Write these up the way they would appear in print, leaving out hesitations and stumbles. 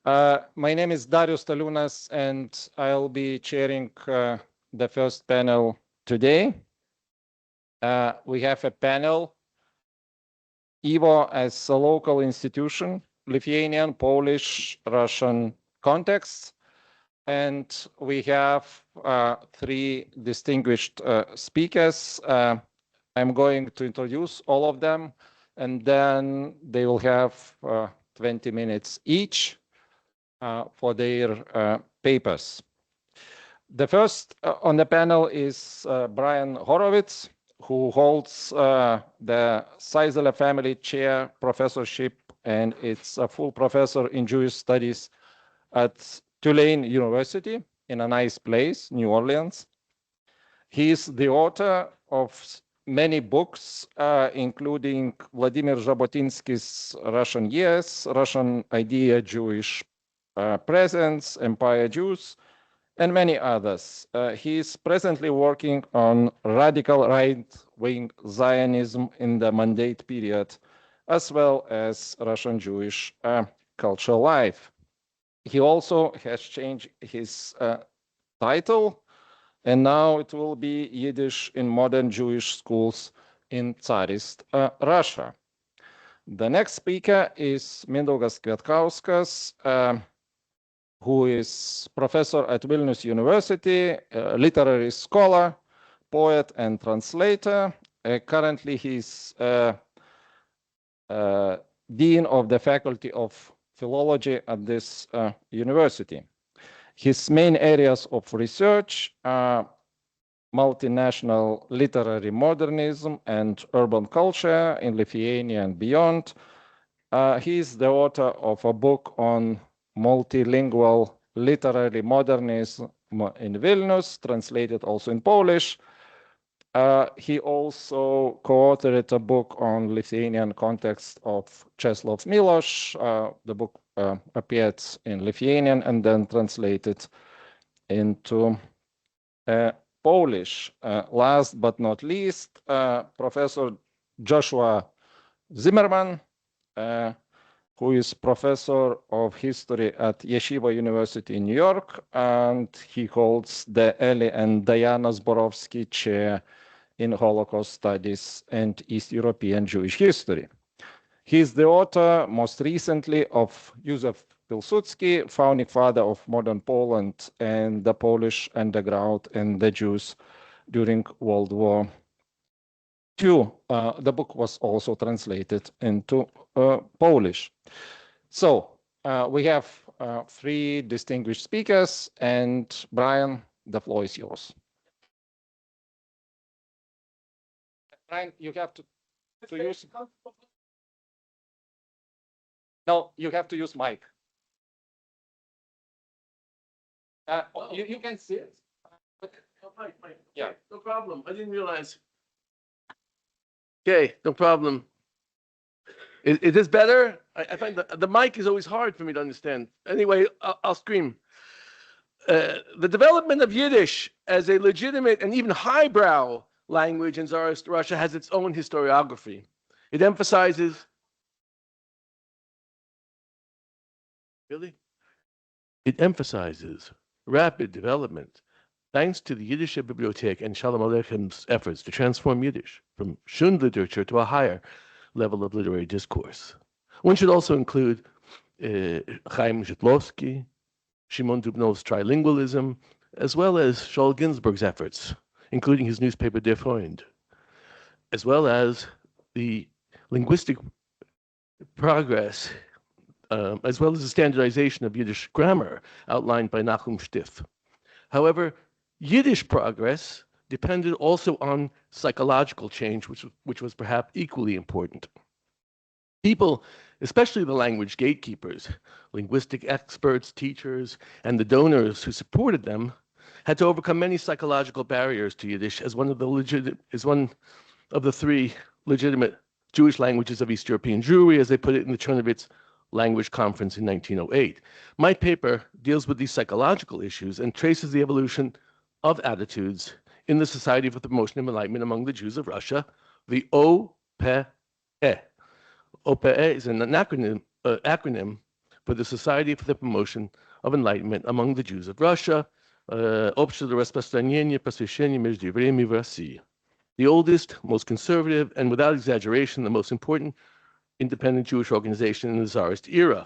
My name is Darius Taliūnas, and I'll be chairing the first panel today. We have a panel, YIVO as a local institution, Lithuanian, Polish, Russian contexts. And we have three distinguished speakers. I'm going to introduce all of them, and then they will have 20 minutes each for their papers. The first on the panel is Brian Horowitz, who holds the Seisele Family Chair Professorship, and it's a full professor in Jewish Studies at Tulane University in a nice place, New Orleans. He's the author of many books, including Vladimir Zhabotinsky's Russian Years, Russian Idea, Jewish Presence, Empire Jews, and many others. He is presently working on radical right-wing Zionism in the Mandate period, as well as Russian Jewish cultural life. He also has changed his title, and now it will be Yiddish in modern Jewish schools in Tsarist Russia. The next speaker is Mindaugas Kvietkauskas, who is professor at Vilnius University, a literary scholar, poet, and translator. Currently, he's dean of the Faculty of Philology at this university. His main areas of research are multinational literary modernism and urban culture in Lithuania and beyond. He is the author of a book on multilingual literary modernism in Vilnius, translated also in Polish. He also co-authored a book on Lithuanian context of Czesław Miłosz. The book appeared in Lithuanian and then translated into Polish. Last but not least, Professor Joshua Zimmerman, who is professor of history at Yeshiva University in New York, and he holds the Eli and Diana Zborowski Chair in Holocaust Studies and East European Jewish History. He is the author, most recently, of Józef Pilsudski, founding father of modern Poland and the Polish underground and the Jews during World War II. The book was also translated into Polish. So we have three distinguished speakers, and Brian, the floor is yours. Brian, you have to use... No, you have to use mic. You can see it. Yeah, no problem. I didn't realize. Okay, no problem. Is this better? I find the mic is always hard for me to understand. Anyway, I'll scream. The development of Yiddish as a legitimate and even highbrow language in Tsarist Russia has its own historiography. It emphasizes... Really? It emphasizes rapid development thanks to the Yiddish biblioteque and Shalom Aleicham's efforts to transform Yiddish from Shund literature to a higher level of literary discourse. One should also include Chaim Zhitlowski, Shimon Dubnov's trilingualism, as well as Shaul Ginsberg's efforts, including his newspaper Der Freund, as well as the linguistic progress, as well as the standardization of Yiddish grammar outlined by Nachum Stiff. However, Yiddish progress depended also on psychological change, which was perhaps equally important. People, especially the language gatekeepers, linguistic experts, teachers, and the donors who supported them, had to overcome many psychological barriers to Yiddish as one of the three legitimate Jewish languages of East European Jewry, as they put it in the Chernovitz Language Conference in 1908. My paper deals with these psychological issues and traces the evolution of attitudes in the Society for the Promotion of Enlightenment among the Jews of Russia, the OPE. OPE is an acronym for the Society for the Promotion of Enlightenment among the Jews of Russia, Общество распространения просвещения между евреями в России. The oldest, most conservative, and without exaggeration, the most important independent Jewish organization in the Tsarist era.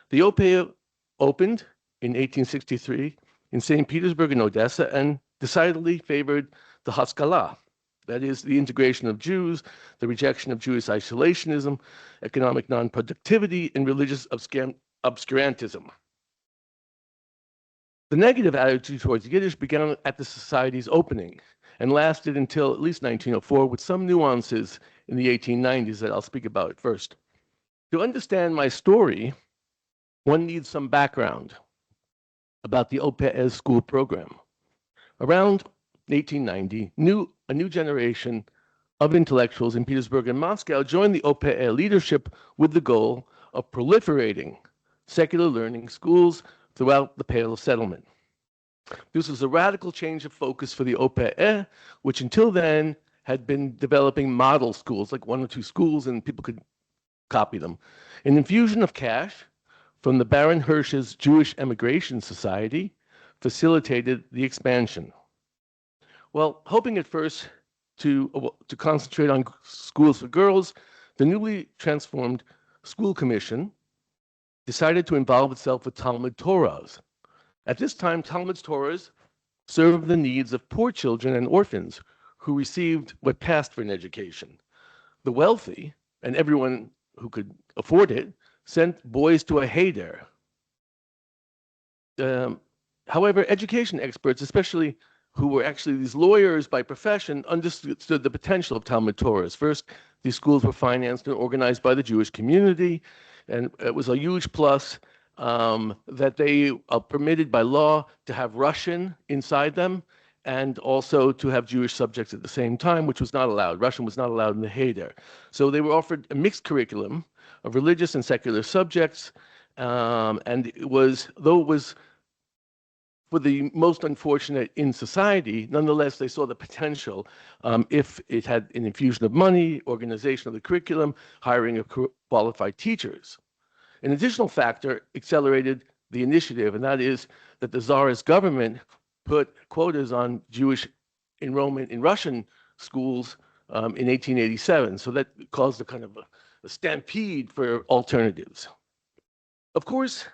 The OPE opened in 1863 in St. Petersburg and Odessa and decidedly favored the Haskalah, that is, the integration of Jews, the rejection of Jewish isolationism, economic non-productivity, and religious obscurantism. The negative attitude towards Yiddish began at the Society's opening and lasted until at least 1904, with some nuances in the 1890s that I'll speak about first. To understand my story, one needs some background about the OPE's school program. Around 1890, a new generation of intellectuals in Petersburg and Moscow joined the OPE leadership with the goal of proliferating secular learning schools throughout the Pale of Settlement. This was a radical change of focus for the OPE, which until then had been developing model schools, like 1 or 2 schools, and people could copy them. An infusion of cash from the Baron Hirsch's Jewish Emigration Society facilitated the expansion. Well, hoping at first to concentrate on schools for girls, the newly transformed school commission decided to involve itself with Talmud Torahs. At this time, Talmud Torahs served the needs of poor children and orphans who received what passed for an education. The wealthy, and everyone who could afford it, sent boys to a heder. However, education experts, especially who were actually these lawyers by profession, understood the potential of Talmud Torahs. First, these schools were financed and organized by the Jewish community, and it was a huge plus that they are permitted by law to have Russian inside them and also to have Jewish subjects at the same time, which was not allowed. Russian was not allowed in the heder. So they were offered a mixed curriculum of religious and secular subjects, and it was, though it was for the most unfortunate in society, nonetheless, they saw the potential if it had an infusion of money, organization of the curriculum, hiring of qualified teachers. An additional factor accelerated the initiative, and that is that the Tsarist government put quotas on Jewish enrollment in Russian schools in 1887. So that caused a kind of a stampede for alternatives. Of course,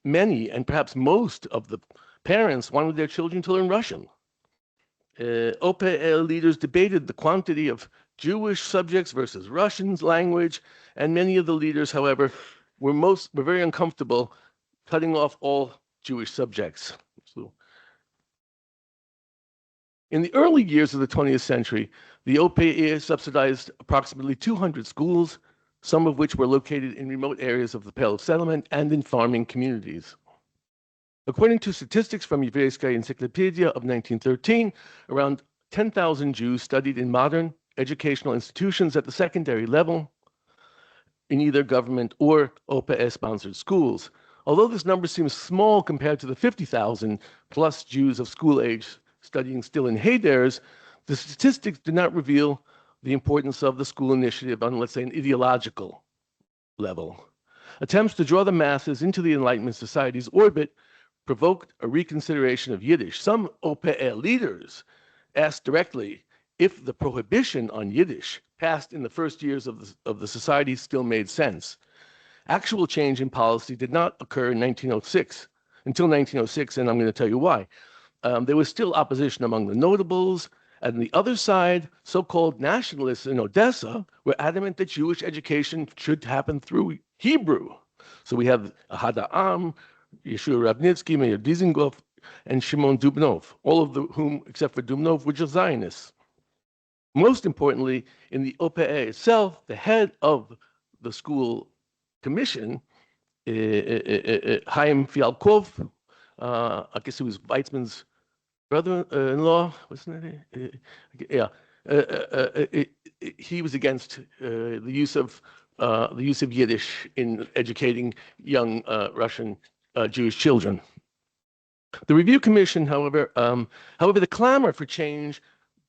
many and perhaps most of the parents wanted their children to learn Russian. OPE leaders debated the quantity of Jewish subjects versus Russian language, and many of the leaders, however, were very uncomfortable cutting off all Jewish subjects. So, in the early years of the 20th century, the OPE subsidized approximately 200 schools, some of which were located in remote areas of the Pale of Settlement and in farming communities. According to statistics from Еврейская Encyclopedia of 1913, around 10,000 Jews studied in modern educational institutions at the secondary level in either government or OPE-sponsored schools. Although this number seems small compared to the 50,000 plus Jews of school age studying still in heders, the statistics do not reveal the importance of the school initiative on, let's say, an ideological level. Attempts to draw the masses into the Enlightenment Society's orbit provoked a reconsideration of Yiddish. Some OPE leaders asked directly if the prohibition on Yiddish passed in the first years of the society still made sense. Actual change in policy did not occur in 1906, until 1906, and I'm going to tell you why. There was still opposition among the notables, and the other side, so-called nationalists in Odessa, were adamant that Jewish education should happen through Hebrew. So we have Ahad Ha'am, Yeshua Rabnitsky, Meir Dizengoff, and Shimon Dubnov, all of whom, except for Dubnov, were Zionists. Most importantly, in the OPE itself, the head of the school commission, Chaim Fialkov, I guess he was Weizmann's brother-in-law, wasn't it? Yeah, he was against the use of Yiddish in educating young Russian Jewish children. The review commission, however, the clamor for change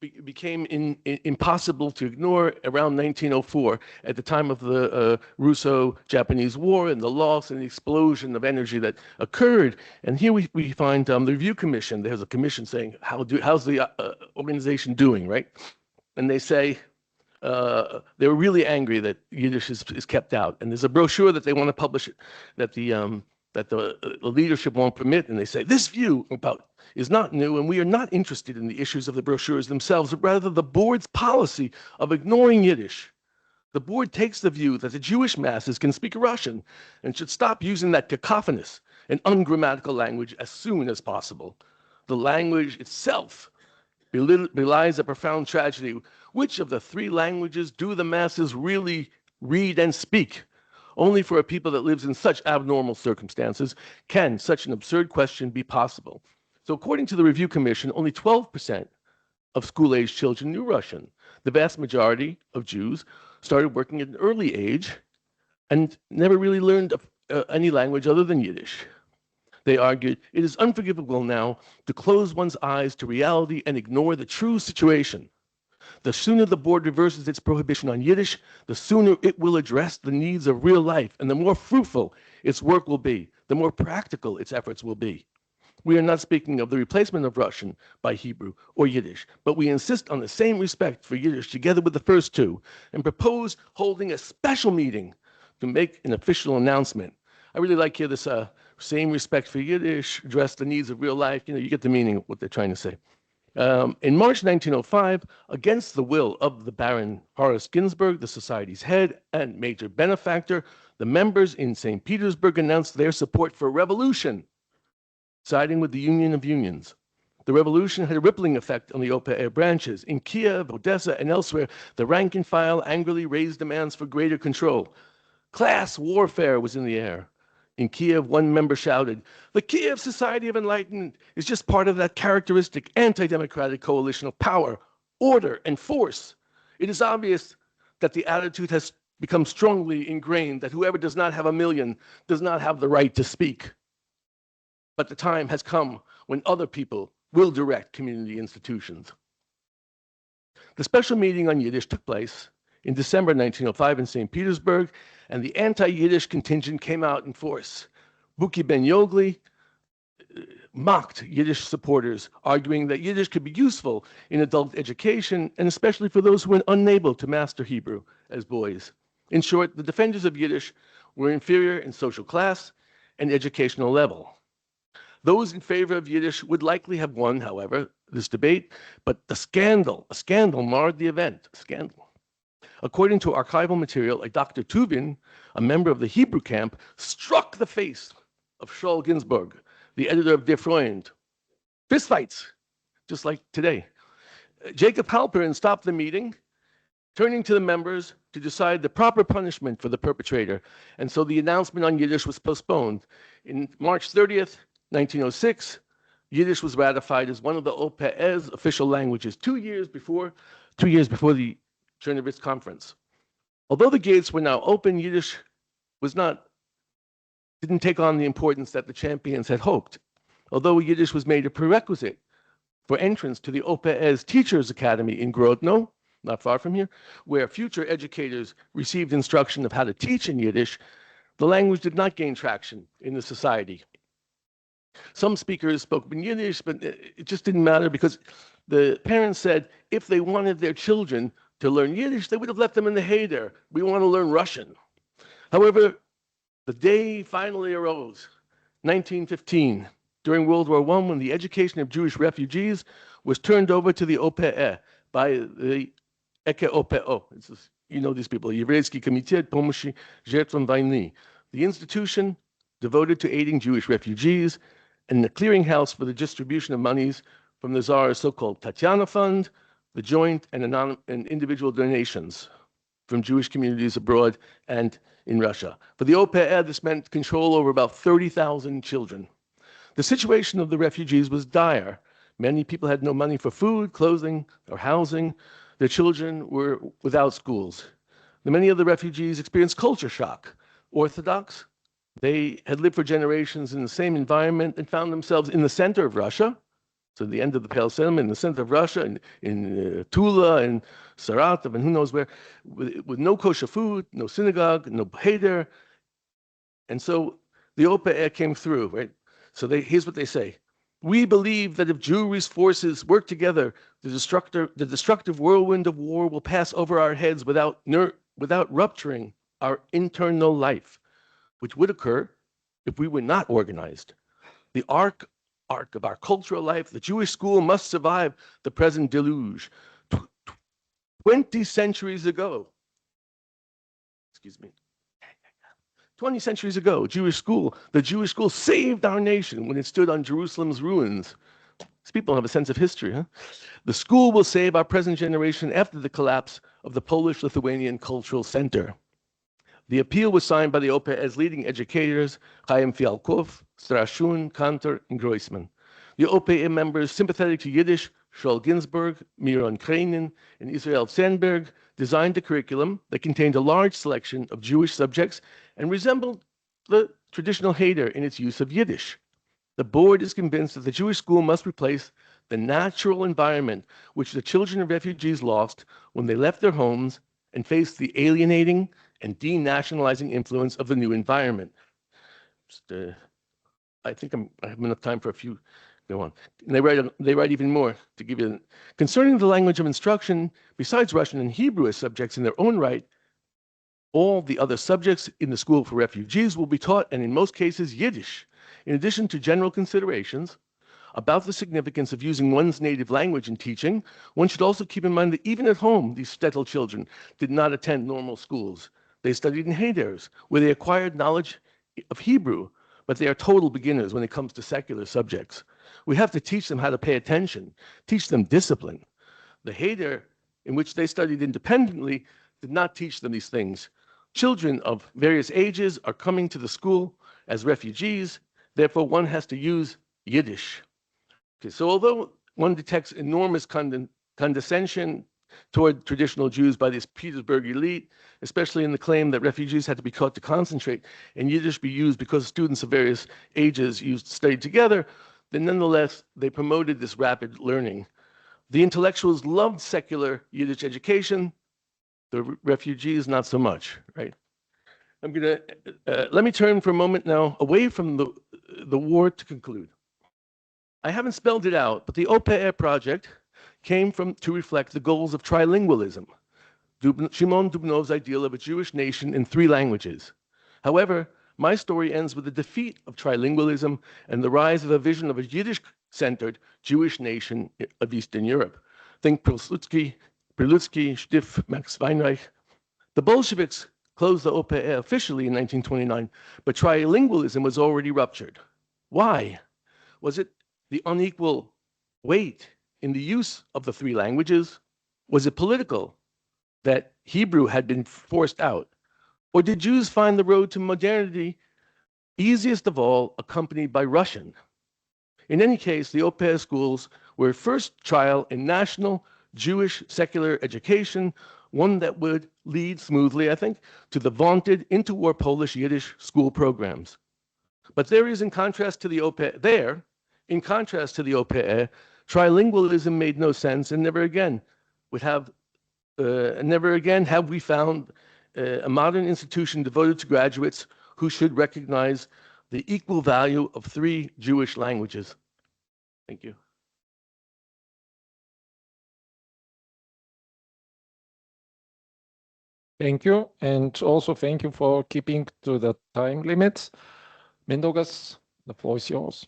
became impossible to ignore around 1904 at the time of the Russo-Japanese War and the loss and the explosion of energy that occurred. And here we find the Review Commission. There's a commission saying, how's the organization doing, right? And they say they were really angry that Yiddish is kept out. And there's a brochure that they want to publish that the leadership won't permit. And they say, this view is not new, and we are not interested in the issues of the brochures themselves, but rather the board's policy of ignoring Yiddish. The board takes the view that the Jewish masses can speak Russian and should stop using that cacophonous and ungrammatical language as soon as possible. The language itself belies a profound tragedy. Which of the three languages do the masses really read and speak? Only for a people that lives in such abnormal circumstances can such an absurd question be possible. So according to the Review Commission, only 12% of school-aged children knew Russian. The vast majority of Jews started working at an early age and never really learned any language other than Yiddish. They argued, it is unforgivable now to close one's eyes to reality and ignore the true situation. The sooner the board reverses its prohibition on Yiddish, the sooner it will address the needs of real life, and the more fruitful its work will be, the more practical its efforts will be. We are not speaking of the replacement of Russian by Hebrew or Yiddish, but we insist on the same respect for Yiddish together with the first two, and propose holding a special meeting to make an official announcement. I really like here this same respect for Yiddish, address the needs of real life. You get the meaning of what they're trying to say. In March 1905, against the will of the Baron Horace Ginsburg, the society's head and major benefactor, the members in St. Petersburg announced their support for revolution, siding with the Union of Unions. The revolution had a rippling effect on the OPE branches. In Kiev, Odessa, and elsewhere, the rank and file angrily raised demands for greater control. Class warfare was in the air. In Kiev, one member shouted, "The Kiev Society of Enlightenment is just part of that characteristic anti-democratic coalition of power, order, and force. It is obvious that the attitude has become strongly ingrained that whoever does not have a million does not have the right to speak. But the time has come when other people will direct community institutions." The special meeting on Yiddish took place in December 1905 in St. Petersburg, and the anti-Yiddish contingent came out in force. Buki Ben Yogli mocked Yiddish supporters, arguing that Yiddish could be useful in adult education, and especially for those who were unable to master Hebrew as boys. In short, the defenders of Yiddish were inferior in social class and educational level. Those in favor of Yiddish would likely have won, however, this debate, but a scandal marred the event, a scandal. According to archival material, a Dr. Tuvin, a member of the Hebrew camp, struck the face of Shaul Ginsburg, the editor of Der Freund. Fistfights, just like today. Jacob Halperin stopped the meeting, turning to the members to decide the proper punishment for the perpetrator, and so the announcement on Yiddish was postponed. In March 30th, 1906, Yiddish was ratified as one of the OPE's official languages 2 years before the Chernovitz Conference. Although the gates were now open, Yiddish didn't take on the importance that the champions had hoped. Although Yiddish was made a prerequisite for entrance to the OPE's Teachers Academy in Grodno, not far from here, where future educators received instruction of how to teach in Yiddish, the language did not gain traction in the society. Some speakers spoke in Yiddish, but it just didn't matter because the parents said if they wanted their children to learn Yiddish, they would have left them in the Heder. We want to learn Russian. However, the day finally arose, 1915, during World War I, when the education of Jewish refugees was turned over to the OPE by the EKOPO. You know these people, Еврейский комитет помощи жертвам войны, the institution devoted to aiding Jewish refugees and the clearinghouse for the distribution of monies from the Tsar's so-called Tatiana Fund, the joint and individual donations from Jewish communities abroad and in Russia. For the OPE, this meant control over about 30,000 children. The situation of the refugees was dire. Many people had no money for food, clothing, or housing. Their children were without schools. Many of the refugees experienced culture shock. Orthodox, they had lived for generations in the same environment and found themselves in the center of Russia, So the end of the Pale Settlement in the center of Russia, in Tula and Saratov and who knows where, with no kosher food, no synagogue, no cheder. And so the OPE came through, right? So here's what they say. We believe that if Jewry's forces work together, the destructive whirlwind of war will pass over our heads without rupturing our internal life, which would occur if we were not organized. The arc of our cultural life, the Jewish school must survive the present deluge. 20 centuries ago, 20 centuries ago, the Jewish school saved our nation when it stood on Jerusalem's ruins. These people have a sense of history, huh? The school will save our present generation after the collapse of the Polish-Lithuanian Cultural Center. The appeal was signed by the OPE's leading educators, Chaim Fialkov, Strashun, Kantor, and Groisman. The OPE members sympathetic to Yiddish, Shaul Ginsberg, Miron Kreinin, and Israel Sandberg, designed a curriculum that contained a large selection of Jewish subjects and resembled the traditional cheder in its use of Yiddish. The board is convinced that the Jewish school must replace the natural environment which the children of refugees lost when they left their homes and faced the alienating and denationalizing influence of the new environment. I think I have enough time for a few. Go on. And they write even more to give you. Concerning the language of instruction, besides Russian and Hebrew as subjects in their own right, all the other subjects in the school for refugees will be taught, and in most cases, Yiddish. In addition to general considerations about the significance of using one's native language in teaching, one should also keep in mind that even at home, these shtetl children did not attend normal schools. They studied in heders, where they acquired knowledge of Hebrew, but they are total beginners when it comes to secular subjects. We have to teach them how to pay attention, teach them discipline. The heder in which they studied independently did not teach them these things. Children of various ages are coming to the school as refugees, therefore one has to use Yiddish. Okay, so although one detects enormous condescension toward traditional Jews by this Petersburg elite, especially in the claim that refugees had to be taught to concentrate and Yiddish be used because students of various ages studied together, then nonetheless, they promoted this rapid learning. The intellectuals loved secular Yiddish education, the refugees not so much, right? Let me turn for a moment now away from the war to conclude. I haven't spelled it out, but the OPE project came to reflect the goals of trilingualism, Shimon Dubnov's ideal of a Jewish nation in 3 languages. However, my story ends with the defeat of trilingualism and the rise of a vision of a Yiddish-centered Jewish nation of Eastern Europe. Think Pilsudski, Stiff, Max Weinreich. The Bolsheviks closed the OPE officially in 1929, but trilingualism was already ruptured. Why? Was it the unequal weight in the use of the 3 languages? Was it political, that Hebrew had been forced out? Or did Jews find the road to modernity easiest of all accompanied by Russian? In any case, the OPE schools were a first trial in national Jewish secular education, one that would lead smoothly, I think, to the vaunted interwar Polish Yiddish school programs. But in contrast to the OPE, trilingualism made no sense, and never again have we found a modern institution devoted to graduates who should recognize the equal value of 3 Jewish languages. Thank you. Thank you, and also thank you for keeping to the time limits. Mindaugas, the floor is yours.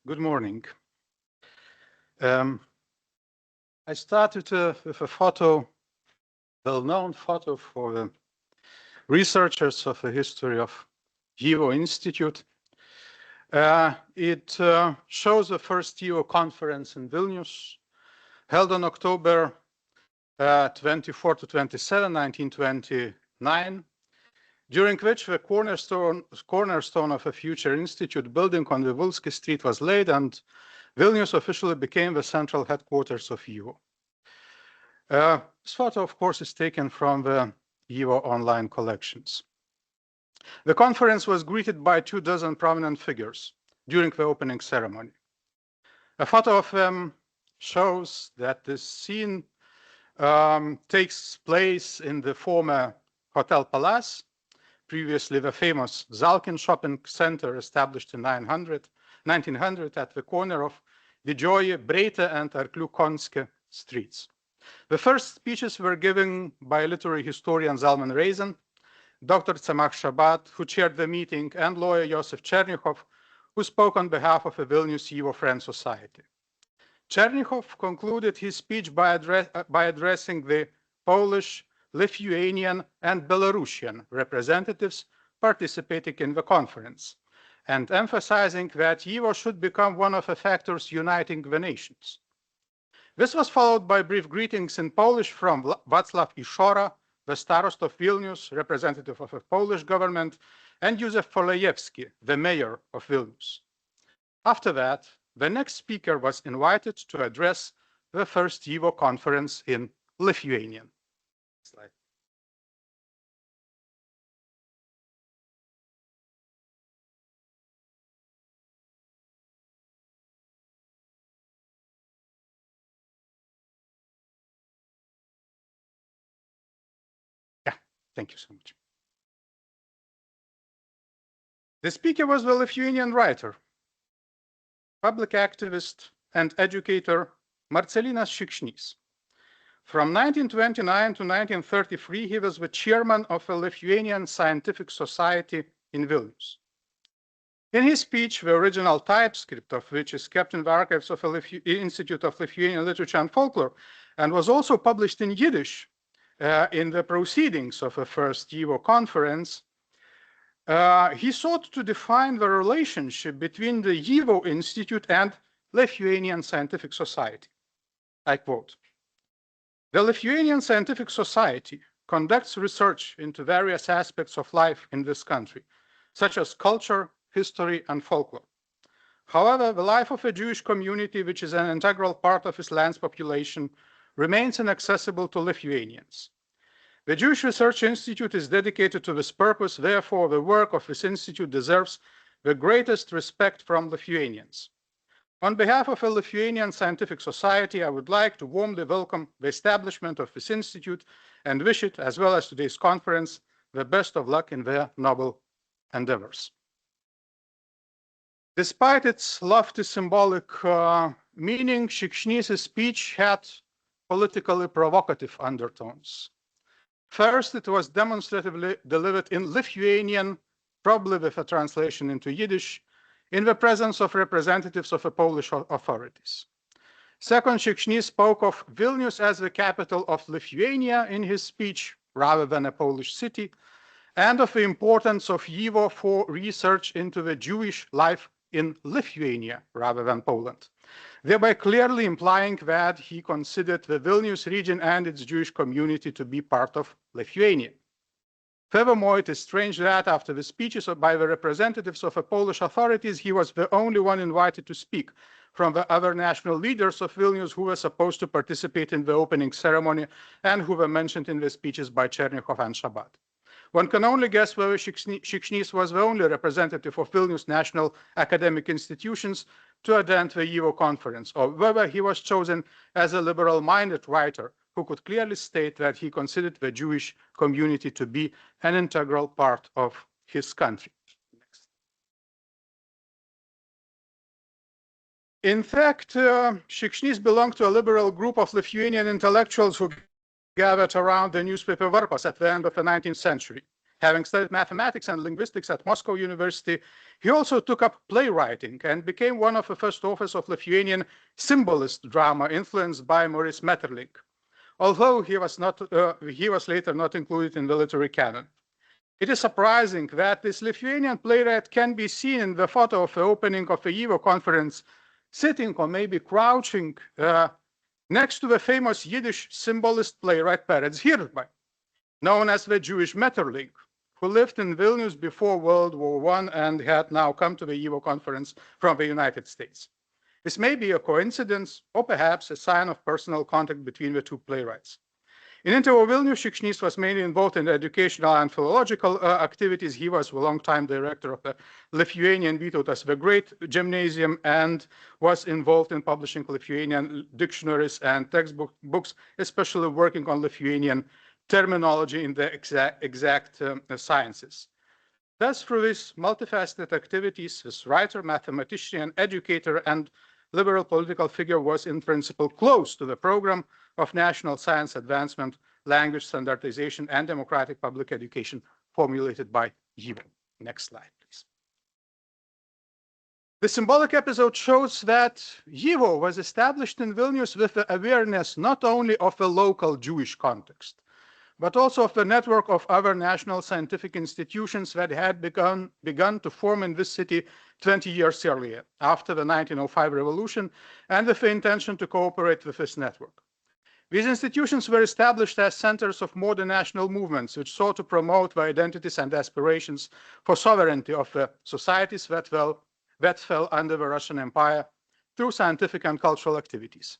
Good morning. I started with a photo, well-known photo for researchers of the history of YIVO Institute. It shows the first YIVO conference in Vilnius, held on October 24 to 27, 1929, during which the cornerstone of a future institute building on Vivulski Street was laid, and Vilnius officially became the central headquarters of YIVO. This photo, of course, is taken from the YIVO online collections. The conference was greeted by 24 prominent figures during the opening ceremony. A photo of them shows that this scene takes place in the former Hotel Palace, previously the famous Zalkin shopping center established in 1900 at the corner of Didžioji, Breite and Arklių Konskė streets. The first speeches were given by literary historian Zalman Reizin, Dr. Tzemach Shabbat, who chaired the meeting, and lawyer Josef Chernichov, who spoke on behalf of the Vilnius YIVO Friends Society. Chernichov concluded his speech by addressing the Polish, Lithuanian, and Belarusian representatives participating in the conference, and emphasizing that YIVO should become one of the factors uniting the nations. This was followed by brief greetings in Polish from Wacław Ishora, the Starost of Vilnius, representative of the Polish government, and Józef Polejewski, the mayor of Vilnius. After that, the next speaker was invited to address the first YIVO conference in Lithuanian. Slide. Yeah, thank you so much. The speaker was the Lithuanian writer, public activist, and educator Marcelinas Šikšnys. From 1929 to 1933, he was the chairman of the Lithuanian Scientific Society in Vilnius. In his speech, the original typescript of which is kept in the archives of the Institute of Lithuanian Literature and Folklore, and was also published in Yiddish in the proceedings of the first YIVO conference, he sought to define the relationship between the YIVO Institute and Lithuanian Scientific Society. I quote, "The Lithuanian Scientific Society conducts research into various aspects of life in this country, such as culture, history, and folklore. However, the life of a Jewish community, which is an integral part of its land's population, remains inaccessible to Lithuanians. The Jewish Research Institute is dedicated to this purpose. Therefore, the work of this institute deserves the greatest respect from Lithuanians. On behalf of the Lithuanian Scientific Society, I would like to warmly welcome the establishment of this institute and wish it, as well as today's conference, the best of luck in their noble endeavors." Despite its lofty symbolic meaning, Šikšnys' speech had politically provocative undertones. First, it was demonstratively delivered in Lithuanian, probably with a translation into Yiddish, in the presence of representatives of the Polish authorities. Second, Šikšnys spoke of Vilnius as the capital of Lithuania in his speech, rather than a Polish city, and of the importance of YIVO for research into the Jewish life in Lithuania, rather than Poland, thereby clearly implying that he considered the Vilnius region and its Jewish community to be part of Lithuania. Furthermore, it is strange that after the speeches by the representatives of the Polish authorities, he was the only one invited to speak from the other national leaders of Vilnius who were supposed to participate in the opening ceremony and who were mentioned in the speeches by Chernichov and Shabbat. One can only guess whether Šikšnys was the only representative of Vilnius national academic institutions to attend the YIVO conference, or whether he was chosen as a liberal-minded writer who could clearly state that he considered the Jewish community to be an integral part of his country. Next. In fact, Šikšnys belonged to a liberal group of Lithuanian intellectuals who gathered around the newspaper Varpas at the end of the 19th century. Having studied mathematics and linguistics at Moscow University, he also took up playwriting and became one of the first authors of Lithuanian symbolist drama influenced by Maurice Maeterlinck, although he was later not included in the literary canon. It is surprising that this Lithuanian playwright can be seen in the photo of the opening of the YIVO conference, sitting or maybe crouching next to the famous Yiddish symbolist playwright Peretz Hirschby, known as the Jewish Metterling, who lived in Vilnius before World War I and had now come to the YIVO conference from the United States. This may be a coincidence or perhaps a sign of personal contact between the two playwrights. In YIVO Vilniuje, Šikšnys was mainly involved in educational and philological activities. He was a long-time director of the Lithuanian Vytautas the Great Gymnasium and was involved in publishing Lithuanian dictionaries and textbooks, especially working on Lithuanian terminology in the exact sciences. Thus, through his multifaceted activities, this writer, mathematician, educator, and liberal political figure was in principle close to the program of national science advancement, language standardization, and democratic public education formulated by YIVO. Next slide, please. The symbolic episode shows that YIVO was established in Vilnius with the awareness not only of the local Jewish context, but also of the network of other national scientific institutions that had begun to form in this city 20 years earlier, after the 1905 revolution, and with the intention to cooperate with this network. These institutions were established as centers of modern national movements, which sought to promote the identities and aspirations for sovereignty of the societies that fell under the Russian Empire through scientific and cultural activities.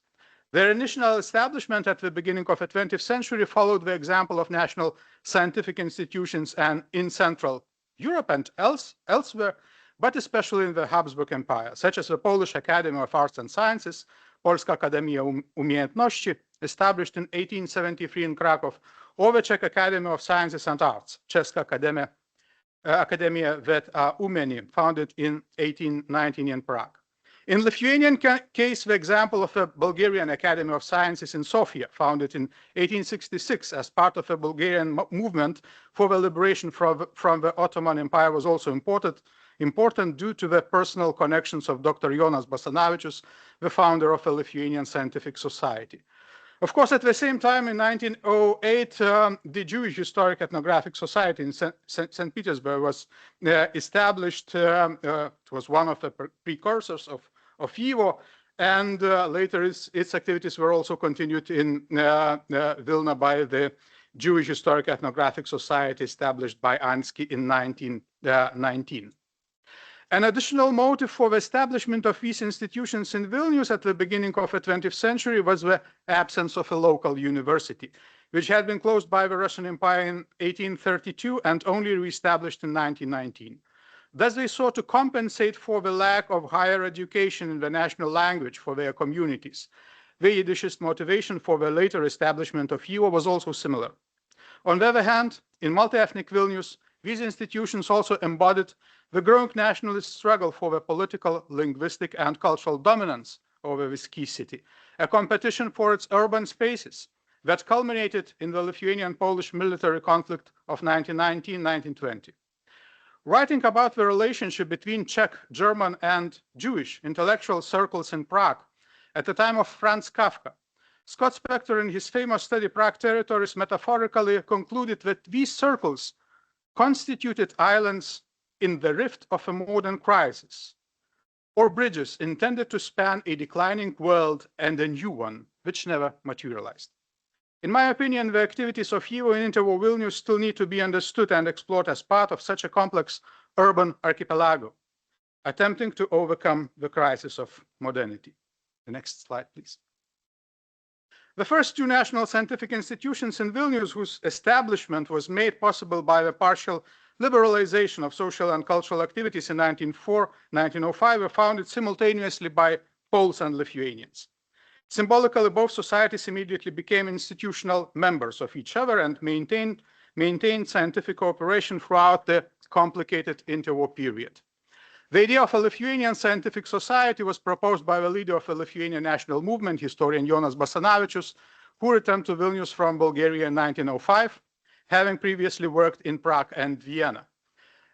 Their initial establishment at the beginning of the 20th century followed the example of national scientific institutions in Central Europe and elsewhere, but especially in the Habsburg Empire, such as the Polish Academy of Arts and Sciences, Polska Akademia Umiejętności, established in 1873 in Krakow, or the Czech Academy of Sciences and Arts, Česká Akademia Věd Umění, founded in 1819 in Prague. In Lithuanian case, the example of the Bulgarian Academy of Sciences in Sofia, founded in 1866 as part of the Bulgarian movement for the liberation from the Ottoman Empire, was also important due to the personal connections of Dr. Jonas Basanavičius, the founder of the Lithuanian Scientific Society. Of course, at the same time, in 1908, the Jewish Historic Ethnographic Society in St. Petersburg was established. It was one of the precursors of YIVO, and later its activities were also continued in Vilna by the Jewish Historic Ethnographic Society established by Ansky in 1919. An additional motive for the establishment of these institutions in Vilnius at the beginning of the 20th century was the absence of a local university, which had been closed by the Russian Empire in 1832 and only reestablished in 1919. Thus, they sought to compensate for the lack of higher education in the national language for their communities. The Yiddishist motivation for the later establishment of YIVO was also similar. On the other hand, in multi-ethnic Vilnius, these institutions also embodied the growing nationalist struggle for the political, linguistic, and cultural dominance over this key city, a competition for its urban spaces that culminated in the Lithuanian-Polish military conflict of 1919-1920. Writing about the relationship between Czech, German, and Jewish intellectual circles in Prague at the time of Franz Kafka, Scott Spector, in his famous study Prague Territories, metaphorically concluded that these circles constituted islands in the rift of a modern crisis, or bridges intended to span a declining world and a new one, which never materialized. In my opinion, the activities of YIVO in YIVO Vilniuje still need to be understood and explored as part of such a complex urban archipelago, attempting to overcome the crisis of modernity. The next slide, please. The first two national scientific institutions in Vilnius, whose establishment was made possible by the partial liberalization of social and cultural activities in 1905, were founded simultaneously by Poles and Lithuanians. Symbolically, both societies immediately became institutional members of each other and maintained scientific cooperation throughout the complicated interwar period. The idea of a Lithuanian scientific society was proposed by the leader of the Lithuanian national movement, historian Jonas Basanavičius, who returned to Vilnius from Bulgaria in 1905, having previously worked in Prague and Vienna.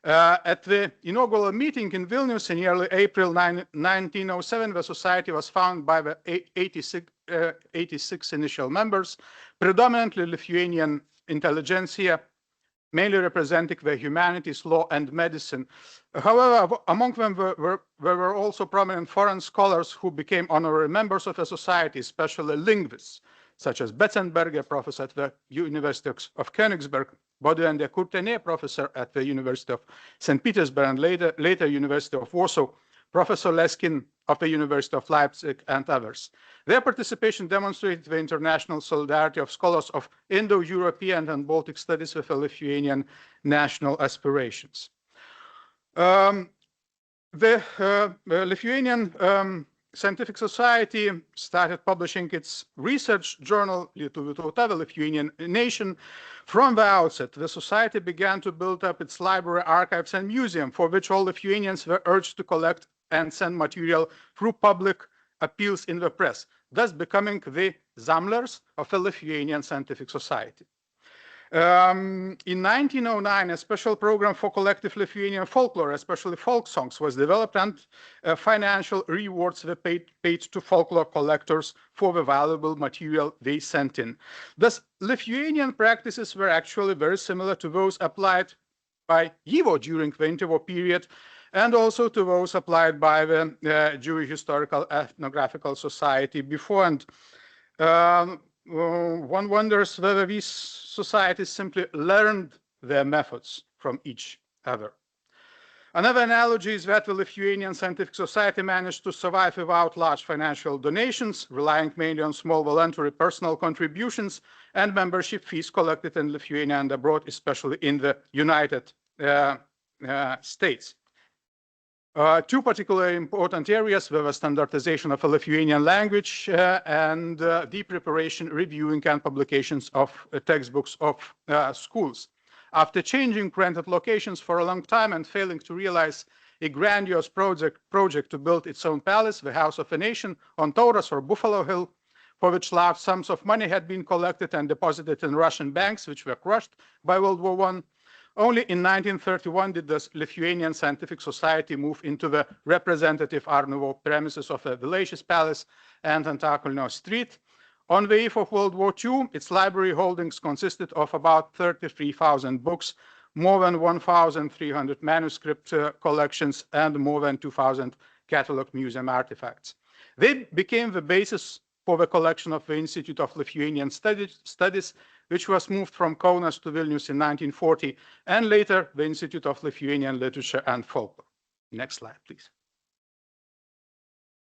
At the inaugural meeting in Vilnius in early April 1907, the society was founded by the 86 initial members, predominantly Lithuanian intelligentsia, mainly representing the humanities, law, and medicine. However, among them were also prominent foreign scholars who became honorary members of the society, especially linguists, such as Betzenberger, professor at the University of Königsberg, Baudouin de Courtenay, professor at the University of St. Petersburg, and later University of Warsaw, Professor Leskin of the University of Leipzig, and others. Their participation demonstrated the international solidarity of scholars of Indo-European and Baltic studies with the Lithuanian national aspirations. The Lithuanian Scientific Society started publishing its research journal, Lietuvių tauta, the Lithuanian nation. From the outset, the society began to build up its library, archives, and museum, for which all Lithuanians were urged to collect and send material through public appeals in the press, thus becoming the Zamlers of the Lithuanian Scientific Society. In 1909, a special program for collective Lithuanian folklore, especially folk songs, was developed, and financial rewards were paid to folklore collectors for the valuable material they sent in. Thus, Lithuanian practices were actually very similar to those applied by YIVO during the interwar period, and also to those applied by the Jewish Historical Ethnographical Society before. And one wonders whether these societies simply learned their methods from each other. Another analogy is that the Lithuanian Scientific Society managed to survive without large financial donations, relying mainly on small voluntary personal contributions and membership fees collected in Lithuania and abroad, especially in the United States. Two particularly important areas were the standardization of the Lithuanian language and the preparation, reviewing, and publications of textbooks of schools. After changing granted locations for a long time and failing to realize a grandiose project to build its own palace, the House of a Nation, on Taurus or Buffalo Hill, for which large sums of money had been collected and deposited in Russian banks, which were crushed by World War I, only in 1931 did the Lithuanian Scientific Society move into the representative Art Nouveau premises of the Vileišis Palace and Antakalnio Street. On the eve of World War II, its library holdings consisted of about 33,000 books, more than 1,300 manuscript collections, and more than 2,000 catalog museum artifacts. They became the basis for the collection of the Institute of Lithuanian Studies, which was moved from Kaunas to Vilnius in 1940, and later the Institute of Lithuanian Literature and Folklore. Next slide, please.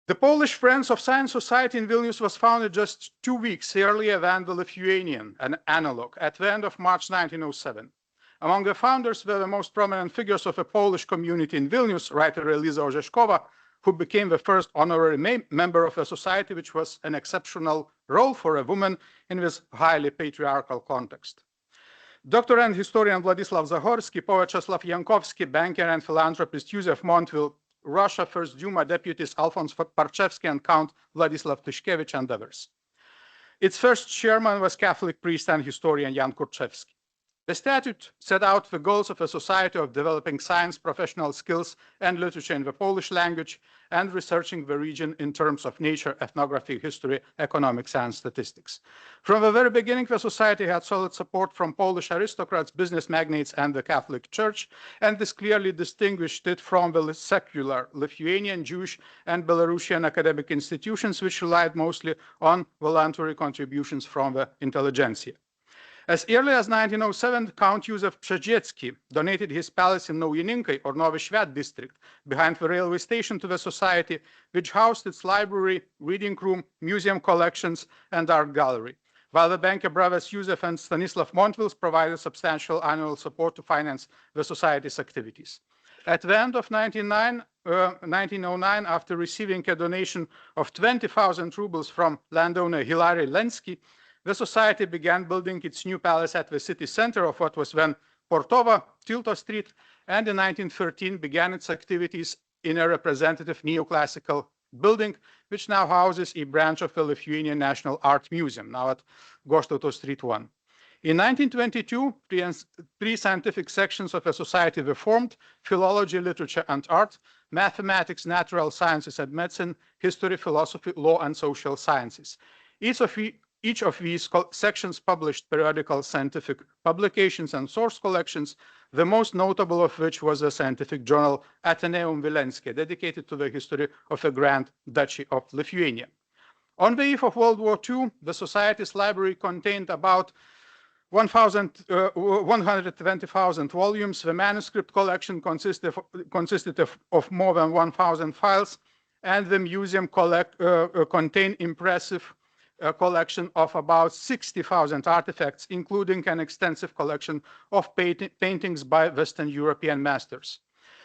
The Polish Friends of Science Society in Vilnius was founded just 2 weeks earlier than the Lithuanian, an analog, at the end of March 1907. Among the founders were the most prominent figures of the Polish community in Vilnius, writer Eliza Orzeszkowa, who became the first honorary member of the society, which was an exceptional role for a woman in this highly patriarchal context. Doctor and historian Władysław Zahorsky, poet Czesław Jankowski, banker and philanthropist Józef Montville, Russia First Duma deputies Alphonse Parchevsky and Count Władysław Tyszkiewicz, and others. Its first chairman was Catholic priest and historian Jan Kurczewski. The statute set out the goals of a society of developing science, professional skills, and literature in the Polish language, and researching the region in terms of nature, ethnography, history, economics, and statistics. From the very beginning, the society had solid support from Polish aristocrats, business magnates, and the Catholic Church, and this clearly distinguished it from the secular Lithuanian, Jewish, and Belarusian academic institutions, which relied mostly on voluntary contributions from the intelligentsia. As early as 1907, Count Józef Przejdziecki donated his palace in Naujininkai, or Nowy Świat district, behind the railway station, to the society, which housed its library, reading room, museum collections, and art gallery, while the banker brothers Józef and Stanisław Montville provided substantial annual support to finance the society's activities. At the end of 1909, after receiving a donation of 20,000 rubles from landowner Hilary Lenski, the society began building its new palace at the city center of what was then Portova, Tilto Street, and in 1913 began its activities in a representative neoclassical building, which now houses a branch of the Lithuanian National Art Museum, now at Goštauto Street 1. In 1922, three scientific sections of the society were formed: philology, literature, and art, mathematics, natural sciences and medicine, history, philosophy, law, and social sciences. Each of these sections published periodical scientific publications and source collections, the most notable of which was the scientific journal Ateneum Vilniuje, dedicated to the history of the Grand Duchy of Lithuania. On the eve of World War II, the Society's library contained about 120,000 volumes. The manuscript collection consisted of more than 1,000 files, and the museum contained impressive collection of about 60,000 artifacts, including an extensive collection of paintings by Western European masters.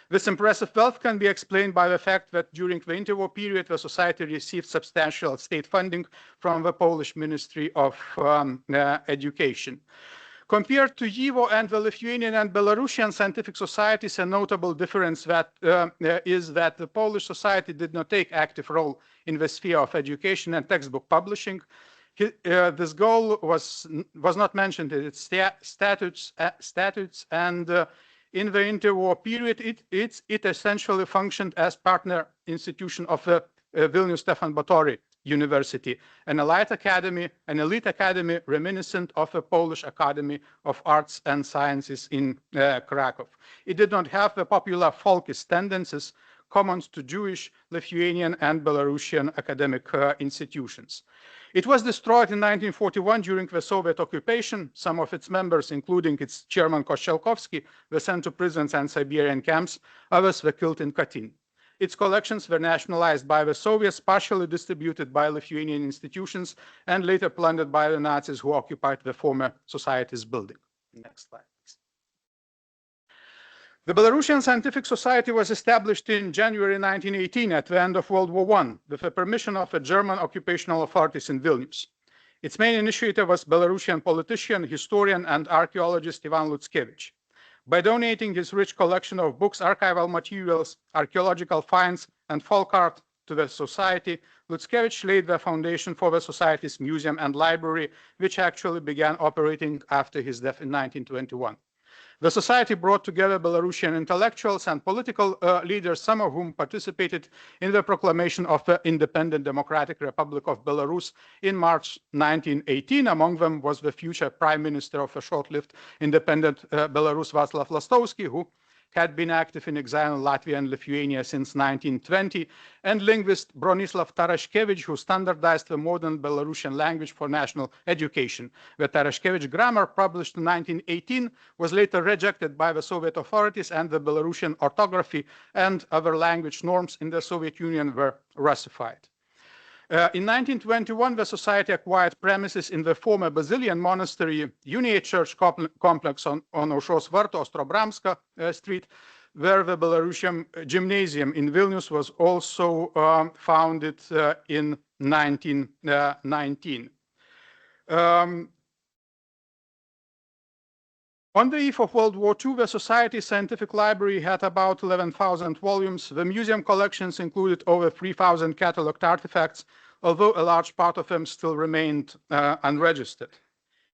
This impressive wealth can be explained by the fact that during the interwar period, the Society received substantial state funding from the Polish Ministry of Education. Compared to YIVO and the Lithuanian and Belarusian scientific societies, a notable difference is that the Polish Society did not take active role in the sphere of education and textbook publishing. This goal was not mentioned in its statutes, and in the interwar period, it essentially functioned as partner institution of the Vilnius Stefan Batory University, an elite academy reminiscent of the Polish Academy of Arts and Sciences in Krakow. It did not have the popular folkist tendencies common to Jewish, Lithuanian, and Belarusian academic institutions. It was destroyed in 1941 during the Soviet occupation. Some of its members, including its chairman Kościelkowski, were sent to prisons and Siberian camps. Others were killed in Katyn. Its collections were nationalized by the Soviets, partially distributed by Lithuanian institutions, and later plundered by the Nazis who occupied the former Society's building. Next slide, please. The Belarusian Scientific Society was established in January 1918 at the end of World War I with the permission of the German occupational authorities in Vilnius. Its main initiator was Belarusian politician, historian, and archaeologist Ivan Lutzkevich. By donating his rich collection of books, archival materials, archaeological finds, and folk art to the Society, Lutzkevich laid the foundation for the Society's museum and library, which actually began operating after his death in 1921. The Society brought together Belarusian intellectuals and political leaders, some of whom participated in the proclamation of the independent Democratic Republic of Belarus in March 1918. Among them was the future Prime Minister of a short-lived independent Belarus, Václav Lastovsky, who had been active in exile in Latvia and Lithuania since 1920, and linguist Bronislav Tarashkevich, who standardized the modern Belarusian language for national education. The Tarashkevich grammar, published in 1918, was later rejected by the Soviet authorities, and the Belarusian orthography and other language norms in the Soviet Union were Russified. In 1921, the Society acquired premises in the former Basilian Monastery Uniate Church complex on Aušros Vartų, Ostrobramska Street, where the Belarusian Gymnasium in Vilnius was also founded in 1919. On the eve of World War II, the Society's scientific library had about 11,000 volumes. The museum collections included over 3,000 catalogued artifacts, although a large part of them still remained unregistered.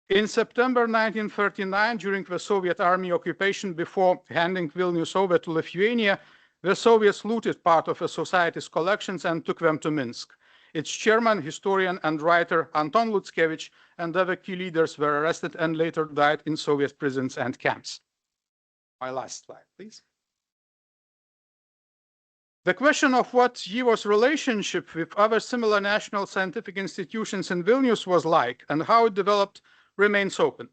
In September 1939, during the Soviet army occupation, before handing Vilnius over to Lithuania, the Soviets looted part of the Society's collections and took them to Minsk. Its chairman, historian, and writer Anton Lutzkevich and other key leaders were arrested and later died in Soviet prisons and camps. My last slide, please. The question of what YIVO's relationship with other similar national scientific institutions in Vilnius was like and how it developed remains open.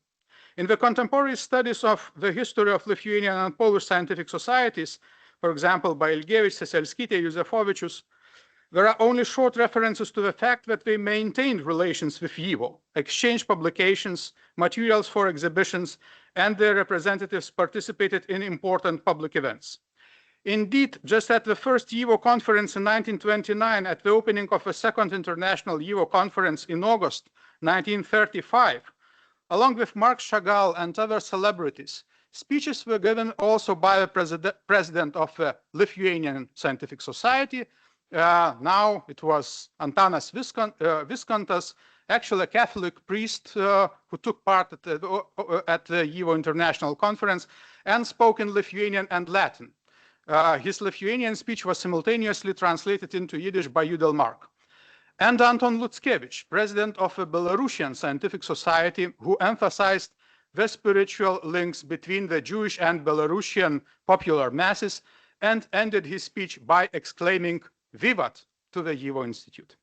In the contemporary studies of the history of Lithuanian and Polish scientific societies, for example, by Ilgevich, Seselskytė, Józefovičius, there are only short references to the fact that they maintained relations with YIVO, exchanged publications, materials for exhibitions, and their representatives participated in important public events. Indeed, just at the first YIVO conference in 1929, at the opening of the Second International YIVO Conference in August 1935, along with Marc Chagall and other celebrities, speeches were given also by the president of the Lithuanian Scientific Society. Now it was Antanas Viskontas, actually a Catholic priest who took part at the YIVO International Conference and spoke in Lithuanian and Latin. His Lithuanian speech was simultaneously translated into Yiddish by Judelmark. and Anton Lutzkevich, president of the Belarusian Scientific Society, who emphasized the spiritual links between the Jewish and Belarusian popular masses and ended his speech by exclaiming "Vivat" to the YIVO Institute.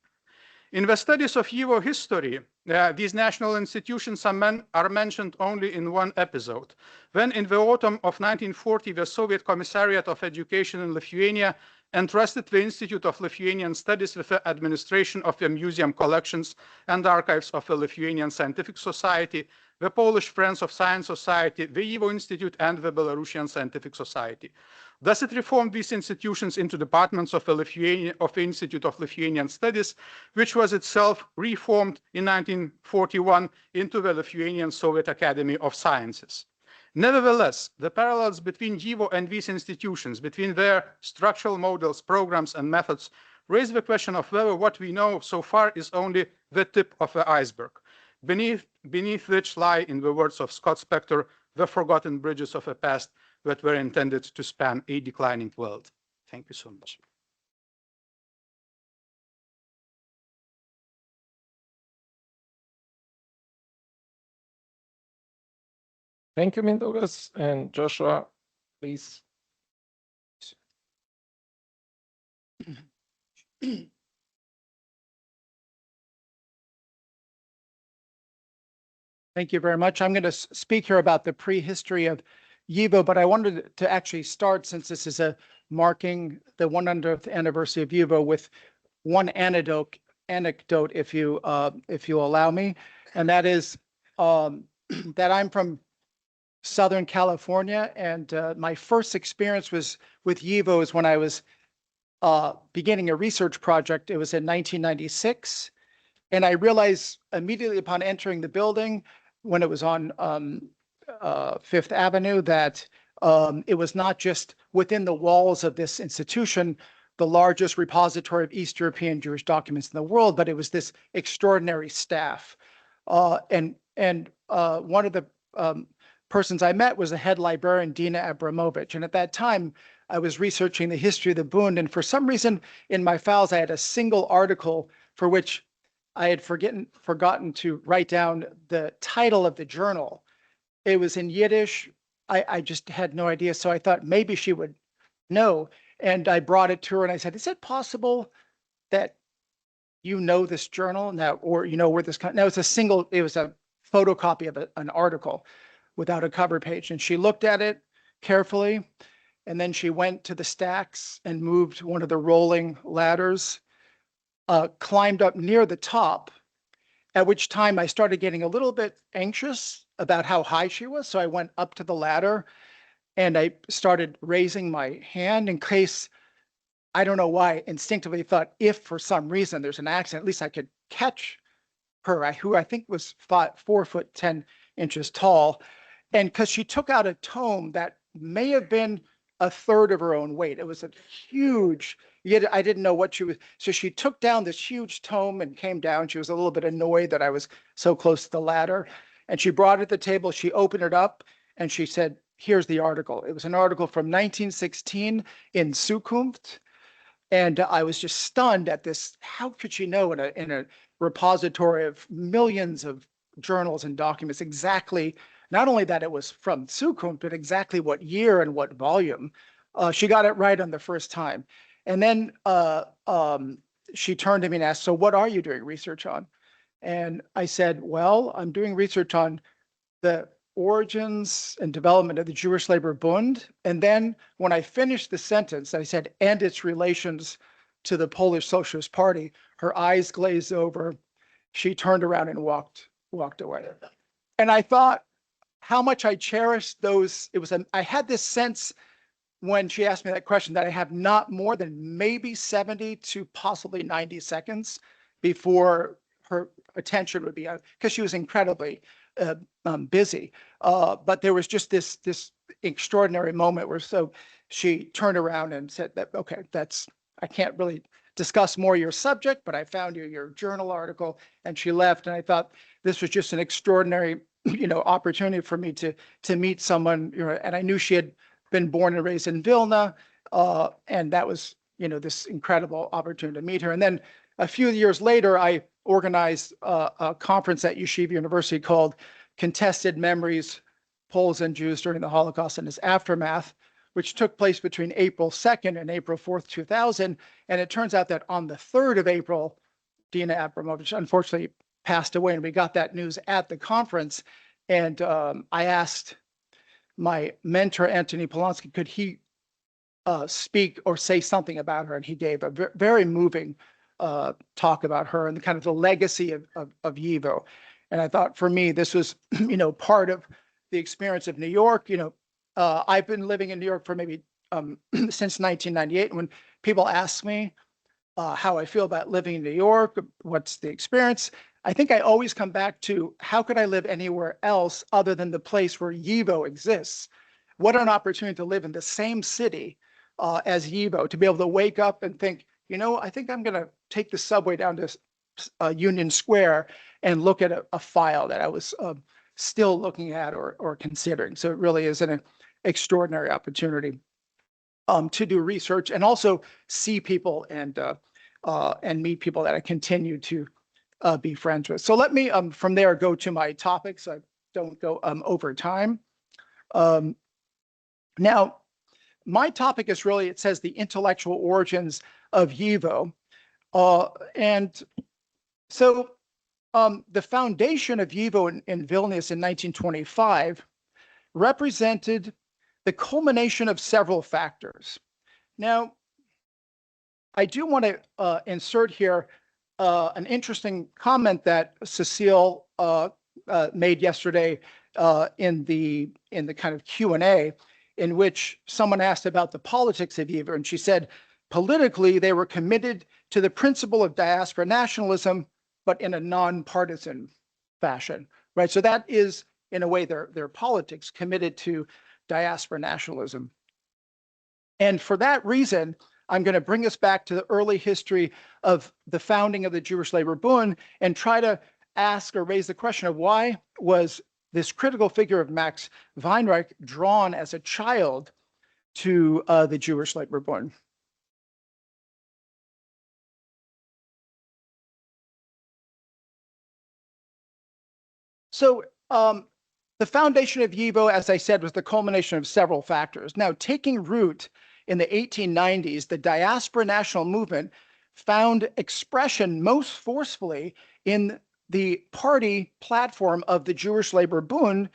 In the studies of YIVO history, these national institutions are mentioned only in one episode, when in the autumn of 1940, the Soviet Commissariat of Education in Lithuania entrusted the Institute of Lithuanian Studies with the administration of the museum collections and archives of the Lithuanian Scientific Society, the Polish Friends of Science Society, the YIVO Institute, and the Belarusian Scientific Society. Thus, it reformed these institutions into departments of the Institute of Lithuanian Studies, which was itself reformed in 1941 into the Lithuanian Soviet Academy of Sciences. Nevertheless, the parallels between YIVO and these institutions, between their structural models, programs, and methods, raise the question of whether what we know so far is only the tip of the iceberg, beneath which lie, in the words of Scott Spector, the forgotten bridges of a past that were intended to span a declining world. Thank you so much. Thank you, Mindaugas. And Joshua, please. Thank you very much. I'm going to speak here about the prehistory of YIVO, but I wanted to actually start, since this is a marking the 100th anniversary of YIVO, with one anecdote, if you allow me, and that is that I'm from Southern California, and my first experience was with YIVO is when I was beginning a research project. It was in 1996, and I realized immediately upon entering the building, when it was on Fifth Avenue, that it was not just within the walls of this institution, the largest repository of East European Jewish documents in the world, but it was this extraordinary staff. And one of the persons I met was the head librarian, Dina Abramovich. And at that time, I was researching the history of the Bund. And for some reason in my files, I had a single article for which I had forgotten to write down the title of the journal. It was in Yiddish. I just had no idea. So I thought maybe she would know. And I brought it to her and I said, is it possible that you know this journal now, or you know where this comes? Now it was a photocopy of an article without a cover page. And she looked at it carefully. And then she went to the stacks and moved one of the rolling ladders, climbed up near the top, at which time I started getting a little bit anxious about how high she was. So I went up to the ladder and I started raising my hand in case, I don't know why, instinctively thought if for some reason there's an accident, at least I could catch her, who I think was 4 foot 10 inches tall. And because she took out a tome that may have been a third of her own weight. It was a huge, yet I didn't know what she was. So she took down this huge tome and came down. She was a little bit annoyed that I was so close to the ladder. And she brought it to the table. She opened it up and she said, here's the article. It was an article from 1916 in Zukunft. And I was just stunned at this. How could she know in a repository of millions of journals and documents exactly, not only that it was from Zukunft, but exactly what year and what volume. She got it right on the first time. And then she turned to me and asked, so what are you doing research on? And I said, well, I'm doing research on the origins and development of the Jewish Labor Bund. And then when I finished the sentence, I said, and its relations to the Polish Socialist Party, her eyes glazed over. She turned around and walked away. And I thought how much I cherished those. I had this sense when she asked me that question that I have not more than maybe 70 to possibly 90 seconds before her attention would be on, because she was incredibly busy. But there was just this extraordinary moment where she turned around and said that, okay, I can't really discuss more your subject, but I found your journal article, and she left. And I thought this was just an extraordinary, opportunity for me to meet someone, and I knew she had been born and raised in Vilna. And that was, this incredible opportunity to meet her. And then a few years later, I organized a conference at Yeshiva University called Contested Memories, Poles and Jews During the Holocaust and Its Aftermath, which took place between April 2nd and April 4th, 2000. And it turns out that on the 3rd of April, Dina Abramovich unfortunately passed away, and we got that news at the conference. And I asked my mentor, Anthony Polonsky, could he speak or say something about her? And he gave a very moving talk about her and the kind of the legacy of YIVO. And I thought, for me, this was, part of the experience of New York. I've been living in New York for maybe since 1998. And when people ask me how I feel about living in New York, what's the experience, I think I always come back to, how could I live anywhere else other than the place where YIVO exists? What an opportunity to live in the same city as YIVO, to be able to wake up and think, I think I'm going to take the subway down to Union Square and look at a file that I was still looking at or considering. So it really is an extraordinary opportunity to do research and also see people and meet people that I continue to be friends with. So let me from there go to my topics. I don't go over time. Now, my topic is really, it says the intellectual origins of YIVO. And so the foundation of YIVO in Vilnius in 1925 represented the culmination of several factors. Now, I do want to insert here an interesting comment that Cecile made yesterday in the kind of Q&A, in which someone asked about the politics of YIVO, and she said, politically, they were committed to the principle of diaspora nationalism, but in a nonpartisan fashion, right? So that is, in a way, their politics, committed to diaspora nationalism. And for that reason, I'm going to bring us back to the early history of the founding of the Jewish Labor Bund and try to ask or raise the question of, why was this critical figure of Max Weinreich drawn as a child to the Jewish Labor Bund? So the foundation of YIVO, as I said, was the culmination of several factors. Now, taking root in the 1890s, the diaspora national movement found expression most forcefully in the party platform of the Jewish Labor Bund,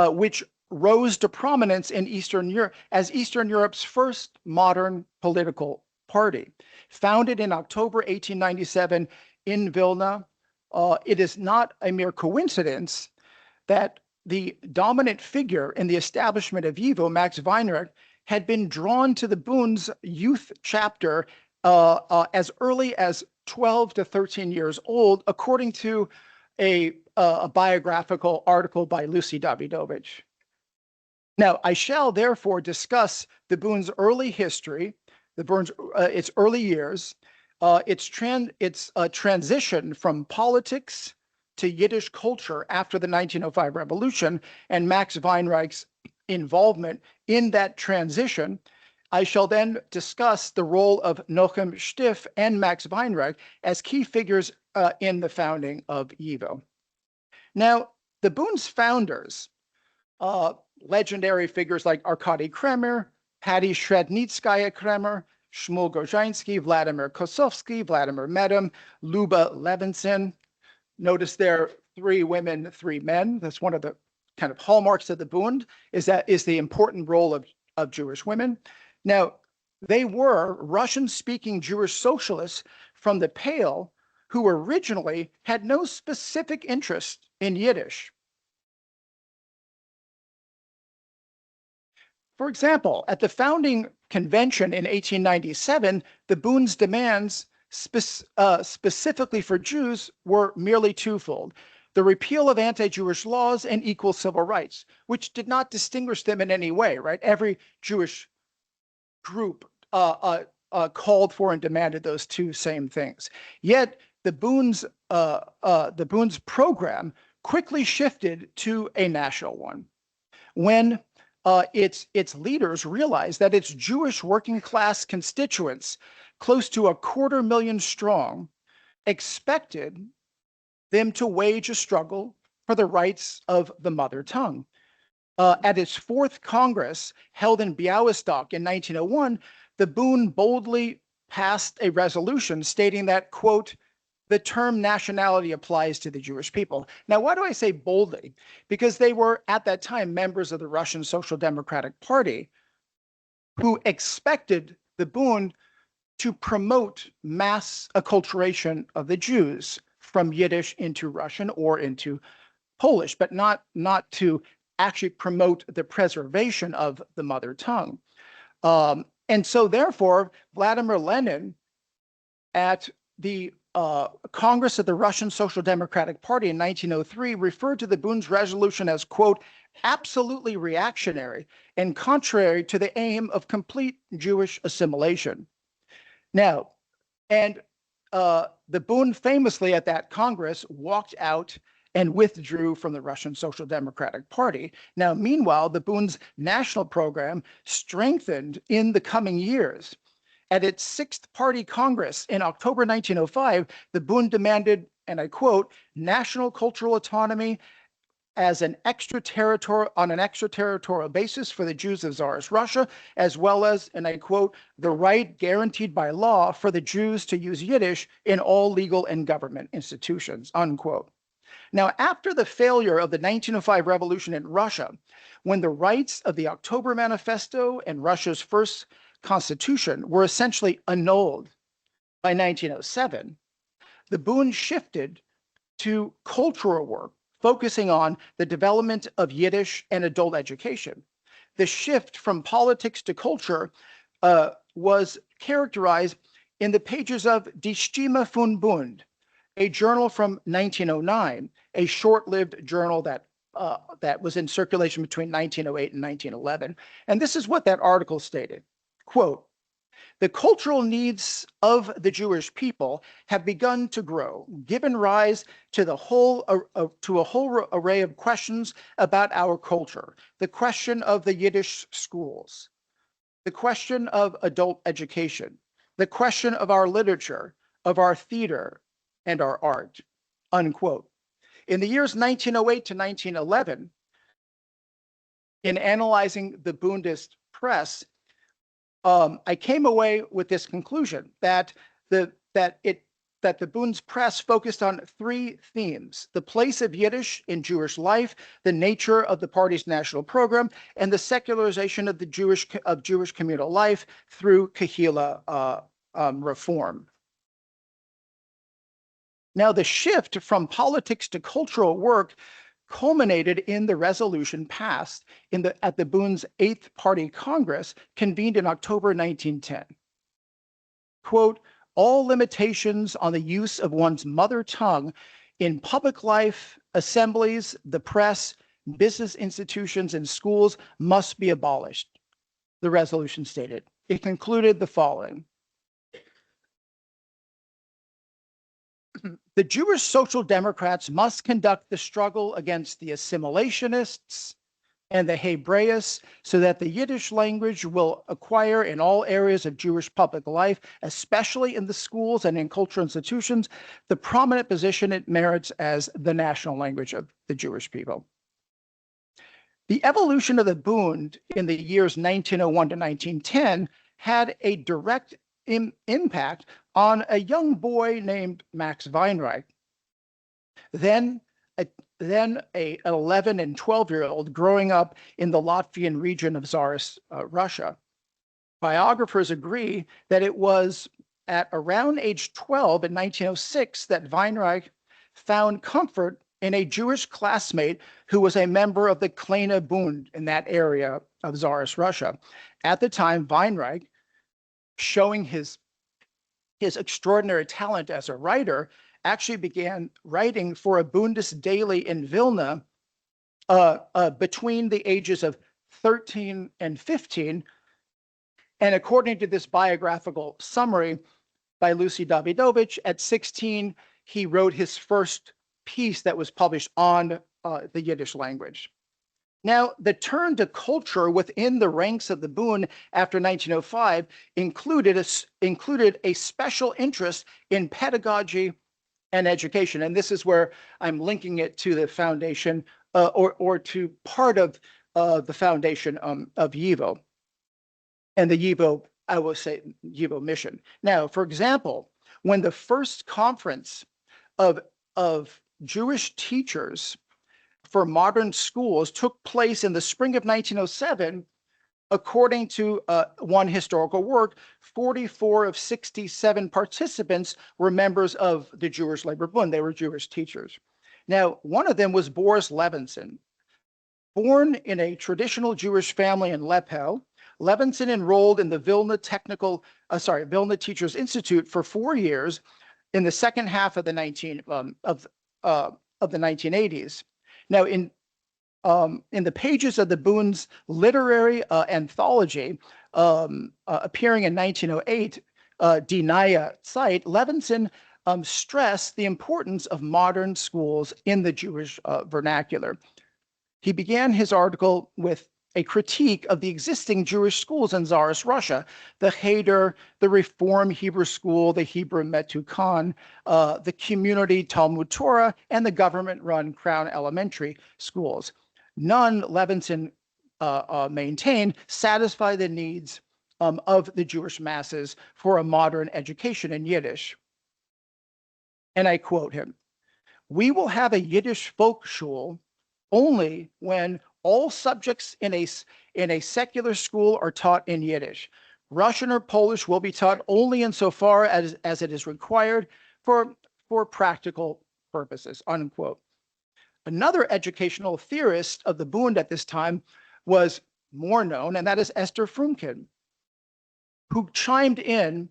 which rose to prominence in Eastern Europe as Eastern Europe's first modern political party. Founded in October 1897 in Vilna, it is not a mere coincidence that the dominant figure in the establishment of YIVO, Max Weinreich, had been drawn to the Bund's youth chapter as early as 12 to 13 years old, according to a biographical article by Lucy Davidovich. Now, I shall therefore discuss the Bund's early history, its early years, its transition from politics to Yiddish culture after the 1905 revolution, and Max Weinreich's involvement in that transition. I shall then discuss the role of Nochem Stiff and Max Weinreich as key figures in the founding of YIVO. Now, the Bund's founders, legendary figures like Arkady Kremer, Patty Shrednitskaya Kremer, Shmuel Gorzansky, Vladimir Kosovsky, Vladimir Medem, Luba Levinson. Notice there, 3 women, 3 men. That's one of the kind of hallmarks of the Bund, is the important role of Jewish women. Now, they were Russian-speaking Jewish socialists from the Pale who originally had no specific interest in Yiddish. For example, at the founding convention in 1897, the Bund's demands specifically for Jews were merely twofold: the repeal of anti-Jewish laws and equal civil rights, which did not distinguish them in any way, right? Every Jewish group called for and demanded those two same things. Yet the Bund's program quickly shifted to a national one when its leaders realized that its Jewish working class constituents, close to 250,000 strong, expected them to wage a struggle for the rights of the mother tongue. At its fourth Congress, held in Białystok in 1901, the Bund boldly passed a resolution stating that, quote, the term nationality applies to the Jewish people. Now, why do I say boldly? Because they were, at that time, members of the Russian Social Democratic Party who expected the Bund to promote mass acculturation of the Jews from Yiddish into Russian or into Polish, but not to actually promote the preservation of the mother tongue. And so therefore, Vladimir Lenin at the Congress of the Russian Social Democratic Party in 1903 referred to the Bund's resolution as, quote, absolutely reactionary and contrary to the aim of complete Jewish assimilation. Now, and the Bund famously at that Congress walked out and withdrew from the Russian Social Democratic Party. Now, meanwhile, the Bund's national program strengthened in the coming years. At its sixth party Congress in October 1905, the Bund demanded, and I quote, national cultural autonomy as on an extraterritorial basis for the Jews of Tsarist Russia, as well as, and I quote, the right guaranteed by law for the Jews to use Yiddish in all legal and government institutions, unquote. Now, after the failure of the 1905 revolution in Russia, when the rights of the October Manifesto and Russia's first constitution were essentially annulled by 1907, the Bund shifted to cultural work, focusing on the development of Yiddish and adult education. The shift from politics to culture was characterized in the pages of Die Stimme von Bund, a journal from 1909, a short-lived journal that was in circulation between 1908 and 1911. And this is what that article stated, quote, the cultural needs of the Jewish people have begun to grow, given rise to a whole array of questions about our culture, the question of the Yiddish schools, the question of adult education, the question of our literature, of our theater, and our art, unquote. In the years 1908 to 1911, in analyzing the Bundist press, I came away with this conclusion that the Bund's press focused on three themes: the place of Yiddish in Jewish life, the nature of the party's national program, and the secularization of Jewish communal life through Kahila reform. Now, the shift from politics to cultural work culminated in the resolution passed at the Bund's Eighth Party Congress, convened in October 1910. Quote, all limitations on the use of one's mother tongue in public life, assemblies, the press, business institutions, and schools must be abolished, the resolution stated. It concluded the following. The Jewish Social Democrats must conduct the struggle against the assimilationists and the Hebraists so that the Yiddish language will acquire in all areas of Jewish public life, especially in the schools and in cultural institutions, the prominent position it merits as the national language of the Jewish people. The evolution of the Bund in the years 1901 to 1910 had a direct impact on a young boy named Max Weinreich, then an 11 and 12-year-old growing up in the Latvian region of Tsarist Russia. Biographers agree that it was at around age 12 in 1906 that Weinreich found comfort in a Jewish classmate who was a member of the Kleine Bund in that area of Tsarist Russia. At the time, Weinreich, showing his extraordinary talent as a writer, actually began writing for a Bundist daily in Vilna between the ages of 13 and 15. And according to this biographical summary by Lucy Davidovich, at 16, he wrote his first piece that was published on the Yiddish language. Now, the turn to culture within the ranks of the Bund after 1905 included a special interest in pedagogy and education. And this is where I'm linking it to the foundation or to part of the foundation of YIVO and the YIVO, I will say, YIVO mission. Now, for example, when the first conference of Jewish teachers for modern schools took place in the spring of 1907, according to one historical work, 44 of 67 participants were members of the Jewish Labor Bund. They were Jewish teachers. Now, one of them was Boris Levinson. Born in a traditional Jewish family in Lepel, Levinson enrolled in the Vilna Vilna Teachers Institute for 4 years in the second half of the 1980s. Now, in the pages of the Bund's literary anthology, appearing in 1908, Die Neue Zeit, Levinson stressed the importance of modern schools in the Jewish vernacular. He began his article with a critique of the existing Jewish schools in Tsarist Russia, the Cheder, the Reform Hebrew School, the Hebrew Metukan, the community Talmud Torah, and the government-run Crown Elementary schools. None, Levinson maintained, satisfy the needs of the Jewish masses for a modern education in Yiddish. And I quote him, "We will have a Yiddish Volksschule only when all subjects in a secular school are taught in Yiddish. Russian or Polish will be taught only insofar as it is required for practical purposes," unquote. Another educational theorist of the Bund at this time was more known, and that is Esther Frumkin, who chimed in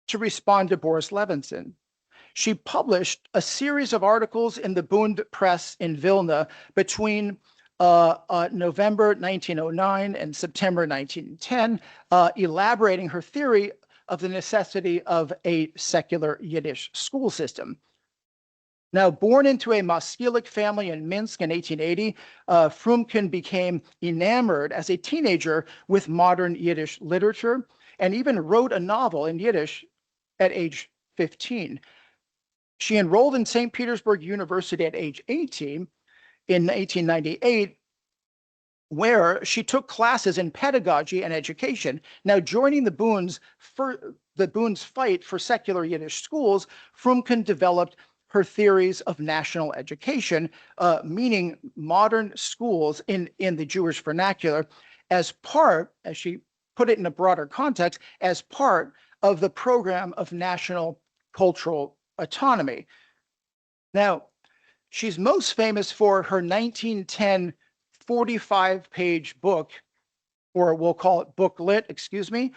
to respond to Boris Levinson. She published a series of articles in the Bund press in Vilna between November 1909 and September 1910, elaborating her theory of the necessity of a secular Yiddish school system. Now, born into a Maskilic family in Minsk in 1880, Frumkin became enamored as a teenager with modern Yiddish literature and even wrote a novel in Yiddish at age 15. She enrolled in St. Petersburg University at age 18 in 1898, where she took classes in pedagogy and education. Now, joining the Bund's fight for secular Yiddish schools, Frumkin developed her theories of national education, meaning modern schools in the Jewish vernacular, as part, as she put it in a broader context, as part of the program of national cultural autonomy. Now, she's most famous for her 1910 45-page book, or we'll call it booklet, excuse me,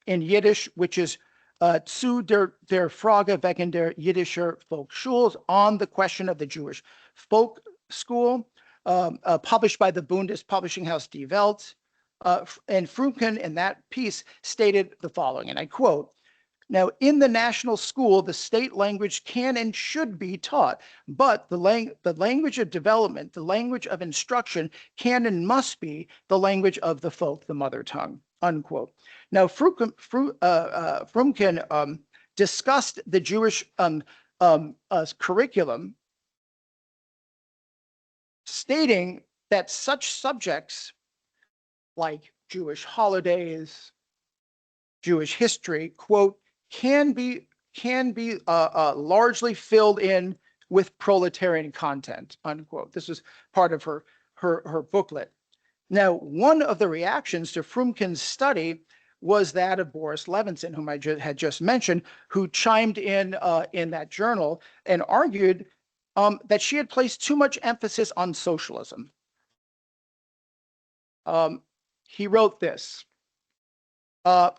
in Yiddish, which is zu der Frage wegen der Jiddischer Volksschulen, on the question of the Jewish folk school, published by the Bundes Publishing House Die Welt. And Frumkin in that piece stated the following, and I quote, "Now, in the national school, the state language can and should be taught, but the language of development, the language of instruction can and must be the language of the folk, the mother tongue," unquote. Now, Frumkin discussed the Jewish curriculum, stating that such subjects like Jewish holidays, Jewish history, quote, can be largely filled in with proletarian content, unquote. This is part of her booklet. Now, one of the reactions to Frumkin's study was that of Boris Levinson, whom I had just mentioned, who chimed in that journal and argued that she had placed too much emphasis on socialism. He wrote this, "I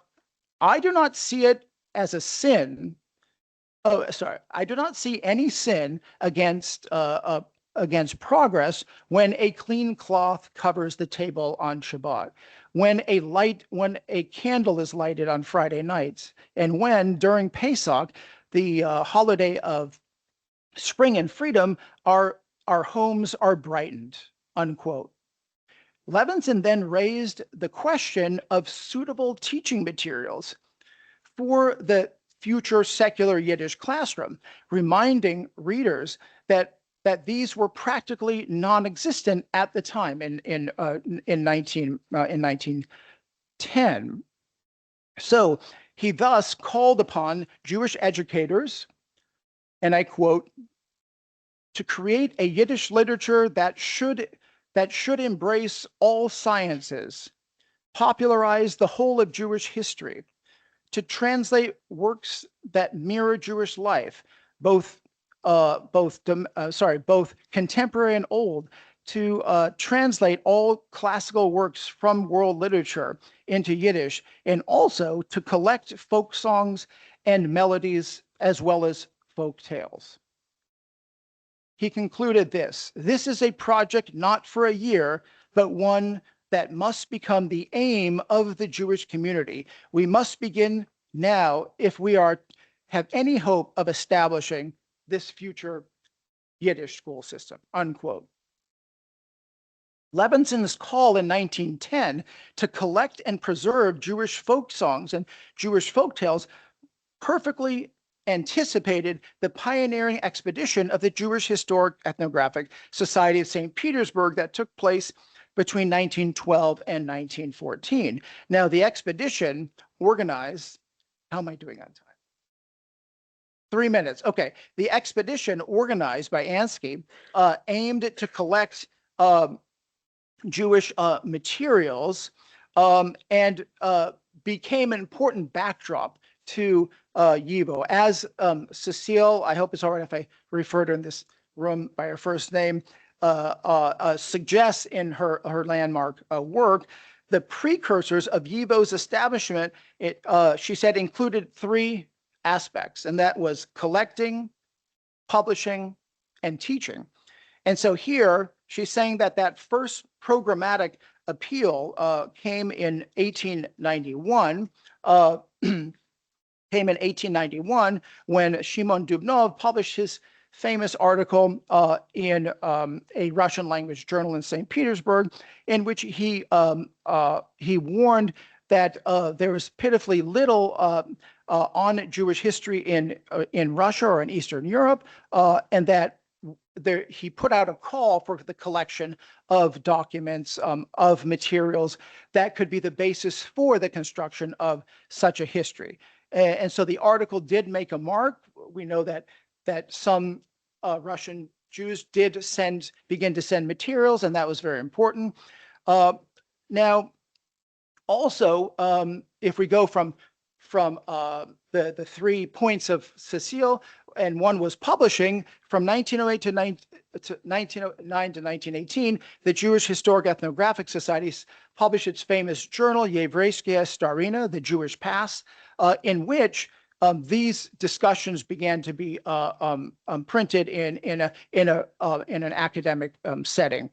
do not see it as a sin. I do not see any sin against progress when a clean cloth covers the table on Shabbat, when a candle is lighted on Friday nights, and when during Pesach, the holiday of spring and freedom, our homes are brightened," unquote. Levinson then raised the question of suitable teaching materials for the future secular Yiddish classroom, reminding readers that these were practically non-existent at the time in 1910. So he thus called upon Jewish educators, and I quote, to create a Yiddish literature that should embrace all sciences, popularize the whole of Jewish history, to translate works that mirror Jewish life, both contemporary and old, to translate all classical works from world literature into Yiddish, and also to collect folk songs and melodies as well as folk tales. He concluded this is a project not for a year, but one that must become the aim of the Jewish community. We must begin now if we have any hope of establishing this future Yiddish school system, unquote. Levinson's call in 1910 to collect and preserve Jewish folk songs and Jewish folk tales perfectly anticipated the pioneering expedition of the Jewish Historic Ethnographic Society of St. Petersburg that took place between 1912 and 1914. Now, the expedition organized, how am I doing on time? 3 minutes. Okay. The expedition organized by Ansky aimed to collect Jewish materials and became an important backdrop to YIVO. As Cecile, I hope it's all right if I refer to her in this room by her first name, suggests in her landmark work, the precursors of YIVO's establishment, she said, included 3 aspects, and that was collecting, publishing, and teaching. And so here she's saying that first programmatic appeal came in 1891. Came in 1891 when Shimon Dubnov published his famous article in a Russian language journal in St. Petersburg, in which he warned that there was pitifully little on Jewish history in Russia or in Eastern Europe, and that he put out a call for the collection of documents, of materials that could be the basis for the construction of such a history. And so the article did make a mark. We know that some Russian Jews did begin to send materials, and that was very important. Now, also, if we go from the 3 points of Cecile, and one was publishing from 1908 to 1909 to 1918, the Jewish Historic Ethnographic Society published its famous journal, Yevreiskaya Starina, the Jewish Past, in which these discussions began to be printed in an academic setting.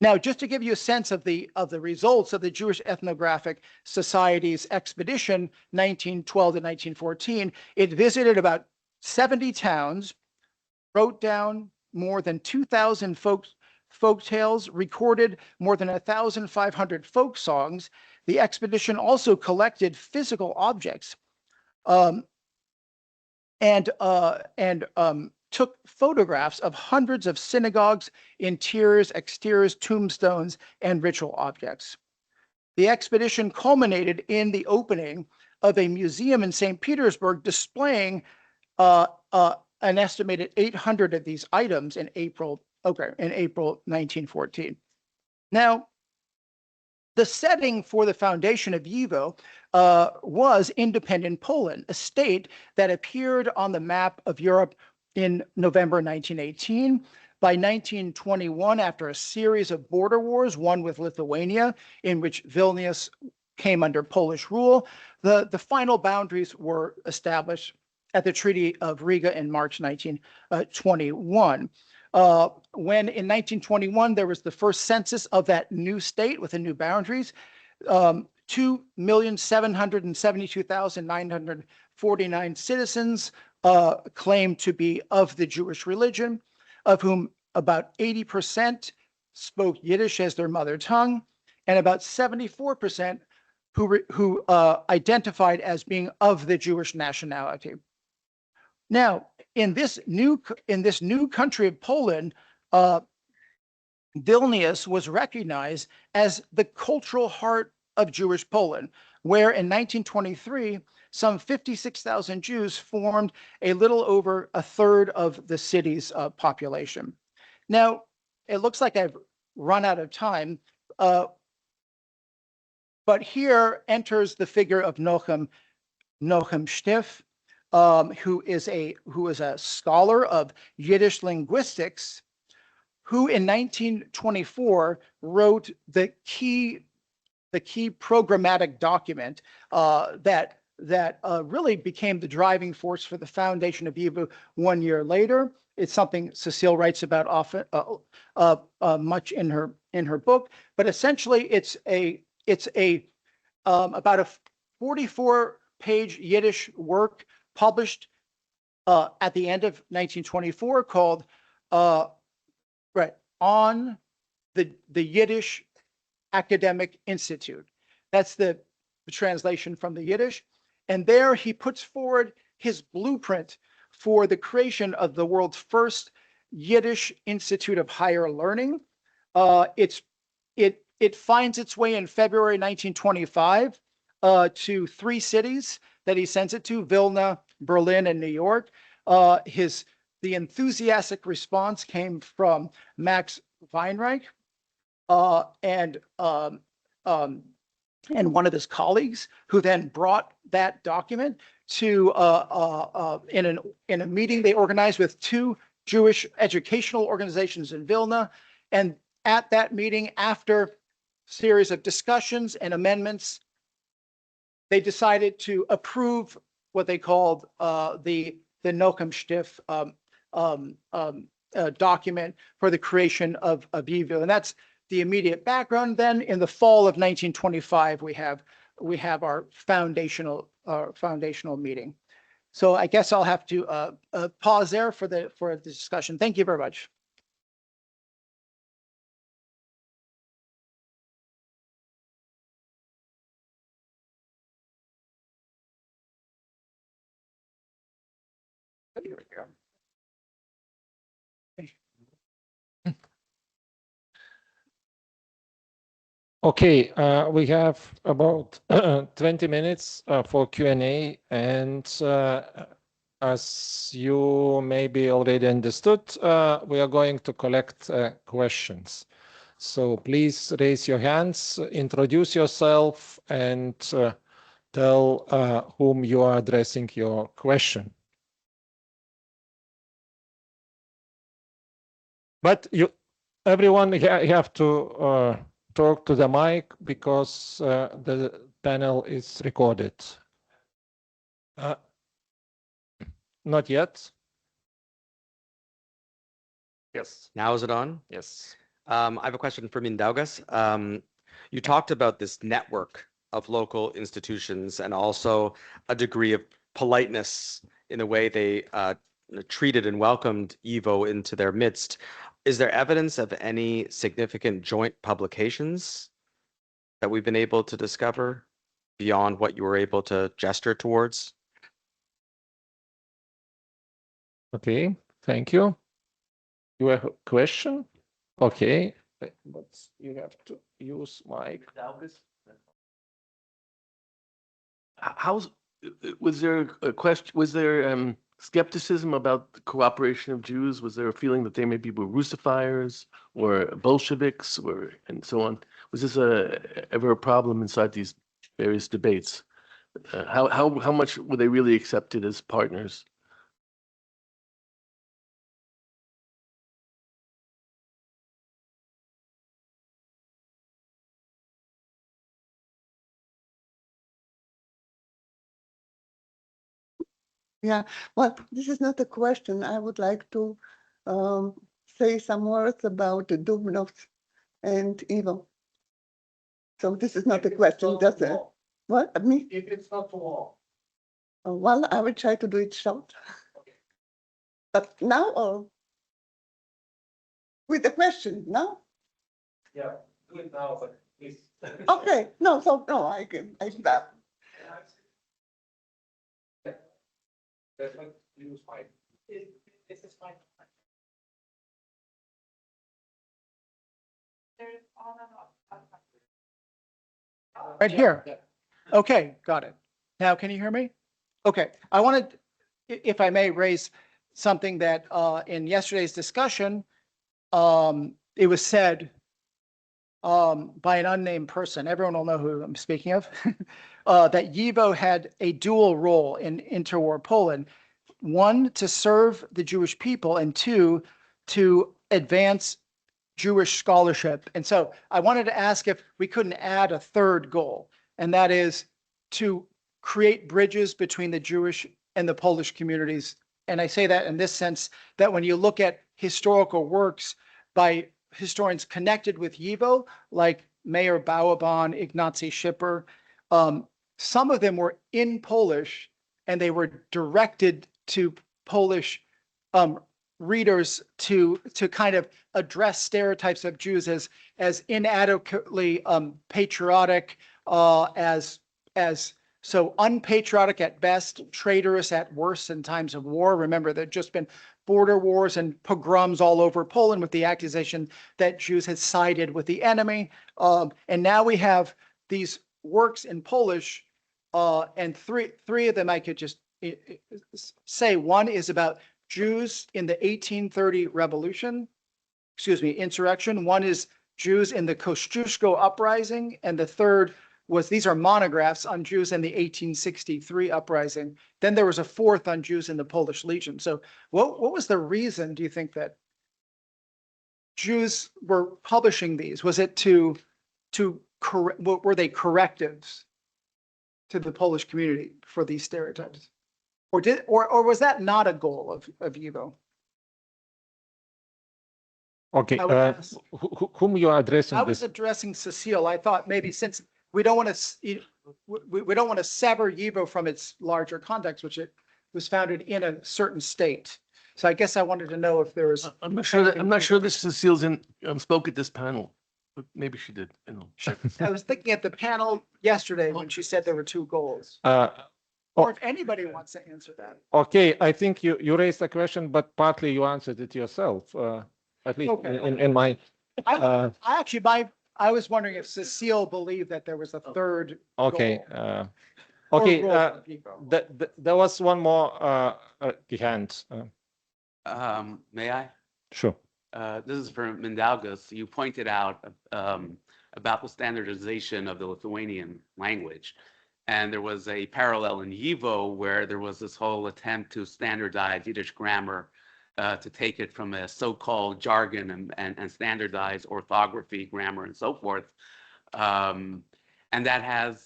Now, just to give you a sense of the results of the Jewish Ethnographic Society's expedition, 1912 to 1914, it visited about 70 towns, wrote down more than 2,000 folk tales, recorded more than 1,500 folk songs. The expedition also collected physical objects and took photographs of hundreds of synagogues, interiors, exteriors, tombstones, and ritual objects. The expedition culminated in the opening of a museum in St. Petersburg displaying an estimated 800 of these items in April 1914. Now, the setting for the foundation of YIVO was independent Poland, a state that appeared on the map of Europe in November 1918. By 1921, after a series of border wars, one with Lithuania, in which Vilnius came under Polish rule, the final boundaries were established at the Treaty of Riga in March 1921. When in 1921, there was the first census of that new state with the new boundaries, 2,772,949 citizens claimed to be of the Jewish religion, of whom about 80% spoke Yiddish as their mother tongue, and about 74% who identified as being of the Jewish nationality. Now, in this new country of Poland, Vilnius was recognized as the cultural heart of Jewish Poland, where in 1923, some 56,000 Jews formed a little over a third of the city's population. Now, it looks like I've run out of time, but here enters the figure of Nochem Stiff, who is a scholar of Yiddish linguistics, who in 1924 wrote the key programmatic document that really became the driving force for the foundation of YIVO 1 year later. It's something Cecile writes about often, much in her book. But essentially, it's about a 44-page Yiddish work published at the end of 1924 called On the Yiddish Academic Institute. That's the translation from the Yiddish. And there he puts forward his blueprint for the creation of the world's first Yiddish Institute of Higher Learning. It finds its way in February 1925 to 3 cities that he sends it to: Vilna, Berlin, and New York. The enthusiastic response came from Max Weinreich and one of his colleagues, who then brought that document to in a meeting they organized with 2 Jewish educational organizations in Vilna. And at that meeting, after series of discussions and amendments, they decided to approve what they called the Nochem Stiff document for the creation of YIVO. And that's the immediate background. Then in the fall of 1925, we have our foundational meeting. So I guess I'll have to pause there for the discussion. Thank you very much. Here we go. Okay, we have about 20 minutes for Q&A, and as you maybe already understood, we are going to collect questions. So please raise your hands, introduce yourself, and tell whom you are addressing your question. But everyone have to talk to the mic, because the panel is recorded. Not yet. Yes. Now is it on? Yes. I have a question for Mindaugas. You talked about this network of local institutions and also a degree of politeness in the way they treated and welcomed YIVO into their midst. Is there evidence of any significant joint publications that we've been able to discover beyond what you were able to gesture towards? Okay, thank you. You have a question? Okay, but you have to use mic. Was there a question? Was there skepticism about the cooperation of Jews? Was there a feeling that they maybe were Russifiers or Bolsheviks and so on? Was this ever a problem inside these various debates? How much were they really accepted as partners? Yeah, well, this is not a question. I would like to say some words about the Dubnovs and YIVO. So this is not a question, just a, what? I mean, If it's not too long. well, I will try to do it short. Okay. But now or with the question, no? Yeah, do it now, but Okay, no, so, no, I stop. Right here. Okay, got it. Now, can you hear me? Okay, I wanted, if I may, raise something that in yesterday's discussion, it was said by an unnamed person, everyone will know who I'm speaking of, that YIVO had a dual role in interwar Poland. One, to serve the Jewish people, and two, to advance Jewish scholarship. And so I wanted to ask if we couldn't add a third goal, and that is to create bridges between the Jewish and the Polish communities. And I say that in this sense, that when you look at historical works by historians connected with YIVO, like Mayor Bauerban, Ignacy Schipper, some of them were in Polish, and they were directed to Polish readers to kind of address stereotypes of Jews as inadequately patriotic, as so unpatriotic at best, traitorous at worst in times of war. Remember, there'd just been border wars and pogroms all over Poland with the accusation that Jews had sided with the enemy. And now we have these works in Polish, and three of them I could just say. One is about Jews in the 1830 revolution, insurrection. One is Jews in the Kościuszko uprising. And the third was, these are monographs on Jews in the 1863 uprising. Then there was a fourth on Jews in the Polish Legion. So what was the reason, do you think, that Jews were publishing these? Was it were they correctives to the Polish community for these stereotypes? Or was that not a goal of YIVO? Okay, whom you are addressing? I was addressing Cecile. I thought maybe since we don't want to we don't want to sever YIVO from its larger context, which it was founded in a certain state. So I guess I wanted to know if there was. I'm not sure that Cecile's spoke at this panel, but maybe she did. I was thinking at the panel yesterday when she said there were two goals. Or if anybody wants to answer that. Okay, I think you raised a question, but partly you answered it yourself. At least in my. I was wondering if Cecile believed that there was a third. Okay. Goal. There was one more hand. May I? Sure. This is for Mindaugas. You pointed out about the standardization of the Lithuanian language. And there was a parallel in YIVO where there was this whole attempt to standardize Yiddish grammar, to take it from a so-called jargon and standardize orthography, grammar, and so forth. And that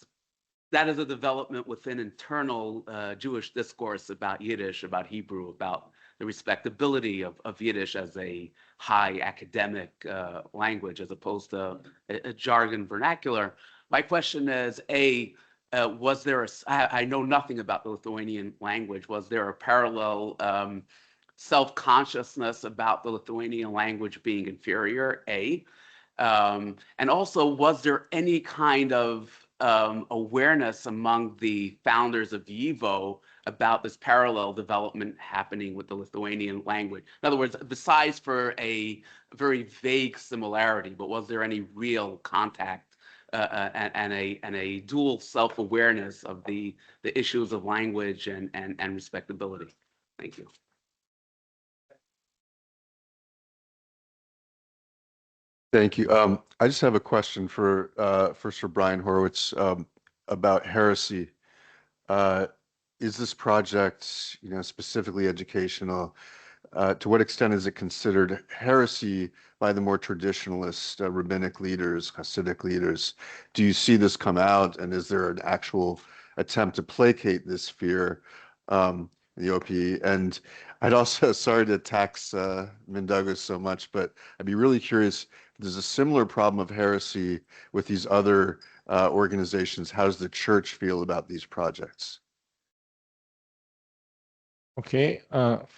is a development within internal Jewish discourse about Yiddish, about Hebrew, about the respectability of Yiddish as a high academic language as opposed to a jargon vernacular. My question is, was there I know nothing about the Lithuanian language. Was there a parallel self-consciousness about the Lithuanian language being inferior? And also, was there any kind of awareness among the founders of YIVO about this parallel development happening with the Lithuanian language? In other words, besides for a very vague similarity, but was there any real contact and a dual self-awareness of the issues of language and respectability? Thank you. Thank you. I just have a question for Sir Brian Horowitz about heresy. Is this project, specifically educational? To what extent is it considered heresy by the more traditionalist rabbinic leaders, Hasidic leaders? Do you see this come out, and is there an actual attempt to placate this fear, the OPE? And I'd also, sorry to tax Mindaugas so much, but I'd be really curious, if there's a similar problem of heresy with these other organizations, how does the church feel about these projects? Okay,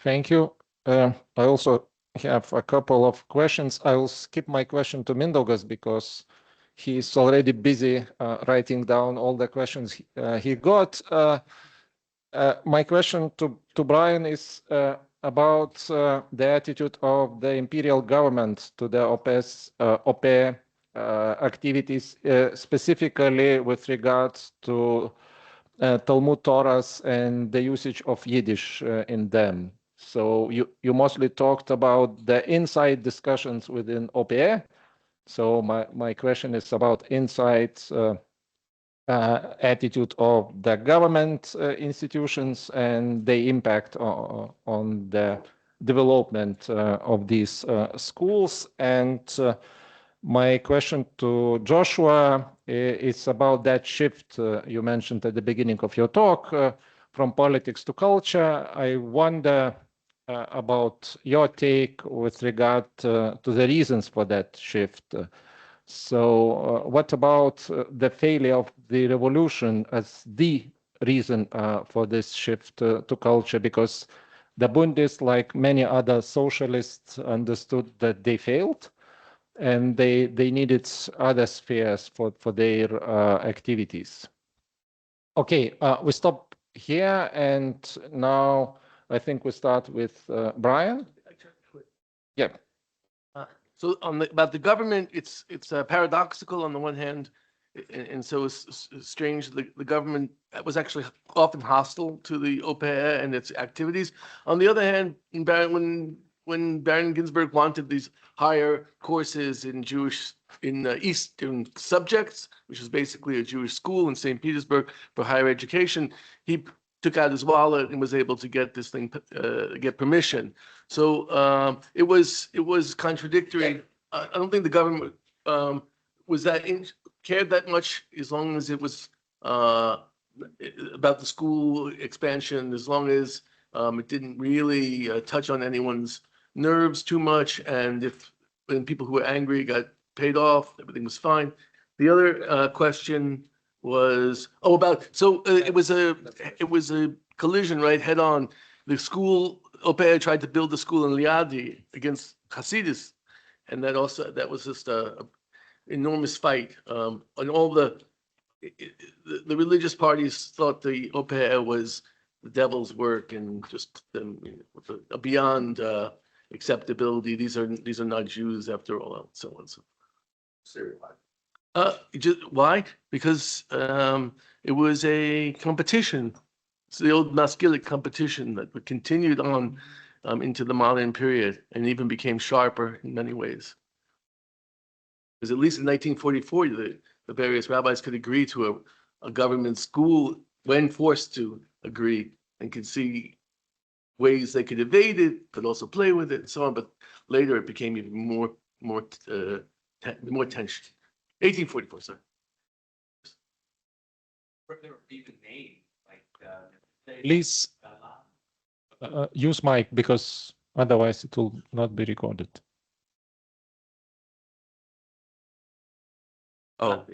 thank you. I also have a couple of questions. I will skip my question to Mindaugas because he's already busy writing down all the questions he got. My question to Brian is about the attitude of the imperial government to the OP activities, specifically with regards to Talmud Torahs and the usage of Yiddish in them. So you mostly talked about the inside discussions within OPA. So my question is about inside attitude of the government institutions and the impact on the development of these schools. And my question to Joshua is about that shift you mentioned at the beginning of your talk from politics to culture. I wonder about your take with regard to the reasons for that shift. So what about the failure of the revolution as the reason for this shift to culture? Because the Bundists, like many other socialists, understood that they failed and they needed other spheres for their activities. Okay, we stop here, and now I think we start with Brian. Yeah. So about the government, it's paradoxical on the one hand, and so it's strange. The government was actually often hostile to the OPA and its activities. On the other hand, when Baron Ginsburg wanted these higher courses in Eastern subjects, which is basically a Jewish school in St. Petersburg for higher education, he took out his wallet and was able to get this thing, get permission. So it was contradictory. I don't think the government cared that much, as long as it was about the school expansion, as long as it didn't really touch on anyone's nerves too much, and when people who were angry got paid off, everything was fine. The other question was it was a collision, right, head on. The school OPA tried to build a school in Liadi against Hasidus, and that was just a enormous fight. And all the religious parties thought the OPA was the devil's work and just beyond acceptability. These are not Jews after all, and so on. So. Why? Because it was a competition. It's the old Maskilic competition that continued on into the modern period and even became sharper in many ways. Because at least in 1944, the various rabbis could agree to a government school when forced to agree, and could see ways they could evade it, but also play with it, and so on. But later, it became even more tension. 1844, sorry. There were even names like. Please use mic, because otherwise it will not be recorded. Oh,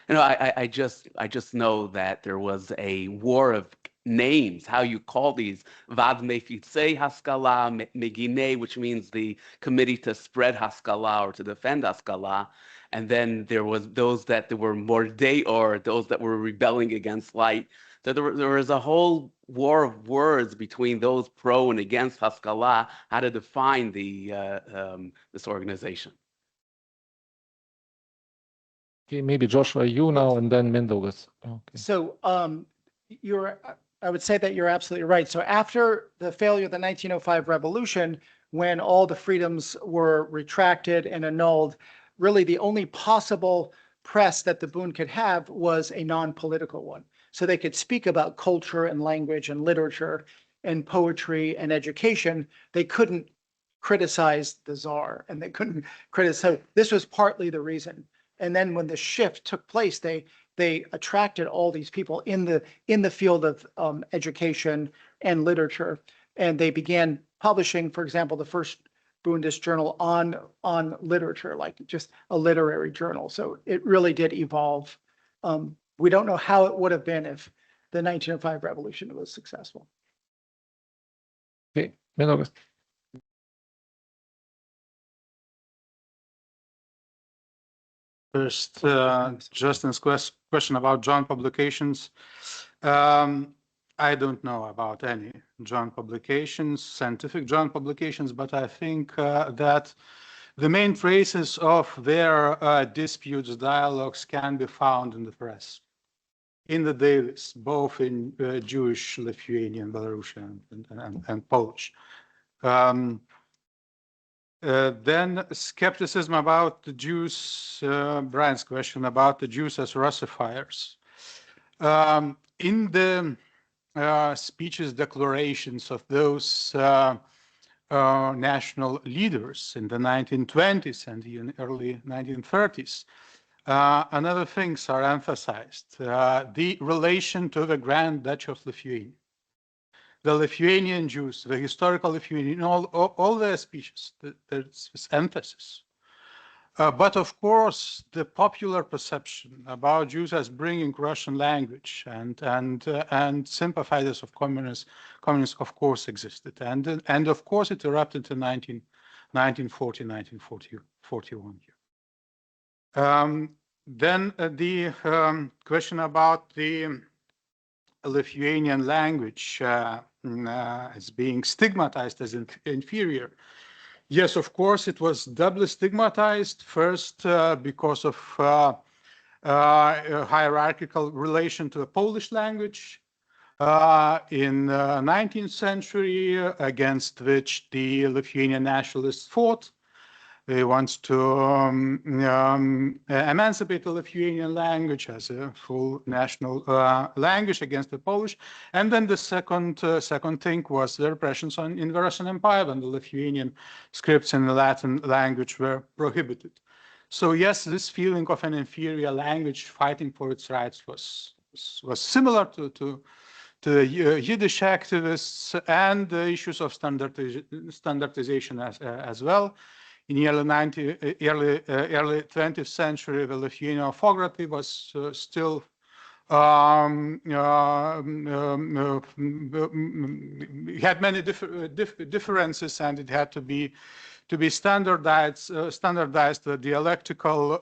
I just know that there was a war of names, how you call these, Vad Mefitzei Haskalah, Megine, which means the committee to spread Haskalah or to defend Haskalah. And then there was those that were Mordei, or those that were rebelling against light. So there was a whole war of words between those pro and against Haskalah, how to define this organization. Okay, maybe Joshua, you now, and then Mindaugas. Okay. So I would say that you're absolutely right. So after the failure of the 1905 revolution, when all the freedoms were retracted and annulled, really the only possible press that the Bund could have was a non-political one. So they could speak about culture and language and literature and poetry and education. They couldn't criticize the Tsar, and they couldn't criticize. So this was partly the reason. And then when the shift took place, they attracted all these people in the field of education and literature, and they began publishing, for example, the first Bundist journal on literature, like just a literary journal. So it really did evolve. We don't know how it would have been if the 1905 revolution was successful. Okay, Mindaugas. First, Justin's question about joint publications. I don't know about any joint publications, scientific joint publications, but I think that the main traces of their disputes, dialogues can be found in the press, in the dailies, both in Jewish, Lithuanian, Belarusian, and Polish. Then skepticism about the Jews, Brian's question about the Jews as Russifiers. In the speeches, declarations of those national leaders in the 1920s and even early 1930s, another things are emphasized. The relation to the Grand Duchy of Lithuania, the Lithuanian Jews, the historical Lithuanian, all their speeches, there's this emphasis. But of course, the popular perception about Jews as bringing Russian language and sympathizers of communists, of course existed, and of course it erupted in 1940, 1941 here. Then the question about the Lithuanian language as being stigmatized as inferior. Yes, of course, it was doubly stigmatized. First, because of a hierarchical relation to the Polish language in the 19th century, against which the Lithuanian nationalists fought. They want to emancipate the Lithuanian language as a full national language against the Polish. And then the second thing was the repressions in the Russian Empire when the Lithuanian scripts in the Latin language were prohibited. So yes, this feeling of an inferior language fighting for its rights was similar to the Yiddish activists and the issues of standardization as well. In the early 20th century, the Lithuanian orthography was still had many differences, and it had to be standardized the dialectical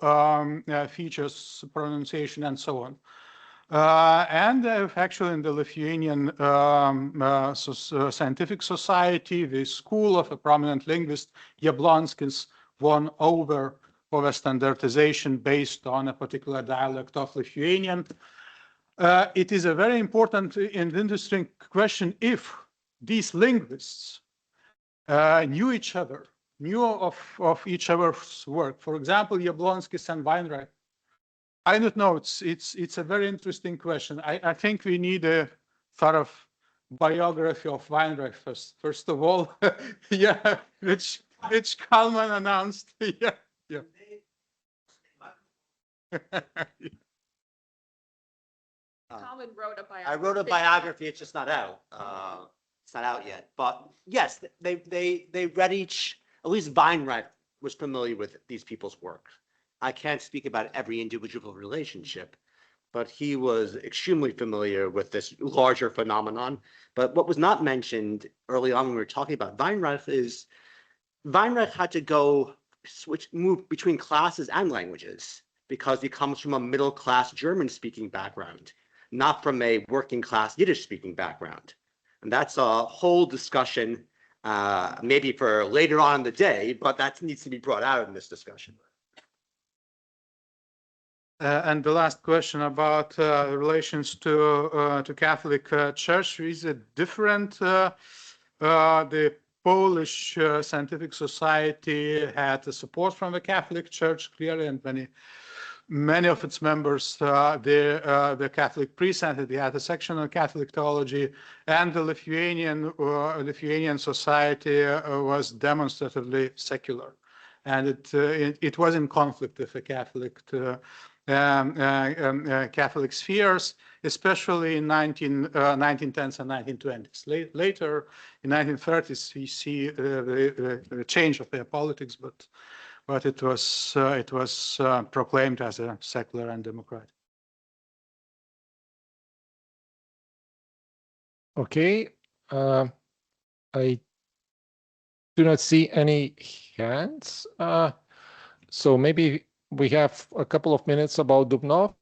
features, pronunciation, and so on. And actually, in the Lithuanian Scientific Society, the school of a prominent linguist, Jablonskis, won over standardization based on a particular dialect of Lithuanian. It is a very important and interesting question if these linguists knew each other, knew of each other's work. For example, Jablonskis and Weinreich. I don't know. It's a very interesting question. I think we need a sort of biography of Weinreich first of all. Yeah, which Kalman announced. Yeah. Kalman wrote a biography. I wrote a biography. It's just not out. It's not out yet. But yes, they read each. At least Weinreich was familiar with these people's work. I can't speak about every individual relationship, but he was extremely familiar with this larger phenomenon. But what was not mentioned early on when we were talking about Weinreich is Weinreich had to move between classes and languages because he comes from a middle-class German-speaking background, not from a working-class Yiddish-speaking background. And that's a whole discussion, maybe for later on in the day, but that needs to be brought out in this discussion. And the last question about relations to Catholic Church is different. The Polish Scientific Society had the support from the Catholic Church clearly, and many of its members, the Catholic priests, and they had a section on Catholic theology, and the Lithuanian society was demonstratively secular, and it was in conflict with the Catholic spheres, especially in 1910s and 1920s. Later, in 1930s, we see the change of their politics, but it was proclaimed as a secular and democratic. Okay, I do not see any hands, so maybe we have a couple of minutes about Dubnov.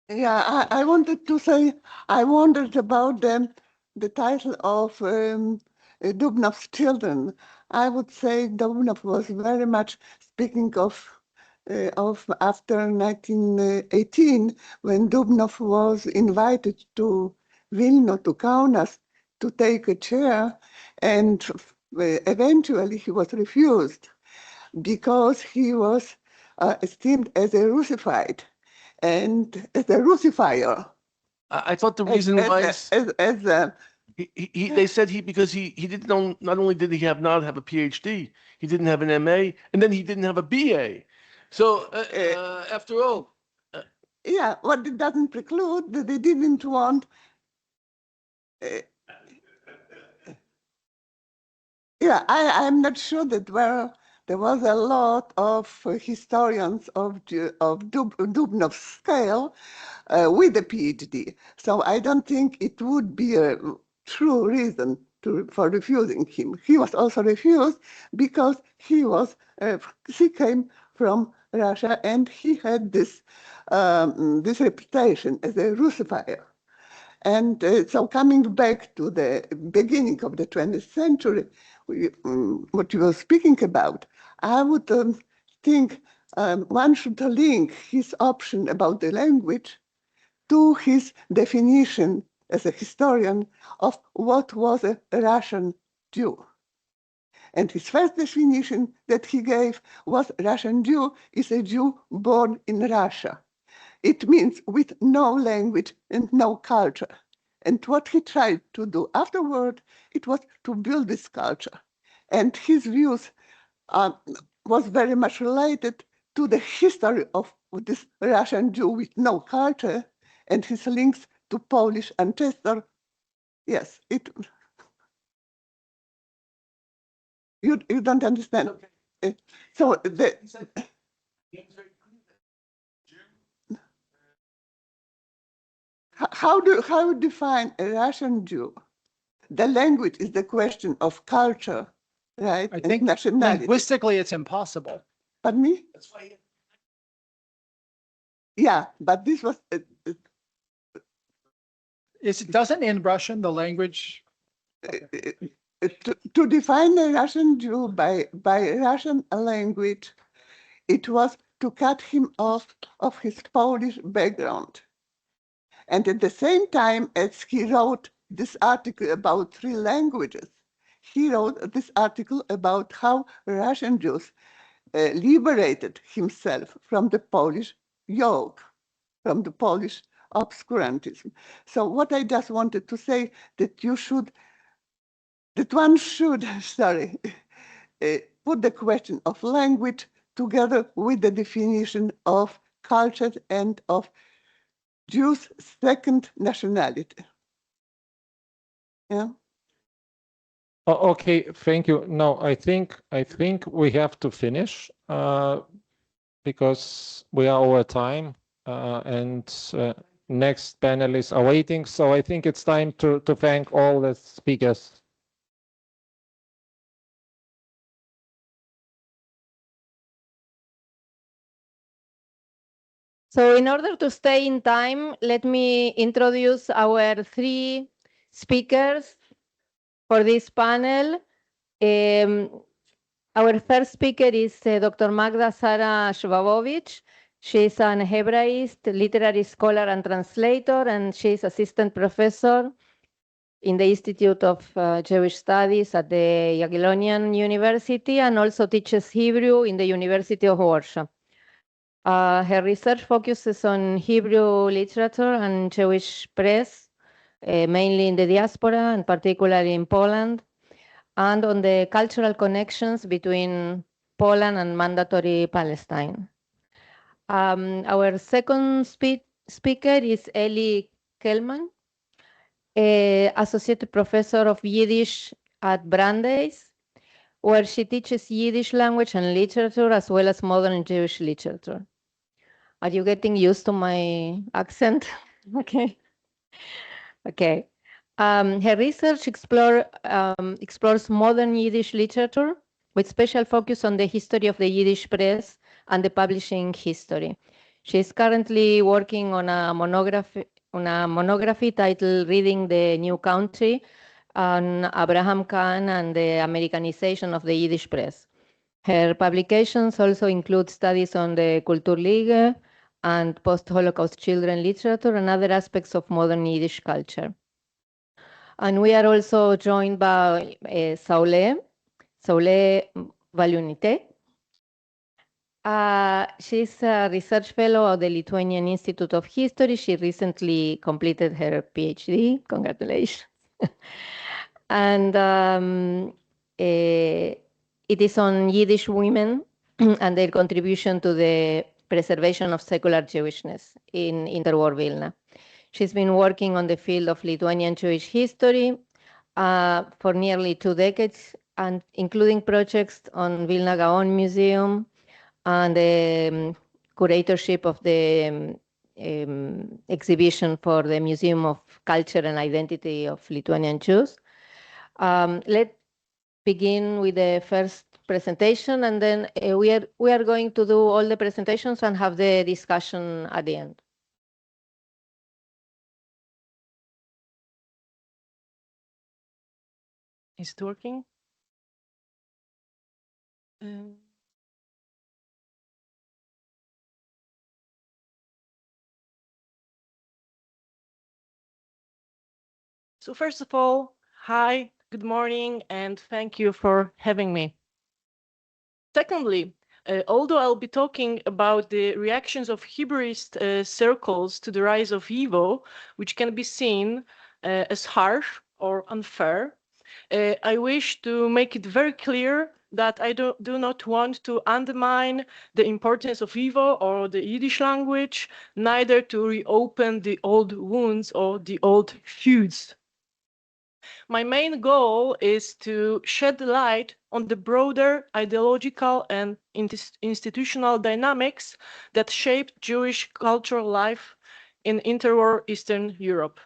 Yeah, I wanted to say, I wondered about the title of Dubnov's children. I would say Dubnov was very much speaking of after 1918, when Dubnov was invited to Vilnius, to Kaunas, to take a chair, and eventually he was refused because he was esteemed as a Russified and as a Russifier. I thought the reason why they said because he didn't not only did he not have a PhD, he didn't have an MA, and then he didn't have a BA. So after all, yeah, what it doesn't preclude that they didn't want. Yeah, I'm not sure that there was a lot of historians of Dubnov's scale with a PhD. So I don't think it would be a true reason for refusing him. He was also refused because he came from Russia and he had this reputation as a Russifier. And so coming back to the beginning of the 20th century, what you were speaking about, I would think one should link his option about the language to his definition as a historian of what was a Russian Jew. And his first definition that he gave was Russian Jew is a Jew born in Russia. It means with no language and no culture. And what he tried to do afterward, it was to build this culture. And his views was very much related to the history of this Russian Jew with no culture and his links to Polish ancestor. Yes, you don't understand. Okay. So how do you define a Russian Jew? The language is the question of culture, right? I think nationality. Linguistically, it's impossible. Pardon me? Yeah, but this was. It doesn't in Russian, the language. To define a Russian Jew by Russian language, it was to cut him off of his Polish background. And at the same time as he wrote this article about 3 languages, he wrote this article about how Russian Jews liberated himself from the Polish yoke, from the Polish obscurantism. So what I just wanted to say that one should, sorry, put the question of language together with the definition of culture and of Jews' second nationality. Yeah. Oh, okay, thank you. No, I think we have to finish because we are over time and next panel is awaiting. So I think it's time to thank all the speakers. So in order to stay in time, let me introduce our 3 speakers for this panel. Our first speaker is Dr. Magda Sara Shvabovich. She is an Hebraist, literary scholar and translator, and she is assistant professor in the Institute of Jewish Studies at the Jagiellonian University and also teaches Hebrew in the University of Warsaw. Her research focuses on Hebrew literature and Jewish press, mainly in the diaspora and particularly in Poland, and on the cultural connections between Poland and mandatory Palestine. Our second speaker is Eli Kelman, Associate Professor of Yiddish at Brandeis. where she teaches Yiddish language and literature as well as modern Jewish literature. Are you getting used to my accent? Okay. Okay. Her research explores modern Yiddish literature with special focus on the history of the Yiddish press and the publishing history. She is currently working on a monography titled Reading the New Country on Abraham Kahn and the Americanization of the Yiddish press. Her publications also include studies on the Kulturliga and post-Holocaust children literature and other aspects of modern Yiddish culture. And we are also joined by Pasaulyje Vilniuje. She's a research fellow at the Lithuanian Institute of History. She recently completed her PhD. Congratulations. And it is on Yiddish women and their contribution to the preservation of secular Jewishness in interwar Vilna. She's been working on the field of Lithuanian Jewish history for nearly 2 decades, and including projects on Vilna Gaon Museum and the curatorship of the exhibition for the Museum of Culture and Identity of Lithuanian Jews. Let's begin with the first presentation, and then we are going to do all the presentations and have the discussion at the end. Is it working? So first of all, hi, good morning, and thank you for having me. Secondly, although I'll be talking about the reactions of Hebraist circles to the rise of YIVO, which can be seen as harsh or unfair, I wish to make it very clear that I do not want to undermine the importance of YIVO or the Yiddish language, neither to reopen the old wounds or the old feuds. My main goal is to shed light on the broader ideological and institutional dynamics that shaped Jewish cultural life in interwar Eastern Europe.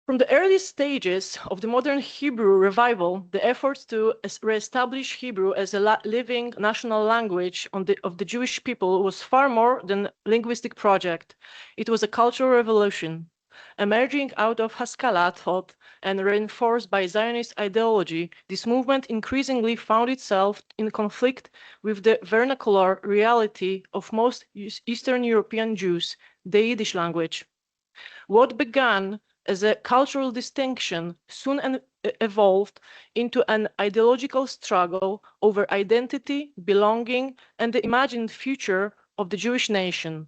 From the early stages of the modern Hebrew revival, the efforts to re-establish Hebrew as a living national language of the Jewish people was far more than a linguistic project. It was a cultural revolution. Emerging out of Haskalah thought and reinforced by Zionist ideology, this movement increasingly found itself in conflict with the vernacular reality of most Eastern European Jews, the Yiddish language. What began as a cultural distinction soon evolved into an ideological struggle over identity, belonging, and the imagined future of the Jewish nation.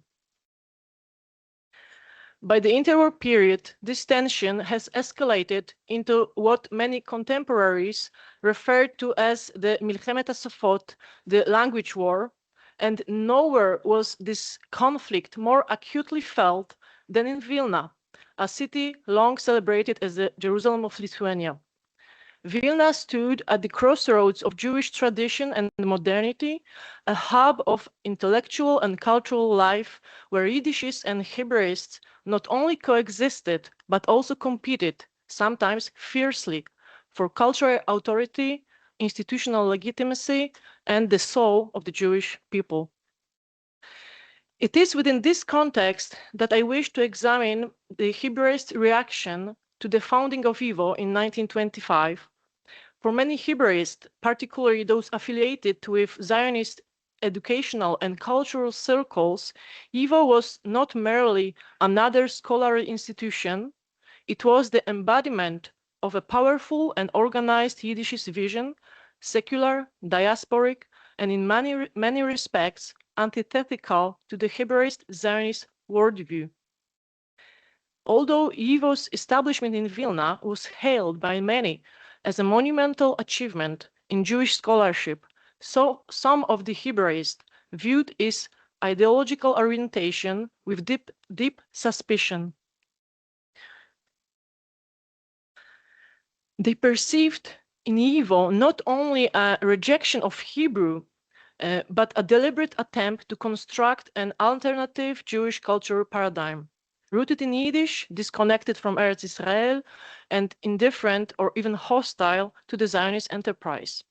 By the interwar period, this tension has escalated into what many contemporaries referred to as the Milchemet HaSafot, the language war, and nowhere was this conflict more acutely felt than in Vilna, a city long celebrated as the Jerusalem of Lithuania. Vilna stood at the crossroads of Jewish tradition and modernity, a hub of intellectual and cultural life where Yiddishists and Hebraists not only coexisted, but also competed, sometimes fiercely, for cultural authority, institutional legitimacy, and the soul of the Jewish people. It is within this context that I wish to examine the Hebraist reaction to the founding of YIVO in 1925. For many Hebraists, particularly those affiliated with Zionist educational and cultural circles, YIVO was not merely another scholarly institution, it was the embodiment of a powerful and organized Yiddishist vision, secular, diasporic, and in many respects, antithetical to the Hebraist Zionist worldview. Although YIVO's establishment in Vilna was hailed by many as a monumental achievement in Jewish scholarship, so some of the Hebraists viewed its ideological orientation with deep suspicion. They perceived in YIVO not only a rejection of Hebrew, but a deliberate attempt to construct an alternative Jewish cultural paradigm, rooted in Yiddish, disconnected from Eretz Israel, and indifferent or even hostile to the Zionist enterprise.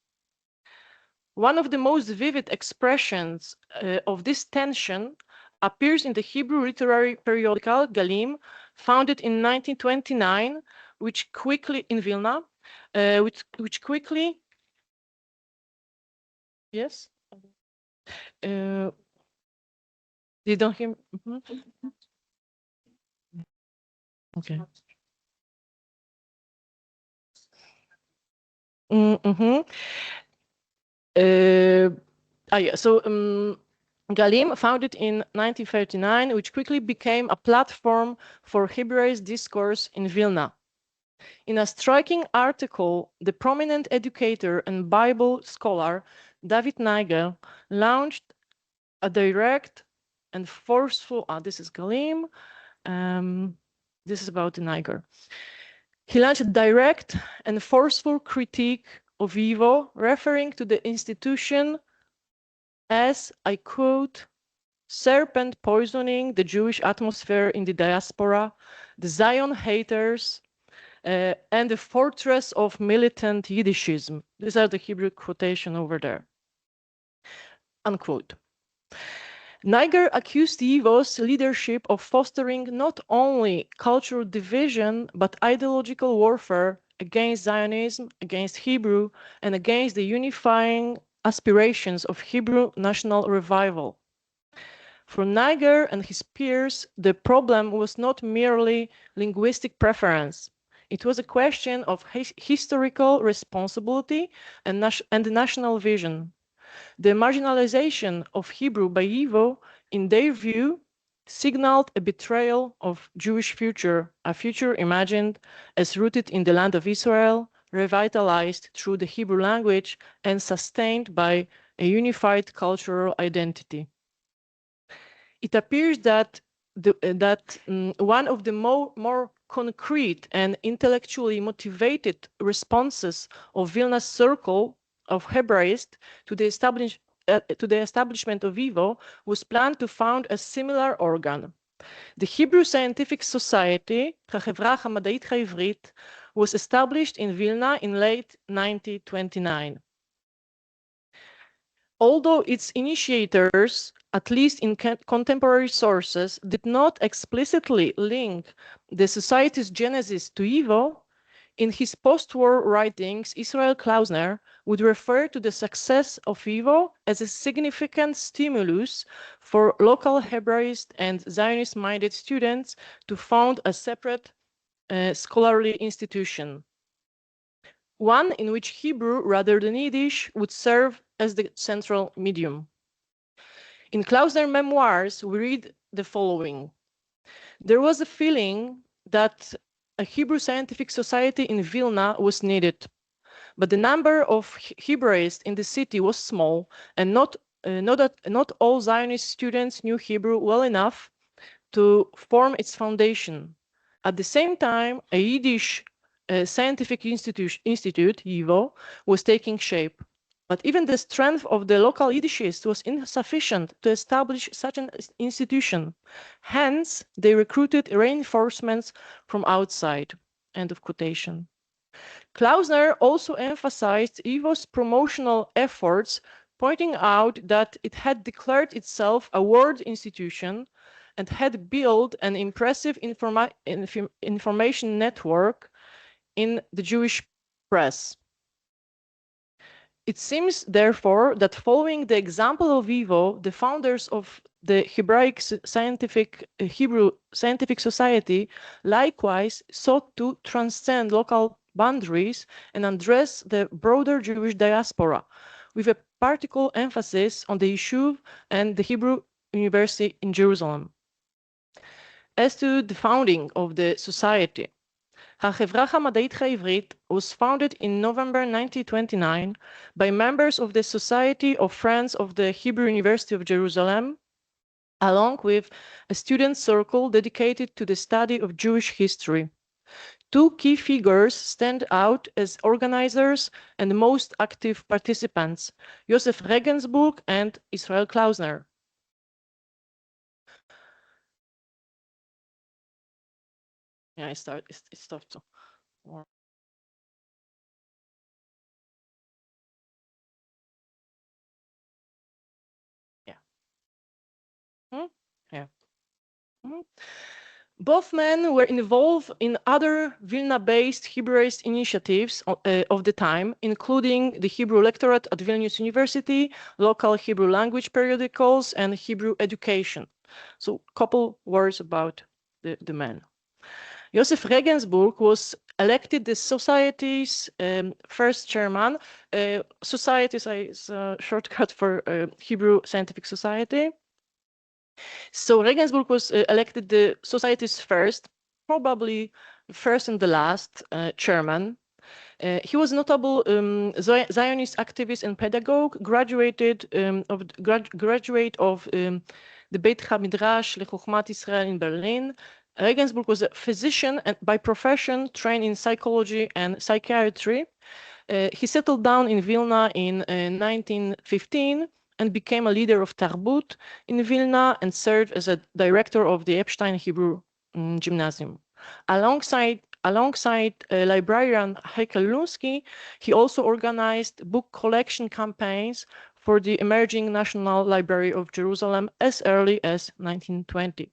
One of the most vivid expressions of this tension appears in the Hebrew literary periodical Galim, founded in 1929, which quickly in Vilna, which quickly, yes, you don't hear me? Okay. Galim, founded in 1939, which quickly became a platform for Hebraist discourse in Vilna. In a striking article, the prominent educator and Bible scholar David Nigel launched a direct and forceful, this is Galim, this is about the Niger. He launched a direct and forceful critique of YIVO, referring to the institution as, I quote, serpent poisoning the Jewish atmosphere in the diaspora, the Zion haters, and the fortress of militant Yiddishism. These are the Hebrew quotation over there. Unquote. Niger accused YIVO's leadership of fostering not only cultural division, but ideological warfare against Zionism, against Hebrew, and against the unifying aspirations of Hebrew national revival. For Niger and his peers, the problem was not merely linguistic preference. It was a question of historical responsibility and national vision. The marginalization of Hebrew by YIVO, in their view, signaled a betrayal of Jewish future, a future imagined as rooted in the land of Israel, revitalized through the Hebrew language and sustained by a unified cultural identity. It appears that one of the more concrete and intellectually motivated responses of Vilna's circle of Hebraists to the establishment of YIVO was planned to found a similar organ. The Hebrew Scientific Society, החברה המדעית העברית, was established in Vilna in late 1929. Although its initiators, at least in contemporary sources, did not explicitly link the society's genesis to YIVO, in his post-war writings, Israel Klausner would refer to the success of YIVO as a significant stimulus for local Hebraist and Zionist-minded students to found a separate scholarly institution, one in which Hebrew rather than Yiddish would serve as the central medium. In Klausner's memoirs, we read the following. There was a feeling that a Hebrew scientific society in Vilna was needed, but the number of Hebraists in the city was small, and not all Zionist students knew Hebrew well enough to form its foundation. At the same time, a Yiddish scientific institute, YIVO, was taking shape. But even the strength of the local Yiddishists was insufficient to establish such an institution. Hence, they recruited reinforcements from outside. End of quotation. Klausner also emphasized YIVO's promotional efforts, pointing out that it had declared itself a world institution and had built an impressive information network in the Jewish press. It seems, therefore, that following the example of YIVO, the founders of the Hebrew Scientific Society likewise sought to transcend local boundaries and address the broader Jewish diaspora, with a particular emphasis on the Yishuv and the Hebrew University in Jerusalem. As to the founding of the society, החברה המדעית העברית was founded in November 1929 by members of the Society of Friends of the Hebrew University of Jerusalem, along with a student circle dedicated to the study of Jewish history. Two key figures stand out as organizers and most active participants, Josef Regensburg and Israel Klausner. Yeah, it stopped. Yeah. Both men were involved in other Vilna-based Hebraist initiatives of the time, including the Hebrew lectorate at Vilnius University, local Hebrew language periodicals, and Hebrew education. So a couple words about the men. Josef Regensburg was elected the Society's first chairman. Society is a shortcut for Hebrew Scientific Society. So Regensburg was elected the Society's first, probably first and the last chairman. He was a notable Zionist activist and pedagogue, graduate of the Beit HaMidrash LeChochmat Israel in Berlin. Regensburg was a physician and by profession trained in psychology and psychiatry. He settled down in Vilna in 1915 and became a leader of Tarbut in Vilna and served as a director of the Epstein Hebrew Gymnasium. Alongside librarian Heikel Lunsky, he also organized book collection campaigns for the emerging National Library of Jerusalem as early as 1920.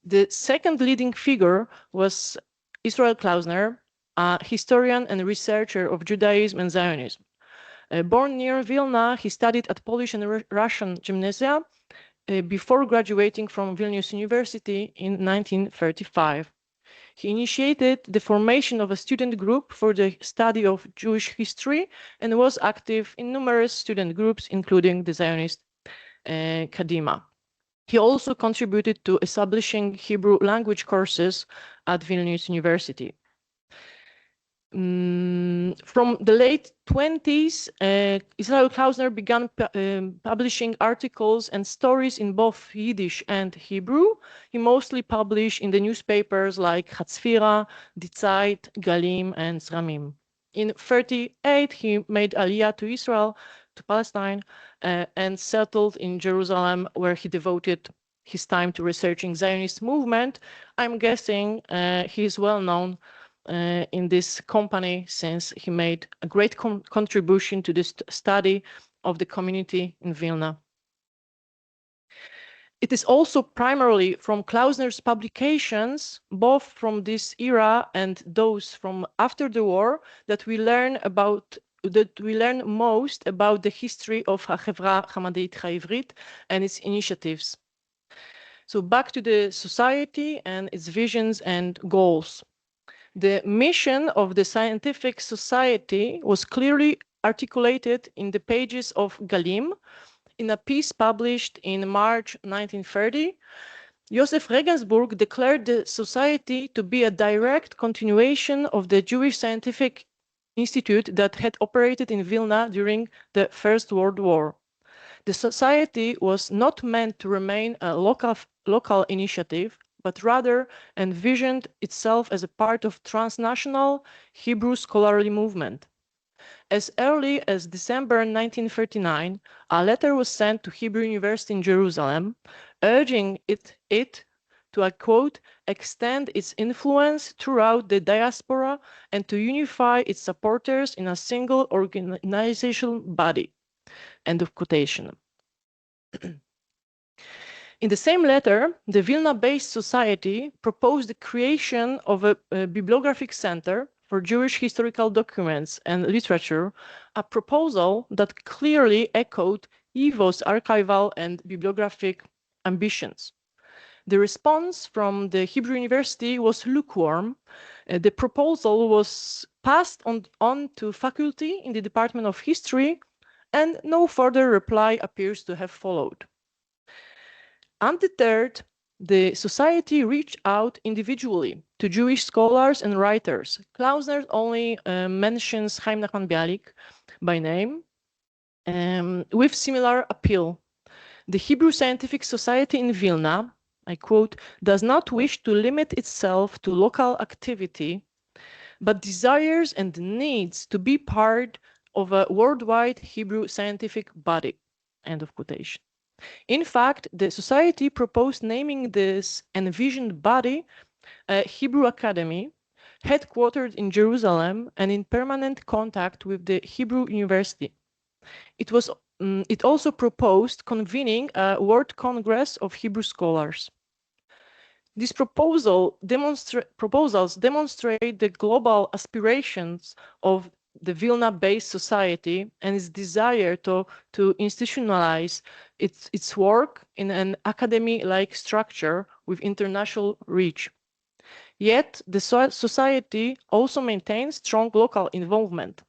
The second leading figure was Israel Klausner, a historian and researcher of Judaism and Zionism. Born near Vilna, he studied at Polish and Russian gymnasia before graduating from Vilnius University in 1935. He initiated the formation of a student group for the study of Jewish history and was active in numerous student groups, including the Zionist Kadima. He also contributed to establishing Hebrew language courses at Vilnius University. From the late 20s, Israel Klausner began publishing articles and stories in both Yiddish and Hebrew. He mostly published in the newspapers like Hatzfira, Die Zeit, Galim, and Zramim. In 1938, he made Aliyah to Israel, to Palestine, and settled in Jerusalem, where he devoted his time to researching Zionist movement. I'm guessing he is well known in this company since he made a great contribution to the study of the community in Vilna. It is also primarily from Klausner's publications, both from this era and those from after the war, that we learn most about the history of HaChevra Hamadeit HaIvrit and its initiatives. So back to the society and its visions and goals. The mission of the scientific society was clearly articulated in the pages of Galim in a piece published in March 1930. Josef Regensburg declared the society to be a direct continuation of the Jewish Scientific Institute that had operated in Vilna during the First World War. The society was not meant to remain a local initiative, but rather envisioned itself as a part of transnational Hebrew scholarly movement. As early as December 1939, a letter was sent to Hebrew University in Jerusalem, urging it to, I quote, extend its influence throughout the diaspora and to unify its supporters in a single organizational body. End of quotation. In the same letter, the Vilna-based society proposed the creation of a bibliographic center for Jewish historical documents and literature, a proposal that clearly echoed YIVO's archival and bibliographic ambitions. The response from the Hebrew University was lukewarm. The proposal was passed on to faculty in the Department of History, and no further reply appears to have followed. Undeterred, the society reached out individually to Jewish scholars and writers. Klausner only mentions Chaim Nachman Bialik by name, with similar appeal. The Hebrew Scientific Society in Vilna I quote, does not wish to limit itself to local activity, but desires and needs to be part of a worldwide Hebrew scientific body, end of quotation. In fact, the society proposed naming this envisioned body a Hebrew Academy, headquartered in Jerusalem and in permanent contact with the Hebrew University. It also proposed convening a World Congress of Hebrew Scholars. These proposals demonstrate the global aspirations of the Vilna-based society and its desire to institutionalize its work in an academy-like structure with international reach. Yet, the society also maintains strong local involvement.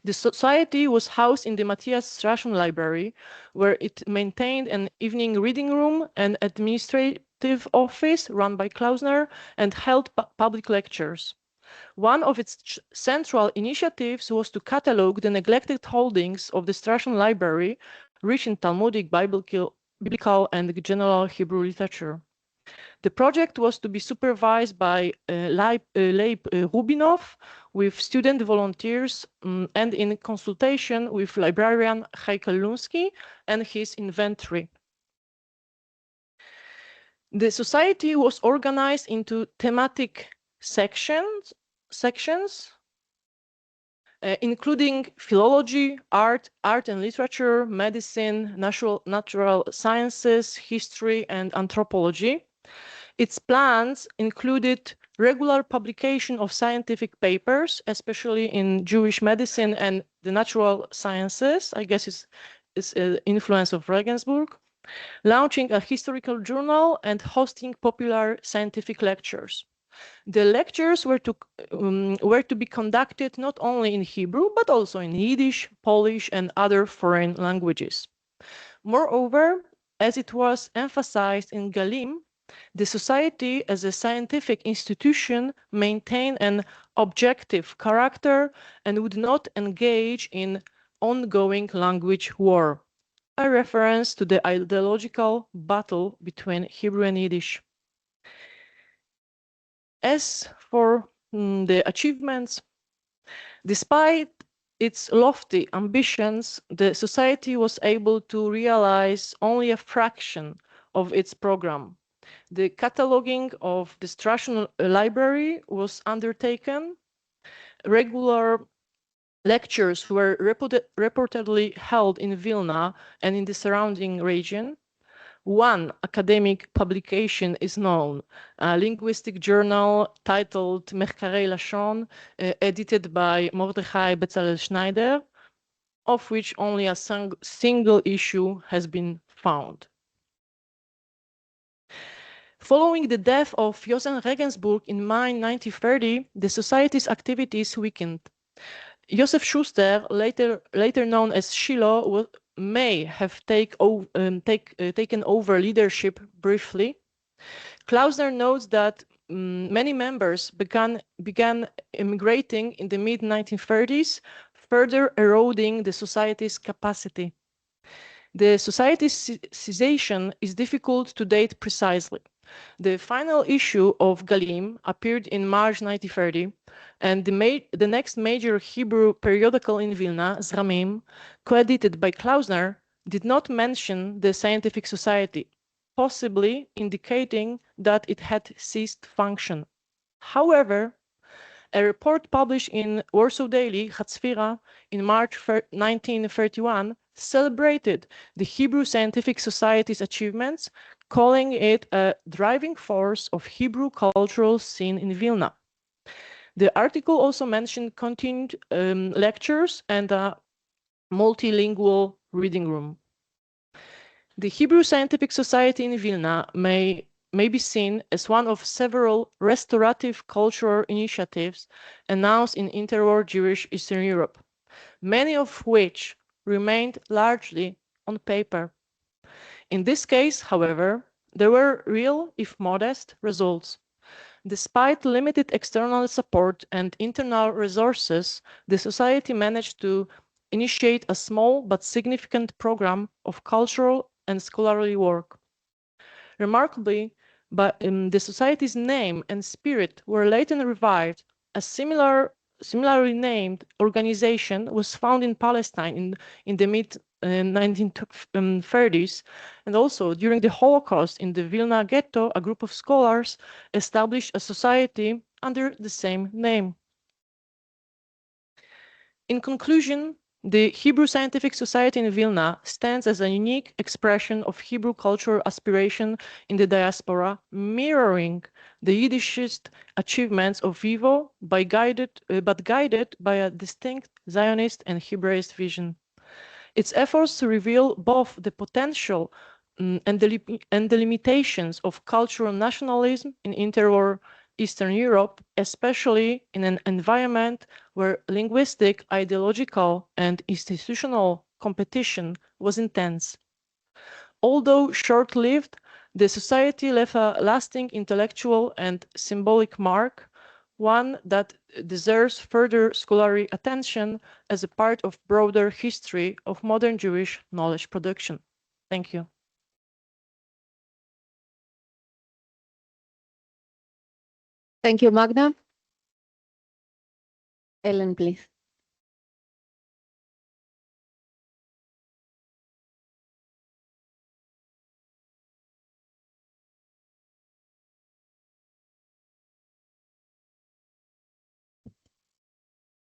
The society was housed in the Matthias Strassen Library, where it maintained an evening reading room, an administrative office run by Klausner, and held public lectures. One of its central initiatives was to catalog the neglected holdings of the Strassen Library, rich in Talmudic, biblical, and general Hebrew literature. The project was to be supervised by Leib Rubinov with student volunteers and in consultation with librarian Heikel Lunsky and his inventory. The society was organized into thematic sections, including philology, art and literature, medicine, natural sciences, history, and anthropology. Its plans included regular publication of scientific papers, especially in Jewish medicine and the natural sciences. I guess it's an influence of Regensburg, launching a historical journal and hosting popular scientific lectures. The lectures were to be conducted not only in Hebrew, but also in Yiddish, Polish, and other foreign languages. Moreover, as it was emphasized in Galim, the society as a scientific institution maintained an objective character and would not engage in ongoing language war, a reference to the ideological battle between Hebrew and Yiddish. As for the achievements, despite its lofty ambitions, the society was able to realize only a fraction of its program. The cataloging of the Strassen Library was undertaken. Regular lectures were reportedly held in Vilna and in the surrounding region. One academic publication is known, a linguistic journal titled Mechkarei Lashon, edited by Mordechai Bezalel Schneider, of which only a single issue has been found. Following the death of Josef Regensburg in May 1930, the society's activities weakened. Josef Schuster, later known as Shiloh, may have taken over leadership briefly. Klausner notes that many members began immigrating in the mid-1930s, further eroding the society's capacity. The society's cessation is difficult to date precisely. The final issue of Galim appeared in March 1930, and the next major Hebrew periodical in Vilna, Zramim, co-edited by Klausner, did not mention the scientific society, possibly indicating that it had ceased function. However, a report published in Warsaw Daily, Hatzfira, in March 1931, celebrated the Hebrew Scientific Society's achievements, calling it a driving force of Hebrew cultural scene in Vilna. The article also mentioned continued lectures and a multilingual reading room. The Hebrew Scientific Society in Vilna may be seen as one of several restorative cultural initiatives announced in interwar Jewish Eastern Europe, many of which remained largely on paper. In this case, however, there were real, if modest, results. Despite limited external support and internal resources, the society managed to initiate a small but significant program of cultural and scholarly work. Remarkably, but the society's name and spirit were later revived. A similarly named organization was found in Palestine in the mid 1930s, and also during the Holocaust in the Vilna ghetto, a group of scholars established a society under the same name. In conclusion, the Hebrew Scientific Society in Vilna stands as a unique expression of Hebrew cultural aspiration in the diaspora, mirroring the Yiddishist achievements of YIVO, but guided by a distinct Zionist and Hebraist vision. Its efforts to reveal both the potential and the limitations of cultural nationalism in interwar Eastern Europe, especially in an environment where linguistic, ideological, and institutional competition was intense. Although short-lived, the society left a lasting intellectual and symbolic mark, one that deserves further scholarly attention as a part of broader history of modern Jewish knowledge production. Thank you. Thank you, Magda. Ellen, please.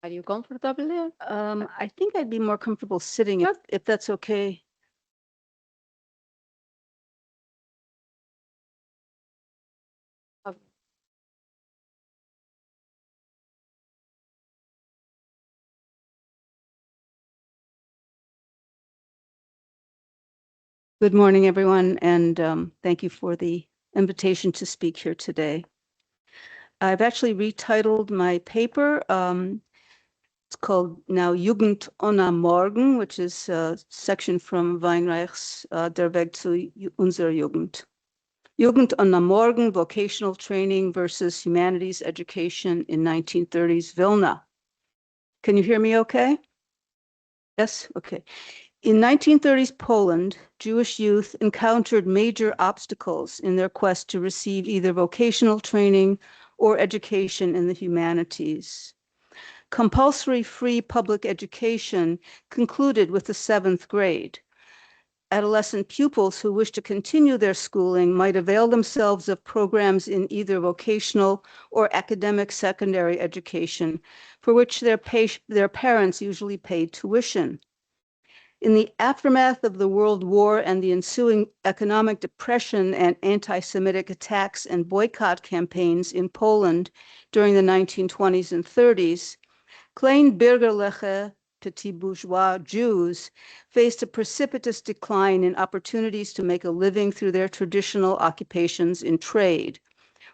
Are you comfortable there? I think I'd be more comfortable sitting if that's okay. Good morning, everyone, and thank you for the invitation to speak here today. I've actually retitled my paper. It's called now Jugend ohne Morgen, which is a section from Weinreich's Der Weg zu unserer Jugend. Jugend ohne Morgen, vocational training versus humanities education in 1930s Vilna. Can you hear me okay? Yes? Okay. In 1930s Poland, Jewish youth encountered major obstacles in their quest to receive either vocational training or education in the humanities. Compulsory free public education concluded with the 7th grade. Adolescent pupils who wish to continue their schooling might avail themselves of programs in either vocational or academic secondary education, for which their parents usually paid tuition. In the aftermath of the World War and the ensuing economic depression and anti-Semitic attacks and boycott campaigns in Poland during the 1920s and 30s, Kleinbürgerliche, petit bourgeois Jews faced a precipitous decline in opportunities to make a living through their traditional occupations in trade,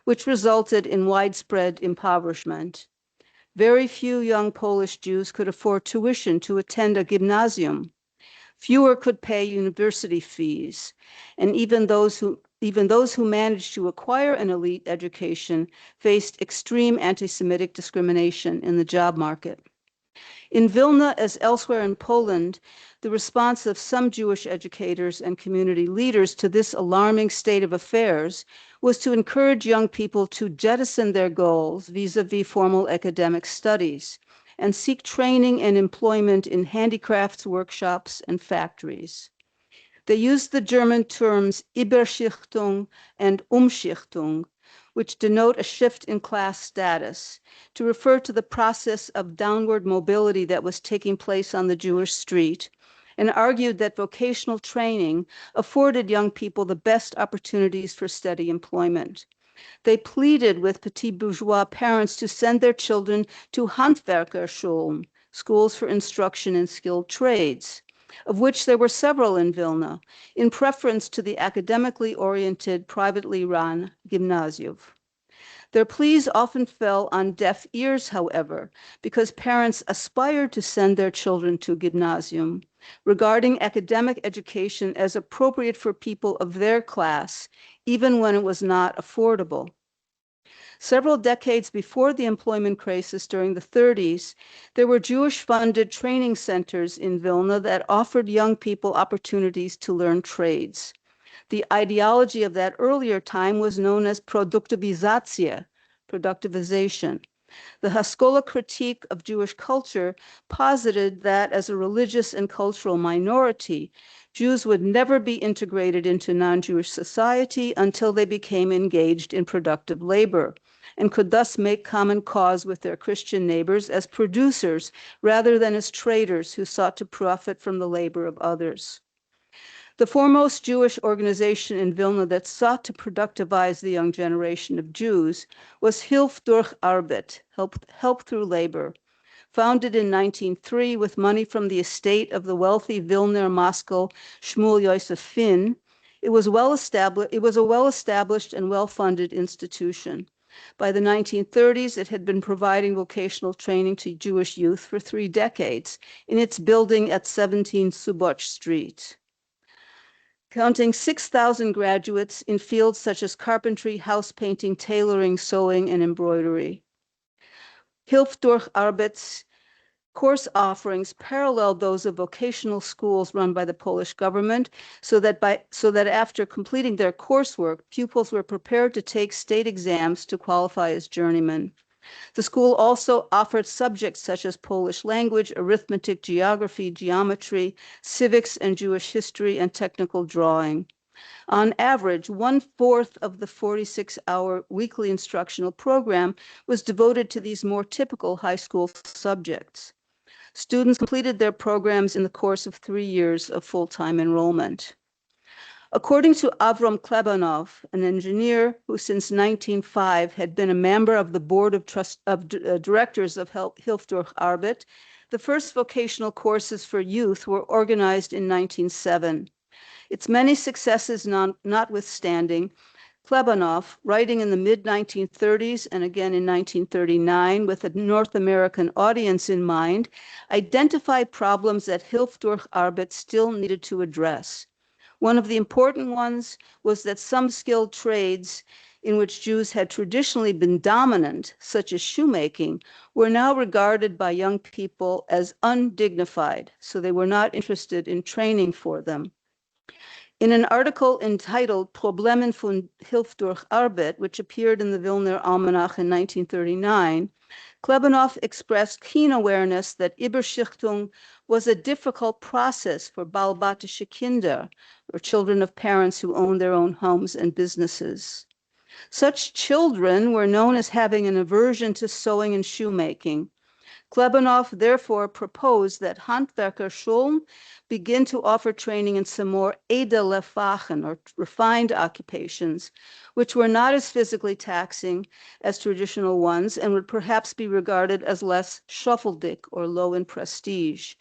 which resulted in widespread impoverishment. Very few young Polish Jews could afford tuition to attend a gymnasium. Fewer could pay university fees, and even those who managed to acquire an elite education faced extreme anti-Semitic discrimination in the job market. In Vilna, as elsewhere in Poland, the response of some Jewish educators and community leaders to this alarming state of affairs was to encourage young people to jettison their goals vis-a-vis formal academic studies and seek training and employment in handicrafts workshops and factories. They used the German terms Überschichtung and Umschichtung, which denote a shift in class status, to refer to the process of downward mobility that was taking place on the Jewish street, and argued that vocational training afforded young people the best opportunities for steady employment. They pleaded with petit bourgeois parents to send their children to Handwerkerschulen, schools for instruction in skilled trades, of which there were several in Vilna, in preference to the academically oriented, privately run gymnasium. Their pleas often fell on deaf ears, however, because parents aspired to send their children to gymnasium, regarding academic education as appropriate for people of their class, even when it was not affordable. Several decades before the employment crisis during the 30s, there were Jewish-funded training centers in Vilna that offered young people opportunities to learn trades. The ideology of that earlier time was known as produktivizacija, productivization. The Haskalah critique of Jewish culture posited that as a religious and cultural minority, Jews would never be integrated into non-Jewish society until they became engaged in productive labor, and could thus make common cause with their Christian neighbors as producers rather than as traders who sought to profit from the labor of others. The foremost Jewish organization in Vilna that sought to productivize the young generation of Jews was Hilf durch Arbeit, help through labor. Founded in 1903 with money from the estate of the wealthy Vilner Moscow Shmuel Yosef Finn, it was a well-established and well-funded institution. By the 1930s, it had been providing vocational training to Jewish youth for 3 decades in its building at 17 Suboch Street. Counting 6,000 graduates in fields such as carpentry, house painting, tailoring, sewing, and embroidery. Hilf durch Arbeit's course offerings paralleled those of vocational schools run by the Polish government, so that after completing their coursework, pupils were prepared to take state exams to qualify as journeymen. The school also offered subjects such as Polish language, arithmetic, geography, geometry, civics, and Jewish history, and technical drawing. On average, 1/4 of the 46-hour weekly instructional program was devoted to these more typical high school subjects. Students completed their programs in the course of 3 years of full-time enrollment. According to Avram Klebanov, an engineer who since 1905 had been a member of the board of directors of Hilf durch Arbeit, the first vocational courses for youth were organized in 1907. Its many successes notwithstanding, Klebanov, writing in the mid-1930s and again in 1939 with a North American audience in mind, identified problems that Hilf durch Arbeit still needed to address. One of the important ones was that some skilled trades in which Jews had traditionally been dominant, such as shoemaking, were now regarded by young people as undignified, so they were not interested in training for them. In an article entitled Problemen von Hilf durch Arbeit, which appeared in the Vilner Almanach in 1939, Klebanov expressed keen awareness that Überschichtung was a difficult process for Balbatische Kinder, or children of parents who owned their own homes and businesses. Such children were known as having an aversion to sewing and shoemaking. Klebanov therefore proposed that Handwerkerschulen begin to offer training in some more edele Fachen, or refined occupations, which were not as physically taxing as traditional ones and would perhaps be regarded as less schoffeldick or low in prestige.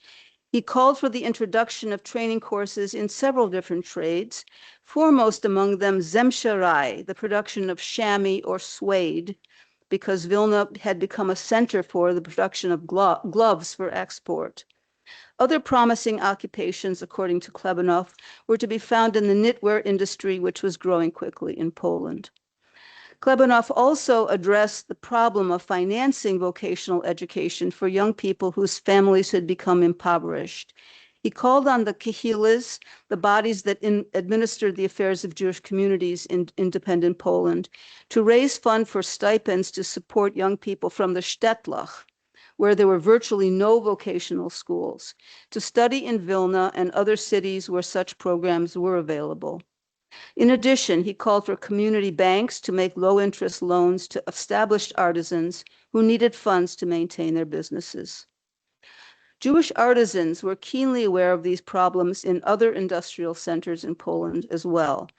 He called for the introduction of training courses in several different trades, foremost among them zemscherei, the production of chamois or suede, because Vilna had become a center for the production of gloves for export. Other promising occupations, according to Klebanov, were to be found in the knitwear industry, which was growing quickly in Poland. Klebanov also addressed the problem of financing vocational education for young people whose families had become impoverished. He called on the Kehilas, the bodies that administered the affairs of Jewish communities in independent Poland, to raise funds for stipends to support young people from the Städtlach, where there were virtually no vocational schools, to study in Vilna and other cities where such programs were available. In addition, he called for community banks to make low-interest loans to established artisans who needed funds to maintain their businesses. Jewish artisans were keenly aware of these problems in other industrial centers in Poland as well.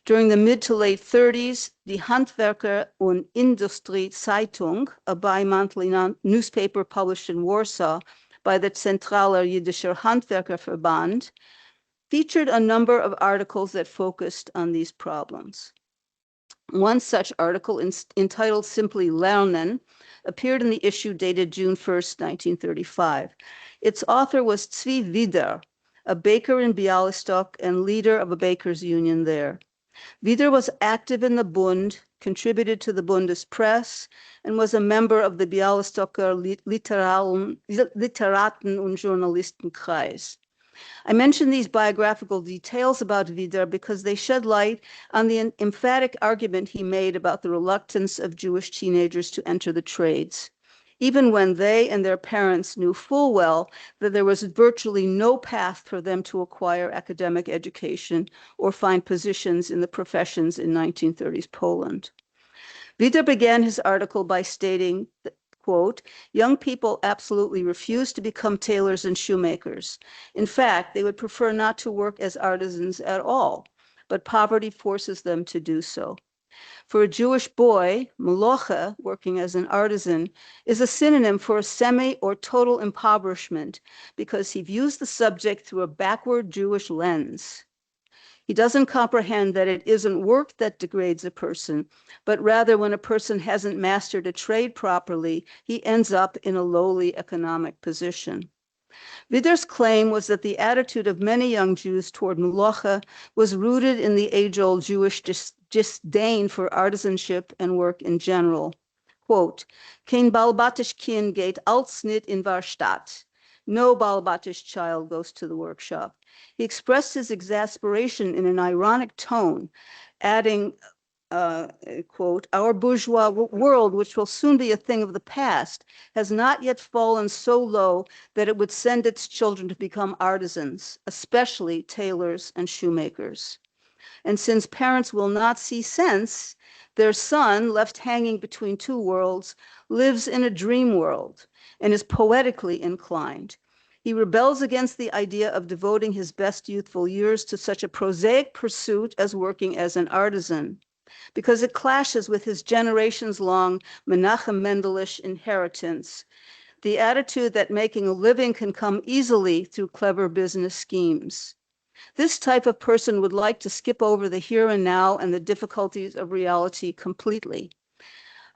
During the mid to late 30s, the Handwerker und Industrie Zeitung, a bi-monthly newspaper published in Warsaw by the Zentraler Jiddischer Handwerkerverband, featured a number of articles that focused on these problems. One such article, entitled simply Lernen, appeared in the issue dated June 1st, 1935. Its author was Zvi Wider, a baker in Bialystok and leader of a bakers' union there. Wider was active in the Bund, contributed to the Bundespress, and was a member of the Bialystoker Literaten- und Journalistenkreis. I mention these biographical details about Vidar because they shed light on the emphatic argument he made about the reluctance of Jewish teenagers to enter the trades, even when they and their parents knew full well that there was virtually no path for them to acquire academic education or find positions in the professions in 1930s Poland. Vidar began his article by stating that, quote, young people absolutely refuse to become tailors and shoemakers. In fact, they would prefer not to work as artisans at all, but poverty forces them to do so. For a Jewish boy, malocha, working as an artisan, is a synonym for a semi or total impoverishment because he views the subject through a backward Jewish lens. He doesn't comprehend that it isn't work that degrades a person, but rather when a person hasn't mastered a trade properly, he ends up in a lowly economic position. Vidar's claim was that the attitude of many young Jews toward malocha was rooted in the age-old Jewish disdain for artisanship and work in general. Quote, "Kein balbatisch kind geht als nit in var Stadt." No balbatisch child goes to the workshop. He expressed his exasperation in an ironic tone, adding, quote, "Our bourgeois world, which will soon be a thing of the past, has not yet fallen so low that it would send its children to become artisans, especially tailors and shoemakers. And since parents will not see sense, their son, left hanging between two worlds, lives in a dream world and is poetically inclined. He rebels against the idea of devoting his best youthful years to such a prosaic pursuit as working as an artisan, because it clashes with his generations-long Menachem Mendelish inheritance, the attitude that making a living can come easily through clever business schemes. This type of person would like to skip over the here and now and the difficulties of reality completely.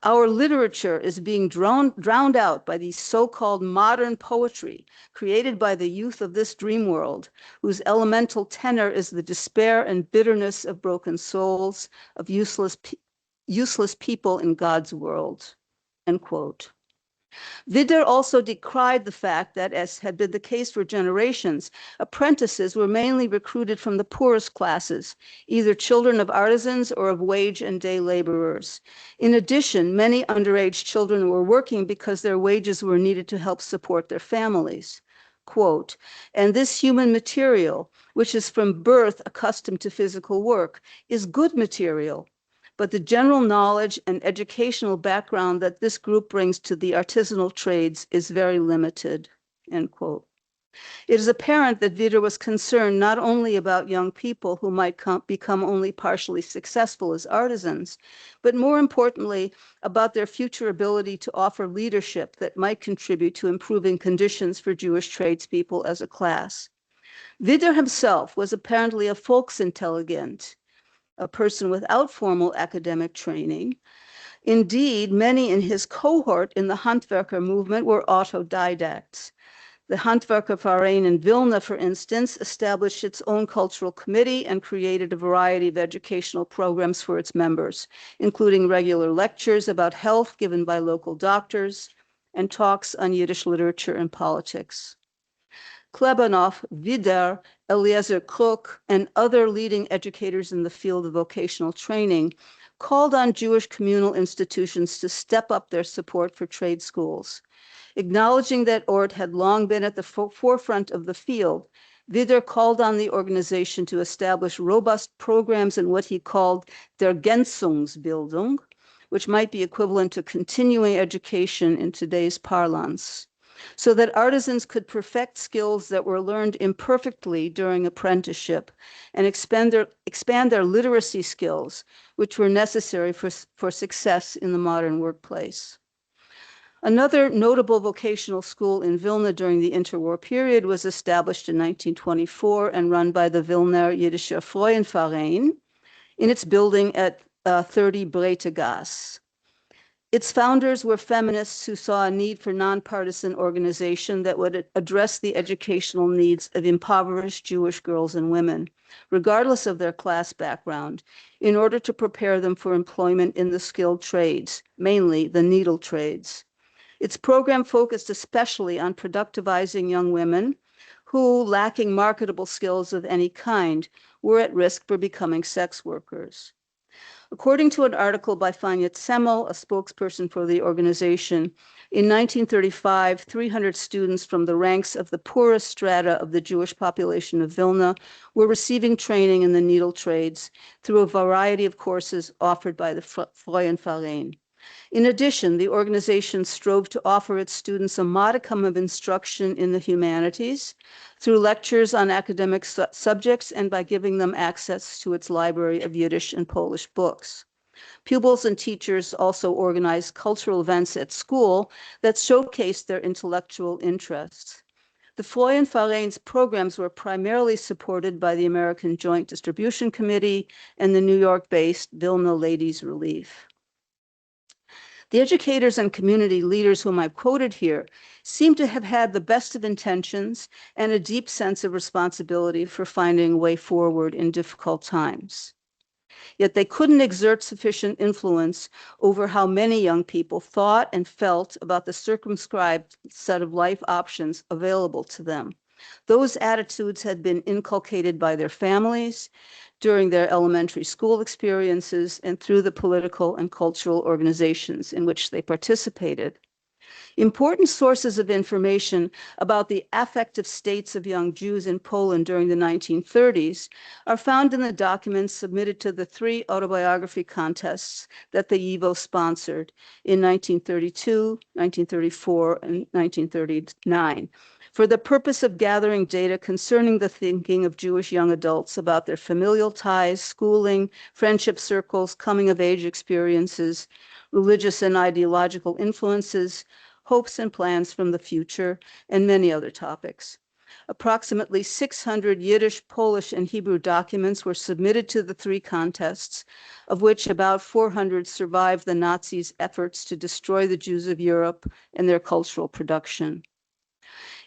Our literature is being drowned out by the so-called modern poetry created by the youth of this dream world, whose elemental tenor is the despair and bitterness of broken souls, of useless people in God's world," end quote. Vidar also decried the fact that, as had been the case for generations, apprentices were mainly recruited from the poorest classes, either children of artisans or of wage and day laborers. In addition, many underage children were working because their wages were needed to help support their families. Quote, "And this human material, which is from birth accustomed to physical work, is good material. But the general knowledge and educational background that this group brings to the artisanal trades is very limited," end quote. It is apparent that Vidar was concerned not only about young people who might become only partially successful as artisans, but more importantly, about their future ability to offer leadership that might contribute to improving conditions for Jewish tradespeople as a class. Vidar himself was apparently a volksintelligent, a person without formal academic training. Indeed, many in his cohort in the Handwerker movement were autodidacts. The Handwerkerverein in Vilna, for instance, established its own cultural committee and created a variety of educational programs for its members, including regular lectures about health given by local doctors and talks on Yiddish literature and politics. Klebanov, Vidar, Eliezer Kruk, and other leading educators in the field of vocational training called on Jewish communal institutions to step up their support for trade schools. Acknowledging that Ort had long been at the forefront of the field, Vidar called on the organization to establish robust programs in what he called der Ergänzungsbildung, which might be equivalent to continuing education in today's parlance, so that artisans could perfect skills that were learned imperfectly during apprenticeship and expand their literacy skills, which were necessary for success in the modern workplace. Another notable vocational school in Vilna during the interwar period was established in 1924 and run by the Vilna Jiddischer Frauenverein in its building at 30 Breite Gas. Its founders were feminists who saw a need for nonpartisan organization that would address the educational needs of impoverished Jewish girls and women, regardless of their class background, in order to prepare them for employment in the skilled trades, mainly the needle trades. Its program focused especially on productivizing young women who, lacking marketable skills of any kind, were at risk for becoming sex workers. According to an article by Fanya Tsemmel, a spokesperson for the organization, in 1935, 300 students from the ranks of the poorest strata of the Jewish population of Vilna were receiving training in the needle trades through a variety of courses offered by the Frauenverein. In addition, the organization strove to offer its students a modicum of instruction in the humanities through lectures on academic subjects and by giving them access to its library of Yiddish and Polish books. Pupils and teachers also organized cultural events at school that showcased their intellectual interests. The Frauenverein's programs were primarily supported by the American Joint Distribution Committee and the New York-based Vilna Ladies Relief. The educators and community leaders whom I've quoted here seem to have had the best of intentions and a deep sense of responsibility for finding a way forward in difficult times. Yet they couldn't exert sufficient influence over how many young people thought and felt about the circumscribed set of life options available to them. Those attitudes had been inculcated by their families, during their elementary school experiences, and through the political and cultural organizations in which they participated. Important sources of information about the affective states of young Jews in Poland during the 1930s are found in the documents submitted to the 3 autobiography contests that the YIVO sponsored in 1932, 1934, and 1939. For the purpose of gathering data concerning the thinking of Jewish young adults about their familial ties, schooling, friendship circles, coming-of-age experiences, religious and ideological influences, hopes and plans from the future, and many other topics. Approximately 600 Yiddish, Polish, and Hebrew documents were submitted to the 3 contests, of which about 400 survived the Nazis' efforts to destroy the Jews of Europe and their cultural production.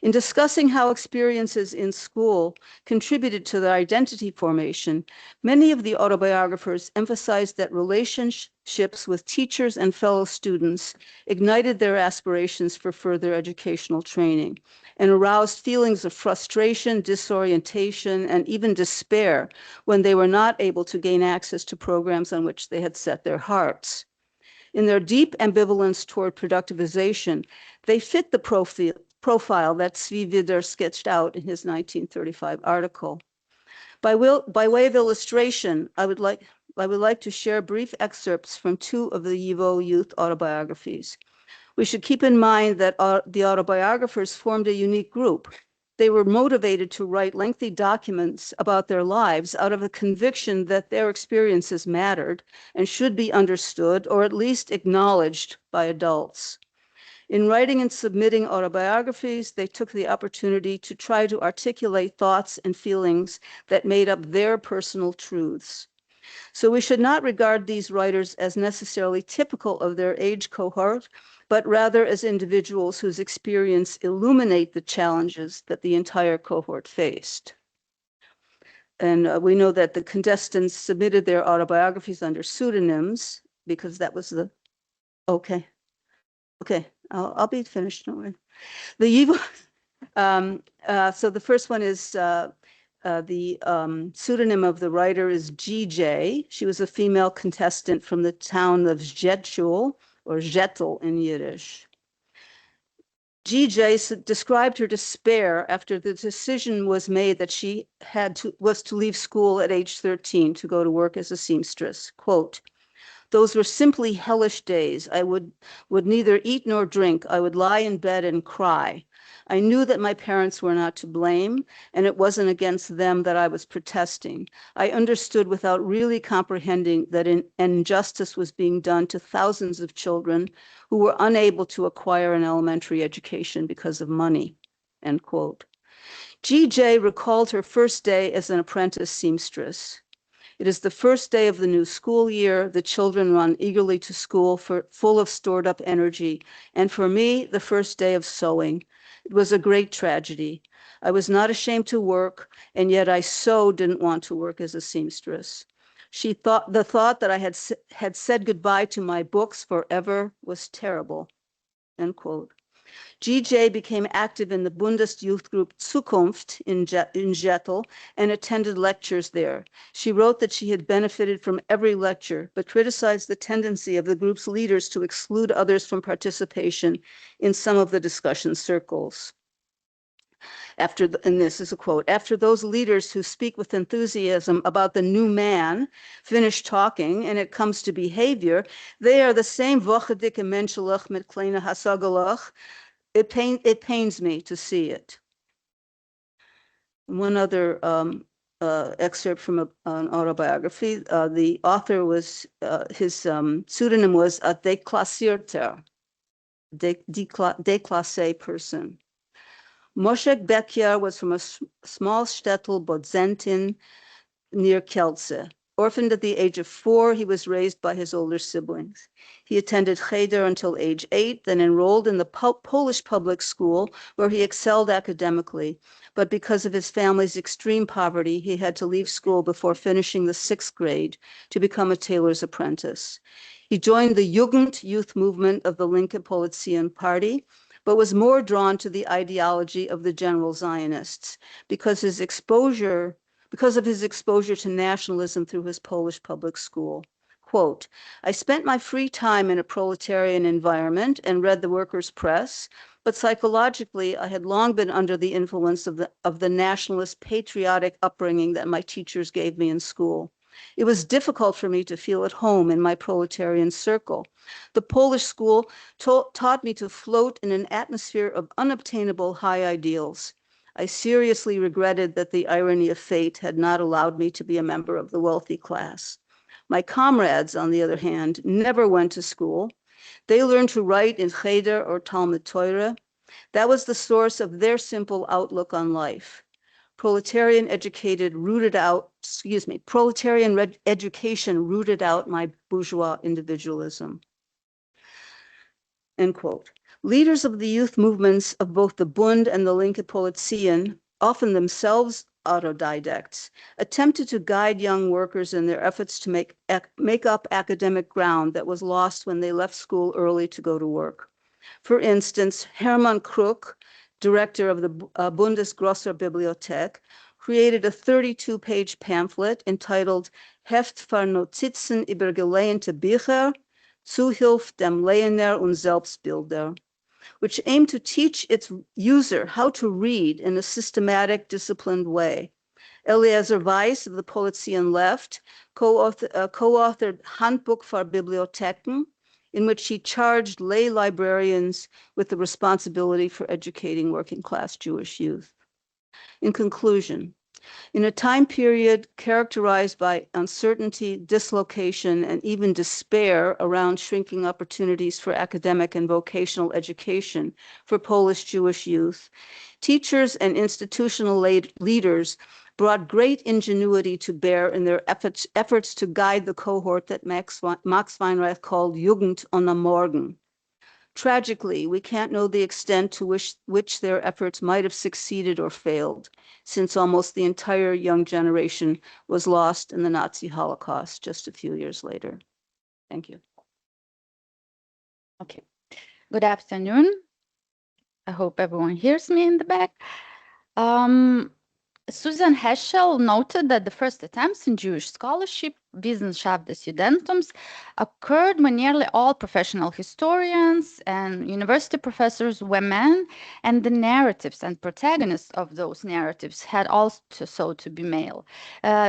In discussing how experiences in school contributed to their identity formation, many of the autobiographers emphasized that relationships with teachers and fellow students ignited their aspirations for further educational training and aroused feelings of frustration, disorientation, and even despair when they were not able to gain access to programs on which they had set their hearts. In their deep ambivalence toward productivization, they fit the profile that Zvi Vidar sketched out in his 1935 article. By way of illustration, I would like to share brief excerpts from 2 of the YIVO youth autobiographies. We should keep in mind that the autobiographers formed a unique group. They were motivated to write lengthy documents about their lives out of a conviction that their experiences mattered and should be understood or at least acknowledged by adults. In writing and submitting autobiographies, they took the opportunity to try to articulate thoughts and feelings that made up their personal truths. So we should not regard these writers as necessarily typical of their age cohort, but rather as individuals whose experience illuminate the challenges that the entire cohort faced. And we know that the contestants submitted their autobiographies under pseudonyms because that was the, okay. I'll be finished, don't worry. The YIVO, so the first one is the pseudonym of the writer is GJ. She was a female contestant from the town of Rzeszów, or Zetel in Yiddish. GJ described her despair after the decision was made that she was to leave school at age 13 to go to work as a seamstress. Quote, "Those were simply hellish days. I would neither eat nor drink. I would lie in bed and cry. I knew that my parents were not to blame, and it wasn't against them that I was protesting. I understood without really comprehending that an injustice was being done to thousands of children who were unable to acquire an elementary education because of money." End quote. GJ recalled her first day as an apprentice seamstress. "It is the first day of the new school year. The children run eagerly to school full of stored up energy. And for me, the first day of sewing. It was a great tragedy. I was not ashamed to work, and yet I so didn't want to work as a seamstress. The thought that I had said goodbye to my books forever was terrible." End quote. GJ became active in the Bundes youth group Zukunft in Jettel and attended lectures there. She wrote that she had benefited from every lecture, but criticized the tendency of the group's leaders to exclude others from participation in some of the discussion circles. And this is a quote, after those leaders who speak with enthusiasm about the new man finish talking and it comes to behavior, they are the same wochedike menschelach mit kleine hasagelach. It pains me to see it. One other excerpt from an autobiography. The author was, his pseudonym was a déclassierter, déclassé person. Moshe Bekier was from a small shtetl Bodzentin near Kielce. Orphaned at the age of 4, he was raised by his older siblings. He attended cheder until age 8, then enrolled in the Polish public school, where he excelled academically. But because of his family's extreme poverty, he had to leave school before finishing the 6th grade to become a tailor's apprentice. He joined the Jugend youth movement of the Linke Polizian Party, but was more drawn to the ideology of the general Zionists because of his exposure to nationalism through his Polish public school. Quote, I spent my free time in a proletarian environment and read the workers' press, but psychologically I had long been under the influence of the nationalist patriotic upbringing that my teachers gave me in school. It was difficult for me to feel at home in my proletarian circle. The Polish school taught me to float in an atmosphere of unobtainable high ideals. I seriously regretted that the irony of fate had not allowed me to be a member of the wealthy class. My comrades, on the other hand, never went to school. They learned to write in cheder or Talmud Torah. That was the source of their simple outlook on life. Proletarian education rooted out my bourgeois individualism. End quote. Leaders of the youth movements of both the Bund and the Linke Polizian, often themselves autodidacts, attempted to guide young workers in their efforts to make up academic ground that was lost when they left school early to go to work. For instance, Hermann Kruk, director of the Bundesgrosser Bibliothek, created a 32-page pamphlet entitled Heft für Notizen über gelehnte Bücher, Zuhilfe dem Lehner und Selbstbilder, which aimed to teach its user how to read in a systematic, disciplined way. Eliezer Weiss of the Polizian Left co-authored Handbuch für Bibliotheken, in which he charged lay librarians with the responsibility for educating working-class Jewish youth. In conclusion, in a time period characterized by uncertainty, dislocation, and even despair around shrinking opportunities for academic and vocational education for Polish Jewish youth, teachers and institutional leaders brought great ingenuity to bear in their efforts to guide the cohort that Max Weinreich called Jugend on the Morgen. Tragically, we can't know the extent to which their efforts might have succeeded or failed, since almost the entire young generation was lost in the Nazi Holocaust just a few years later. Thank you. Okay. Good afternoon. I hope everyone hears me in the back. Susan Heschel noted that the first attempts in Jewish scholarship, Wissenschaft des Judentums, occurred when nearly all professional historians and university professors were men, and the narratives and protagonists of those narratives had also to be male.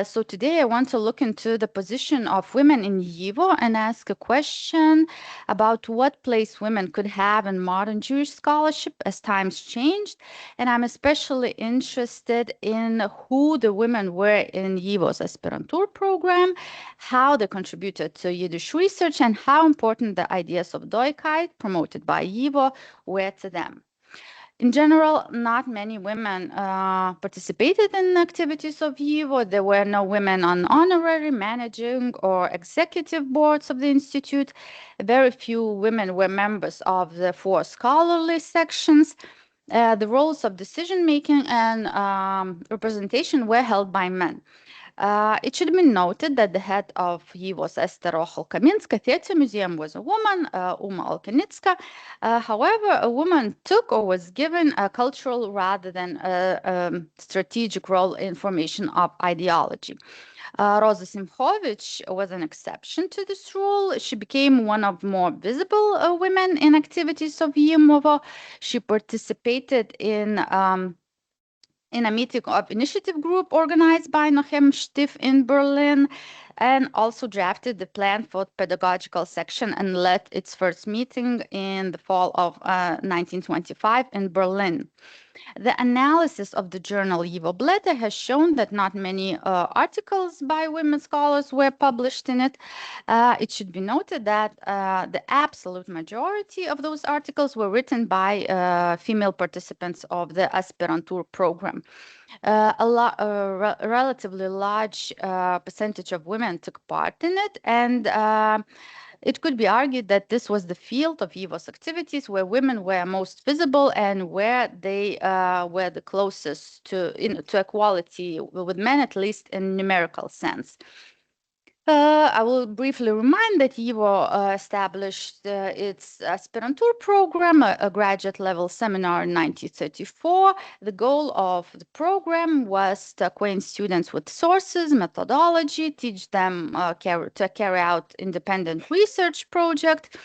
So today I want to look into the position of women in YIVO and ask a question about what place women could have in modern Jewish scholarship as times changed. And I'm especially interested in who the women were in YIVO's aspirantur program, how they contributed to Yiddish research, and how important the ideas of Doigkeit promoted by YIVO were to them. In general, not many women participated in activities of YIVO. There were no women on honorary, managing, or executive boards of the Institute. Very few women were members of the 4 scholarly sections. The roles of decision-making and representation were held by men. It should be noted that the head of YIVO's Esther Rochel-Kaminska Theatre Museum was a woman, Uma Olkenitska. However, a woman took or was given a cultural rather than a strategic role in formation of ideology. Rosa Simchovich was an exception to this rule. She became one of more visible women in activities of YIVO. She participated in a meeting of initiative group organized by Nohem Stiff in Berlin, and also drafted the plan for pedagogical section and led its first meeting in the fall of 1925 in Berlin. The analysis of the journal YIVO Blätter has shown that not many articles by women scholars were published in it. It should be noted that the absolute majority of those articles were written by female participants of the aspirantur program. A relatively large percentage of women took part in it, and it could be argued that this was the field of YIVO's activities where women were most visible and where they were the closest to equality with men, at least in numerical sense. I will briefly remind that YIVO established its aspirantur program, a graduate level seminar in 1934. The goal of the program was to acquaint students with sources, methodology, teach them to carry out independent research project,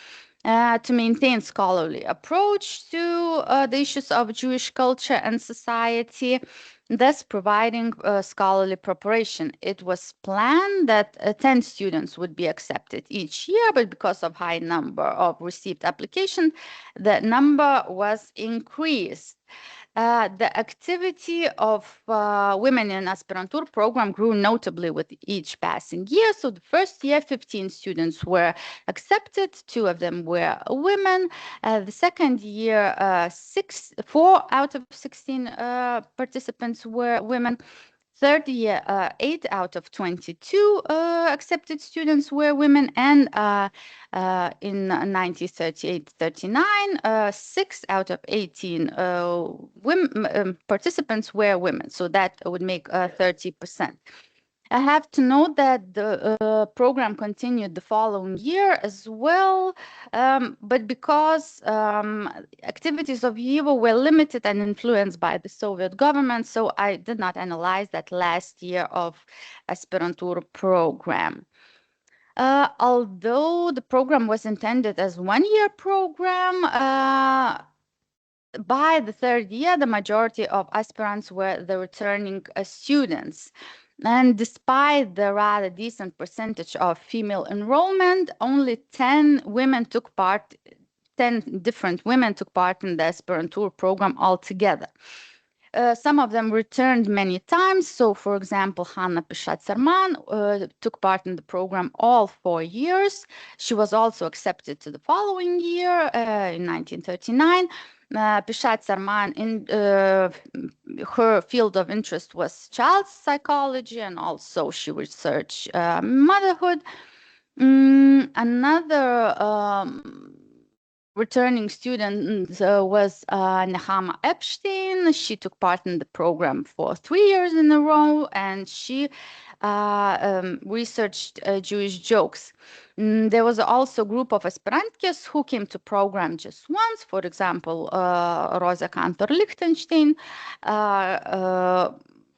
to maintain scholarly approach to the issues of Jewish culture and society, thus providing scholarly preparation. It was planned that 10 students would be accepted each year, but because of high number of received applications, the number was increased. The activity of women in aspirantur program grew notably with each passing year. So the first year, 15 students were accepted. 2 of them were women. The second year, 4 out of 16 participants were women. Third year, 8 out of 22 accepted students were women, and in 1938-39, 6 out of 18 women, participants were women, so that would make 30%. I have to note that the program continued the following year as well, but because activities of YIVO were limited and influenced by the Soviet government, so I did not analyze that last year of aspirantur program. Although the program was intended as one-year program, by the third year, the majority of aspirants were the returning students. And despite the rather decent percentage of female enrollment, only 10 different women took part in the aspirantur program altogether. Some of them returned many times. So, for example, Hanna Pishat-Sarman took part in the program all 4 years. She was also accepted to the following year in 1939. Pishat-Sarman, in her field of interest was child psychology, and also she researched motherhood. Another returning student was Nehama Epstein. She took part in the program for 3 years in a row, and she researched Jewish jokes. There was also a group of aspirantkes who came to program just once. For example, Rosa Kantor-Lichtenstein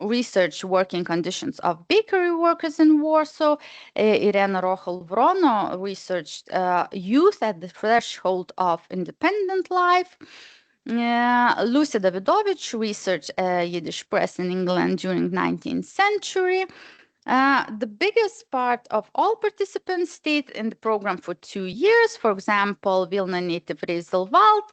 researched working conditions of bakery workers in Warsaw. Irena Rochel-Vrono researched youth at the threshold of independent life. Lucy Davidovich researched Yiddish press in England during 19th century. The biggest part of all participants stayed in the program for 2 years. For example, Vilna native Rezel Wald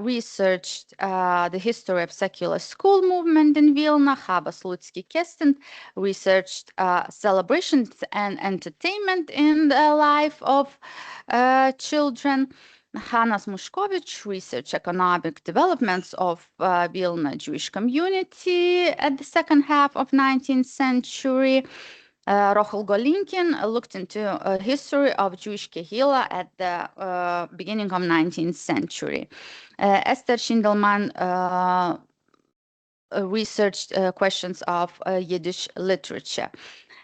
researched the history of secular school movement in Vilna. Chava Slutsky-Kesten researched celebrations and entertainment in the life of children. Hanas Mushkovich researched economic developments of Vilna Jewish community at the second half of 19th century. Rochel Golinkin looked into a history of Jewish Kehila at the beginning of 19th century. Esther Schindelman researched questions of Yiddish literature.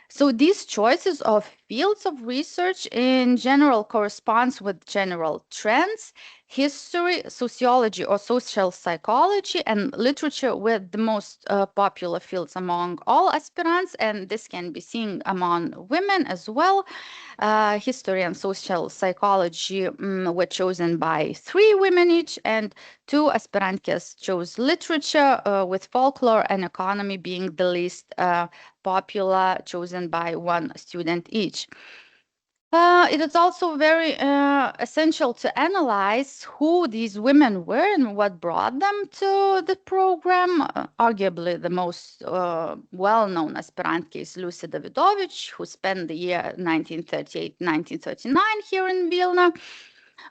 So these choices of fields of research in general corresponds with general trends. History, sociology or social psychology, and literature were the most popular fields among all aspirants, and this can be seen among women as well. History and social psychology were chosen by 3 women each, and 2 aspirantjes chose literature, with folklore and economy being the least popular, chosen by 1 student each. It is also very essential to analyze who these women were and what brought them to the program. Arguably, the most well-known aspirantke is Lucy Davidovich, who spent the year 1938-1939 here in Vilna.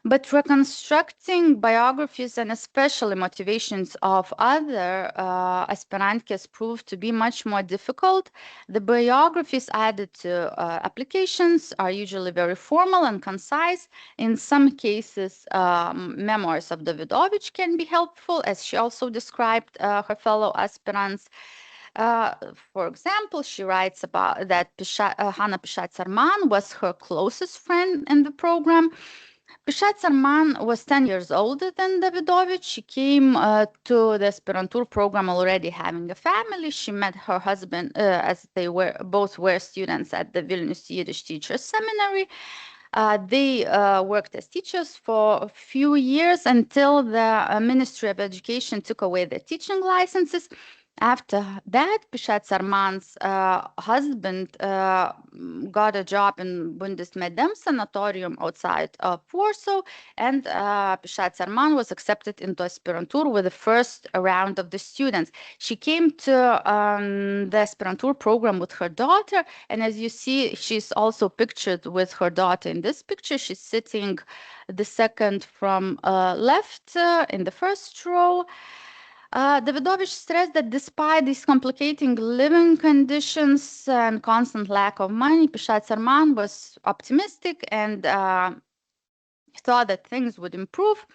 But reconstructing biographies and especially motivations of other aspirantkes proved to be much more difficult. The biographies added to applications are usually very formal and concise. In some cases, memoirs of Davidovich can be helpful, as she also described her fellow aspirants. For example, she writes about that Hanna Pishat-Sarman was her closest friend in the program. Pishat-Sarman was 10 years older than Davidovich. She came to the aspirantur program already having a family. She met her husband as they both were students at the Vilnius Yiddish Teachers Seminary. They worked as teachers for a few years until the Ministry of Education took away their teaching licenses. After that, Pishat-Sarman's husband got a job in Bundesmedem Sanatorium outside of Warsaw, and Pishat-Sarman was accepted into aspirantur with the first round of the students. She came to the aspirantur program with her daughter, and as you see, she's also pictured with her daughter in this picture. She's sitting the second from left in the first row. Davidovich stressed that despite these complicating living conditions and constant lack of money, Pishat-Sarman was optimistic and thought that things would improve,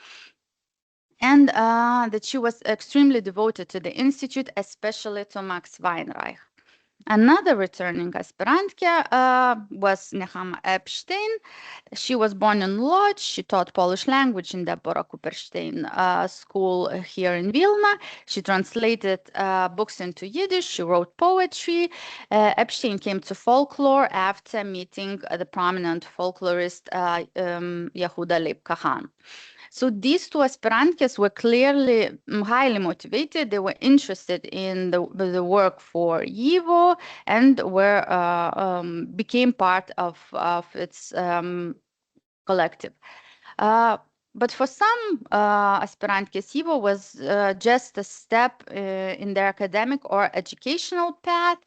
and that she was extremely devoted to the Institute, especially to Max Weinreich. Another returning aspirantke was Nechama Epstein. She was born in Lodz. She taught Polish language in the Bora Kuperstein school here in Vilna. She translated books into Yiddish. She wrote poetry. Epstein came to folklore after meeting the prominent folklorist Yehuda Leib Kahan. So these 2 aspirantkes were clearly highly motivated. They were interested in the work for YIVO and became part of its collective. But for some aspirantkes, YIVO was just a step in their academic or educational path.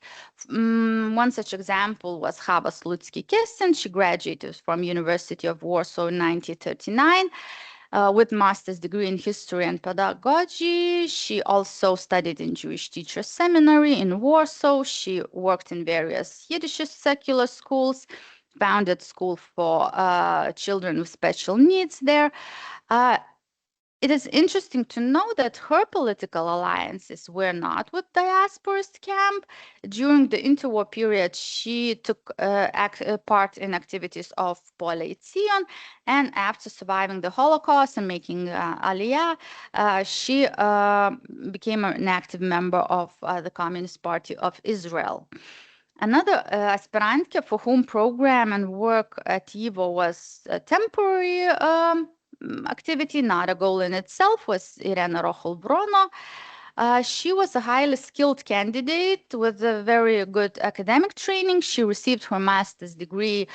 One such example was Chava Slutsky-Kesten. She graduated from University of Warsaw in 1939. With master's degree in history and pedagogy. She also studied in Jewish Teachers Seminary in Warsaw. She worked in various Yiddish secular schools, founded school for children with special needs there. It is interesting to know that her political alliances were not with diasporist camp. During the interwar period, she took part in activities of Polei Zion, and after surviving the Holocaust and making Aliyah, she became an active member of the Communist Party of Israel. Another aspirantke for whom program and work at YIVO was a temporary activity, not a goal in itself, was Irena Rochel-Brono. She was a highly skilled candidate with a very good academic training. She received her master's degree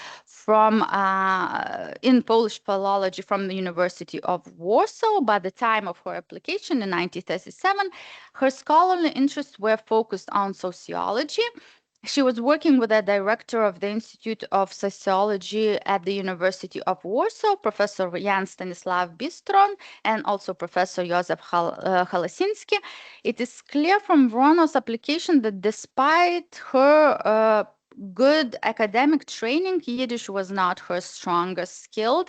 in Polish philology from the University of Warsaw. By the time of her application in 1937, her scholarly interests were focused on sociology. She was working with the director of the Institute of Sociology at the University of Warsaw, Professor Jan Stanislav Bistron, and also Professor Józef Halasinski. It is clear from Vrono's application that despite her good academic training, Yiddish was not her strongest skill.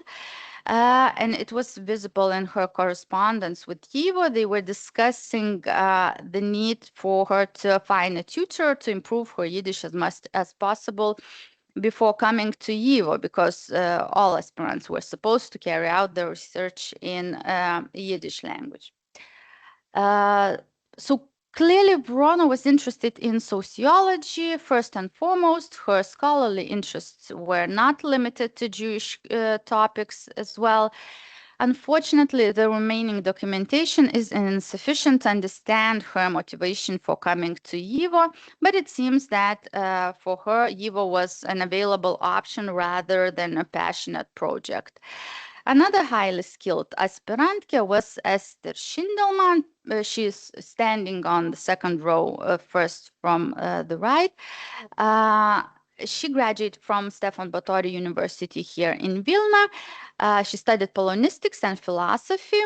And it was visible in her correspondence with YIVO. They were discussing the need for her to find a tutor to improve her Yiddish as much as possible before coming to YIVO, because all aspirants were supposed to carry out their research in Yiddish language. So clearly, Verona was interested in sociology. First and foremost, her scholarly interests were not limited to Jewish topics as well. Unfortunately, the remaining documentation is insufficient to understand her motivation for coming to YIVO, but it seems that for her, YIVO was an available option rather than a passionate project. Another highly skilled aspirantke was Esther Schindelman. She's standing on the second row, first from the right. She graduated from Stefan Batory University here in Vilna. She studied Polonistics and philosophy.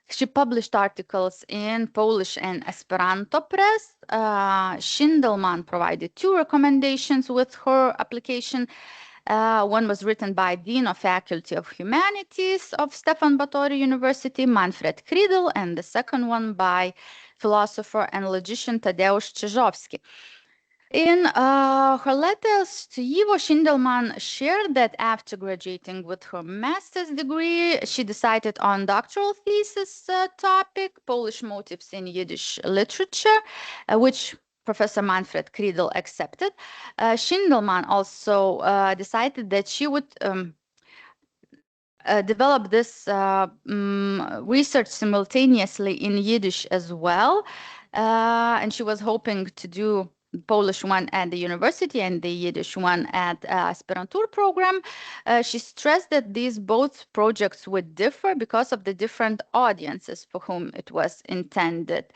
She published articles in Polish and Esperanto press. Schindelman provided 2 recommendations with her application. One was written by Dean of Faculty of Humanities of Stefan Batory University, Manfred Kriedel, and the second one by philosopher and logician Tadeusz Czyżowski. In her letters to YIVO, Schindelman shared that after graduating with her master's degree, she decided on doctoral thesis topic, Polish motifs in Yiddish literature, which Professor Manfred Kriedel accepted. Schindelman also decided that she would develop this research simultaneously in Yiddish as well. And she was hoping to do the Polish one at the university and the Yiddish one at aspirantur program. She stressed that these both projects would differ because of the different audiences for whom it was intended.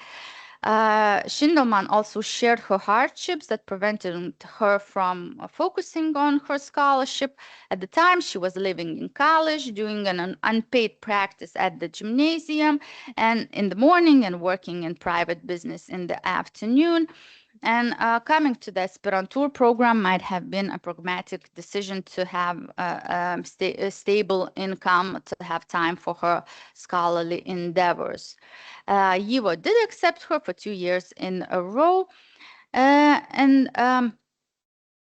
Schindelman also shared her hardships that prevented her from focusing on her scholarship. At the time, she was living in college, doing an unpaid practice at the gymnasium and in the morning, and working in private business in the afternoon. And coming to the aspirantur program might have been a pragmatic decision to have a stable income, to have time for her scholarly endeavors. YIVO did accept her for 2 years in a row.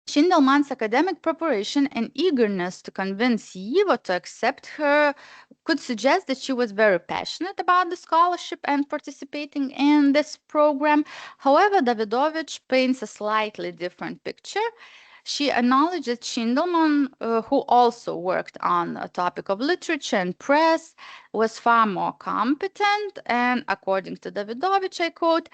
Schindelman's academic preparation and eagerness to convince YIVO to accept her could suggest that she was very passionate about the scholarship and participating in this program. However, Davidovich paints a slightly different picture. She acknowledged that Schindelman, who also worked on a topic of literature and press, was far more competent. And according to Davidovich, I quote,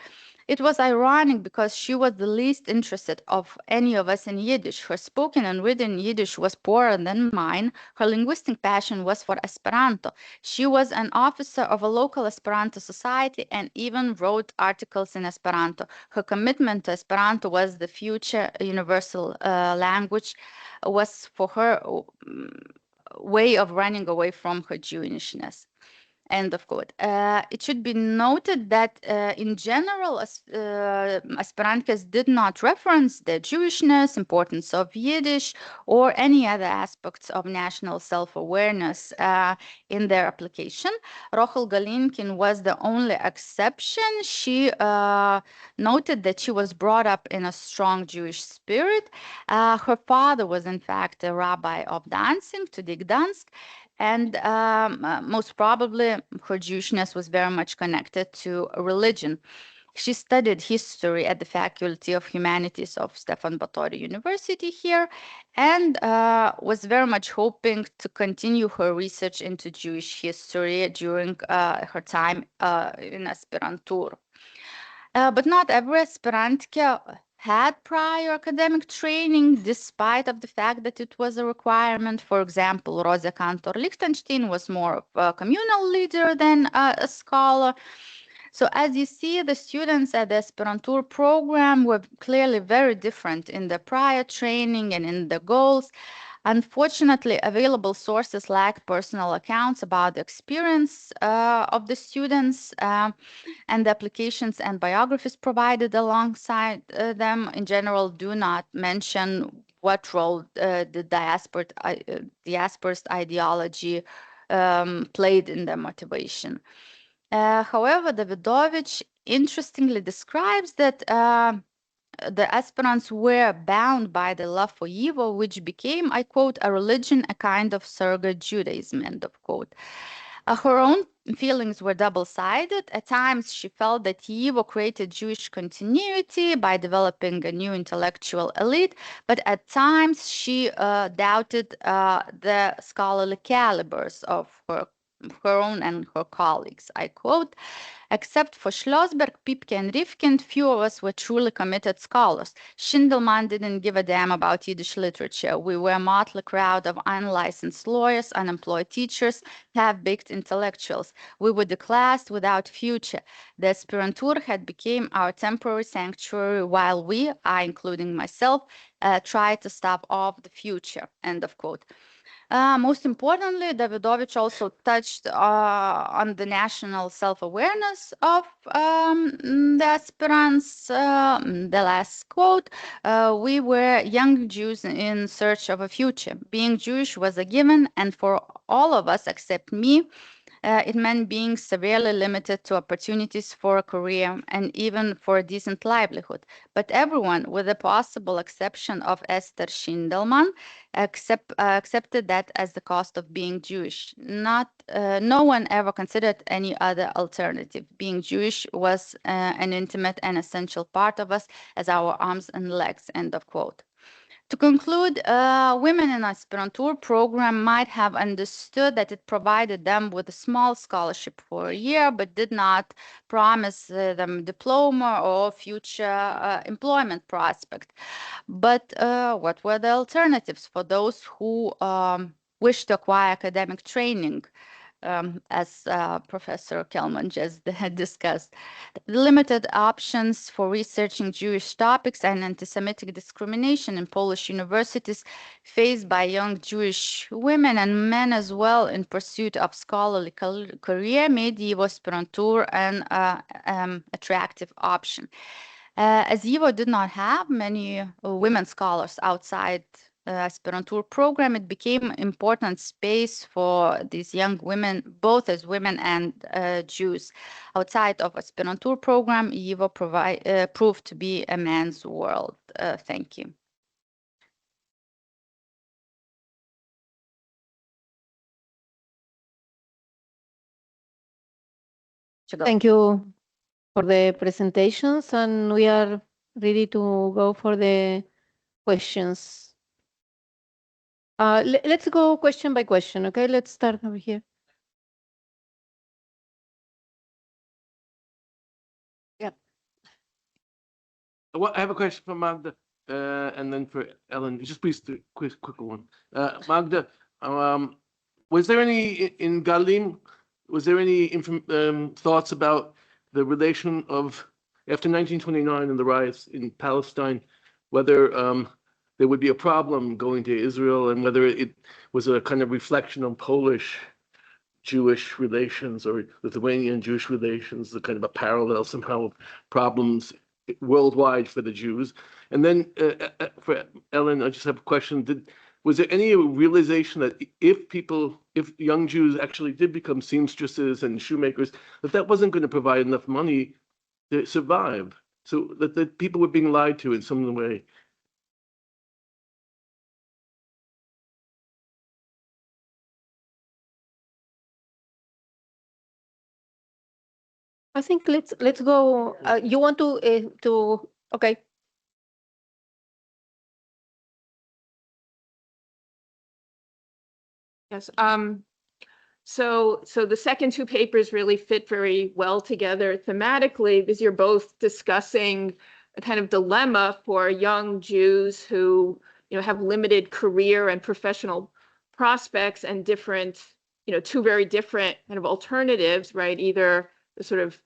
"It was ironic because she was the least interested of any of us in Yiddish. Her spoken and written Yiddish was poorer than mine. Her linguistic passion was for Esperanto. She was an officer of a local Esperanto society and even wrote articles in Esperanto. Her commitment to Esperanto was the future universal language, was for her way of running away from her Jewishness." End of quote. It should be noted that in general, aspirantkas did not reference the Jewishness, importance of Yiddish, or any other aspects of national self-awareness in their application. Rochel Galinkin was the only exception. She noted that she was brought up in a strong Jewish spirit. Her father was, in fact, a rabbi of Danzig, to Gdansk, and most probably her Jewishness was very much connected to religion. She studied history at the Faculty of Humanities of Stefan Batory University here, and was very much hoping to continue her research into Jewish history during her time in aspirantur. But not every aspirantke had prior academic training, despite of the fact that it was a requirement. For example, Rosa Kantor-Lichtenstein was more of a communal leader than a scholar. So as you see, the students at the aspirantur program were clearly very different in the prior training and in the goals. Unfortunately, available sources lack personal accounts about the experience of the students, and the applications and biographies provided alongside them in general do not mention what role the diasporist ideology played in their motivation. However, Davidovich interestingly describes that the aspirants were bound by the love for YIVO, which became, I quote, a religion, a kind of surrogate Judaism, end of quote. Her own feelings were double-sided. At times, she felt that YIVO created Jewish continuity by developing a new intellectual elite, but at times she doubted the scholarly calibers of her own and her colleagues. I quote, "Except for Schlossberg, Pipke, and Rifkin, few of us were truly committed scholars. Schindelman didn't give a damn about Yiddish literature. We were a motley crowd of unlicensed lawyers, unemployed teachers, half-baked intellectuals. We were the class without future. The aspirantur had become our temporary sanctuary while we, I including myself, tried to stop off the future," end of quote. Most importantly, Davidovich also touched on the national self-awareness of the aspirants. The last quote, "We were young Jews in search of a future. Being Jewish was a given, and for all of us except me, it meant being severely limited to opportunities for a career and even for a decent livelihood. But everyone, with the possible exception of Esther Schindelman, accepted that as the cost of being Jewish. No one ever considered any other alternative. Being Jewish was an intimate and essential part of us as our arms and legs," end of quote. To conclude, women in aspirantur program might have understood that it provided them with a small scholarship for a year, but did not promise them diploma or future employment prospect. But what were the alternatives for those who wish to acquire academic training? As Professor Kelman just discussed, limited options for researching Jewish topics and anti-Semitic discrimination in Polish universities faced by young Jewish women and men as well in pursuit of scholarly career made YIVO aspirantur an attractive option. As YIVO did not have many women scholars outside aspirantur program, it became an important space for these young women, both as women and Jews. Outside of aspirantur program, YIVO proved to be a man's world. Thank you. Thank you for the presentations, and we are ready to go for the questions. Let's go question by question, okay? Let's start over here. Yeah. Well, I have a question for Magda, and then for Ellen. Just please, quick one. Magda, was there any in Galim? Was there any thoughts about the relation of after 1929 and the riots in Palestine, whether there would be a problem going to Israel, and whether it was a kind of reflection on Polish-Jewish relations or Lithuanian-Jewish relations, the kind of a parallel somehow of problems worldwide for the Jews? And then for Ellen, I just have a question. Was there any realization that if young Jews actually did become seamstresses and shoemakers, that wasn't going to provide enough money to survive? So that people were being lied to in some way? I think let's go. You want to okay. Yes. So the second two papers really fit very well together thematically, because you're both discussing a kind of dilemma for young Jews who, have limited career and professional prospects and different, two very different kind of alternatives, right? Either the sort of,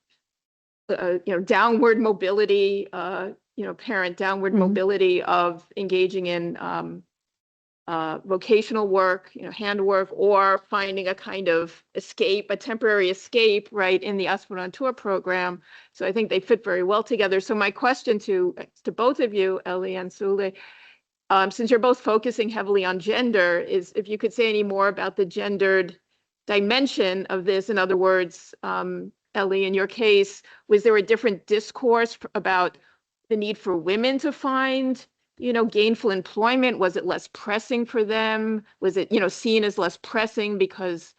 downward mobility, parent downward mobility of engaging in vocational work, handwork, or finding a kind of escape, a temporary escape, right, in the aspirantur program. So I think they fit very well together. So my question to both of you, Eli and Sule, since you're both focusing heavily on gender, is if you could say any more about the gendered dimension of this? In other words, Ellie, in your case, was there a different discourse about the need for women to find, gainful employment? Was it less pressing for them? Was it, seen as less pressing because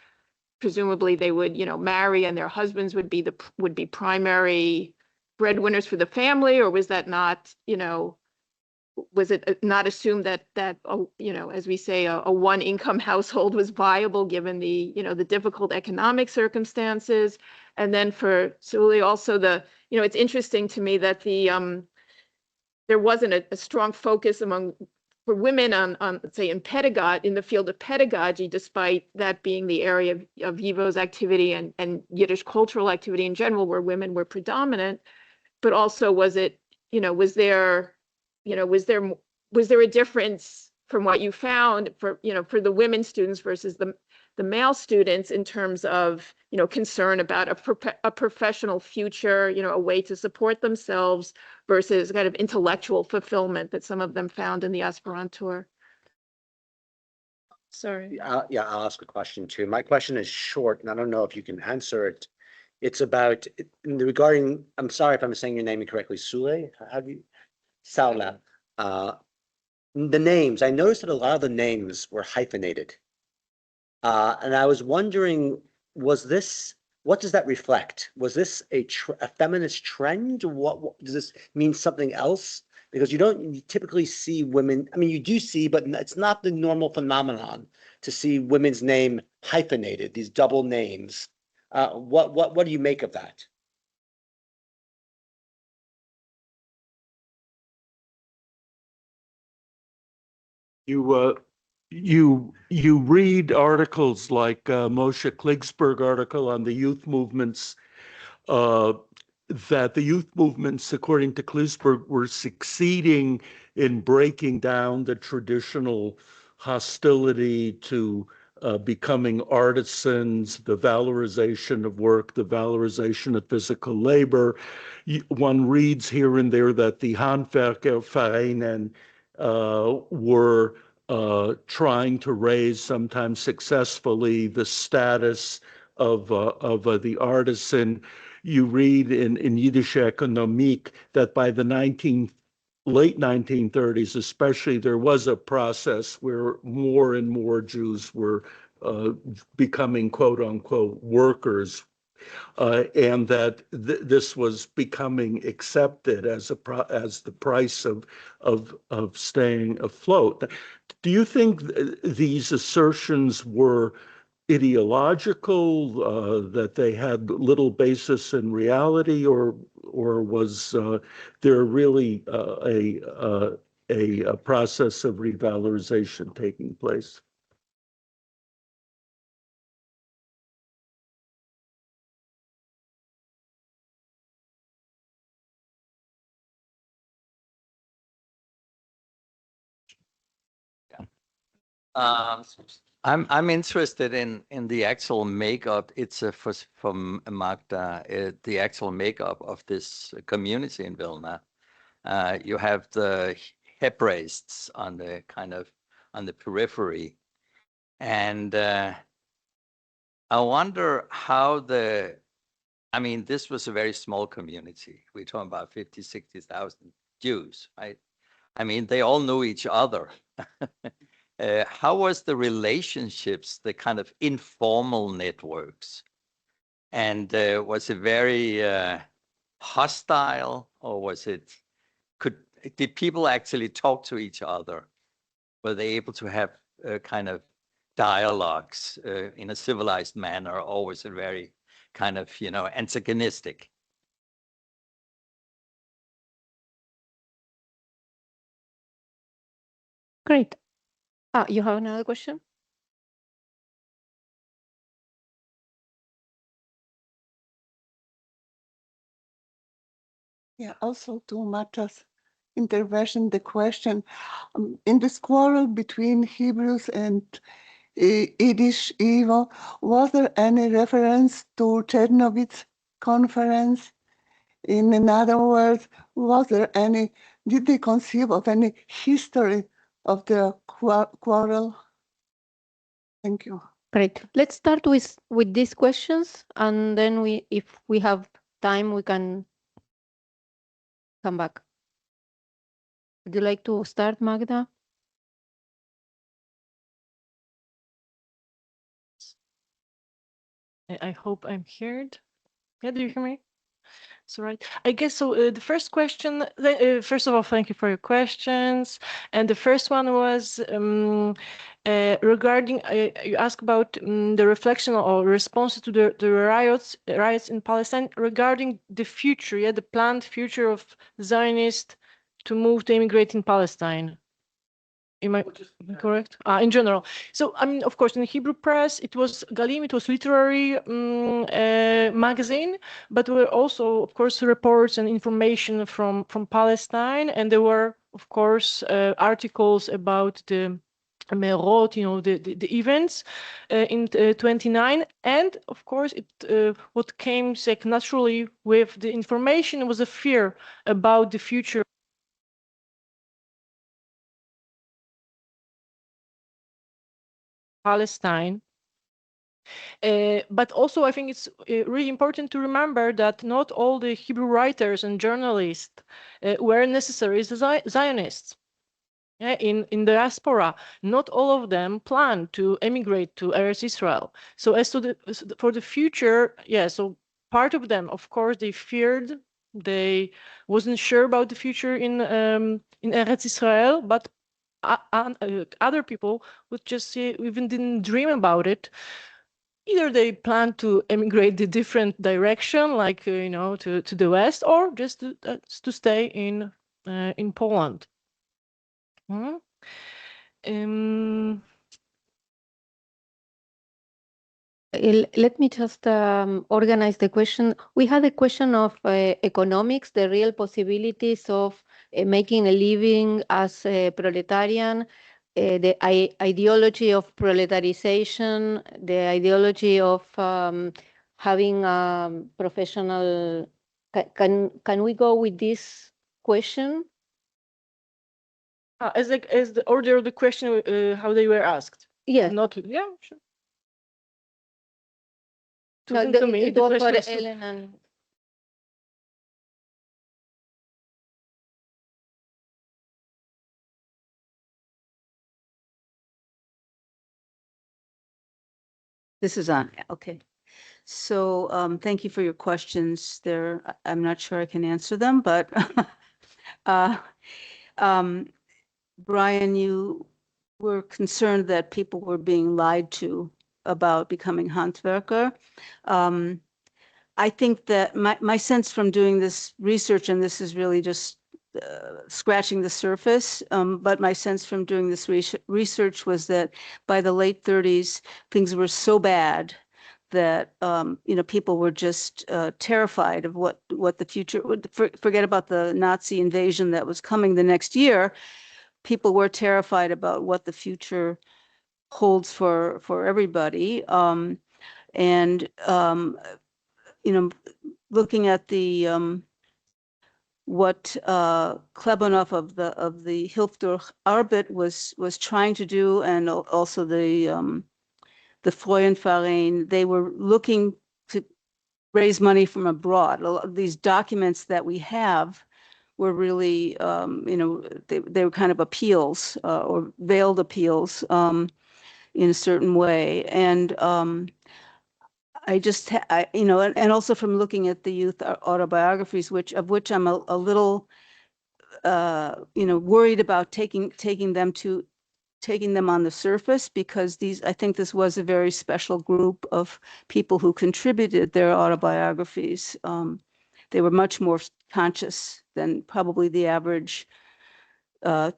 presumably they would, marry and their husbands would be primary breadwinners for the family? Or was that not, was it not assumed that as we say, a one income household was viable given the, the difficult economic circumstances? And then for Suli also it's interesting to me that there wasn't a strong focus for women on say in the field of pedagogy, despite that being the area of YIVO's activity and Yiddish cultural activity in general, where women were predominant. But also, was it, was there a difference from what you found for the women students versus the male students in terms of, concern about a professional future, a way to support themselves versus kind of intellectual fulfillment that some of them found in the aspirantur? Sorry. Yeah, I'll ask a question too. My question is short, and I don't know if you can answer it. It's about regarding, I'm sorry if I'm saying your name incorrectly, Sule, how do you, Saula. The names, I noticed that a lot of the names were hyphenated. And I was wondering, what does that reflect? Was this a feminist trend? What does this mean something else? Because you don't typically see women, I mean, you do see, but it's not the normal phenomenon to see women's name hyphenated, these double names. What do you make of that? You read articles like Moshe Kligsberg article on the youth movements, that the youth movements, according to Kligsberg, were succeeding in breaking down the traditional hostility to becoming artisans, the valorization of work, the valorization of physical labor. One reads here and there that the Handwerkervereine were trying to raise, sometimes successfully, the status of the artisan. You read in Yiddish Economique that by the late 1930s, especially, there was a process where more and more Jews were becoming quote unquote workers, and that this was becoming accepted as the price of staying afloat. Do you think these assertions were ideological, that they had little basis in reality, or was there really a process of revalorization taking place? I'm interested in the actual makeup. It's from Magda, the actual makeup of this community in Vilna. You have the Hebraists on the periphery, and I wonder how this was a very small community. We're talking about 50, 60,000 Jews, right? I mean, they all knew each other. How was the relationships, the kind of informal networks? And was it very hostile, or did people actually talk to each other? Were they able to have kind of dialogues in a civilized manner, or was it very kind of, antagonistic? Great. You have another question? Yeah, also to Marta's intervention, the question, in this quarrel between Hebrews and Yiddish YIVO, was there any reference to Chernovitz conference? In other words, did they conceive of any history of the quarrel? Thank you. Great. Let's start with these questions, and then if we have time, we can come back. Would you like to start, Magda? I hope I'm heard. Yeah, do you hear me? It's all right. I guess so. The first question, first of all, thank you for your questions. And the first one was regarding, you asked about the reflection or response to the riots in Palestine regarding the future, yeah, the planned future of Zionists to move to immigrate in Palestine. Am I correct? In general. So, I mean, of course, in the Hebrew press, it was Galim, it was literary magazine, but there were also, of course, reports and information from Palestine. And there were, of course, articles about the Merot, you know, the events in 29. And, of course, what came like, naturally with the information was a fear about the future. Palestine. But also, I think it's really important to remember that not all the Hebrew writers and journalists were necessarily Zionists. Yeah, in diaspora, not all of them planned to emigrate to Eretz Israel. So as to for the future, yeah, so part of them, of course, they feared, they wasn't sure about the future in Eretz Israel, but other people would just say, even didn't dream about it. Either they plan to emigrate the different direction, like you know, to the west, or just to stay in Poland. Let me just organize the question. We had a question of economics, the real possibilities of making a living as a proletarian, the ideology of proletarization, the ideology of having a professional. Can we go with this question? As the order of the question, how they were asked. Yes. Not yeah, sure. No, To me, it the was for question was Ellen and This is on. Okay. So thank you for your questions. I'm not sure I can answer them, but Brian, you were concerned that people were being lied to about becoming Handwerker. I think that my sense from doing this research, and this is really just scratching the surface, but my sense from doing this research was that by the late 30s, things were so bad that you know, people were just terrified of what the future would. Forget about the Nazi invasion that was coming the next year. People were terrified about what the future holds for everybody. You know, looking at the what Klebanov of the Hilf durch Arbeit was trying to do, and also the Freudenverein, they were looking to raise money from abroad. A lot of these documents that we have were really, you know, they were kind of appeals or veiled appeals in a certain way. And I just, you know, and also from looking at the youth autobiographies, of which I'm a little, you know, worried about taking them on the surface, because I think this was a very special group of people who contributed their autobiographies. They were much more conscious than probably the average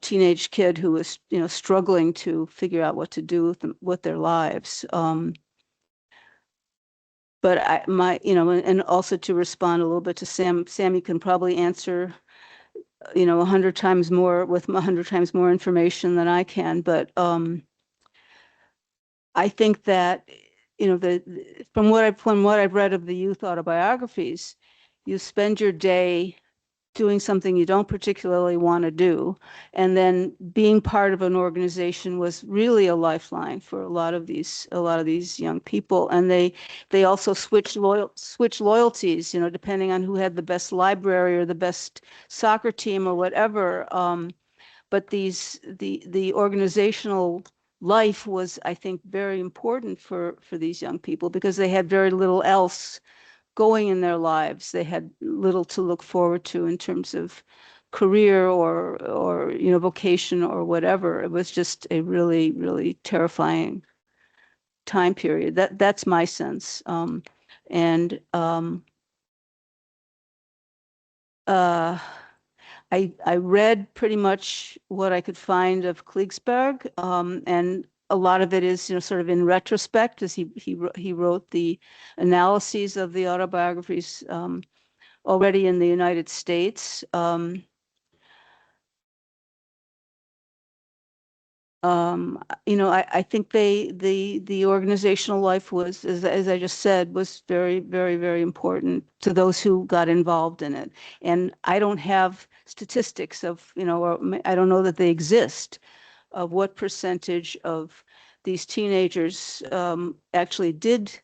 teenage kid who was, you know, struggling to figure out what to do with their lives. But you know, and also to respond a little bit to Sam, you can probably answer, you know, 100 times more with 100 times more information than I can. But I think that, you know, from what I've read of the youth autobiographies, you spend your day doing something you don't particularly want to do. And then being part of an organization was really a lifeline for a lot of these young people. And they also switched loyalties, you know, depending on who had the best library or the best soccer team or whatever. But the organizational life was, I think, very important for these young people because they had very little else going in their lives. They had little to look forward to in terms of career or you know, vocation or whatever. It was just a really, really terrifying time period. That's my sense. I read pretty much what I could find of Klingsberg, and a lot of it is, you know, sort of in retrospect, as he wrote the analyses of the autobiographies already in the United States. You know, I think the organizational life was, as I just said, was very, very, very important to those who got involved in it. And I don't have statistics of, you know, or I don't know that they exist, of what percentage of these teenagers actually did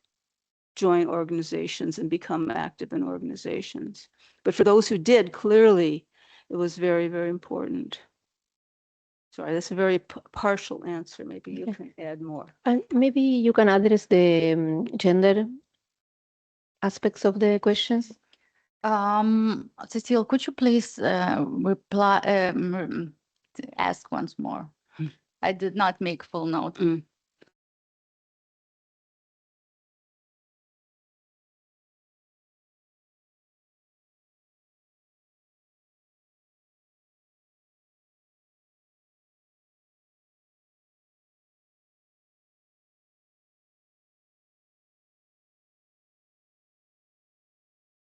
join organizations and become active in organizations. But for those who did, clearly, it was very, very important. Sorry, that's a very partial answer. Maybe you can add more. And maybe you can address the gender aspects of the questions. Cecile, could you please reply, ask once more? I did not make full note.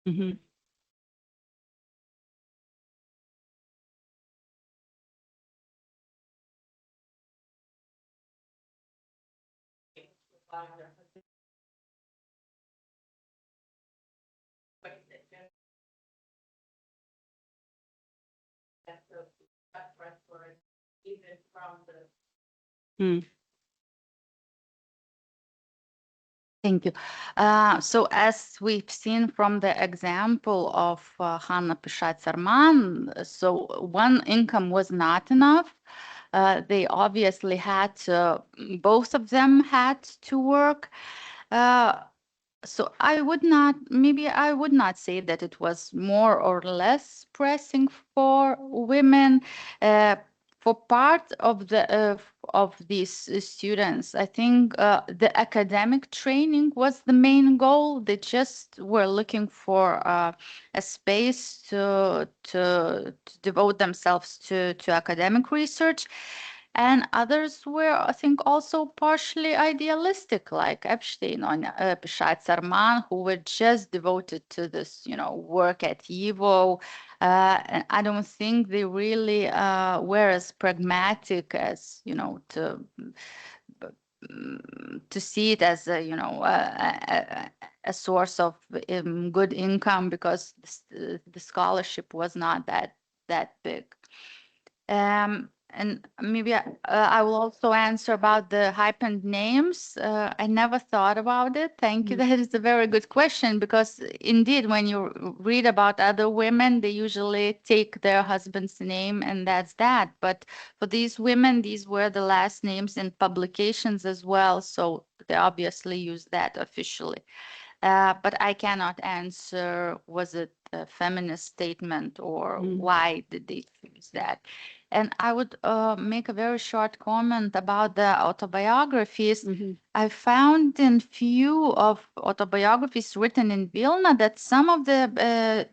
Mm-hmm. Thank you. So as we've seen from the example of Hanna Pishat-Sarman, so one income was not enough. They obviously had to, both of them had to work. So I would not say that it was more or less pressing for women. For part of these students, I think the academic training was the main goal. They just were looking for a space to devote themselves to academic research. And others were, I think, also partially idealistic, like Epstein or Pishat-Sarman, who were just devoted to this, you know, work at YIVO. And I don't think they really were as pragmatic as, you know, to see it as a, you know, a source of good income, because the scholarship was not that big. And maybe I will also answer about the hyphened names. I never thought about it. Thank you. That is a very good question, because indeed, when you read about other women, they usually take their husband's name and that's that. But for these women, these were the last names in publications as well. So they obviously use that officially. But I cannot answer, was it a feminist statement or why did they use that? And I would make a very short comment about the autobiographies. I found in few of autobiographies written in Vilna that some of the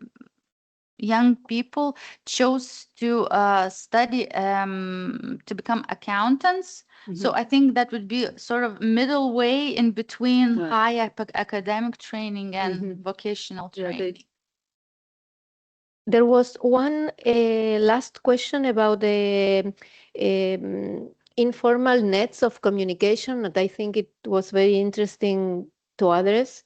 young people chose to study to become accountants. So I think that would be sort of middle way in between high academic training and vocational training. There was one last question about the informal nets of communication that I think it was very interesting to address.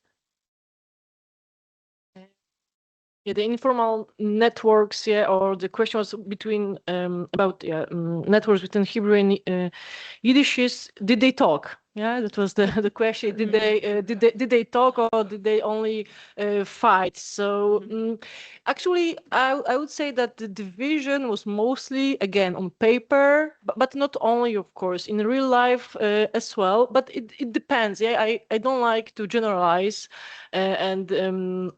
the informal networks, or the question was between about networks between Hebrew and Yiddish. Did they talk? Yeah, that was the question. Did they talk, or did they only fight? So actually, I would say that the division was mostly again on paper, but not only, of course, in real life as well. But it depends. Yeah, I don't like to generalize and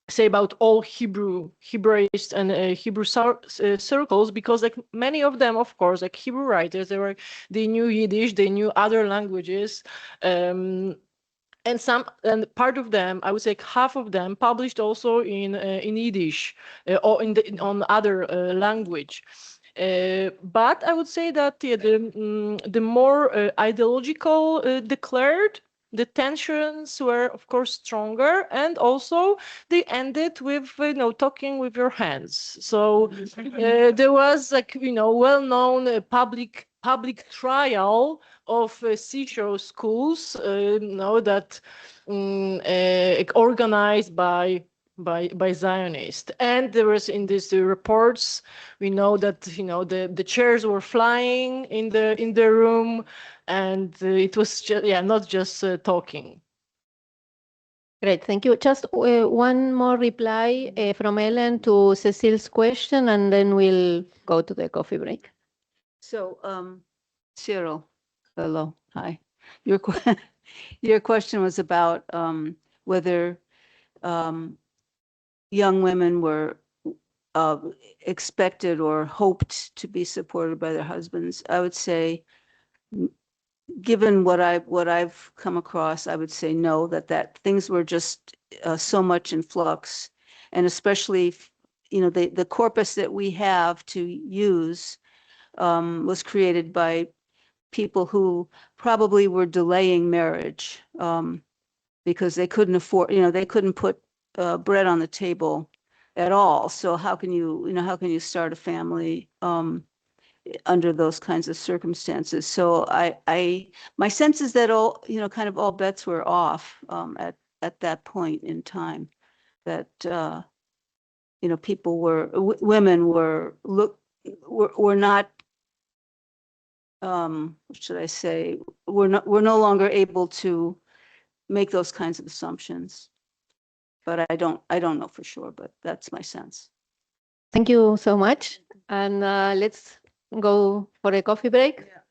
say about all Hebraists and Hebrew circles, because like many of them, of course, like Hebrew writers, they knew Yiddish, they knew other languages, and part of them, I would say half of them, published also in Yiddish or on other language. But I would say that the more ideological declared, the tensions were, of course, stronger, and also they ended with talking with your hands. So there was like well-known public trial of seashore schools, that organized by Zionists, and there was in these reports we know that the chairs were flying in the room, and it was just not just talking. Great, thank you. Just one more reply from Ellen to Cecile's question, and then we'll go to the coffee break. So, Cyril, hello, hi. Your question was about whether young women were expected or hoped to be supported by their husbands. I would say, given what I've come across, I would say no, that things were just so much in flux, and especially the corpus that we have to use was created by people who probably were delaying marriage because they couldn't afford, they couldn't put bread on the table at all. So how can you start a family under those kinds of circumstances? So my sense is that all bets were off at that point in time. That women were not. What should I say? We're no longer able to make those kinds of assumptions. But I don't know for sure, but that's my sense. Thank you so much. And let's go for a coffee break. Yeah.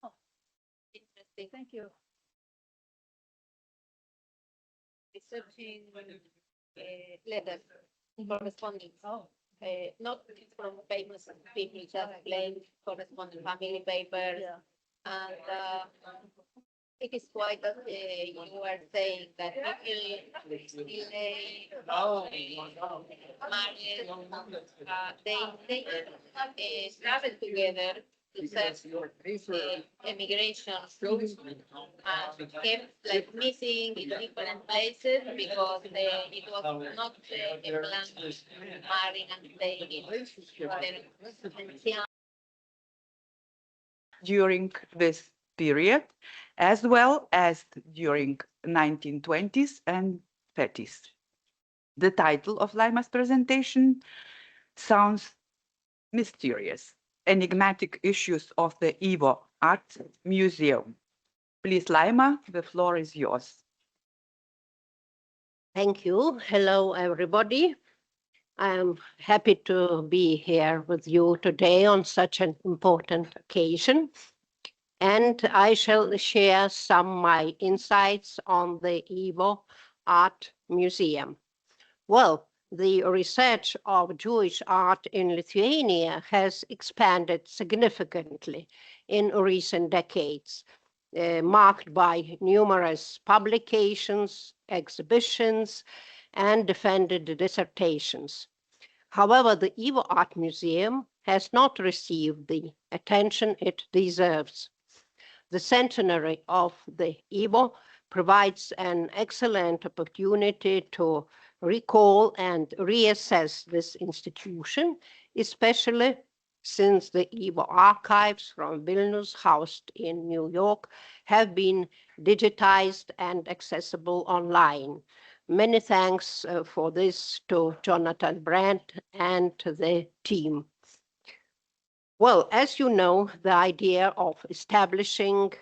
Oh, interesting. Thank you. Researching letters, correspondence. Oh. Not from famous people, just plain correspondence, family papers. Yeah. And it is quite that you were saying that people delay marriage, they travel together to search immigration and kept like missing in different places because it was not a plan marrying and staying in. During this period, as well as during 1920s and 30s. The title of Laima's presentation sounds mysterious: Enigmatic Issues of the YIVO Art Museum. Please, Laima, the floor is yours. Thank you. Hello, everybody. I'm happy to be here with you today on such an important occasion. And I shall share some of my insights on the YIVO Art Museum. Well, the research of Jewish art in Lithuania has expanded significantly in recent decades, marked by numerous publications, exhibitions, and defended dissertations. However, the YIVO Art Museum has not received the attention it deserves. The centenary of the YIVO provides an excellent opportunity to recall and reassess this institution, especially since the YIVO archives from Vilnius, housed in New York, have been digitized and accessible online. Many thanks for this to Jonathan Brandt and to the team. Well, as you know, the idea of establishing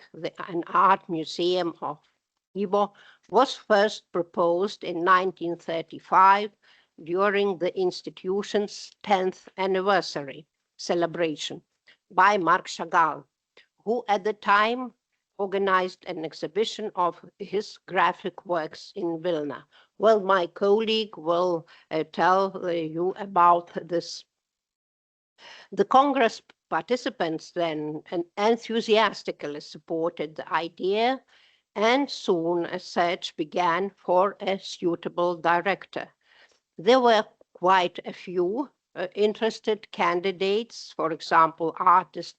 an art museum of YIVO was first proposed in 1935 during the institution's 10th anniversary celebration by Marc Chagall, who at the time organized an exhibition of his graphic works in Vilna. Well, my colleague will tell you about this. The Congress participants then enthusiastically supported the idea, and soon a search began for a suitable director. There were quite a few interested candidates, for example, artist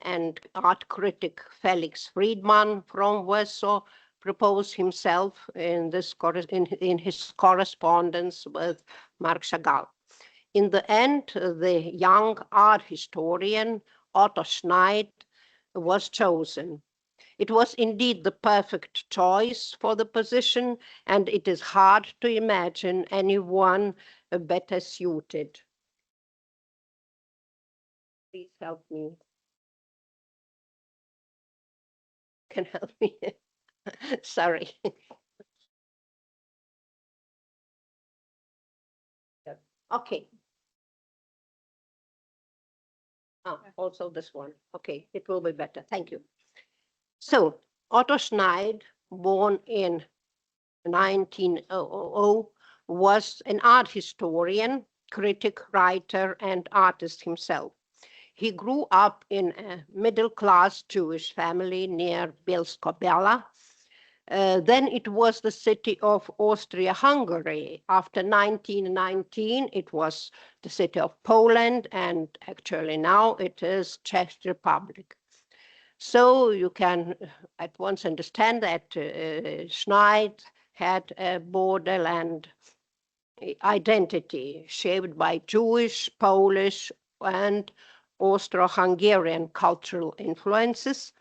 and art critic Felix Friedman from Warsaw proposed himself in his correspondence with Marc Chagall. In the end, the young art historian Otto Schneid was chosen. It was indeed the perfect choice for the position, and it is hard to imagine anyone better suited. Please help me. Can help me. Sorry. Okay. Also this one. Okay, it will be better. Thank you. So Otto Schneid, born in 1900, was an art historian, critic, writer, and artist himself. He grew up in a middle-class Jewish family near Bielsko-Biała. Then it was the city of Austria-Hungary. After 1919, it was the city of Poland, and actually now it is Czech Republic. So you can at once understand that Schneid had a borderland identity shaped by Jewish, Polish, and Austro-Hungarian cultural influences,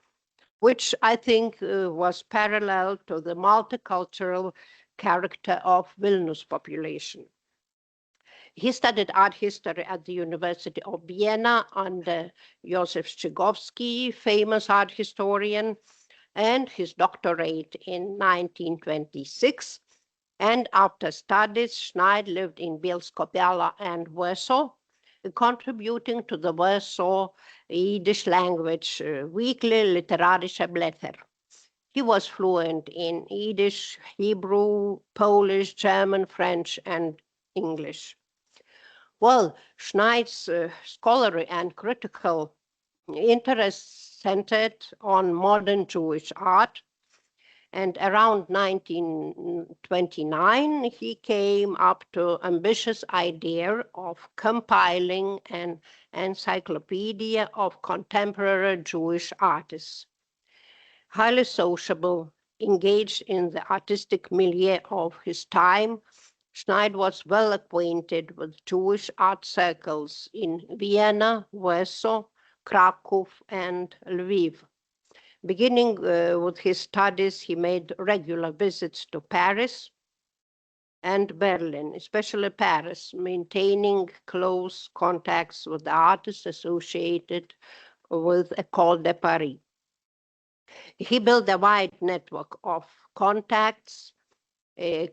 which I think was parallel to the multicultural character of Vilnius population. He studied art history at the University of Vienna under Josef Szczygowski, famous art historian, and his doctorate in 1926. And after studies, Schneid lived in Bielsko-Biała and Warsaw, contributing to the Warsaw Yiddish language weekly Literarische Blätter. He was fluent in Yiddish, Hebrew, Polish, German, French, and English. Well, Schneid's scholarly and critical interests centered on modern Jewish art, and around 1929, he came up to ambitious idea of compiling an encyclopedia of contemporary Jewish artists. Highly sociable, engaged in the artistic milieu of his time, Schneid was well acquainted with Jewish art circles in Vienna, Warsaw, Krakow, and Lviv. Beginning with his studies, he made regular visits to Paris and Berlin, especially Paris, maintaining close contacts with the artists associated with École de Paris. He built a wide network of contacts,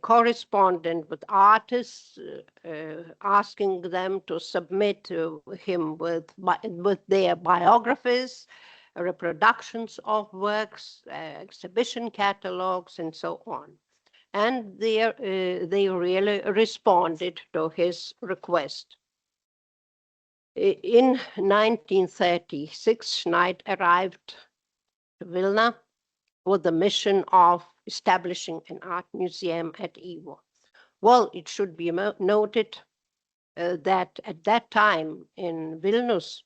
correspondent with artists, asking them to submit him with their biographies, reproductions of works, exhibition catalogs, and so on. And they really responded to his request. In 1936, Schneid arrived to Vilna with the mission of establishing an art museum at YIVO. Well, it should be noted that at that time in Vilnius,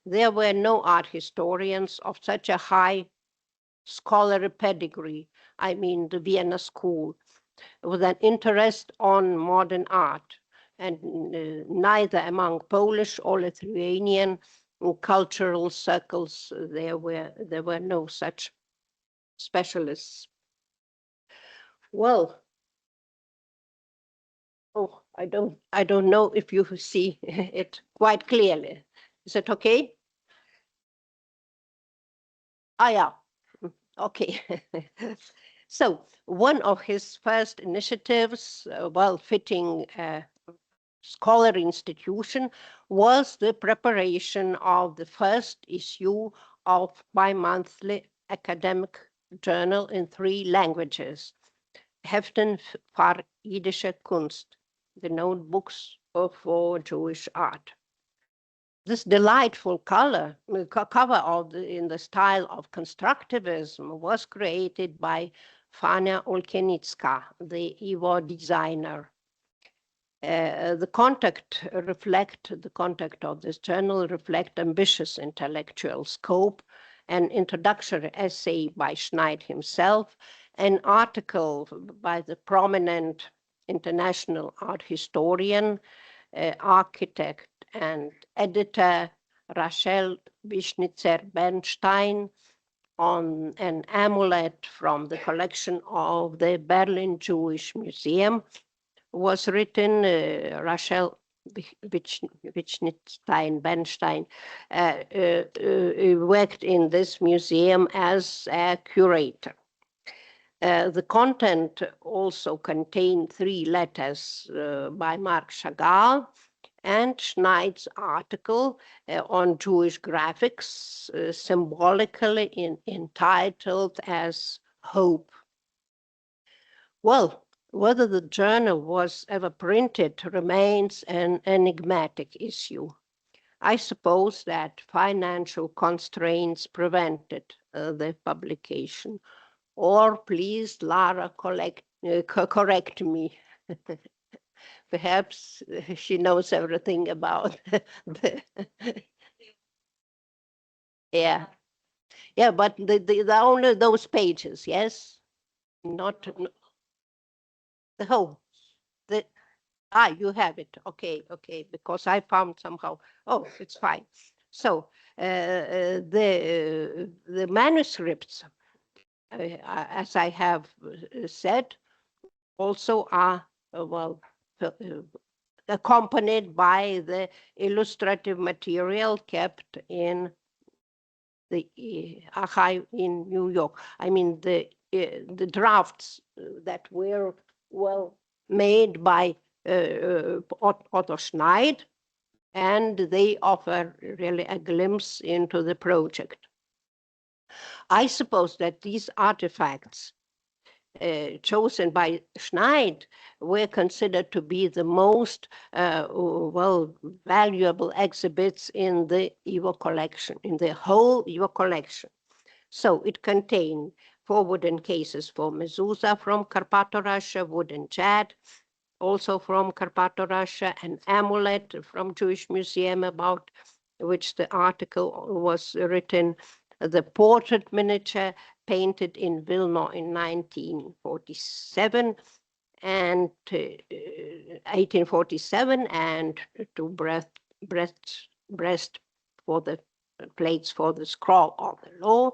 there were no art historians of such a high scholarly pedigree, I mean the Vienna School, with an interest on modern art. and neither among Polish or Lithuanian cultural circles there were no such specialists. Well, oh, I don't know if you see it quite clearly. Is it okay? Ah, yeah. Okay. So one of his first initiatives, while fitting a scholar institution, was the preparation of the first issue of bi-monthly academic journal in 3 languages, Heften für jiddische Kunst, the notebooks for Jewish art. This delightful cover in the style of constructivism was created by Fania Olkenitska, the YIVO designer. The content of this journal reflect ambitious intellectual scope, an introductory essay by Schneid himself, an article by the prominent international art historian, architect and editor Rachel Wischnitzer-Bernstein on an amulet from the collection of the Berlin Jewish Museum, was written. Rachel Wischnitzer-Bernstein worked in this museum as a curator. The content also contained 3 letters by Marc Chagall and Schneid's article on Jewish graphics, symbolically entitled as Hope. Well, whether the journal was ever printed remains an enigmatic issue. I suppose that financial constraints prevented the publication. Or please, Lara, correct me. Perhaps she knows everything about the yeah, but the only those pages, yes, not the whole. You have it. Okay, because I found somehow. Oh, it's fine. So the manuscripts, as I have said, also are accompanied by the illustrative material kept in the archive in New York. I mean, the drafts that were made by Otto Schneid, and they offer really a glimpse into the project. I suppose that these artifacts chosen by Schneid were considered to be the most valuable exhibits in the YIVO collection, in the whole YIVO collection. So it contained 4 wooden cases for mezuzah from Carpato, Russia, wooden jet, also from Carpato, Russia, an amulet from Jewish Museum about which the article was written, the portrait miniature painted in Vilnius in 1947 and 1847, and 2 breast for the plates for the scroll of the law,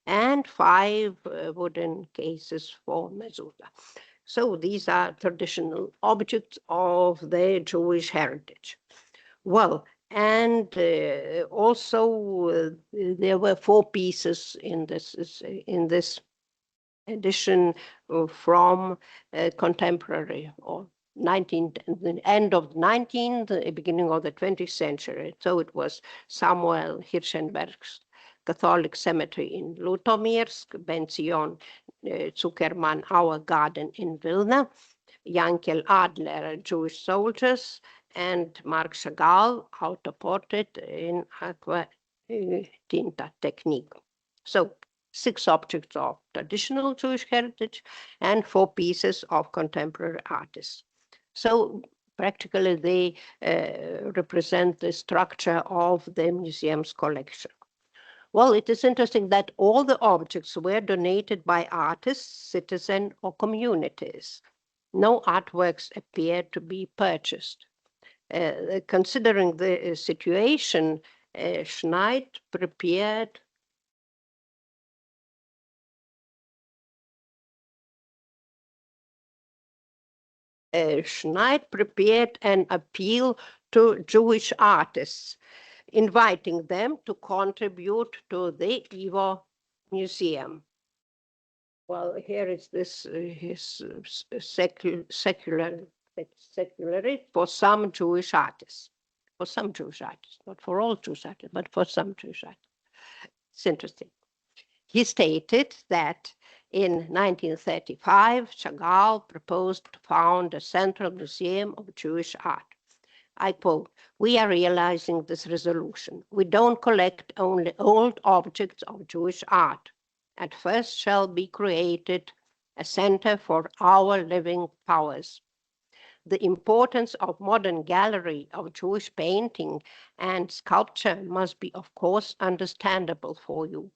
and 5 wooden cases for mezuzah. So these are traditional objects of the Jewish heritage. Well, and also there were 4 pieces in this edition from contemporary or the end of the 19th, the beginning of the 20th century. So it was Samuel Hirschenberg's Catholic Cemetery in Lutomirsk, Ben-Zion Zuckerman, Our Garden in Vilna, Yankel Adler, Jewish Soldiers, and Marc Chagall, Autoportrait in Aqua Tinta Technique. So 6 objects of traditional Jewish heritage and 4 pieces of contemporary artists. So practically they represent the structure of the museum's collection. Well, it is interesting that all the objects were donated by artists, citizens, or communities. No artworks appear to be purchased. Considering the situation, Schneid prepared an appeal to Jewish artists, inviting them to contribute to the YIVO Museum. Well, here is this his secular for some Jewish artists. For some Jewish artists, not for all Jewish artists, but for some Jewish artists. It's interesting. He stated that in 1935, Chagall proposed to found a central museum of Jewish art. I quote, "We are realizing this resolution. We don't collect only old objects of Jewish art. At first shall be created a center for our living powers. The importance of modern gallery of Jewish painting and sculpture must be, of course, understandable for you.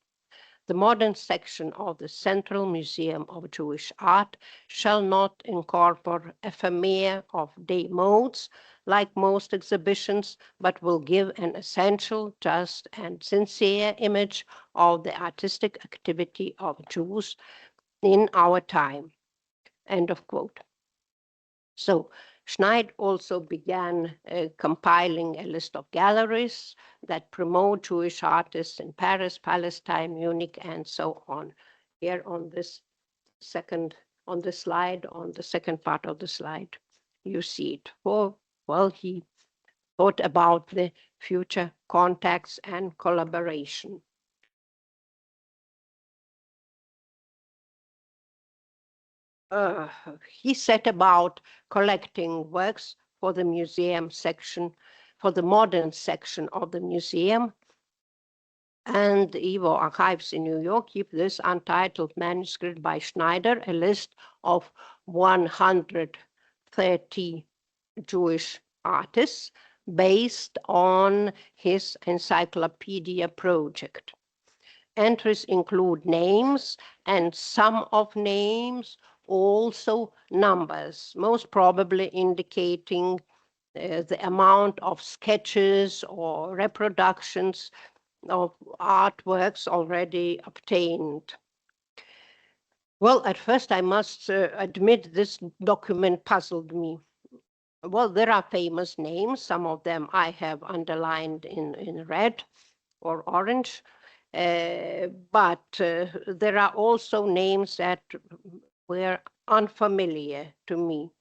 The modern section of the Central Museum of Jewish Art shall not incorporate ephemera of day modes like most exhibitions, but will give an essential, just, and sincere image of the artistic activity of Jews in our time." End of quote. So Schneid also began compiling a list of galleries that promote Jewish artists in Paris, Palestine, Munich, and so on. Here on this on the slide, on the second part of the slide, you see it. Well, he thought about the future contacts and collaboration. He set about collecting works for the museum section, for the modern section of the museum. And YIVO Archives in New York keep this untitled manuscript by Schneider, a list of 130 Jewish artists based on his encyclopedia project. Entries include names, and some of names also numbers, most probably indicating the amount of sketches or reproductions of artworks already obtained. Well, at first I must admit this document puzzled me. Well, there are famous names, some of them I have underlined in red or orange, but there are also names that were unfamiliar to me.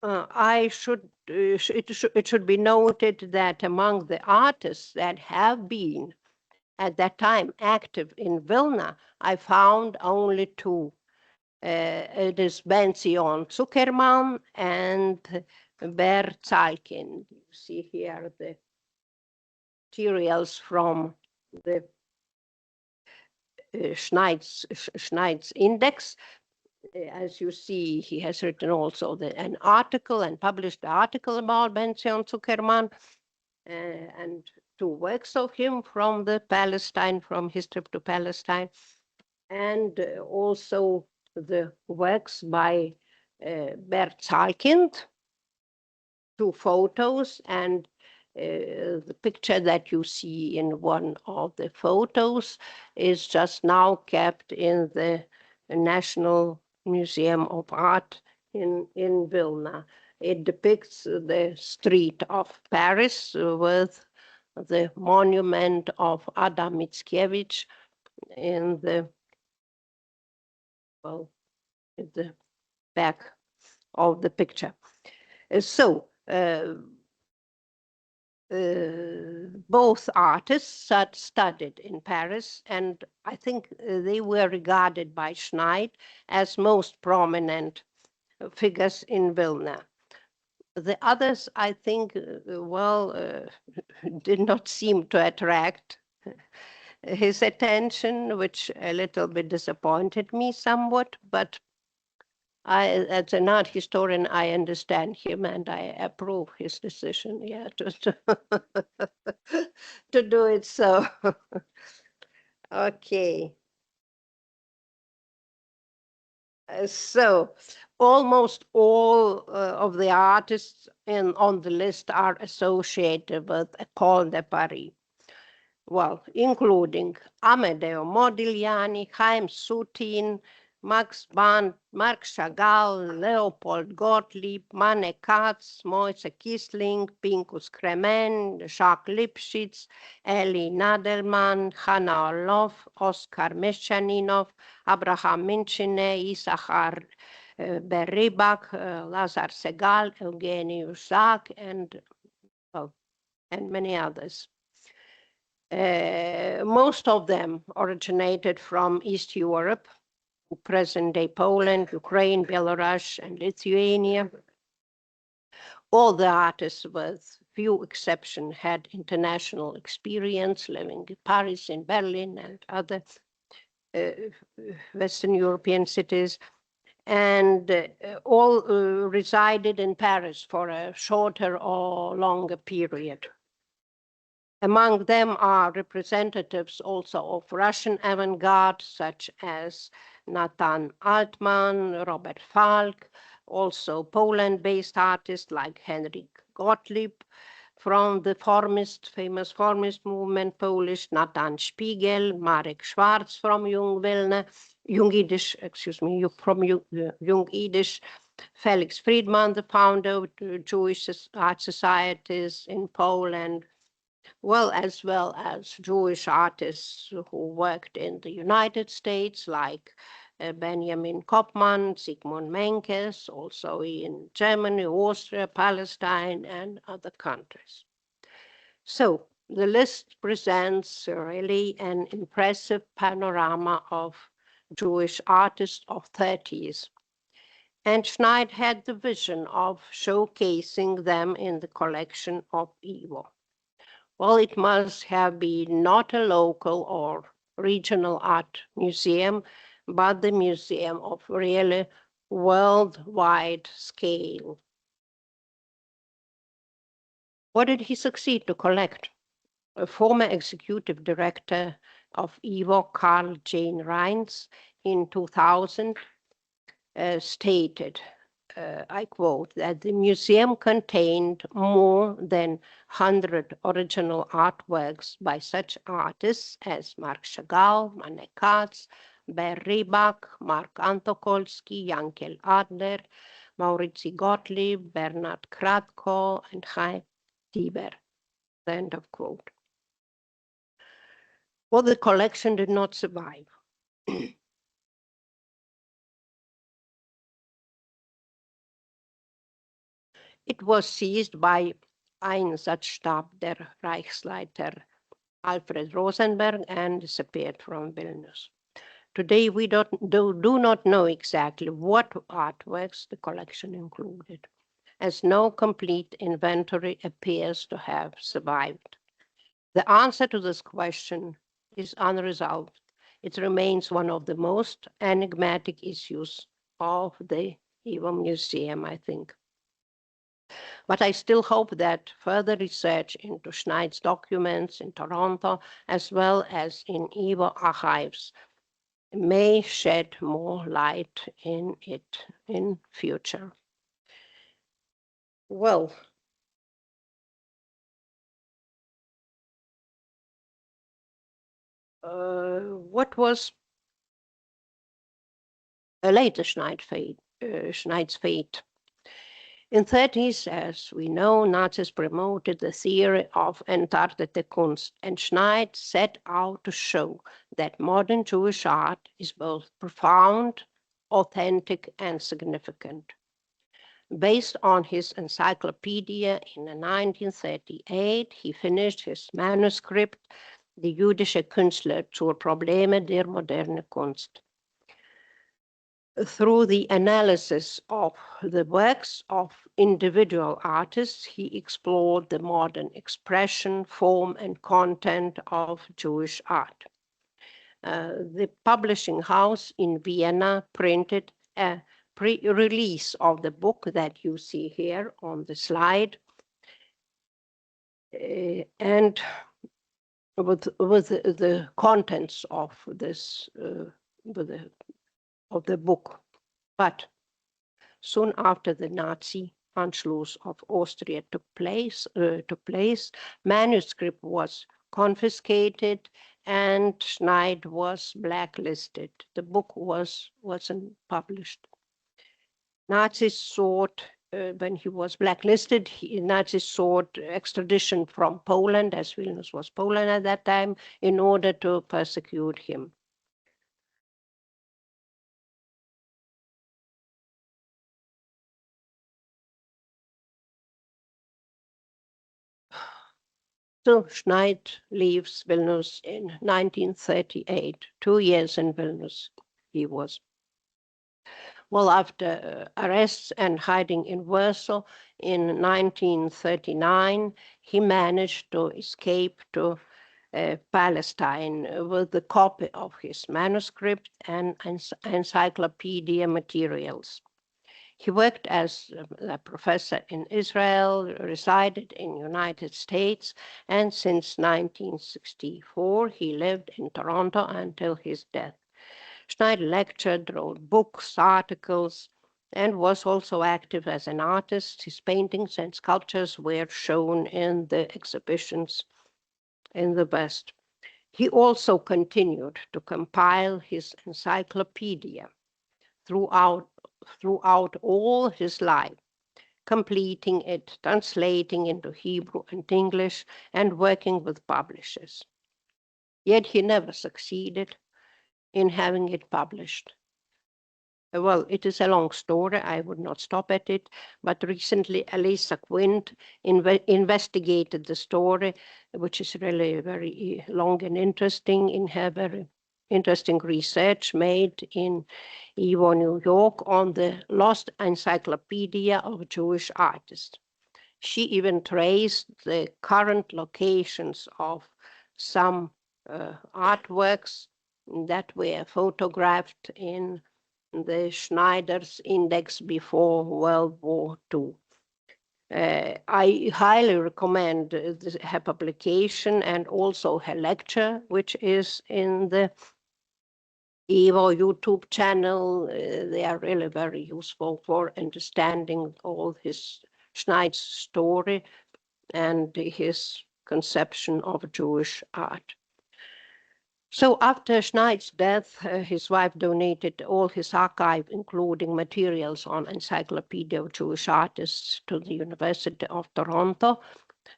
It should be noted that among the artists that have been at that time active in Vilna, I found only two. It is Ben-Zion Zuckerman and Ber Zalkin. You see here the materials from the Schneid's index. As you see, he has written also an article and published an article about Ben-Zion Zuckerman and two works of him from Palestine, from his trip to Palestine, and also the works by Ber Zalkin, two photos, and the picture that you see in one of the photos is just now kept in the National Museum of Art in Vilna. It depicts the street of Paris with the monument of Adam Mickiewicz in the back of the picture. So both artists studied in Paris, and I think they were regarded by Schneid as most prominent figures in Vilna. The others, I think, did not seem to attract his attention, which a little bit disappointed me somewhat, but as an art historian, I understand him and I approve his decision, to do it so. Okay. So almost all of the artists on the list are associated with École de Paris. Well, including Amedeo Modigliani, Chaim Soutine, Max Band, Marc Chagall, Leopold Gottlieb, Manne Katz, Moise Kisling, Pinkus Kremen, Jacques Lipschitz, Elie Nadelmann, Hanna Orloff, Oskar Meschaninov, Abraham Minchine, Issachar Beribak, Lazar Segal, Eugenius Jacques, and many others. Most of them originated from East Europe, present-day Poland, Ukraine, Belarus, and Lithuania. All the artists, with few exceptions, had international experience living in Paris, in Berlin, and other Western European cities, and all resided in Paris for a shorter or longer period. Among them are representatives also of Russian avant-garde, such as Nathan Altman, Robert Falk, also Poland-based artists like Henryk Gottlieb, from the famous formist movement, Polish, Nathan Spiegel, Marek Schwarz from Young Yiddish, from Young Yiddish, Felix Friedman, the founder of the Jewish art societies in Poland, well as Jewish artists who worked in the United States, like Benjamin Kopman, Sigmund Menkes, also in Germany, Austria, Palestine, and other countries. So the list presents really an impressive panorama of Jewish artists of 30s. And Schneid had the vision of showcasing them in the collection of YIVO. Well, it must have been not a local or regional art museum, but the museum of really worldwide scale. What did he succeed to collect? A former executive director of YIVO, Karl Jane Reins, in 2000 stated, I quote, that the museum contained more than 100 original artworks by such artists as Marc Chagall, Manne Katz, Ber Rybak, Mark Antokolsky, Jankel Adler, Maurizi Gottlieb, Bernhard Kratko, and Chaim Tieber. End of quote. Well, the collection did not survive. It was seized by Einsatzstab der Reichsleiter Alfred Rosenberg and disappeared from Vilnius. Today, we do not know exactly what artworks the collection included, as no complete inventory appears to have survived. The answer to this question is unresolved. It remains one of the most enigmatic issues of the YIVO Museum, I think. But I still hope that further research into Schneid's documents in Toronto, as well as in YIVO archives, may shed more light in it in future. Well, what was a later Schneid's fate? In the 30s, as we know, Nazis promoted the theory of entartete Kunst, and Schneid set out to show that modern Jewish art is both profound, authentic, and significant. Based on his encyclopedia in 1938, he finished his manuscript, Die jüdische Künstler zur Probleme der moderne Kunst. Through the analysis of the works of individual artists, he explored the modern expression, form, and content of Jewish art. The publishing house in Vienna printed a pre-release of the book that you see here on the slide, and with the contents of this of the book. But soon after the Nazi Anschluss of Austria took place, manuscript was confiscated and Schneid was blacklisted. The book wasn't published. Nazis sought, when he was blacklisted, Nazis sought extradition from Poland, as Vilnius was Poland at that time, in order to persecute him. So Schneid leaves Vilnius in 1938, 2 years in Vilnius he was. Well, after arrests and hiding in Warsaw in 1939, he managed to escape to Palestine with a copy of his manuscript and encyclopedia materials. He worked as a professor in Israel, resided in the United States, and since 1964, he lived in Toronto until his death. Schneid lectured, wrote books, articles, and was also active as an artist. His paintings and sculptures were shown in the exhibitions in the West. He also continued to compile his encyclopedia throughout all his life, completing it, translating into Hebrew and English, and working with publishers. Yet he never succeeded in having it published. Well, it is a long story. I would not stop at it, but recently Elisa Quint investigated the story, which is really very long and interesting, in her very interesting research made in YIVO, New York, on the lost encyclopedia of Jewish artists. She even traced the current locations of some artworks that were photographed in the Schneider's index before World War II. I highly recommend her publication and also her lecture, which is in the YIVO YouTube channel. They are really very useful for understanding all his Schneid's story and his conception of Jewish art. So after Schneid's death, his wife donated all his archive, including materials on Encyclopedia of Jewish Artists, to the University of Toronto,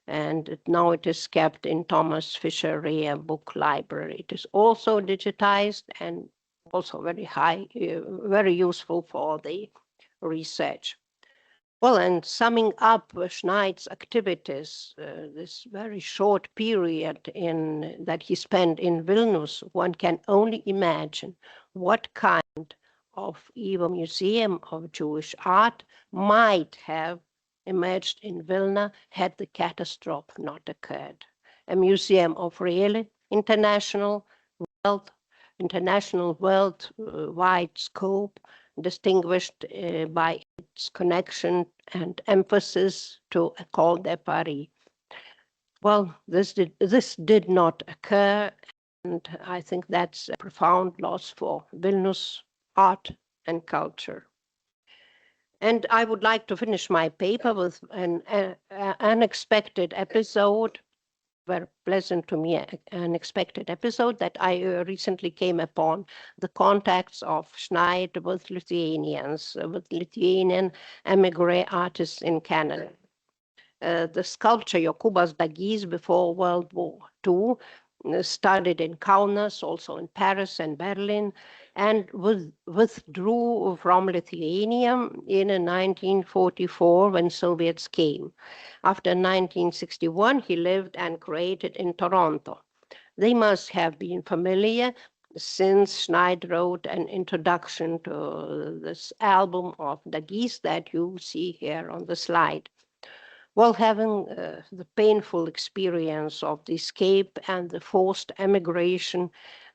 and now it is kept in Thomas Fisher Rea Book Library. It is also digitized and also very useful for the research. Well, and summing up Schneid's activities, this very short period that he spent in Vilnius, one can only imagine what kind of YIVO Museum of Jewish Art might have emerged in Vilna had the catastrophe not occurred. A museum of really international worldwide scope, distinguished by its connection and emphasis to École de Paris. Well, this did not occur, and I think that's a profound loss for Vilnius art and culture. And I would like to finish my paper with an unexpected episode, very pleasant to me, an unexpected episode that I recently came upon, the contacts of Schneid with Lithuanians, with Lithuanian emigre artists in Canada. The sculptor Jokūbas Dagys before World War II studied in Kaunas, also in Paris and Berlin, and withdrew from Lithuania in 1944 when Soviets came. After 1961, he lived and created in Toronto. They must have been familiar since Schneid wrote an introduction to this album of Dagys that you see here on the slide. Well, having the painful experience of the escape and the forced emigration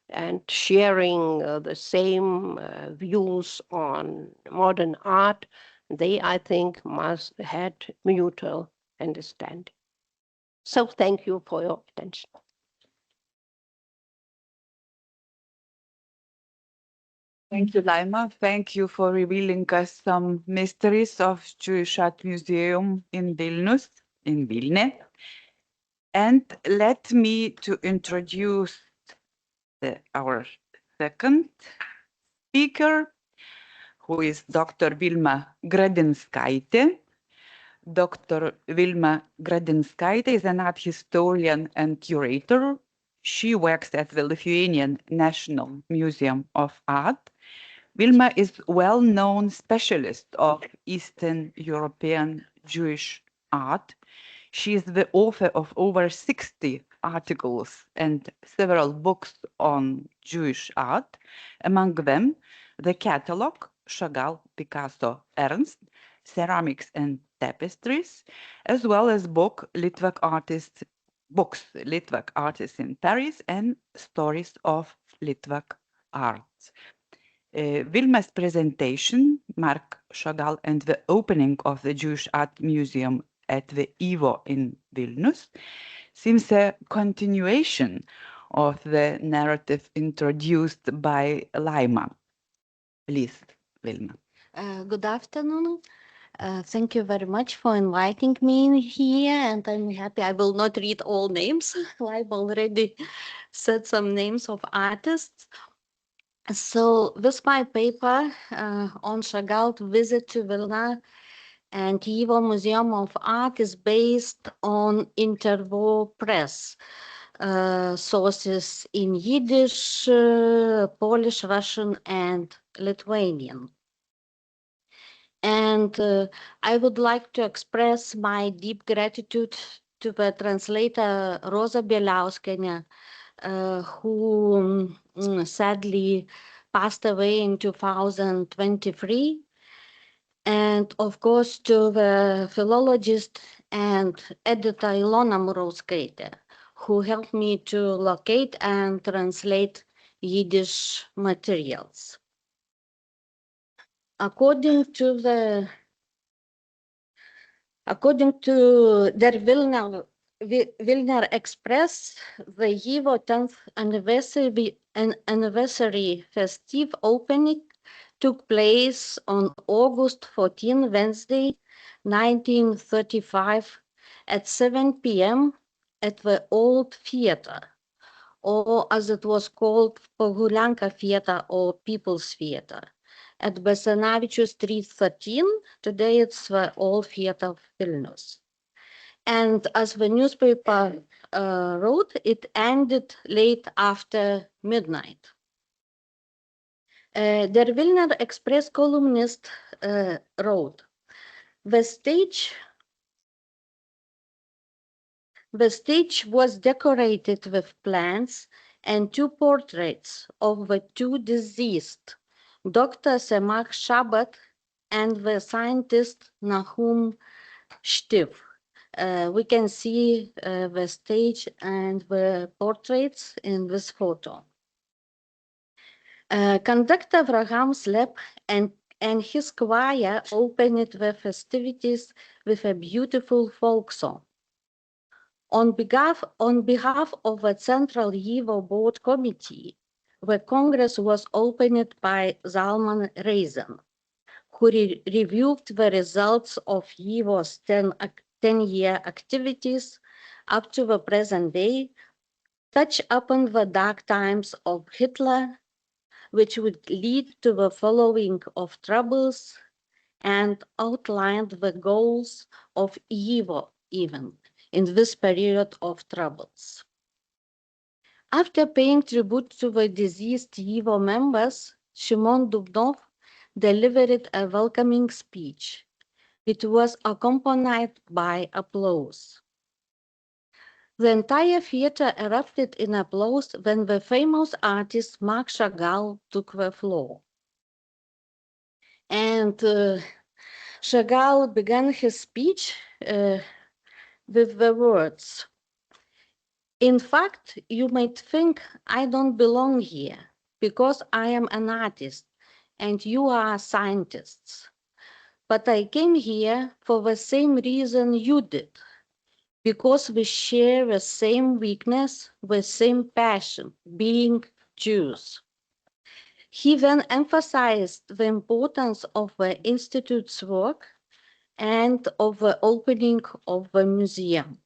and sharing the same views on modern art, they, I think, must have had mutual understanding. So thank you for your attention. Thank you, Laima. Thank you for revealing us some mysteries of Jewish Art Museum in Vilnius, in Vilniuje. And let me to introduce our second speaker, who is Dr. Vilma Gradinskaitė. Dr. Vilma Gradinskaitė is an art historian and curator. She works at the Lithuanian National Museum of Art. Vilma is a well-known specialist of Eastern European Jewish art. She is the author of over 60 articles and several books on Jewish art, among them the catalog Chagall, Picasso, Ernst, Ceramics and Tapestries, as well as books Litvak artists in Paris and Stories of Litvak art. Vilma's presentation, Mark Chagall and the opening of the Jewish Art Museum at the YIVO in Vilnius, seems a continuation of the narrative introduced by Laima. Please, Vilma. Good afternoon. Thank you very much for inviting me here, and I'm happy. I will not read all names. I've already said some names of artists. So with my paper on Chagall visit to Vilna and YIVO Museum of Art is based on interview press sources in Yiddish, Polish, Russian, and Lithuanian. And I would like to express my deep gratitude to the translator Rosa Bieliauskienė, who sadly passed away in 2023. And of course to the philologist and editor Ilona Murauskaitė, who helped me to locate and translate Yiddish materials. According to Der Vilnius Express, the YIVO 10th anniversary festive opening took place on August 14, Wednesday, 1935, at 7 p.m. at the Old Theater, or as it was called, Pohulianka Theater or People's Theater, at Basanavičius Street 13. Today it's the Old Theater of Vilnius. And as the newspaper wrote, it ended late after midnight. Der Vilnius Express columnist wrote, the stage was decorated with plants and two portraits of the two deceased, Dr. Semach Shabbat and the scientist Nahum Shtiv. We can see the stage and the portraits in this photo. Conductor Avraham Slep and his choir opened the festivities with a beautiful folk song. On behalf of the Central YIVO Board Committee, the Congress was opened by Zalman Reisen, who reviewed the results of YIVO's 10-year activities up to the present day, touched upon the dark times of Hitler, which would lead to the following of troubles, and outlined the goals of YIVO even in this period of troubles. After paying tribute to the deceased YIVO members, Shimon Dubnov delivered a welcoming speech. It was accompanied by applause. The entire theater erupted in applause when the famous artist Mark Chagall took the floor. And Chagall began his speech with the words, "In fact, you might think I don't belong here because I am an artist and you are scientists. But I came here for the same reason you did, because we share the same weakness, the same passion, being Jews." He then emphasized the importance of the Institute's work and of the opening of the museum.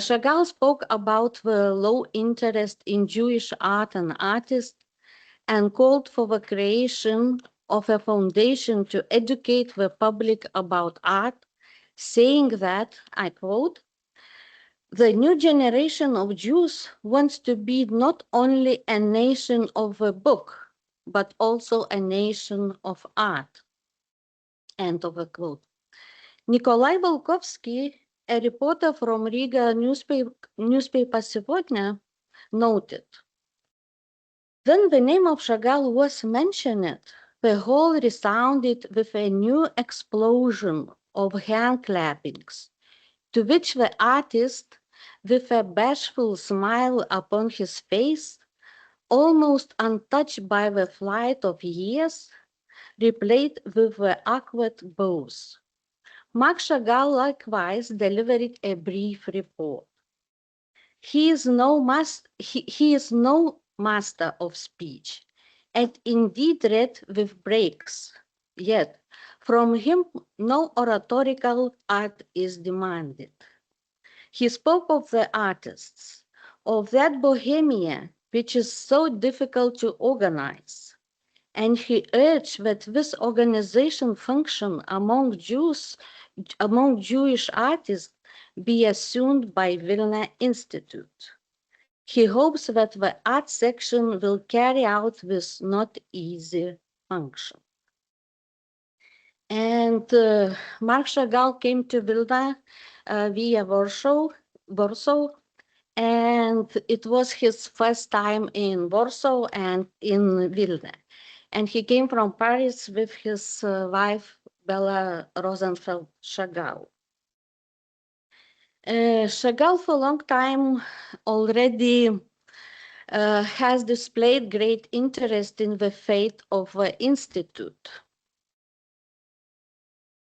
Chagall spoke about the low interest in Jewish art and artists and called for the creation of a foundation to educate the public about art, saying that, I quote, "The new generation of Jews wants to be not only a nation of a book, but also a nation of art." End of the quote. Nikolai Volkovsky, a reporter from Riga newspaper Сегодня, noted, "When the name of Chagall was mentioned, the hall resounded with a new explosion of hand clappings, to which the artist, with a bashful smile upon his face, almost untouched by the flight of years, replied with the awkward bows. Max Chagall likewise delivered a brief report. He is no master of speech, and indeed read with breaks, yet from him no oratorical art is demanded. He spoke of the artists, of that bohemia which is so difficult to organize, and he urged that this organization function among Jewish artists be assumed by Vilna Institute. He hopes that the art section will carry out this not easy function. And Mark Chagall came to Vilna via Warsaw, and it was his first time in Warsaw and in Vilna. And he came from Paris with his wife, Bella Rosenfeld Chagall. Chagall for a long time already has displayed great interest in the fate of the Institute.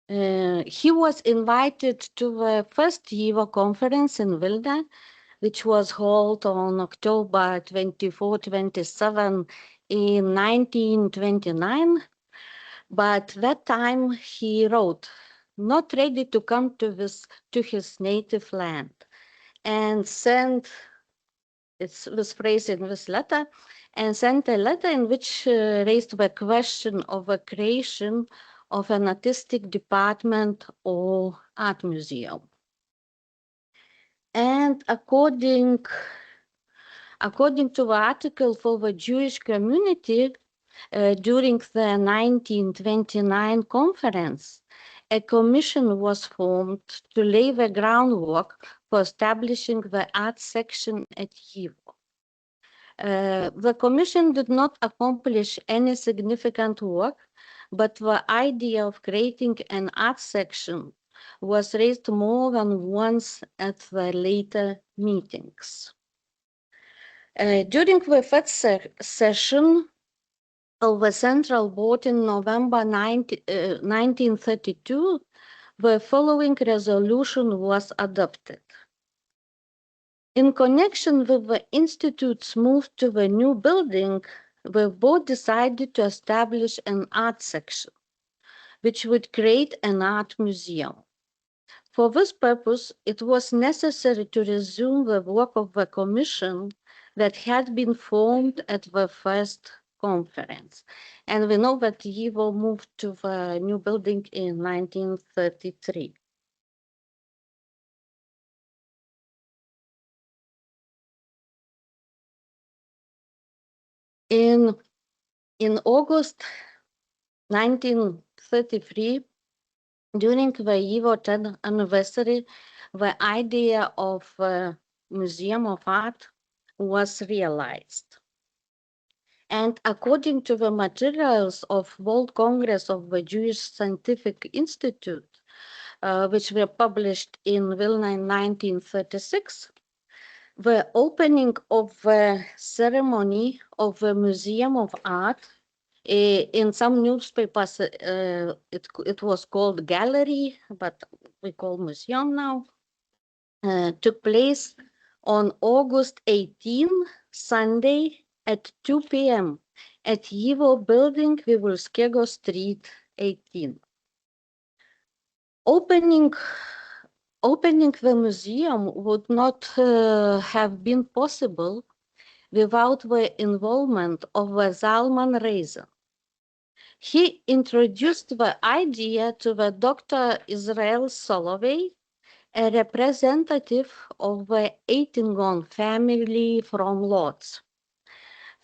He was invited to the first YIVO conference in Vilna, which was held on October 24-27 in 1929. But that time he wrote, not ready to come to his native land, and sent, it was phrased in this letter, and sent a letter in which raised the question of a creation of an artistic department or art museum. And according to the article for the Jewish community, during the 1929 conference, a commission was formed to lay the groundwork for establishing the art section at YIVO. The commission did not accomplish any significant work, but the idea of creating an art section was raised more than once at the later meetings. During the first session of the Central Board in November 1932, the following resolution was adopted. In connection with the Institute's move to the new building, the board decided to establish an art section, which would create an art museum. For this purpose, it was necessary to resume the work of the commission that had been formed at the first conference. And we know that YIVO moved to the new building in 1933. In August 1933, during the YIVO 10th anniversary, the idea of a Museum of Art was realized. And according to the materials of World Congress of the Jewish Scientific Institute, which were published in Vilna in 1936, the opening of the ceremony of the Museum of Art, in some newspapers it was called gallery, but we call museum now, took place on August 18, Sunday at 2 p.m. at YIVO building, Vivulskiego Street 18. Opening the museum would not have been possible without the involvement of Zalman Reisen. He introduced the idea to the Dr. Israel Solovey, a representative of the Eitingon family from Lodz.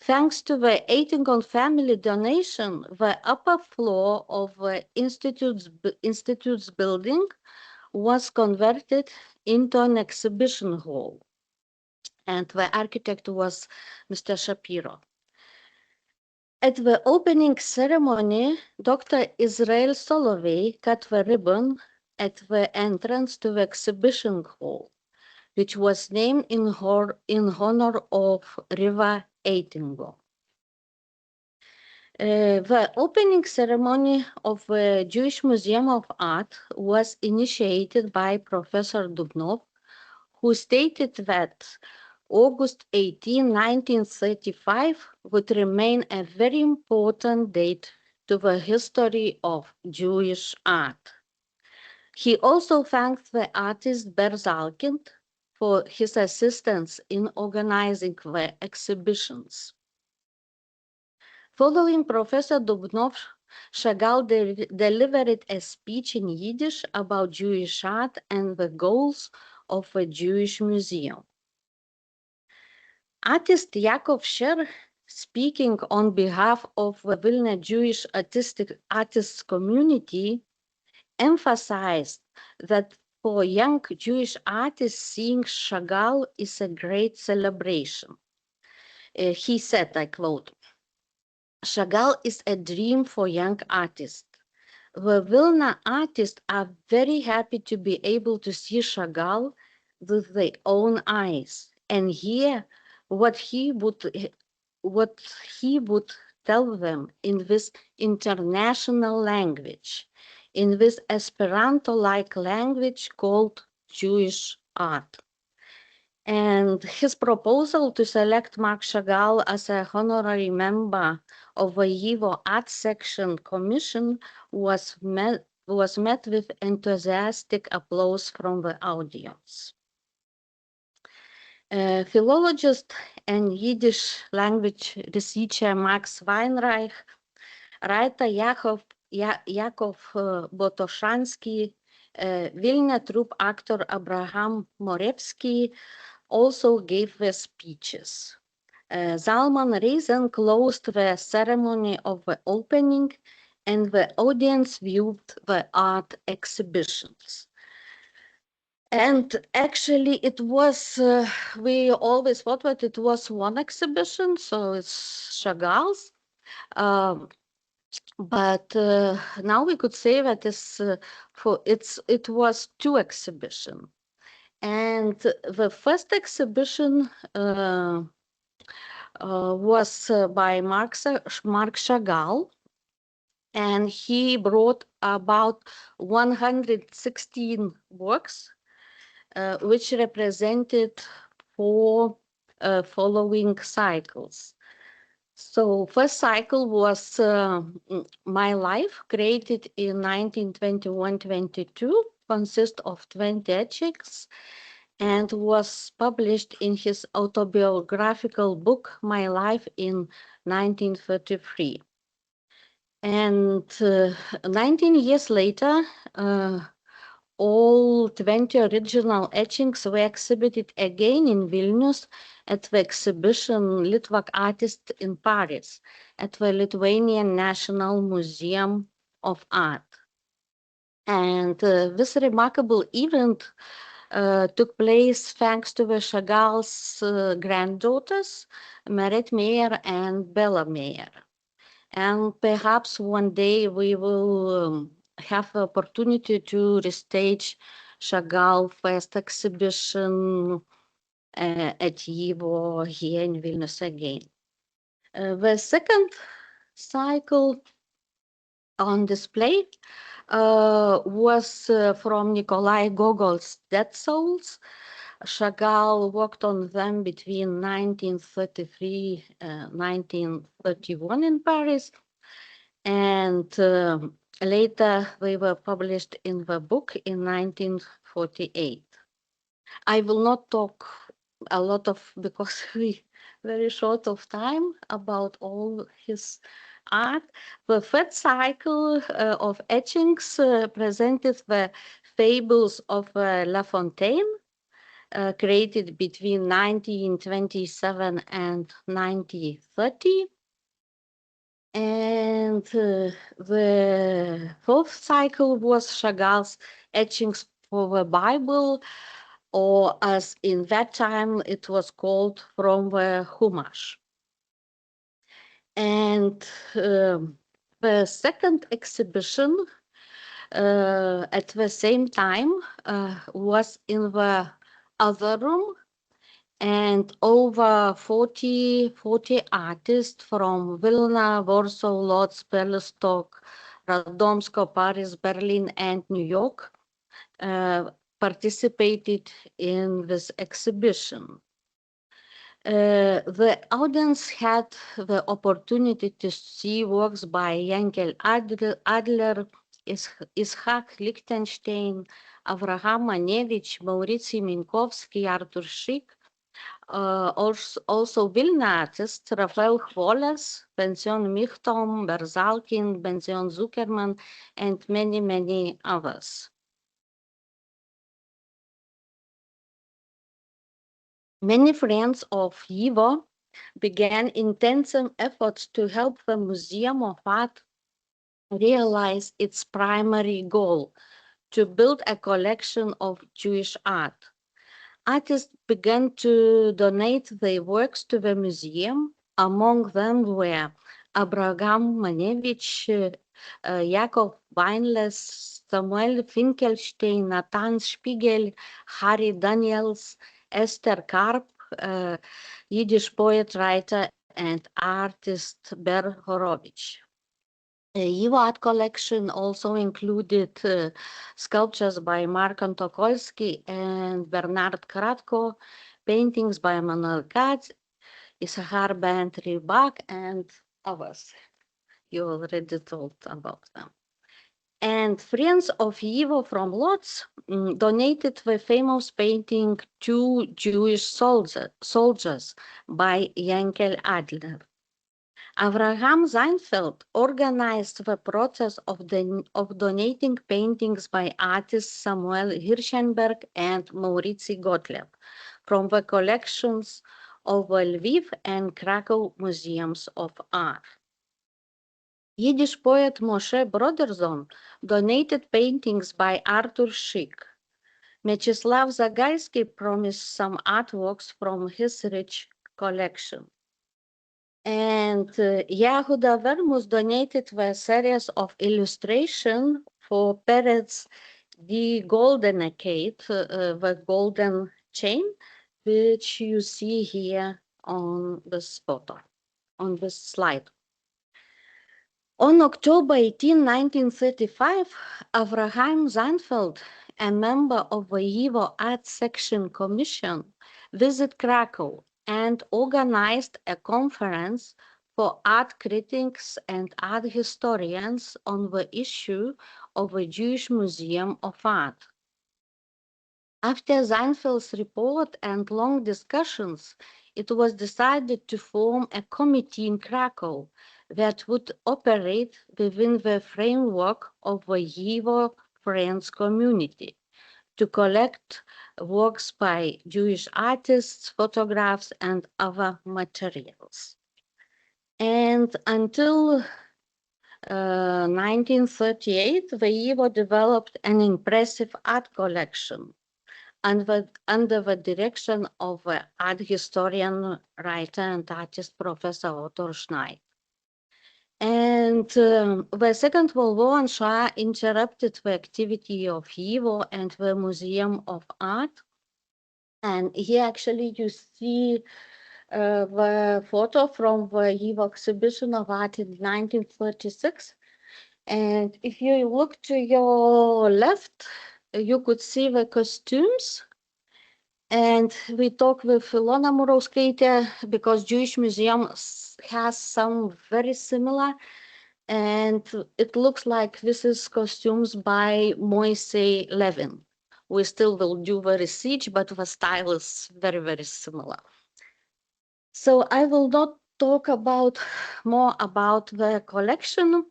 Thanks to the Eitingon family donation, the upper floor of the Institute's building was converted into an exhibition hall, and the architect was Mr. Shapiro. At the opening ceremony, Dr. Israel Solovey cut the ribbon at the entrance to the exhibition hall, which was named in honor of Riva Eitingo. The opening ceremony of the Jewish Museum of Art was initiated by Professor Dubnov, who stated that August 18, 1935 would remain a very important date to the history of Jewish art. He also thanked the artist Berzalkind for his assistance in organizing the exhibitions. Following Professor Dubnov, Chagall delivered a speech in Yiddish about Jewish art and the goals of a Jewish museum. Artist Yakov Sher, speaking on behalf of the Vilna Jewish artists community, emphasized that for young Jewish artists, seeing Chagall is a great celebration. He said, I quote, "Chagall is a dream for young artists. The Vilna artists are very happy to be able to see Chagall with their own eyes and hear what he would tell them in this international language, in this Esperanto-like language called Jewish art." And his proposal to select Marc Chagall as a honorary member of the YIVO Art Section Commission was met with enthusiastic applause from the audience. Philologist and Yiddish language researcher Max Weinreich, writer Yakov Botoshansky, Vilna troupe actor Abraham Morevsky also gave the speeches. Zalman Reisen closed the ceremony of the opening, and the audience viewed the art exhibitions. And actually it was, we always thought that it was one exhibition, so it's Chagall's. But now we could say that it was two exhibitions. And the first exhibition was by Marc Chagall, and he brought about 116 works, which represented 4 following cycles. So first cycle was My Life, created in 1921-22, consists of 20 etchings, and was published in his autobiographical book, My Life, in 1933. And 19 years later, all 20 original etchings were exhibited again in Vilnius at the exhibition Litvak Artists in Paris at the Lithuanian National Museum of Art. And this remarkable event took place thanks to the Chagall's granddaughters, Meret Meir and Bella Meir. And perhaps one day we will have the opportunity to restage Chagall first exhibition at YIVO here in Vilnius again. The second cycle on display was from Nikolai Gogol's Dead Souls, Chagall worked on them between 1933 and 1931 in Paris, and later they were published in the book in 1948. I will not talk a lot because we very short of time about all his art. The third cycle of etchings presented the fables of La Fontaine, created between 1927 and 1930. And the fourth cycle was Chagall's etchings for the Bible, or as in that time it was called from the Chumash. And the second exhibition at the same time was in the other room, and over 40 artists from Vilna, Warsaw, Lodz, Białystok, Radomsko, Paris, Berlin, and New York participated in this exhibition. The audience had the opportunity to see works by Yankel Adler, Ishak Lichtenstein, Avraham Manevich, Mauricy Minkowski, Artur Szyk, also Vilna artists, Rafael Chvoles, Benzion Michtom, Berzalkin, Benzion Zuckerman, and many, many others. Many friends of YIVO began intensive efforts to help the Museum of Art realize its primary goal, to build a collection of Jewish art. Artists began to donate their works to the museum. Among them were Abraham Manevich, Yakov Weinles, Samuel Finkelstein, Nathan Spiegel, Harry Daniels, Esther Karp, Yiddish poet, writer, and artist Ber Horovich. YIVO art collection also included sculptures by Mark Antokolsky and Bernard Kratko, paintings by Manuel Katz, Issachar Ben Rybak, and others. You already talked about them. And friends of YIVO from Lodz donated the famous painting Two Jewish Soldiers by Yankel Adler. Avraham Seinfeld organized the process of donating paintings by artists Samuel Hirschenberg and Mauricy Gottlieb from the collections of the Lviv and Krakow museums of art. Yiddish poet Moshe Broderson donated paintings by Artur Szyk. Mieczyslaw Zagajski promised some artworks from his rich collection. And Yehuda Vermus donated the series of illustration for Peretz the Golden Decade, the golden chain, which you see here on this photo, on this slide. On October 18, 1935, Avraham Seinfeld, a member of the YIVO Art Section Commission, visited Krakow and organized a conference for art critics and art historians on the issue of a Jewish Museum of Art. After Seinfeld's report and long discussions, it was decided to form a committee in Krakow that would operate within the framework of the YIVO Friends community to collect works by Jewish artists, photographs, and other materials. And until 1938, the YIVO developed an impressive art collection under the direction of the art historian, writer, and artist Professor Otto Schneid. And the Second World War and Shoah interrupted the activity of YIVO and the Museum of Art. And here actually you see the photo from the YIVO exhibition of art in 1936. And if you look to your left, you could see the costumes. And we talked with Ilona Murauskaitė because Jewish Museum has some very similar, and it looks like this is costumes by Moisey Levin. We still will do the research, but the style is very, very similar. So I will not talk more about the collection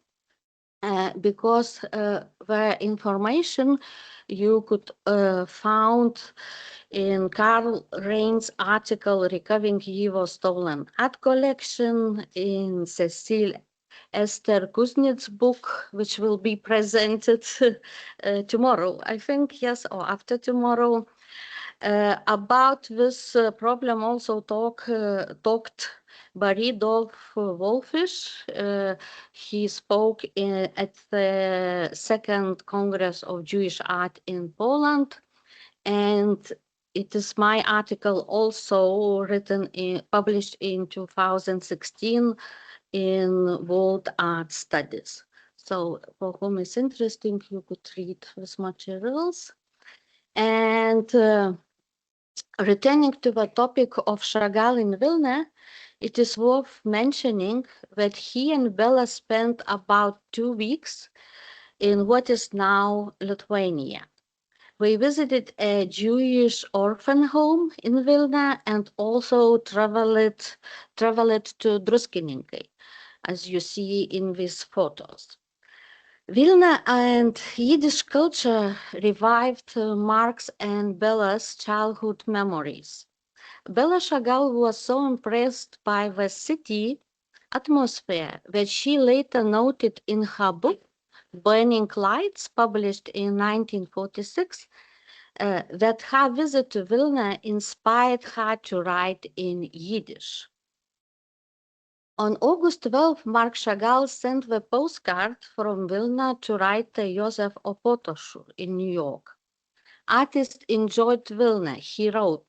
because the information you could found in Karl Rain's article Recovering YIVO Stolen Art Collection, in Cecile Esther Kuznets' book, which will be presented tomorrow, I think, yes, or after tomorrow. About this problem also talked Baridov Wolfish. He spoke at the Second Congress of Jewish Art in Poland, and it is my article also published in 2016 in World Art Studies. So for whom is interesting, you could read these materials. And returning to the topic of Chagall in Vilna, it is worth mentioning that he and Bella spent about 2 weeks in what is now Lithuania. We visited a Jewish orphan home in Vilna and also traveled to Druskininkai, as you see in these photos. Vilna and Yiddish culture revived Mark's and Bella's childhood memories. Bella Chagall was so impressed by the city atmosphere that she later noted in her book, Burning Lights, published in 1946, that her visit to Vilna inspired her to write in Yiddish. On August 12, Mark Chagall sent the postcard from Vilna to writer Joseph Opotoshu in New York. Artist enjoyed Vilna, he wrote.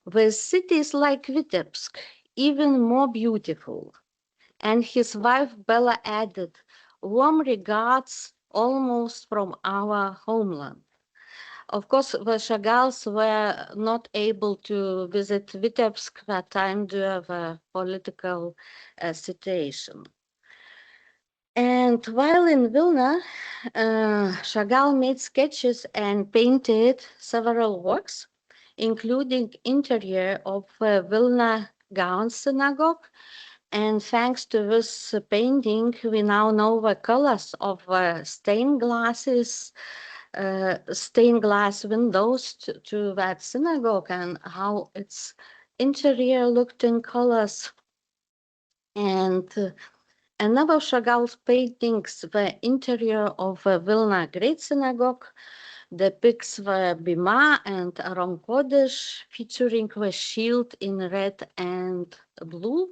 The city is like Vitebsk, even more beautiful. And his wife Bella added, warm regards almost from our homeland. Of course, the Chagalls were not able to visit Vitebsk that time due to the political situation. And while in Vilna, Chagall made sketches and painted several works, including interior of Vilna Gaon Synagogue. And thanks to this painting, we now know the colors of stained glass windows to that synagogue and how its interior looked in colors. And another of Chagall's paintings, the interior of Vilna Great Synagogue, depicts the Bima and Aron Kodesh, featuring the shield in red and blue.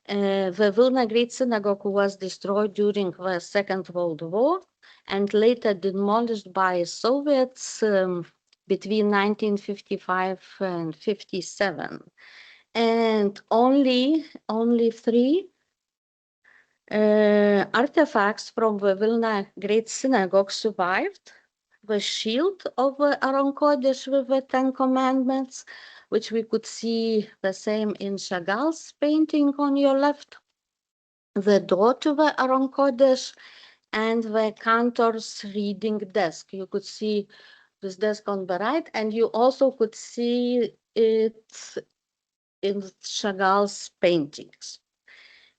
The Vilna Great Synagogue was destroyed during the Second World War and later demolished by Soviets between 1955 and 57. And only 3 artifacts from the Vilna Great Synagogue survived. The shield of Aron Kodesh with the 10 Commandments, which we could see the same in Chagall's painting on your left, the door to the Aron Kodesh, and the cantor's reading desk. You could see this desk on the right, and you also could see it in Chagall's paintings.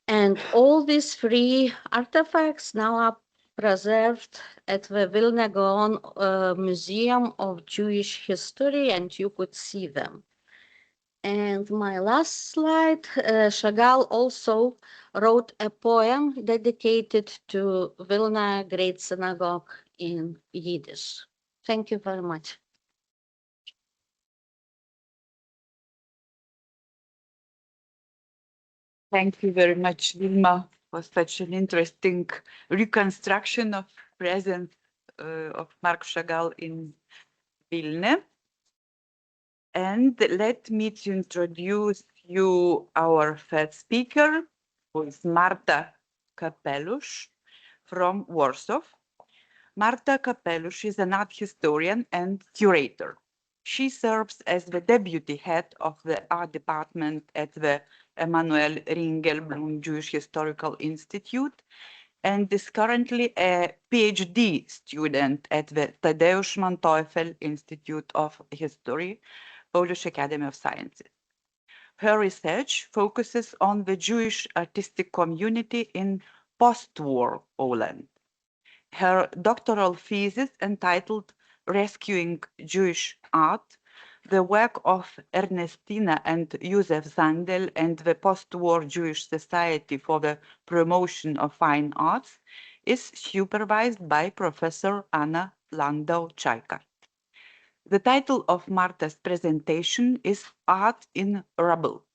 And all these 3 artifacts now are preserved at the Vilna Gaon Museum of Jewish History, and you could see them. And my last slide, Chagall also wrote a poem dedicated to Vilna Great Synagogue in Yiddish. Thank you very much. Thank you very much, Vilma, for such an interesting reconstruction of presence of Mark Chagall in Vilna. And let me to introduce you our first speaker, who is Marta Kapelusz from Warsaw. Marta Kapelusz is an art historian and curator. She serves as the deputy head of the art department at the Emanuel Ringelblum Jewish Historical Institute and is currently a PhD student at the Tadeusz Manteuffel Institute of History, Polish Academy of Sciences. Her research focuses on the Jewish artistic community in post-war Poland. Her doctoral thesis, entitled Rescuing Jewish Art, the work of Ernestina and Józef Zandel and the Post-War Jewish Society for the Promotion of Fine Arts, is supervised by Professor Anna Landau-Czajka. The title of Marta's presentation is Art in Rubble: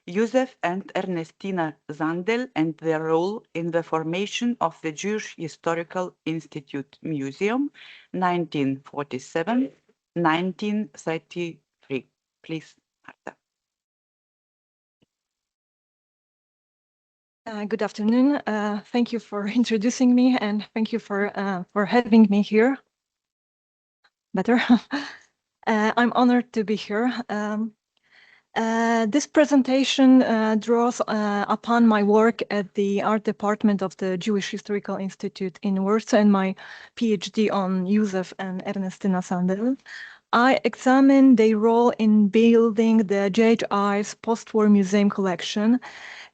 Józef and Ernestina Zandel and their role in the formation of the Jewish Historical Institute Museum, 1947-1933. Please, Marta. Good afternoon. Thank you for introducing me, and thank you for having me here. Better. I'm honored to be here. This presentation draws upon my work at the art department of the Jewish Historical Institute in Warsaw and my PhD on Józef and Ernestina Zandel. I examined their role in building the JHI's post-war museum collection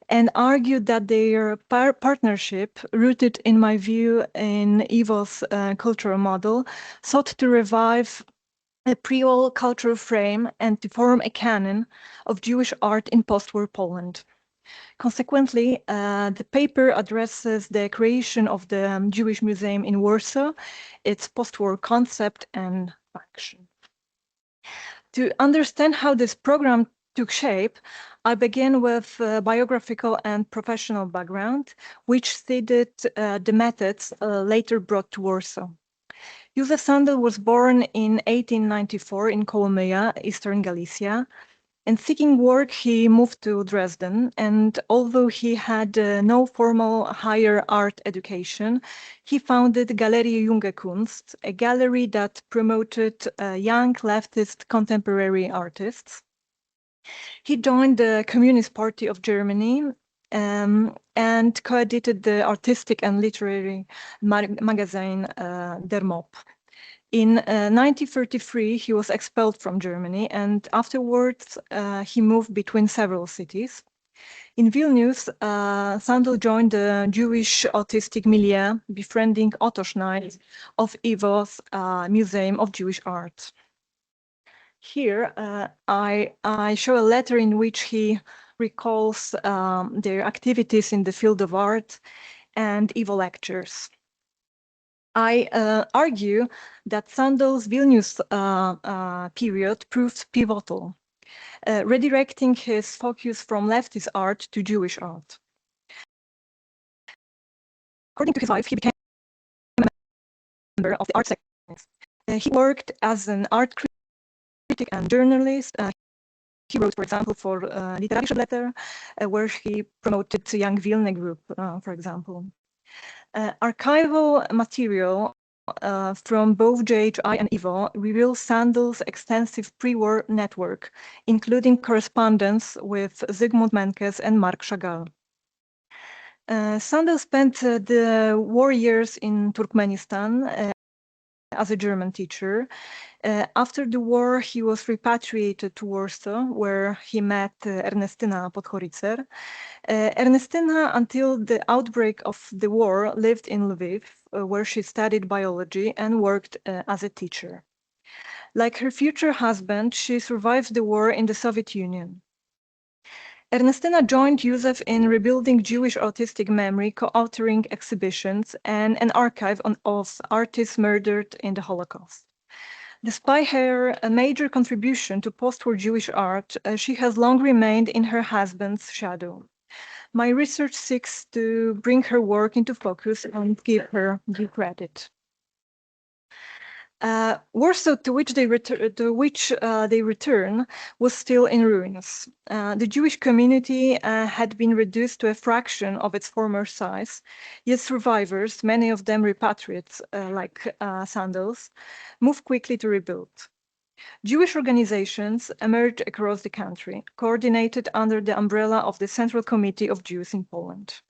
and argued that their partnership, rooted in my view in YIVO's cultural model, sought to revive a pre-war cultural frame and to form a canon of Jewish art in post-war Poland. Consequently, the paper addresses the creation of the Jewish Museum in Warsaw, its post-war concept and function. To understand how this program took shape, I began with biographical and professional background, which seeded the methods later brought to Warsaw. Józef Zandel was born in 1894 in Kolomyja, Eastern Galicia, and seeking work, he moved to Dresden. And although he had no formal higher art education, he founded Galerie Junge Kunst, a gallery that promoted young leftist contemporary artists. He joined the Communist Party of Germany and co-edited the artistic and literary magazine Der Mob. In 1933, he was expelled from Germany, and afterwards he moved between several cities. In Vilnius, Zandel joined the Jewish artistic milieu, befriending Otto Schneid of YIVO's Museum of Jewish Art. Here, I show a letter in which he recalls their activities in the field of art and YIVO lectures. I argue that Zandel's Vilnius period proved pivotal, redirecting his focus from leftist art to Jewish art. According to his wife, he became a member of the art section. He worked as an art critic and journalist. He wrote, for example, for Literarische Blätter, where he promoted the Young Vilna group, for example. Archival material from both JHI and YIVO reveals Zandel's extensive pre-war network, including correspondence with Zygmunt Menkes and Marc Chagall. Zandel spent the war years in Turkmenistan as a German teacher. After the war, he was repatriated to Warsaw, where he met Ernestina Podhoritzer. Ernestina, until the outbreak of the war, lived in Lviv, where she studied biology and worked as a teacher. Like her future husband, she survived the war in the Soviet Union. Ernestina joined Józef in rebuilding Jewish artistic memory, co-authoring exhibitions and an archive of artists murdered in the Holocaust. Despite her major contribution to post-war Jewish art, she has long remained in her husband's shadow. My research seeks to bring her work into focus and give her due credit. Warsaw, to which they return, was still in ruins. The Jewish community had been reduced to a fraction of its former size, yet survivors, many of them repatriates like Zandel's, moved quickly to rebuild. Jewish organizations emerged across the country, coordinated under the umbrella of the Central Committee of Jews in Poland.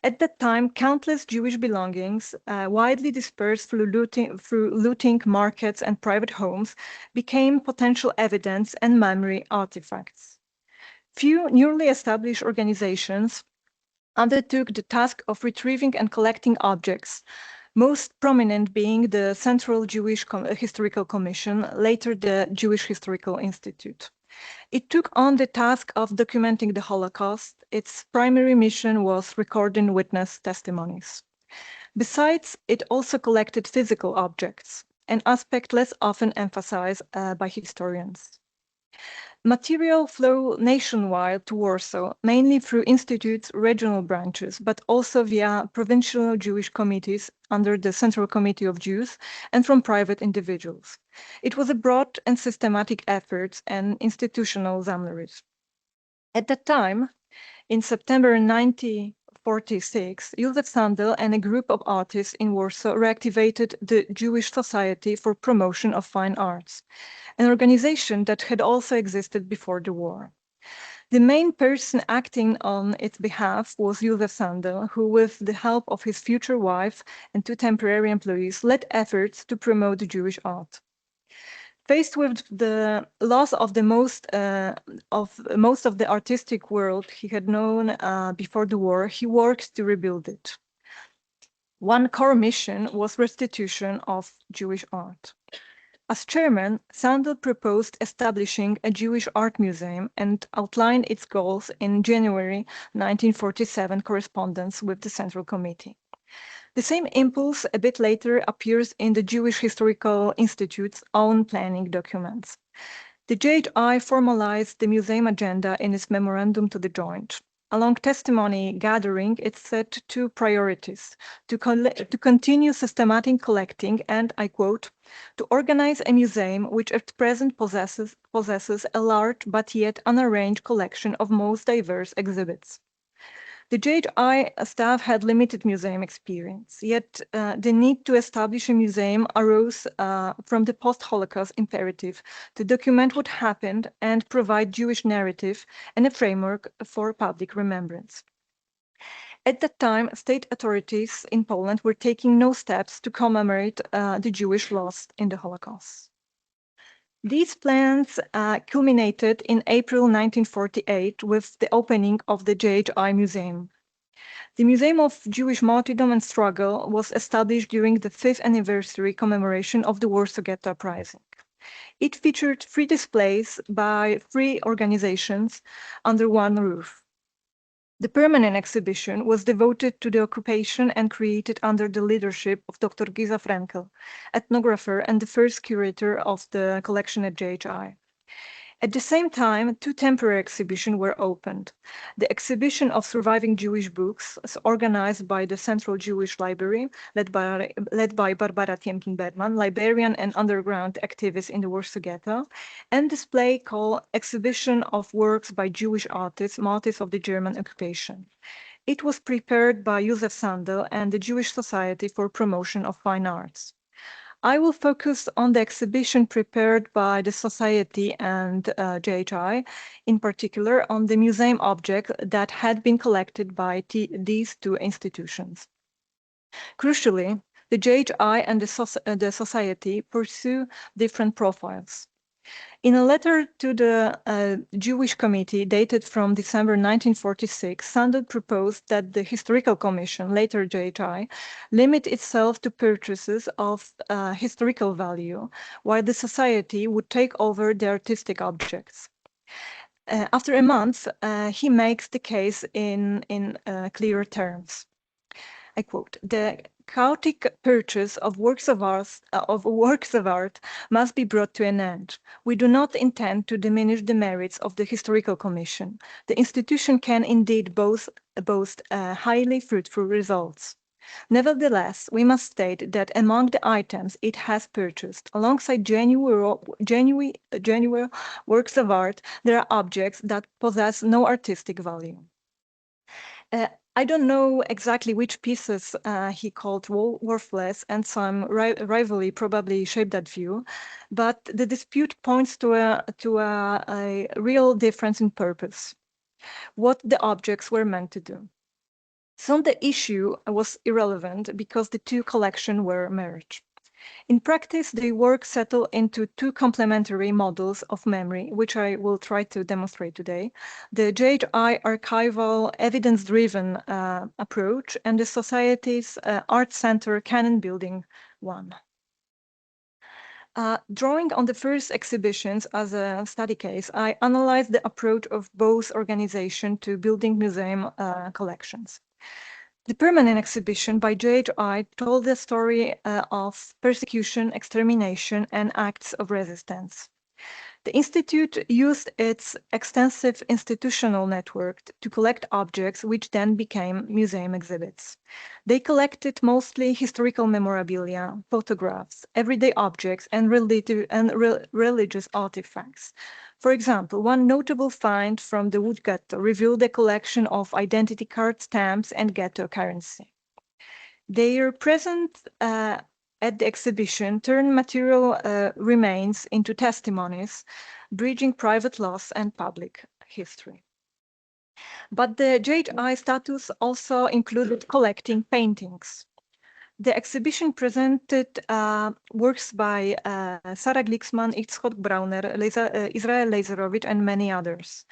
At that time, countless Jewish belongings, widely dispersed through looting markets and private homes, became potential evidence and memory artifacts. Few newly established organizations undertook the task of retrieving and collecting objects, most prominent being the Central Jewish Historical Commission, later the Jewish Historical Institute. It took on the task of documenting the Holocaust. Its primary mission was recording witness testimonies. Besides, it also collected physical objects, an aspect less often emphasized by historians. Material flow nationwide to Warsaw, mainly through institutes, regional branches, but also via provincial Jewish committees under the Central Committee of Jews and from private individuals. It was a broad and systematic effort and institutional sammleries. At that time, in September 1946, Józef Sandel and a group of artists in Warsaw reactivated the Jewish Society for Promotion of Fine Arts, an organization that had also existed before the war. The main person acting on its behalf was Józef Sandel, who, with the help of his future wife and 2 temporary employees, led efforts to promote Jewish art. Faced with the loss of most of the artistic world he had known before the war, he worked to rebuild it. One core mission was restitution of Jewish art. As chairman, Sandel proposed establishing a Jewish art museum and outlined its goals in January 1947 correspondence with the Central Committee. The same impulse a bit later appears in the Jewish Historical Institute's own planning documents. The JHI formalized the museum agenda in its memorandum to the Joint. Along testimony gathering, it set 2 priorities: to continue systematic collecting and, I quote, to organize a museum which at present possesses a large but yet unarranged collection of most diverse exhibits. The JHI staff had limited museum experience, yet the need to establish a museum arose from the post-Holocaust imperative to document what happened and provide Jewish narrative and a framework for public remembrance. At that time, state authorities in Poland were taking no steps to commemorate the Jewish loss in the Holocaust. These plans culminated in April 1948 with the opening of the JHI Museum. The Museum of Jewish Martyrdom and Struggle was established during the 5th anniversary commemoration of the Warsaw Ghetto Uprising. It featured 3 displays by 3 organizations under one roof. The permanent exhibition was devoted to the occupation and created under the leadership of Dr. Giza Frenkel, ethnographer and the first curator of the collection at JHI. At the same time, 2 temporary exhibitions were opened. The exhibition of surviving Jewish books, organized by the Central Jewish Library, led by Barbara Tiemkin-Bergman, librarian and underground activist in the Warsaw Ghetto, and display called Exhibition of Works by Jewish Artists, Martyrs of the German Occupation. It was prepared by Józef Sandel and the Jewish Society for Promotion of Fine Arts. I will focus on the exhibition prepared by the Society and JHI, in particular on the museum object that had been collected by these 2 institutions. Crucially, the JHI and the Society pursue different profiles. In a letter to the Jewish Committee dated from December 1946, Sandel proposed that the Historical Commission, later JHI, limit itself to purchases of historical value, while the Society would take over the artistic objects. After a month, he makes the case in clearer terms. I quote, "The chaotic purchase of works of art must be brought to an end. We do not intend to diminish the merits of the Historical Commission. The institution can indeed boast highly fruitful results. Nevertheless, we must state that among the items it has purchased, alongside genuine works of art, there are objects that possess no artistic value." I don't know exactly which pieces he called worthless, and some rivalry probably shaped that view, but the dispute points to a real difference in purpose, what the objects were meant to do. So the issue was irrelevant because the two collections were merged. In practice, the work settled into two complementary models of memory, which I will try to demonstrate today: the JHI archival evidence-driven approach and the Society's Art Center canon building one. Drawing on the first exhibitions as a study case, I analyzed the approach of both organizations to building museum collections. The permanent exhibition by JHI told the story of persecution, extermination, and acts of resistance. The Institute used its extensive institutional network to collect objects which then became museum exhibits. They collected mostly historical memorabilia, photographs, everyday objects, and religious artifacts. For example, one notable find from the Wood Ghetto revealed a collection of identity card stamps and ghetto currency. Their presence at the exhibition turned material remains into testimonies, bridging private loss and public history. But the JHI status also included collecting paintings. The exhibition presented works by Sarah Glicksman, Itzhak Brauner, Israel Lazarovich, and many others.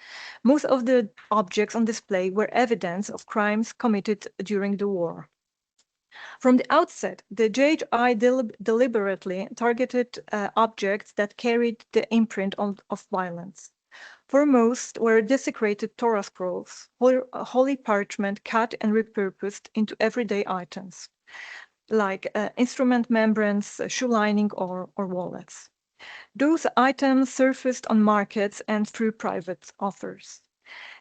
Most of the objects on display were evidence of crimes committed during the war. From the outset, the JHI deliberately targeted objects that carried the imprint of violence. Foremost were desecrated Torah scrolls, holy parchment cut and repurposed into everyday items, like instrument membranes, shoe lining, or wallets. Those items surfaced on markets and through private authors.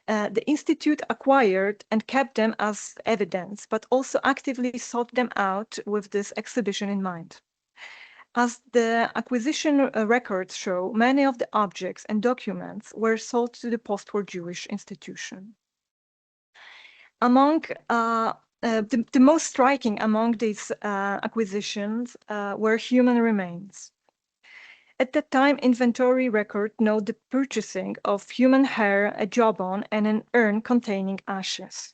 The Institute acquired and kept them as evidence, but also actively sought them out with this exhibition in mind. As the acquisition records show, many of the objects and documents were sold to the post-war Jewish institution. Among the most striking among these acquisitions were human remains. At that time, inventory records note the purchasing of human hair, a jawbone, and an urn containing ashes.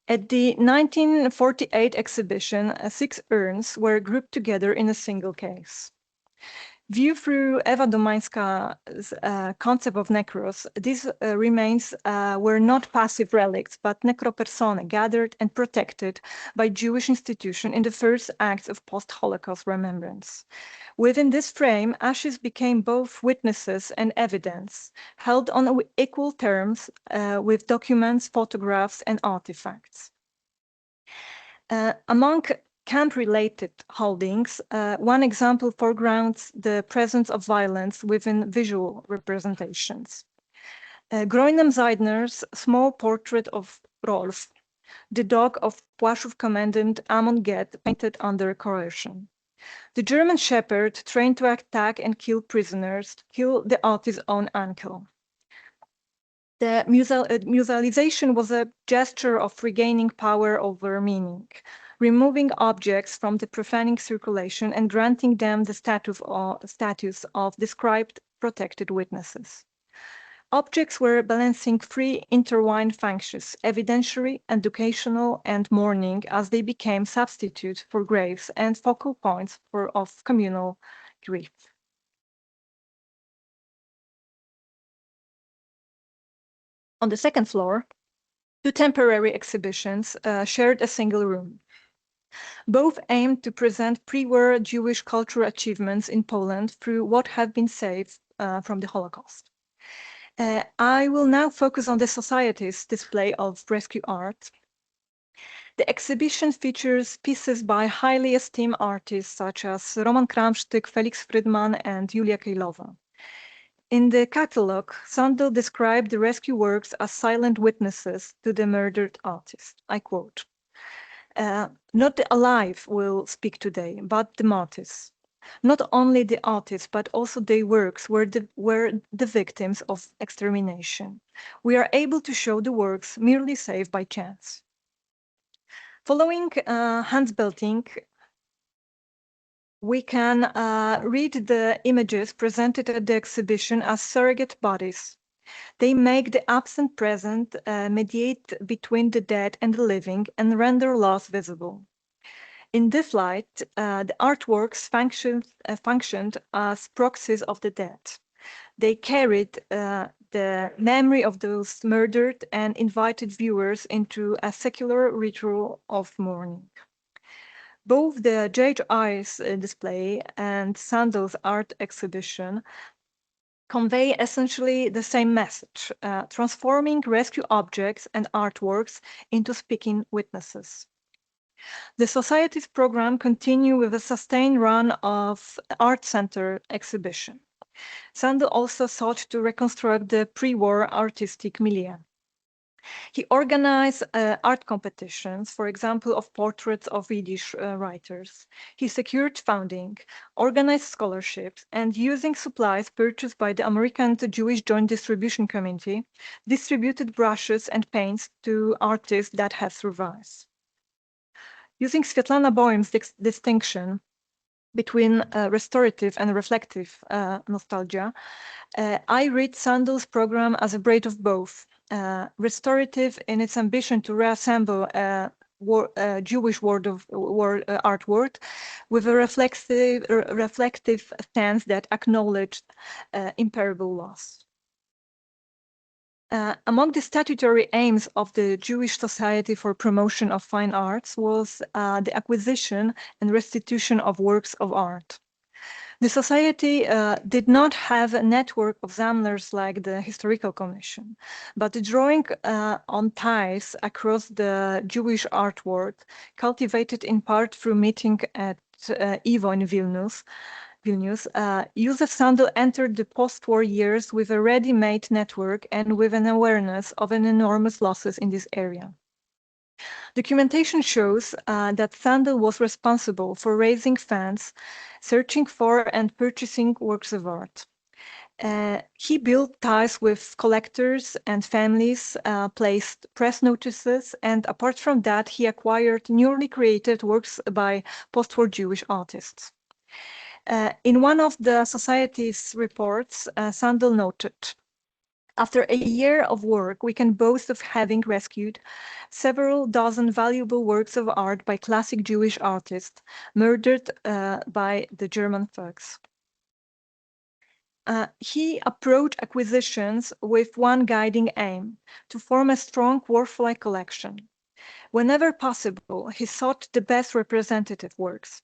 At the 1948 exhibition, 6 urns were grouped together in a single case. Viewed through Eva Domańska's concept of necros, these remains were not passive relics, but necropersone gathered and protected by Jewish institutions in the first acts of post-Holocaust remembrance. Within this frame, ashes became both witnesses and evidence, held on equal terms with documents, photographs, and artifacts. Among camp-related holdings, one example foregrounds the presence of violence within visual representations. Groinem Seidner's small portrait of Rolf, the dog of Płaszów Commandant Amon Get, painted under coercion. The German shepherd, trained to attack and kill prisoners, killed the artist's own uncle. The musealization was a gesture of regaining power over meaning, removing objects from the profaning circulation and granting them the status of described protected witnesses. Objects were balancing three intertwined functions: evidentiary, educational, and mourning, as they became substitutes for graves and focal points of communal grief. On the second floor, 2 temporary exhibitions shared a single room. Both aimed to present pre-war Jewish cultural achievements in Poland through what have been saved from the Holocaust. I will now focus on the Society's display of rescue art. The exhibition features pieces by highly esteemed artists such as Roman Kramsztyk, Felix Frydman, and Julia Kejlowa. In the catalogue, Sandel described the rescue works as silent witnesses to the murdered artist. I quote, "Not the alive will speak today, but the martyrs. Not only the artists, but also their works were the victims of extermination. We are able to show the works merely saved by chance. Following Hans Belting, we can read the images presented at the exhibition as surrogate bodies. They make the absent present, mediate between the dead and the living, and render loss visible. In this light, the artworks functioned as proxies of the dead. They carried the memory of those murdered and invited viewers into a secular ritual of mourning. Both the JHI's display and Sandel's art exhibition convey essentially the same message, transforming rescue objects and artworks into speaking witnesses. The Society's program continues with a sustained run of art center exhibition. Sandel also sought to reconstruct the pre-war artistic milieu. He organized art competitions, for example, of portraits of Yiddish writers. He secured funding, organized scholarships, and using supplies purchased by the American Jewish Joint Distribution Committee, distributed brushes and paints to artists that have survived. Using Svetlana Boehm's distinction between restorative and reflective nostalgia, I read Sandel's program as a braid of both. Restorative in its ambition to reassemble a Jewish art world with a reflective stance that acknowledged imperishable loss. Among the statutory aims of the Jewish Society for Promotion of Fine Arts was the acquisition and restitution of works of art. The Society did not have a network of Sammlers like the Historical Commission, but drawing on ties across the Jewish art world, cultivated in part through meeting at YIVO in Vilnius, Józef Sandel entered the post-war years with a ready-made network and with an awareness of an enormous losses in this area. Documentation shows that Sandel was responsible for raising funds, searching for and purchasing works of art. He built ties with collectors and families, placed press notices, and apart from that, he acquired newly created works by post-war Jewish artists. In one of the Society's reports, Sandel noted, "After a year of work, we can boast of having rescued several dozen valuable works of art by classic Jewish artists murdered by the German thugs." He approached acquisitions with one guiding aim, to form a strong workfly collection. Whenever possible, he sought the best representative works.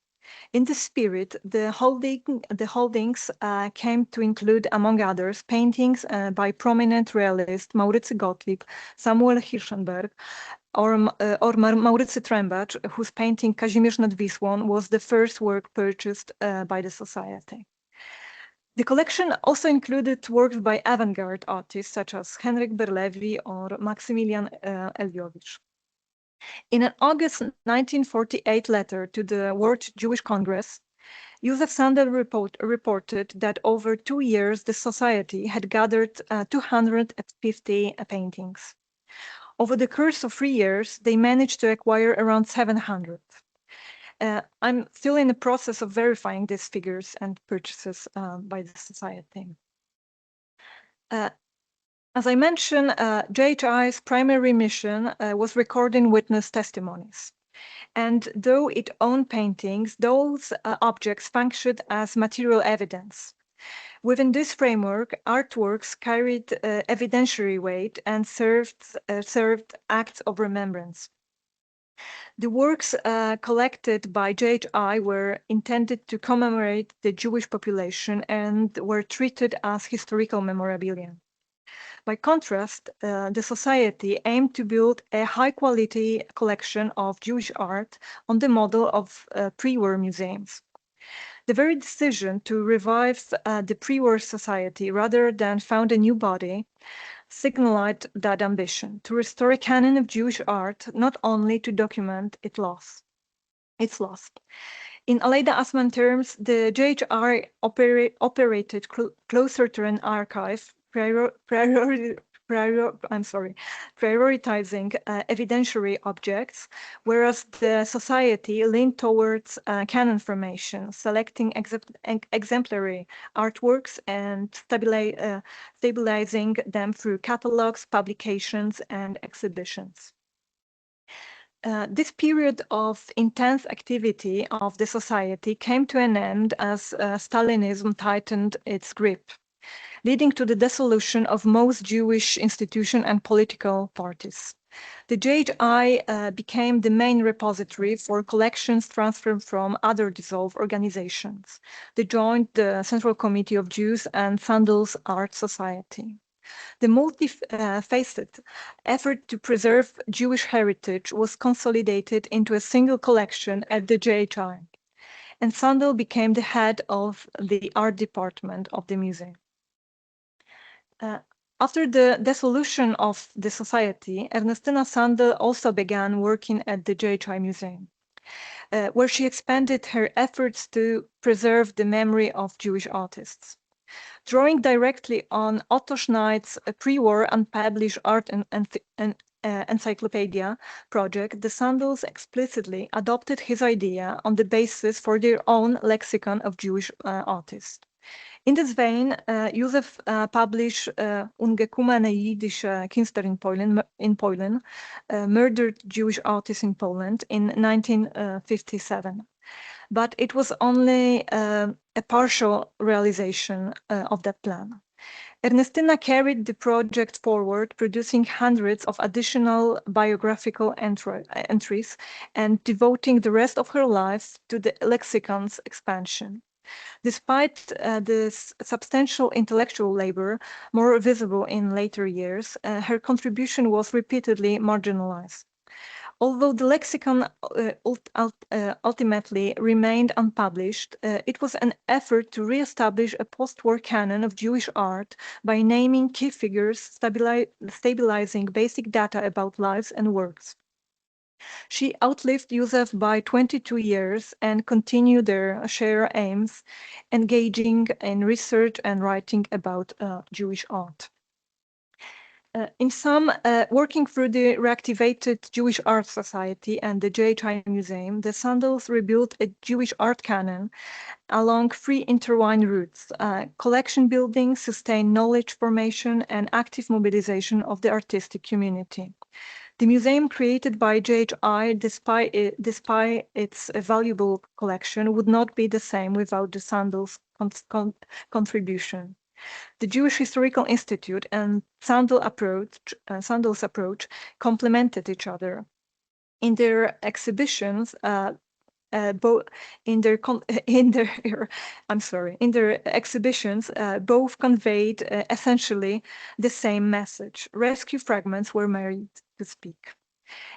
In this spirit, the holdings came to include, among others, paintings by prominent realists Maurycy Gottlieb, Samuel Hirschenberg, or Maurycy Trębacz, whose painting Kazimierz nad Wisłą was the first work purchased by the Society. The collection also included works by avant-garde artists such as Henryk Berlewi or Maksymilian Elwiowicz. In an August 1948 letter to the World Jewish Congress, Józef Sandel reported that over 2 years the Society had gathered 250 paintings. Over the course of 3 years, they managed to acquire around 700. I'm still in the process of verifying these figures and purchases by the Society. As I mentioned, JHI's primary mission was recording witness testimonies. And though it owned paintings, those objects functioned as material evidence. Within this framework, artworks carried evidentiary weight and served acts of remembrance. The works collected by JHI were intended to commemorate the Jewish population and were treated as historical memorabilia. By contrast, the Society aimed to build a high-quality collection of Jewish art on the model of pre-war museums. The very decision to revive the pre-war Society rather than found a new body signaled that ambition to restore a canon of Jewish art, not only to document its loss. In Aleida Assmann terms, the JHR operated closer to an archive, prioritizing evidentiary objects, whereas the society leaned towards canon formation, selecting exemplary artworks and stabilizing them through catalogs, publications, and exhibitions. This period of intense activity of the society came to an end as Stalinism tightened its grip, leading to the dissolution of most Jewish institutions and political parties. The JHI became the main repository for collections transferred from other dissolved organizations. They joined the Central Committee of Jews and Sandel's Art Society. The multifaceted effort to preserve Jewish heritage was consolidated into a single collection at the JHI, and Sandel became the head of the art department of the museum. After the dissolution of the society, Ernestina Sandel also began working at the JHI Museum, where she expanded her efforts to preserve the memory of Jewish artists. Drawing directly on Otto Schneid's pre-war unpublished art and encyclopedia project, the Sandels explicitly adopted his idea on the basis for their own lexicon of Jewish artists. In this vein, Józef published Ungekumane Jidish Künstler in Poland, murdered Jewish artists in Poland in 1957. But it was only a partial realization of that plan. Ernestina carried the project forward, producing hundreds of additional biographical entries and devoting the rest of her life to the lexicon's expansion. Despite this substantial intellectual labor, more visible in later years, her contribution was repeatedly marginalized. Although the lexicon ultimately remained unpublished, it was an effort to re-establish a post-war canon of Jewish art by naming key figures, stabilizing basic data about lives and works. She outlived Józef by 22 years and continued their shared aims, engaging in research and writing about Jewish art. In sum, working through the reactivated Jewish Art Society and the JHI Museum, the Sandels rebuilt a Jewish art canon along three intertwined routes: collection building, sustained knowledge formation, and active mobilization of the artistic community. The museum created by JHI, despite its valuable collection, would not be the same without the Sandels' contribution. The Jewish Historical Institute and Sandel's approach complemented each other. In their exhibitions, both conveyed essentially the same message. Rescue fragments were made to speak.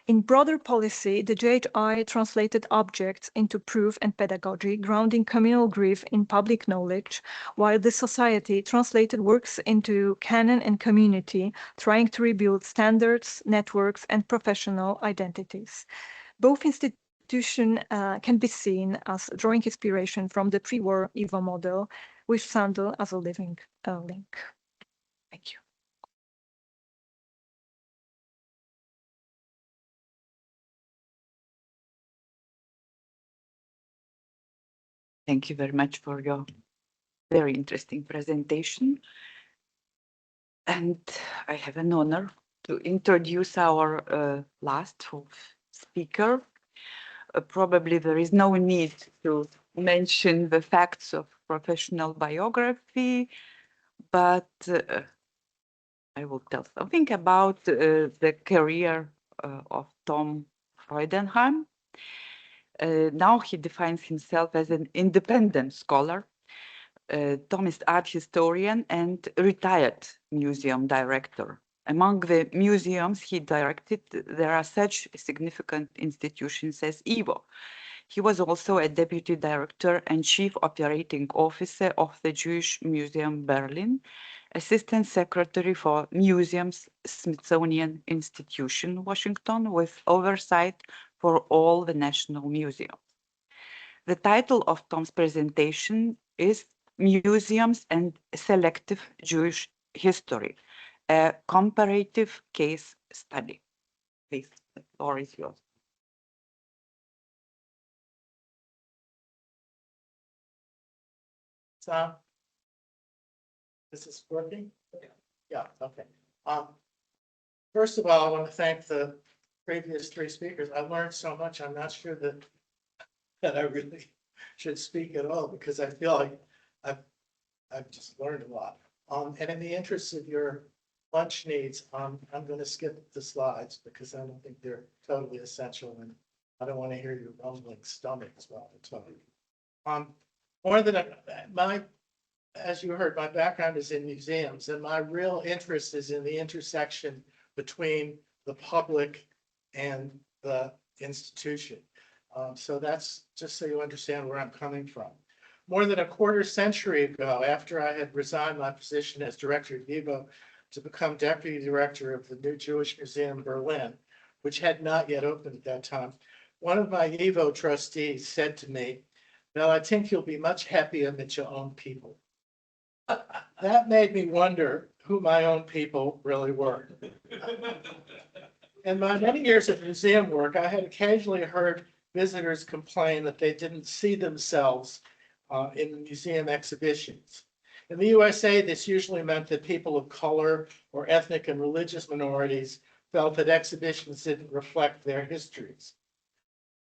In broader policy, the JHI translated objects into proof and pedagogy, grounding communal grief in public knowledge, while the society translated works into canon and community, trying to rebuild standards, networks, and professional identities. Both institutions can be seen as drawing inspiration from the pre-war YIVO model, with Sandel as a living link. Thank you. Thank you very much for your very interesting presentation. And I have an honor to introduce our last speaker. Probably there is no need to mention the facts of professional biography, but I will tell something about the career of Tom Freudenheim. Now he defines himself as an independent scholar, Thomist art historian, and retired museum director. Among the museums he directed, there are such significant institutions as YIVO. He was also a deputy director and chief operating officer of the Jewish Museum Berlin, assistant secretary for Museums Smithsonian Institution, Washington, with oversight for all the national museums. The title of Tom's presentation is Museums and Selective Jewish History, a comparative case study. Please, the floor is yours. Tom, this is working? Yeah, okay. First of all, I want to thank the previous three speakers. I learned so much. I'm not sure that I really should speak at all because I feel like I've just learned a lot. And in the interest of your lunch needs, I'm going to skip the slides because I don't think they're totally essential, and I don't want to hear your rumbling stomachs while I'm talking. More than as you heard, my background is in museums, and my real interest is in the intersection between the public and the institution. So that's just so you understand where I'm coming from. More than a quarter century ago, after I had resigned my position as director of YIVO to become deputy director of the new Jewish Museum in Berlin, which had not yet opened at that time, one of my YIVO trustees said to me, "Well, I think you'll be much happier with your own people." That made me wonder who my own people really were. In my many years of museum work, I had occasionally heard visitors complain that they didn't see themselves in museum exhibitions. In the USA, this usually meant that people of color or ethnic and religious minorities felt that exhibitions didn't reflect their histories.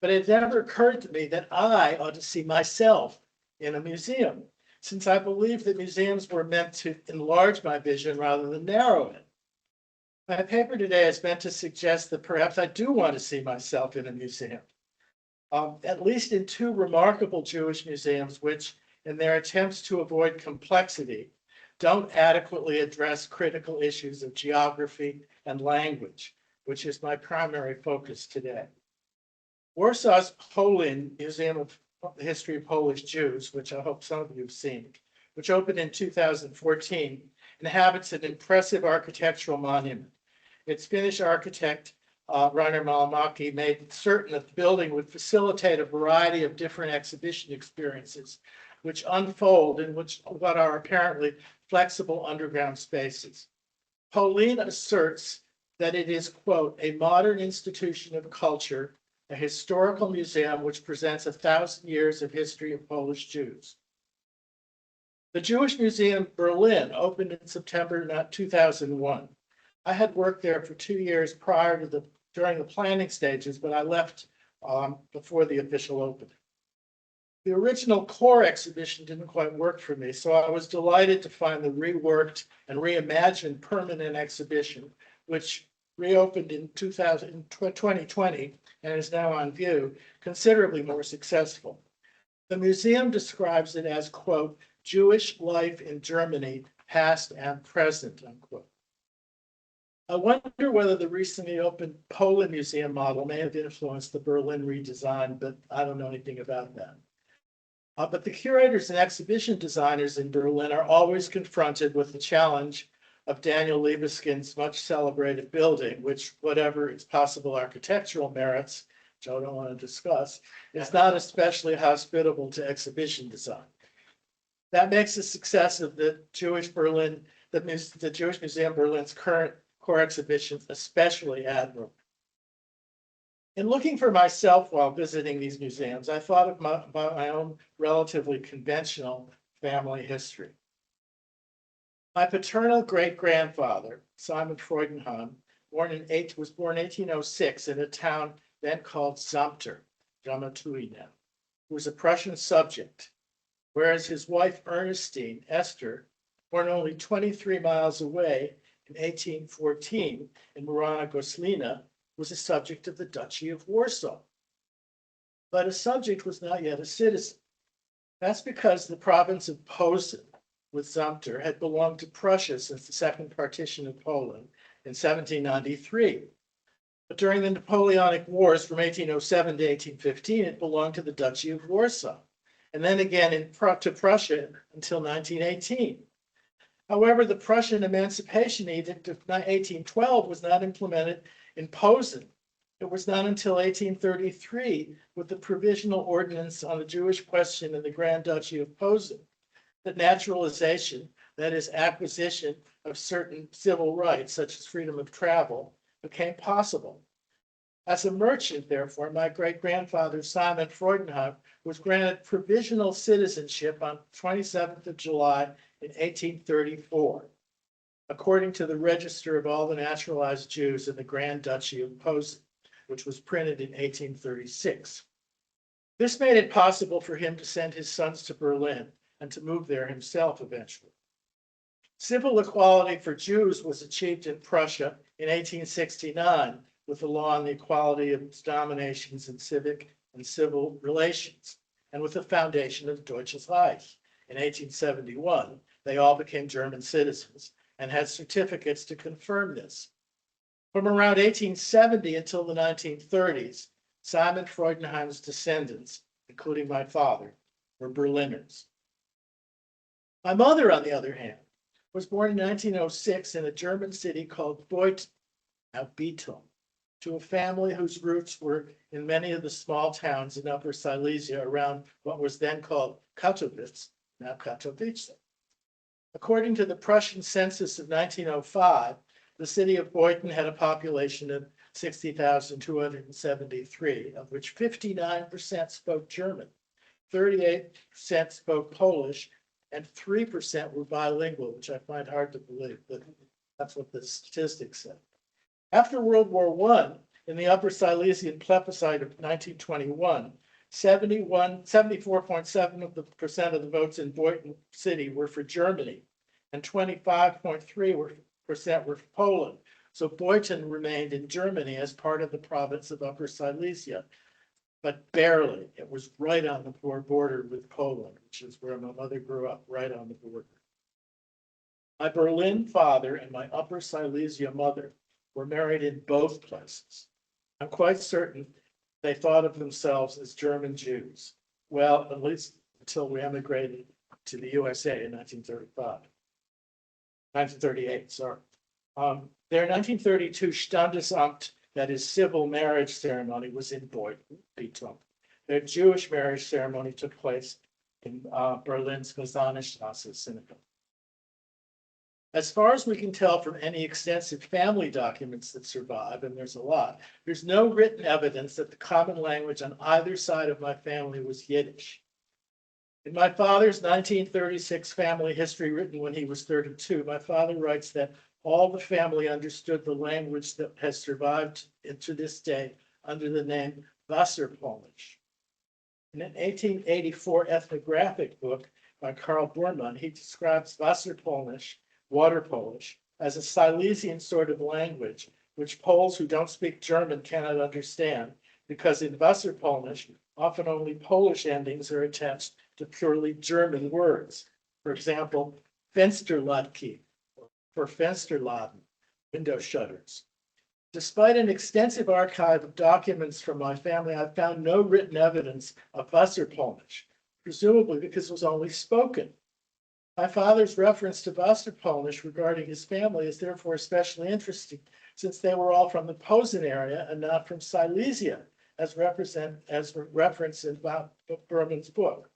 But it never occurred to me that I ought to see myself in a museum, since I believe that museums were meant to enlarge my vision rather than narrow it. My paper today is meant to suggest that perhaps I do want to see myself in a museum, at least in two remarkable Jewish museums, which, in their attempts to avoid complexity, don't adequately address critical issues of geography and language, which is my primary focus today. Warsaw's Polin Museum of the History of Polish Jews, which I hope some of you have seen, which opened in 2014, inhabits an impressive architectural monument. Its Finnish architect, Rainer Malmaki, made certain that the building would facilitate a variety of different exhibition experiences, which unfold in what are apparently flexible underground spaces. Polin asserts that it is, quote, a modern institution of culture, a historical museum which presents 1,000 years of history of Polish Jews. The Jewish Museum Berlin opened in September 2001. I had worked there for 2 years during the planning stages, but I left before the official opening. The original core exhibition didn't quite work for me, so I was delighted to find the reworked and reimagined permanent exhibition, which reopened in 2020 and is now on view, considerably more successful. The museum describes it as, quote, Jewish life in Germany, past and present, unquote. I wonder whether the recently opened Poland Museum model may have influenced the Berlin redesign, but I don't know anything about that. But the curators and exhibition designers in Berlin are always confronted with the challenge of Daniel Liebeskind's much celebrated building, which, whatever its possible architectural merits, which I don't want to discuss, is not especially hospitable to exhibition design. That makes the success of the Jewish Museum Berlin's current core exhibitions especially admirable. In looking for myself while visiting these museums, I thought about my own relatively conventional family history. My paternal great-grandfather, Simon Freudenheim, was born in 1806 in a town then called Zamter, Dramaturgi now, who was a Prussian subject, whereas his wife Ernestine, Esther, born only 23 miles away in 1814 in Murana Goslina, was a subject of the Duchy of Warsaw. But a subject was not yet a citizen. That's because the province of Posen with Zamter had belonged to Prussia since the Second Partition of Poland in 1793. But during the Napoleonic Wars from 1807 to 1815, it belonged to the Duchy of Warsaw, and then again to Prussia until 1918. However, the Prussian Emancipation Edict of 1812 was not implemented in Posen It was not until 1833, with the Provisional Ordinance on the Jewish Question in the Grand Duchy of Posen, that naturalization, that is, acquisition of certain civil rights, such as freedom of travel, became possible. As a merchant, therefore, my great-grandfather Simon Freudenheim was granted provisional citizenship on 27th of July in 1834, according to the Register of all the naturalized Jews in the Grand Duchy of Posen, which was printed in 1836. This made it possible for him to send his sons to Berlin and to move there himself eventually. Civil equality for Jews was achieved in Prussia in 1869 with the law on the equality of denominations in civic and civil relations, and with the foundation of Deutsches Reich. In 1871, they all became German citizens and had certificates to confirm this. From around 1870 until the 1930s, Simon Freudenheim's descendants, including my father, were Berliners. My mother, on the other hand, was born in 1906 in a German city called Beuthen, now Beetham, to a family whose roots were in many of the small towns in Upper Silesia around what was then called Katowice, now Katowice. According to the Prussian census of 1905, the city of Beuthen had a population of 60,273, of which 59% spoke German, 38% spoke Polish, and 3% were bilingual, which I find hard to believe, but that's what the statistics said. After World War I, in the Upper Silesian plebiscite of 1921, 74.7% of the votes in Beuthen city were for Germany, and 25.3% were for Poland. So Beuthen remained in Germany as part of the province of Upper Silesia, but barely. It was right on the border with Poland, which is where my mother grew up, right on the border. My Berlin father and my Upper Silesia mother were married in both places. I'm quite certain they thought of themselves as German Jews. Well, at least until we emigrated to the USA in 1938, sorry. Their 1932 Standesamt, that is civil marriage ceremony, was in Beetham. Their Jewish marriage ceremony took place in Berlin's Gazanstrasse synagogue. As far as we can tell from any extensive family documents that survive, and there's a lot, there's no written evidence that the common language on either side of my family was Yiddish. In my father's 1936 family history written when he was 32, my father writes that all the family understood the language that has survived to this day under the name Wasserpolish. In an 1884 ethnographic book by Karl Bormann, he describes Wasserpolish, water Polish, as a Silesian sort of language, which Poles who don't speak German cannot understand, because in Wasserpolish, often only Polish endings are attached to purely German words. For example, Fensterladki, for Fensterladen, window shutters. Despite an extensive archive of documents from my family, I've found no written evidence of Wasserpolish, presumably because it was only spoken. My father's reference to Wasserpolish regarding his family is therefore especially interesting, since they were all from the Posen area and not from Silesia, as referenced in Berman's book.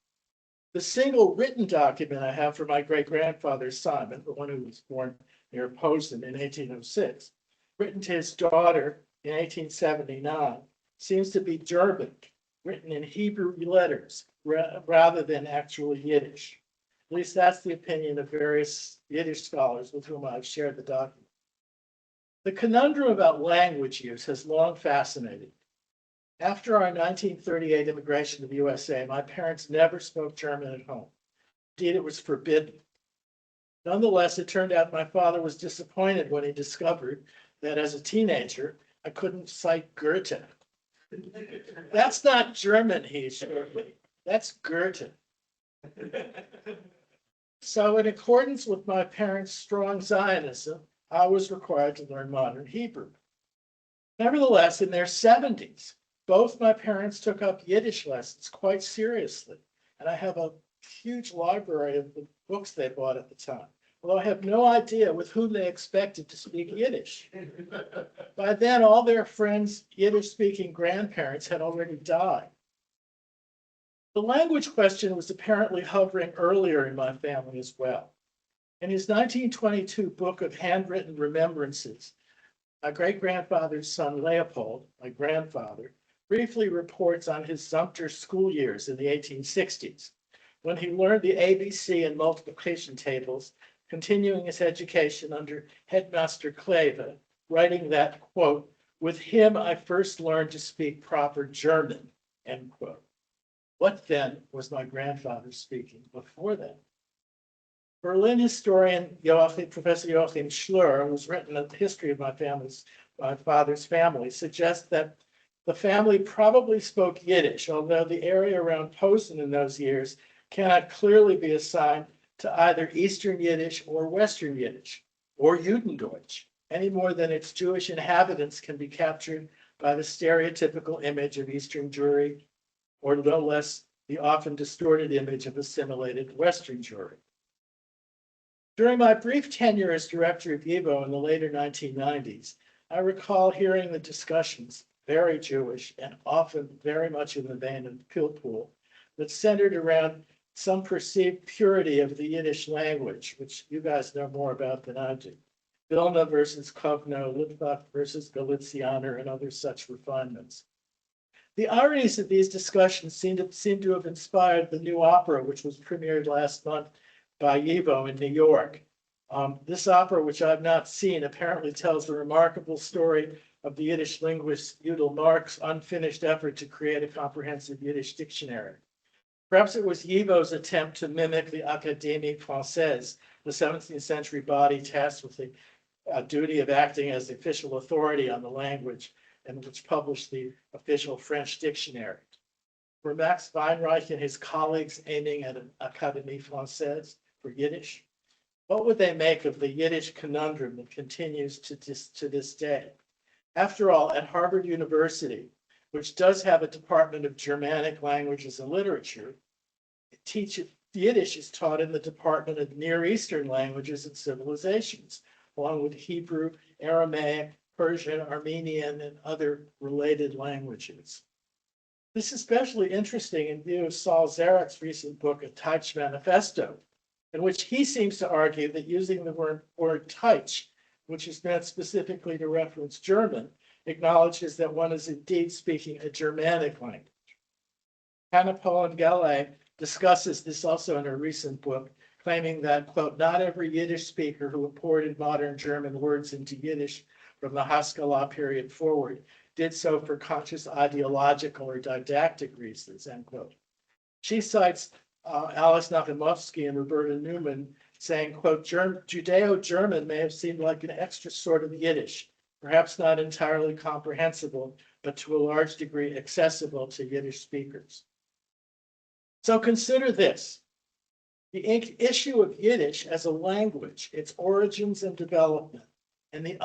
The single written document I have for my great-grandfather Simon, the one who was born near Posen in 1806, written to his daughter in 1879, seems to be German, written in Hebrew letters rather than actual Yiddish. At least that's the opinion of various Yiddish scholars with whom I've shared the document. The conundrum about language use has long fascinated me. After our 1938 immigration to the USA, my parents never spoke German at home. Indeed, it was forbidden. Nonetheless, it turned out my father was disappointed when he discovered that as a teenager, I couldn't cite Goethe. That's not German, he assured me. That's Goethe. So in accordance with my parents' strong Zionism, I was required to learn modern Hebrew. Nevertheless, in their 70s, both my parents took up Yiddish lessons quite seriously, and I have a huge library of the books they bought at the time. although I have no idea with whom they expected to speak Yiddish. By then, all their friends' Yiddish-speaking grandparents had already died. The language question was apparently hovering earlier in my family as well. In his 1922 book of handwritten remembrances, my great-grandfather's son Leopold, my grandfather, briefly reports on his Sumter school years in the 1860s, when he learned the ABC and multiplication tables, continuing his education under Headmaster Kleve, writing that, quote, "With him I first learned to speak proper German," end quote. What then was my grandfather speaking before then? Berlin historian Professor Joachim Schlur, who's written a history of my father's family, suggests that the family probably spoke Yiddish, although the area around Posen in those years cannot clearly be assigned to either Eastern Yiddish or Western Yiddish, or Judendeutsch, any more than its Jewish inhabitants can be captured by the stereotypical image of Eastern Jewry, or no less the often distorted image of assimilated Western Jewry. During my brief tenure as director of YIVO in the later 1990s, I recall hearing the discussions, very Jewish and often very much in the vein of Pilpool, that centered around some perceived purity of the Yiddish language, which you guys know more about than I do. Vilna versus Kovno, Litvak versus Galicianer, and other such refinements. The ironies of these discussions seem to have inspired the new opera, which was premiered last month by YIVO in New York. This opera, which I've not seen, apparently tells the remarkable story of the Yiddish linguist Udall Mark's unfinished effort to create a comprehensive Yiddish dictionary. Perhaps it was YIVO's attempt to mimic the Académie Française, the 17th century body tasked with the duty of acting as the official authority on the language, and which published the official French dictionary. Were Max Weinreich and his colleagues aiming at an Académie Française for Yiddish? What would they make of the Yiddish conundrum that continues to this day? After all, at Harvard University, which does have a department of Germanic languages and literature, Yiddish is taught in the Department of Near Eastern Languages and Civilizations, along with Hebrew, Aramaic, Persian, Armenian, and other related languages. This is especially interesting in view of Saul Zarik's recent book, A Teich Manifesto, in which he seems to argue that using the word Teich, which is meant specifically to reference German, acknowledges that one is indeed speaking a Germanic language. Hannah Polen-Gelle discusses this also in her recent book, claiming that, quote, not every Yiddish speaker who imported modern German words into Yiddish from the Haskalah period forward did so for conscious ideological or didactic reasons, end quote. She cites Alice Nachimovsky and Roberta Newman saying, quote, Judeo-German may have seemed like an extra sort of Yiddish, perhaps not entirely comprehensible, but to a large degree accessible to Yiddish speakers. So consider this. The issue of Yiddish as a language, its origins and development, and the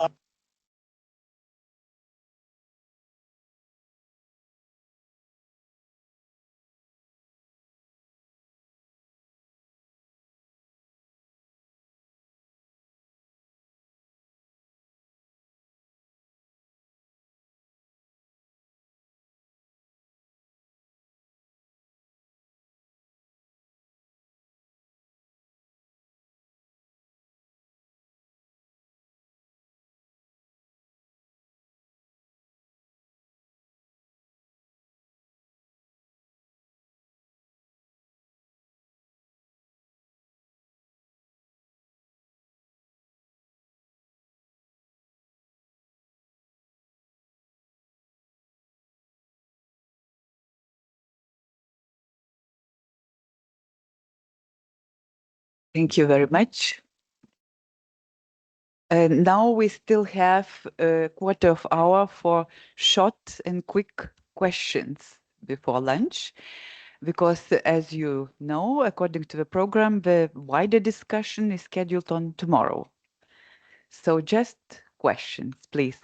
Thank you very much. Now we still have a quarter of hour for short and quick questions before lunch, because as you know, according to the program, the wider discussion is scheduled on tomorrow. So just questions, please.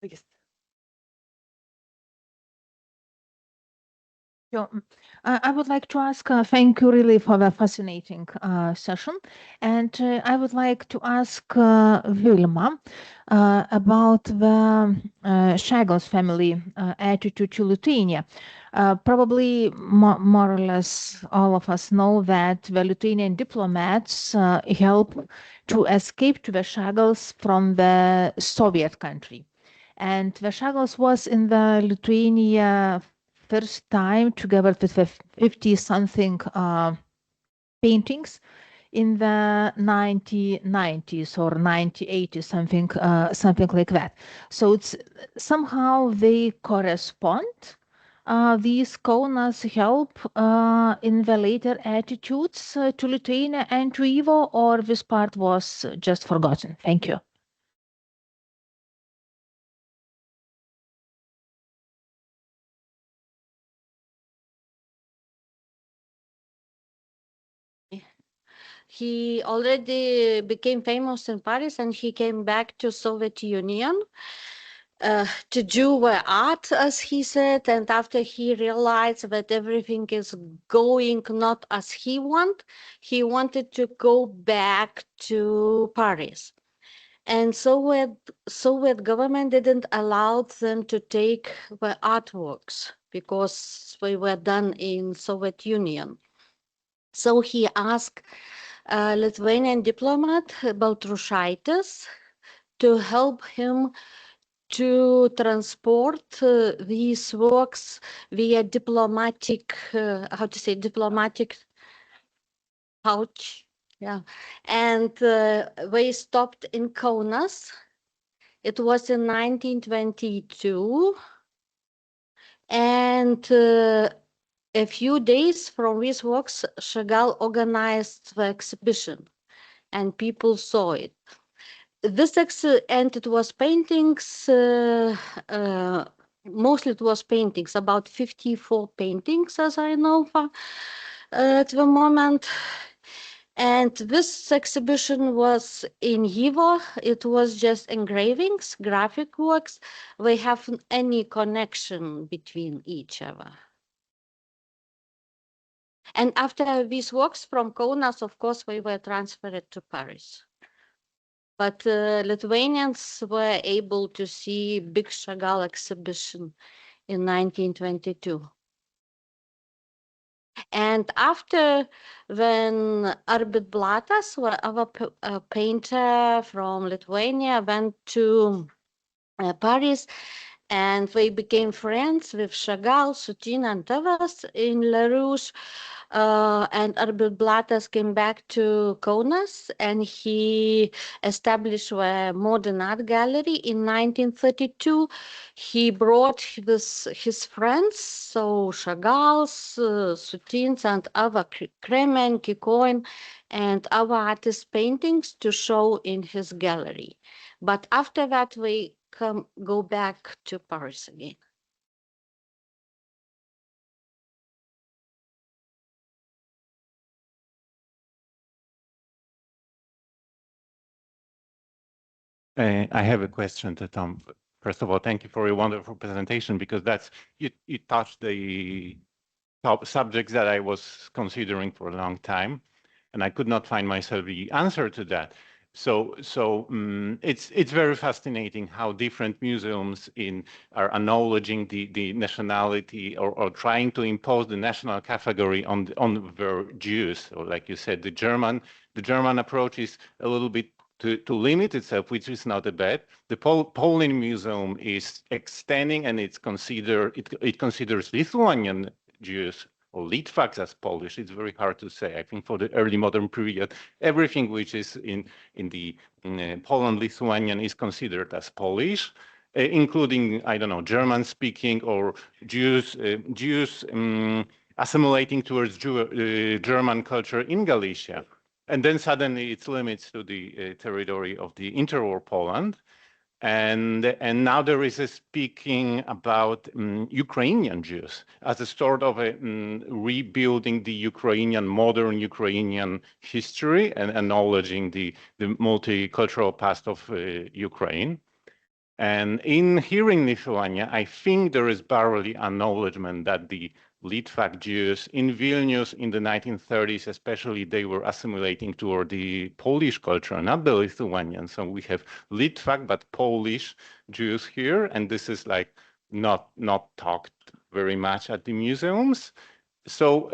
Yes. I would like to ask, thank you really for the fascinating session. And I would like to ask Vilma about the Chagall's family attitude to Lithuania. Probably more or less all of us know that the Lithuanian diplomats helped to escape to the Chagalls from the Soviet country. And the Chagalls was in the Lithuania first time together with the 50-something paintings in the 1990s or 1980s, something like that. So it's somehow they correspond. These Kaunas help in the later attitudes to Lithuania and to YIVO, or this part was just forgotten? Thank you. He already became famous in Paris and he came back to Soviet Union to do the art, as he said. And after he realized that everything is going not as he wanted to go back to Paris. And Soviet government didn't allow them to take the artworks because they were done in Soviet Union. So he asked Lithuanian diplomat Baltrušaitis to help him to transport these works via diplomatic, diplomatic pouch. Yeah, and they stopped in Kaunas. It was in 1922, and a few days from these works, Chagall organized the exhibition, and people saw it. And it was paintings, mostly it was paintings, about 54 paintings, as I know at the moment. And this exhibition was in YIVO. It was just engravings, graphic works. They have any connection between each other. And after these works from Kaunas, of course, we were transferred to Paris. But Lithuanians were able to see big Chagall exhibition in 1922. And after, when Arbit Blatas, our painter from Lithuania, went to Paris, and they became friends with Chagall, Sutin, and others in La Rouge. And Arbit Blatas came back to Kaunas, and he established a modern art gallery in 1932. He brought his friends, so Chagall's, Sutins, and other Kremen, Kikoin, and other artists' paintings to show in his gallery. But after that, we go back to Paris again. I have a question to Tom. First of all, thank you for your wonderful presentation, because you touched the top subjects that I was considering for a long time, and I could not find myself the answer to that. So it's very fascinating how different museums are acknowledging the nationality or trying to impose the national category on their Jews. Or like you said, the German approach is a little bit to limit itself, which is not a bad. The Polish Museum is extending, and it considers Lithuanian Jews or Litvaks as Polish. It's very hard to say. I think for the early modern period, everything which is in Poland-Lithuanian is considered as Polish, including, I don't know, German-speaking or Jews assimilating towards German culture in Galicia. And then suddenly it's limits to the territory of the interwar Poland. And now there is a speaking about Ukrainian Jews as a sort of rebuilding the modern Ukrainian history and acknowledging the multicultural past of Ukraine. And in here in Lithuania, I think there is barely acknowledgement that the Litvak Jews. In Vilnius in the 1930s, especially, they were assimilating toward the Polish culture, not the Lithuanian. So we have Litvak, but Polish Jews here. And this is like not talked very much at the museums. So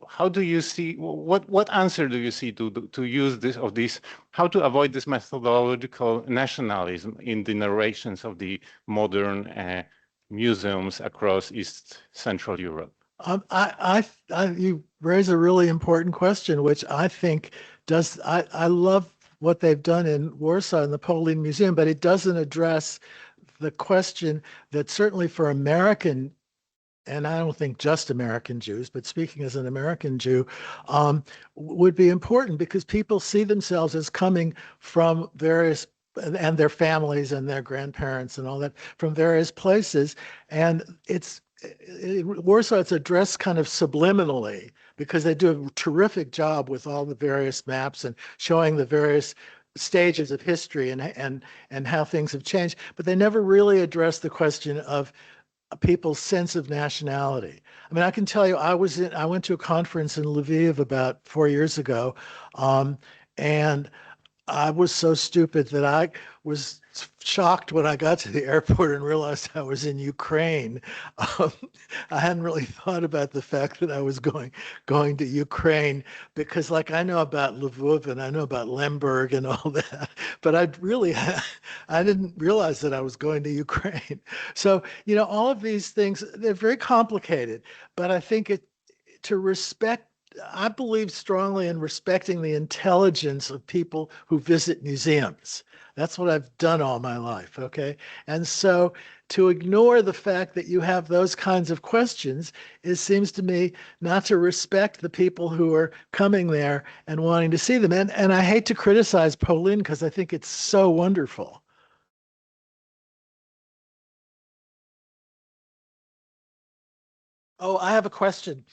how do you see, what answer do you see to use this, how to avoid this methodological nationalism in the narrations of the modern museums across East Central Europe? You raise a really important question, which I think I love what they've done in Warsaw in the Polin Museum, but it doesn't address the question that certainly for American, and I don't think just American Jews, but speaking as an American Jew, would be important, because people see themselves as coming from various, and their families and their grandparents and all that, from various places. And Warsaw, it's addressed kind of subliminally, because they do a terrific job with all the various maps and showing the various stages of history and how things have changed. But they never really address the question of people's sense of nationality. I mean, I can tell you, I went to a conference in Lviv about 4 years ago, and I was so stupid that I was shocked when I got to the airport and realized I was in Ukraine. I hadn't really thought about the fact that I was going to Ukraine, because like I know about Lviv and I know about Lemberg and all that, but I didn't realize that I was going to Ukraine. So, all of these things, they're very complicated, but I think I believe strongly in respecting the intelligence of people who visit museums. That's what I've done all my life, okay? And so to ignore the fact that you have those kinds of questions, it seems to me not to respect the people who are coming there and wanting to see them. And I hate to criticize Polin, because I think it's so wonderful. Oh, I have a question.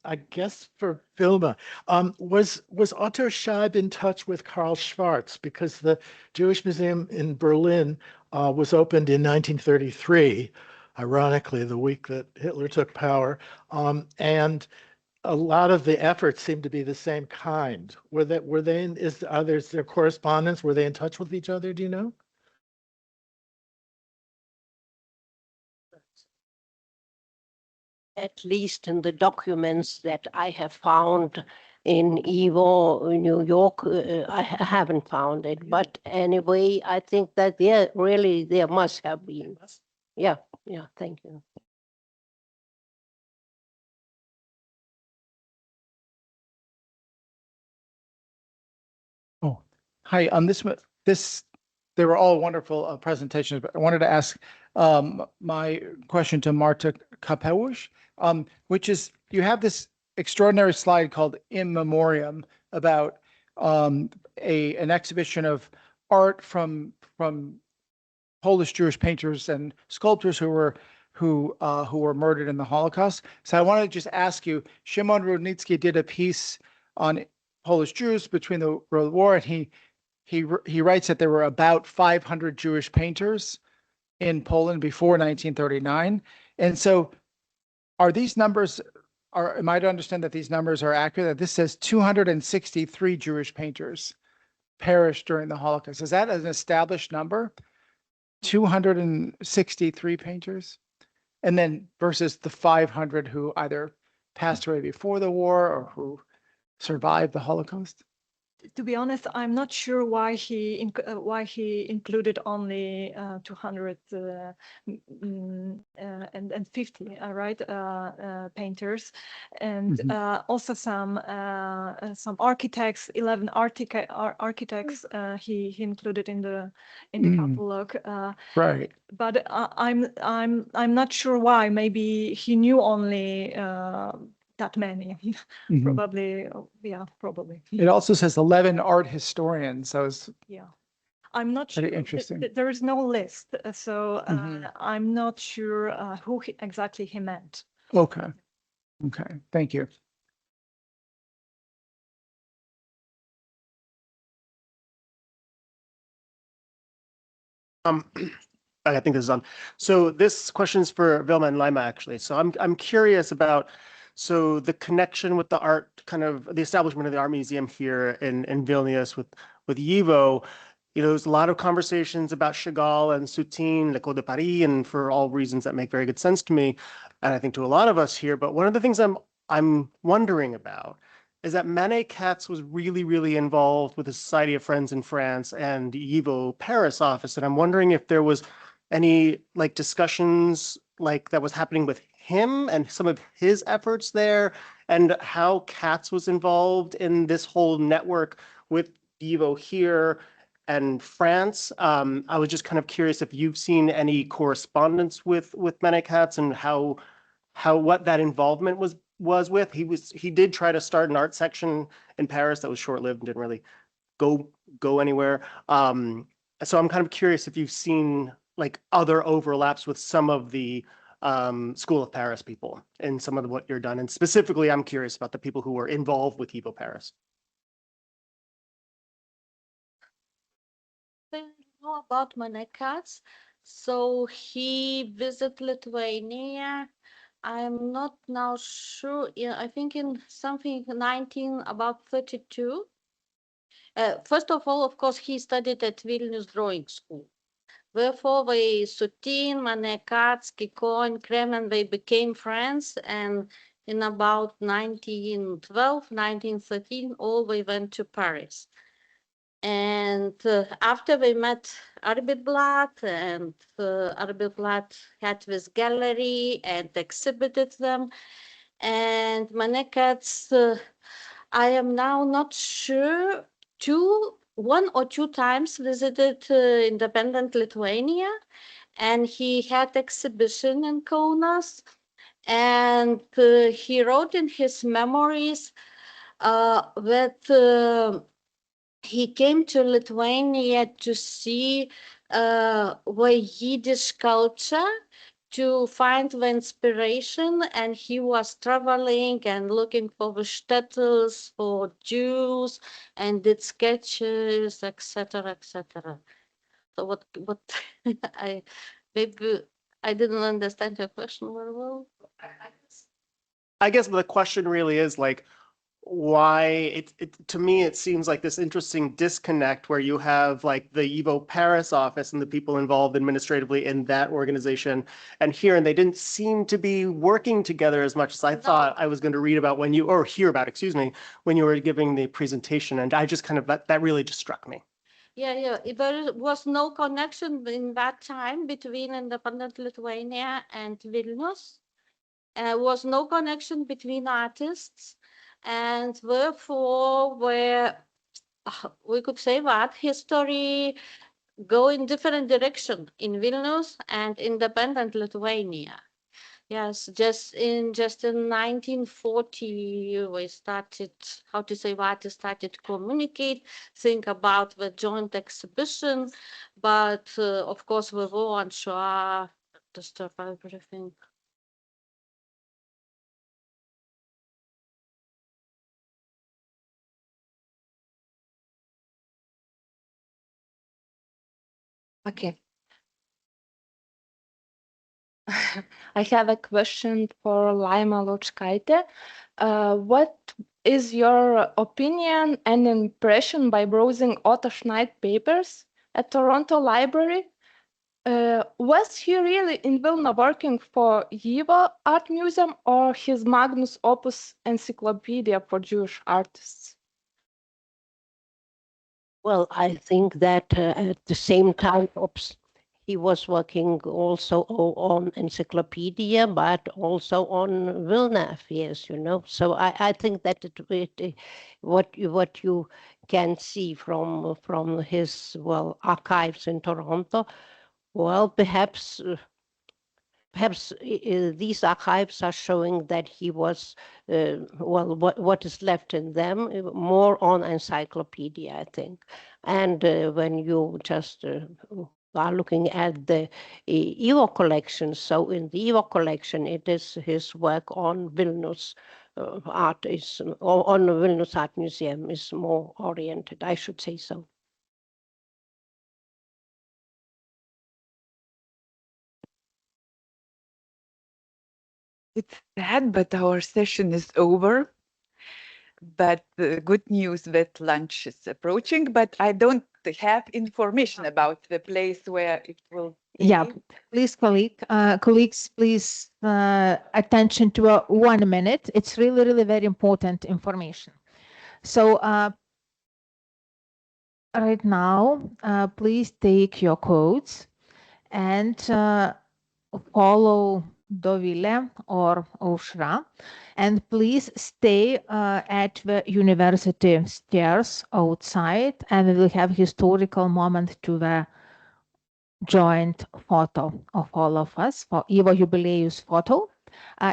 I guess for Vilma, was Otto Scheib in touch with Karl Schwarz? Because the Jewish Museum in Berlin was opened in 1933, ironically, the week that Hitler took power. And a lot of the efforts seem to be the same kind. Is there correspondence? Were they in touch with each other? Do you know? At least in the documents that I have found in YIVO New York, I haven't found it. But anyway, I think that there must have been. Yeah, thank you. Oh, hi. They were all wonderful presentations, but I wanted to ask my question to Marta Kapewusz, which is, you have this extraordinary slide called In Memoriam about an exhibition of art from Polish Jewish painters and sculptors who were murdered in the Holocaust. So I wanted to just ask you, Szymon Rudnicki did a piece on Polish Jews between the World War, and he writes that there were about 500 Jewish painters in Poland before 1939. And so are these numbers, am I to understand that these numbers are accurate? That this says 263 Jewish painters perished during the Holocaust. Is that an established number? 263 painters? And then versus the 500 who either passed away before the war or who survived the Holocaust? To be honest, I'm not sure why he included only 250 painters, and also some architects, 11 architects he included in the catalog. Right. But I'm not sure why. Maybe he knew only that many. Probably, probably. It also says 11 art historians. So it's I'm not sure. very interesting. There is no list, so I'm not sure who exactly he meant. Okay. Thank you. I think this is on. So this question is for Vilma and Laima, actually. So I'm curious about, so the connection with the art, kind of the establishment of the art museum here in Vilnius with YIVO. You know, there's a lot of conversations about Chagall and Soutine, L'École de Paris, and for all reasons that make very good sense to me, and I think to a lot of us here. But one of the things I'm wondering about is that Manet Katz was really, really involved with the Society of Friends in France and YIVO Paris office, and I'm wondering if there was any like discussions like that was happening with him and some of his efforts there, and how Katz was involved in this whole network with YIVO here and France. I was just kind of curious if you've seen any correspondence with Manet Katz and what that involvement was with. He did try to start an art section in Paris that was short-lived and didn't really go anywhere. So I'm kind of curious if you've seen like other overlaps with some of the School of Paris people and some of what you're done. And specifically, I'm curious about the people who were involved with YIVO Paris. Know about Manet Katz. So he visited Lithuania. I'm not now sure. I think in something about 32. First of all, of course, he studied at Vilnius Drawing School. Therefore, Soutine, Manet Katz, Kiko, and Kremen, they became friends. And in about 1912, 1913, all they went to Paris. And after they met Arbitblatt, and Arbitblatt had this gallery and exhibited them. And Manet Katz, I am now not sure, one or two times visited independent Lithuania, and he had exhibition in Kaunas. And he wrote in his memories that he came to Lithuania to see the Yiddish culture, to find the inspiration, and he was traveling and looking for the shtetls for Jews and did sketches, etc., etc. So what maybe I didn't understand your question very well. I guess the question really is like, why to me it seems like this interesting disconnect where you have like the YIVO Paris office and the people involved administratively in that organization and here, and they didn't seem to be working together as much as I thought I was going to read about when you, or hear about, excuse me, when you were giving the presentation. And I just kind of, that really just struck me. Yeah, there was no connection in that time between independent Lithuania and Vilnius. There was no connection between artists. And therefore, we could say that history go in different direction in Vilnius and independent Lithuania. Yes, just in 1940, we started, how to say that, started to communicate, think about the joint exhibition, but of course, the war and Shoah disturbed everything. Okay. I have a question for Laima Lučkaitė. What is your opinion and impression by browsing Otto Schneid papers at Toronto Library? Was he really in Vilna working for YIVO Art Museum or his magnus opus encyclopedia for Jewish artists? Well, I think that at the same time, he was working also on encyclopedia, but also on Vilna affairs, you know. So I think that what you can see from his, well, archives in Toronto, well, perhaps these archives are showing that he was, well, what is left in them, more on encyclopedia, I think. And when you just are looking at the YIVO collection, so in the YIVO collection, it is his work on Vilnius art, on the Vilnius Art Museum is more oriented, I should say so. It's sad, but our session is over. But the good news that lunch is approaching, but I don't have information about the place where it will be. Yeah, please, colleagues, please attention to 1 minute. It's really, really very important information. So right now, please take your codes and follow Dovile or Aušra, and please stay at the university stairs outside, and we will have historical moment to the joint photo of all of us for YIVO Jubileus photo.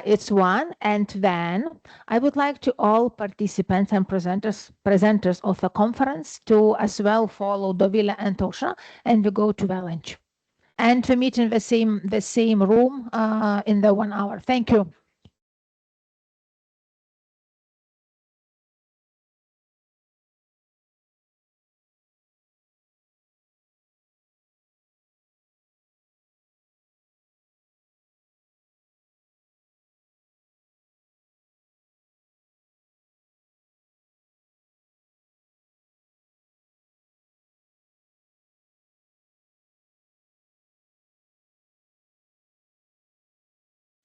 It's one, and then I would like to all participants and presenters of the conference to as well follow Dovile and Aušra, and we go to the lunch. And we meet in the same room in the 1 hour. Thank you.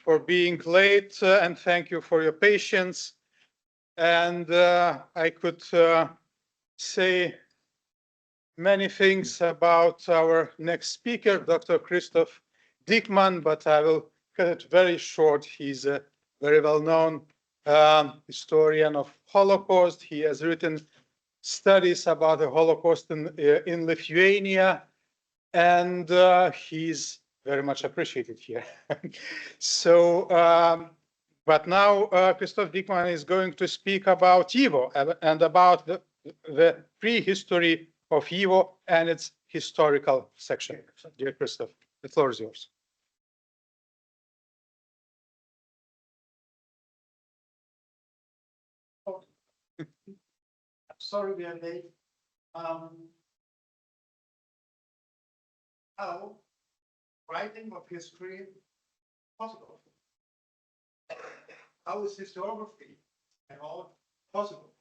For being late, and thank you for your patience. And I could say many things about our next speaker, Dr. Christoph Diekmann, but I will cut it very short. He's a very well-known historian of Holocaust. He has written studies about the Holocaust in Lithuania, and he's very much appreciated here. So, but now Christoph Diekmann is going to speak about YIVO and about the prehistory of YIVO and its historical section. Dear Christoph, the floor is yours. Sorry we are late. How writing of history possible? How is historiography and all possible?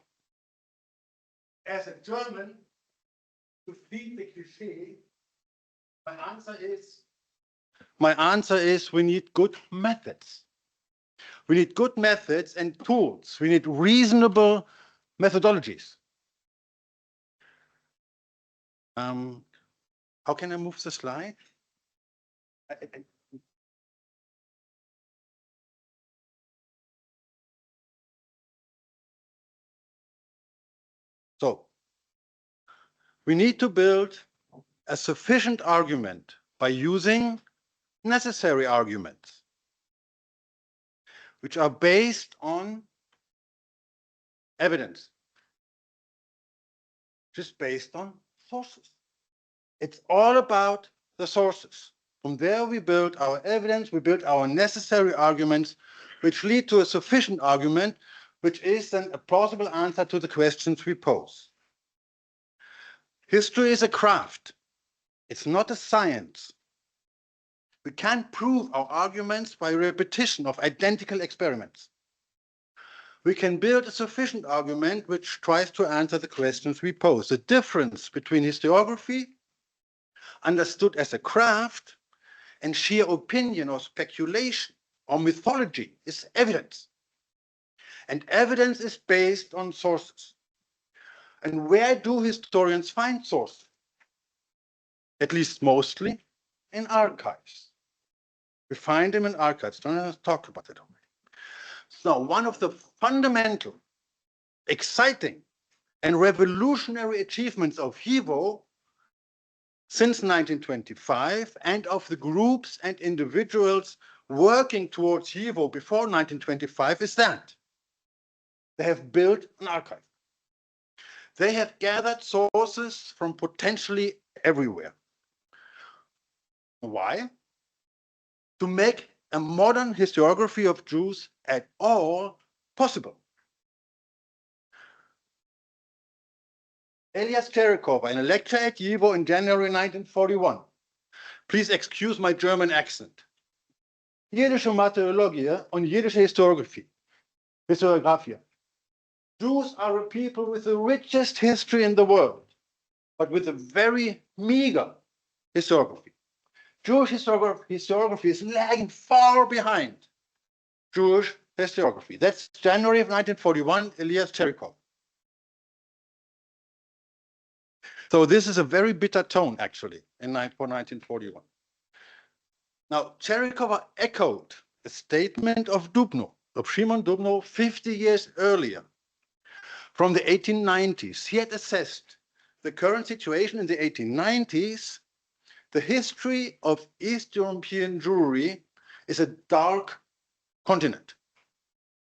As a German, to feed the cliché, my answer is we need good methods. We need good methods and tools. We need reasonable methodologies. How can I move the slide? So, we need to build a sufficient argument by using necessary arguments, which are based on evidence, just based on sources. It's all about the sources. From there, we build our evidence, we build our necessary arguments, which lead to a sufficient argument, which is then a plausible answer to the questions we pose. History is a craft. It's not a science. We can't prove our arguments by repetition of identical experiments. We can build a sufficient argument which tries to answer the questions we pose. The difference between historiography, understood as a craft, and sheer opinion or speculation or mythology is evidence. And evidence is based on sources. And where do historians find sources? At least mostly in archives. We find them in archives. Don't talk about it already. So one of the fundamental, exciting, and revolutionary achievements of YIVO since 1925 and of the groups and individuals working towards YIVO before 1925 is that they have built an archive. They have gathered sources from potentially everywhere. Why? To make a modern historiography of Jews at all possible. Elias Cherikova, in a lecture at YIVO in January 1941. Please excuse my German accent. jiddische Martyrologie und jiddische Historiographie. Jews are a people with the richest history in the world, but with a very meager historiography. Jewish historiography is lagging far behind Jewish historiography. That's January of 1941, Elias Cherikov. So this is a very bitter tone, actually, for 1941. Now, Cherikov echoed a statement of Dubno, of Shimon Dubno, 50 years earlier, from the 1890s. He had assessed the current situation in the 1890s. The history of East European Jewry is a dark continent.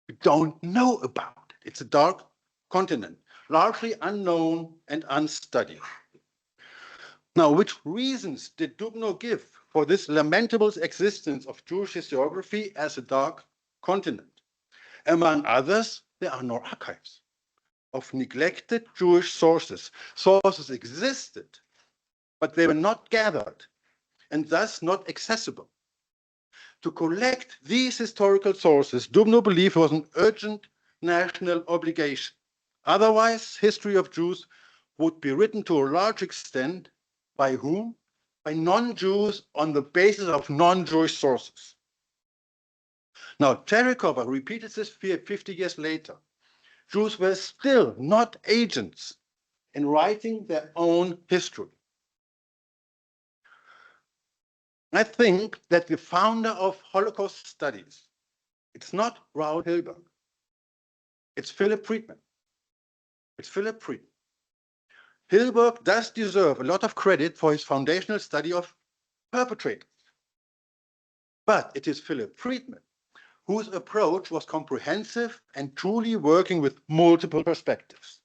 We don't know about it. It's a dark continent, largely unknown and unstudied. Now, which reasons did Dubno give for this lamentable existence of Jewish historiography as a dark continent? Among others, there are no archives of neglected Jewish sources. Sources existed, but they were not gathered and thus not accessible. To collect these historical sources, Dubno believed was an urgent national obligation. Otherwise, history of Jews would be written to a large extent by whom? By non-Jews on the basis of non-Jewish sources. Now, Cherikov repeated this 50 years later. Jews were still not agents in writing their own history. I think that the founder of Holocaust studies, it's not Raoul Hilberg, it's Philip Friedman. It's Philip Friedman. Hilberg does deserve a lot of credit for his foundational study of perpetrators. But it is Philip Friedman whose approach was comprehensive and truly working with multiple perspectives.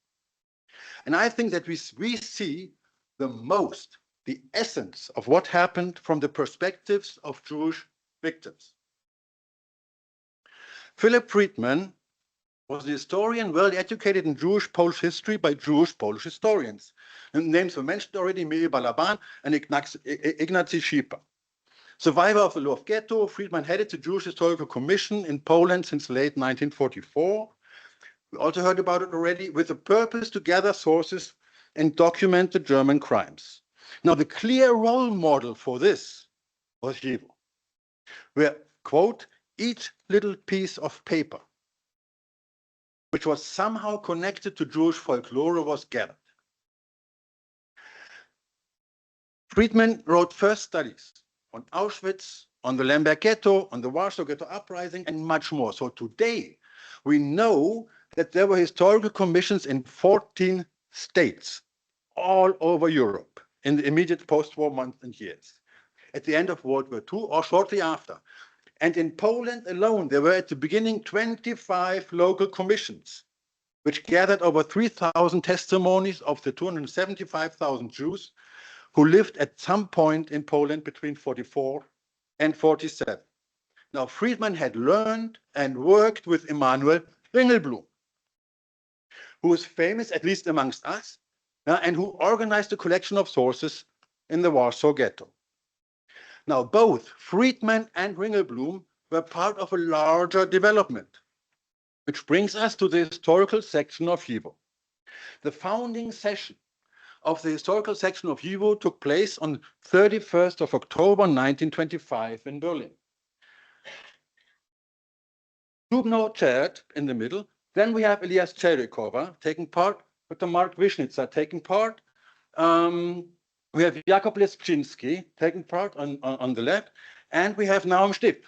And I think that we see the essence of what happened from the perspectives of Jewish victims. Philip Friedman was a historian well educated in Jewish Polish history by Jewish Polish historians. And names were mentioned already, Meir Balaban and Ignacy Schipa. Survivor of the Lwów Ghetto, Friedman headed the Jewish Historical Commission in Poland since late 1944. We also heard about it already, with the purpose to gather sources and document the German crimes. Now, the clear role model for this was YIVO, where, quote, each little piece of paper which was somehow connected to Jewish folklore was gathered. Friedman wrote first studies on Auschwitz, on the Lemberg Ghetto, on the Warsaw Ghetto Uprising, and much more. So today, we know that there were historical commissions in 14 states all over Europe in the immediate post-war months and years, at the end of World War II or shortly after. And in Poland alone, there were at the beginning 25 local commissions, which gathered over 3,000 testimonies of the 275,000 Jews who lived at some point in Poland between 44 and 47. Now, Friedman had learned and worked with Emanuel Ringelblum, who is famous, at least amongst us, and who organized a collection of sources in the Warsaw Ghetto. Now, both Friedman and Ringelblum were part of a larger development, which brings us to the historical section of YIVO. The founding session of the historical section of YIVO took place on 31st of October 1925 in Berlin. Dubno chaired in the middle. Then we have Elias Cherikov taking part, Dr. Mark Wischnitzer taking part. We have Jakob Leszczynski taking part on the left, and we have Naum Stipp,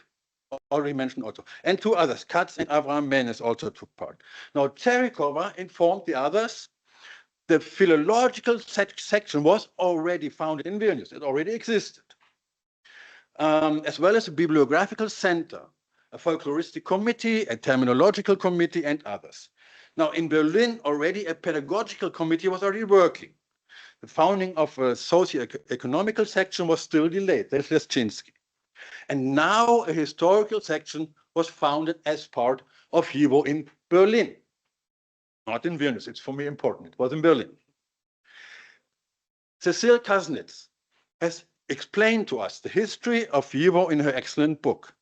already mentioned also, and two others, Katz and Avraham Menes also took part. Now, Cherikov informed the others the philological section was already founded in Vilnius. It already existed, as well as a bibliographical center, a folkloristic committee, a terminological committee, and others. Now, in Berlin, already a pedagogical committee was already working. The founding of a socio-economical section was still delayed. There's Leszczynski. And now a historical section was founded as part of YIVO in Berlin. Not in Vilnius, it's for me important. It was in Berlin. Cecile Kasnitz has explained to us the history of YIVO in her excellent book.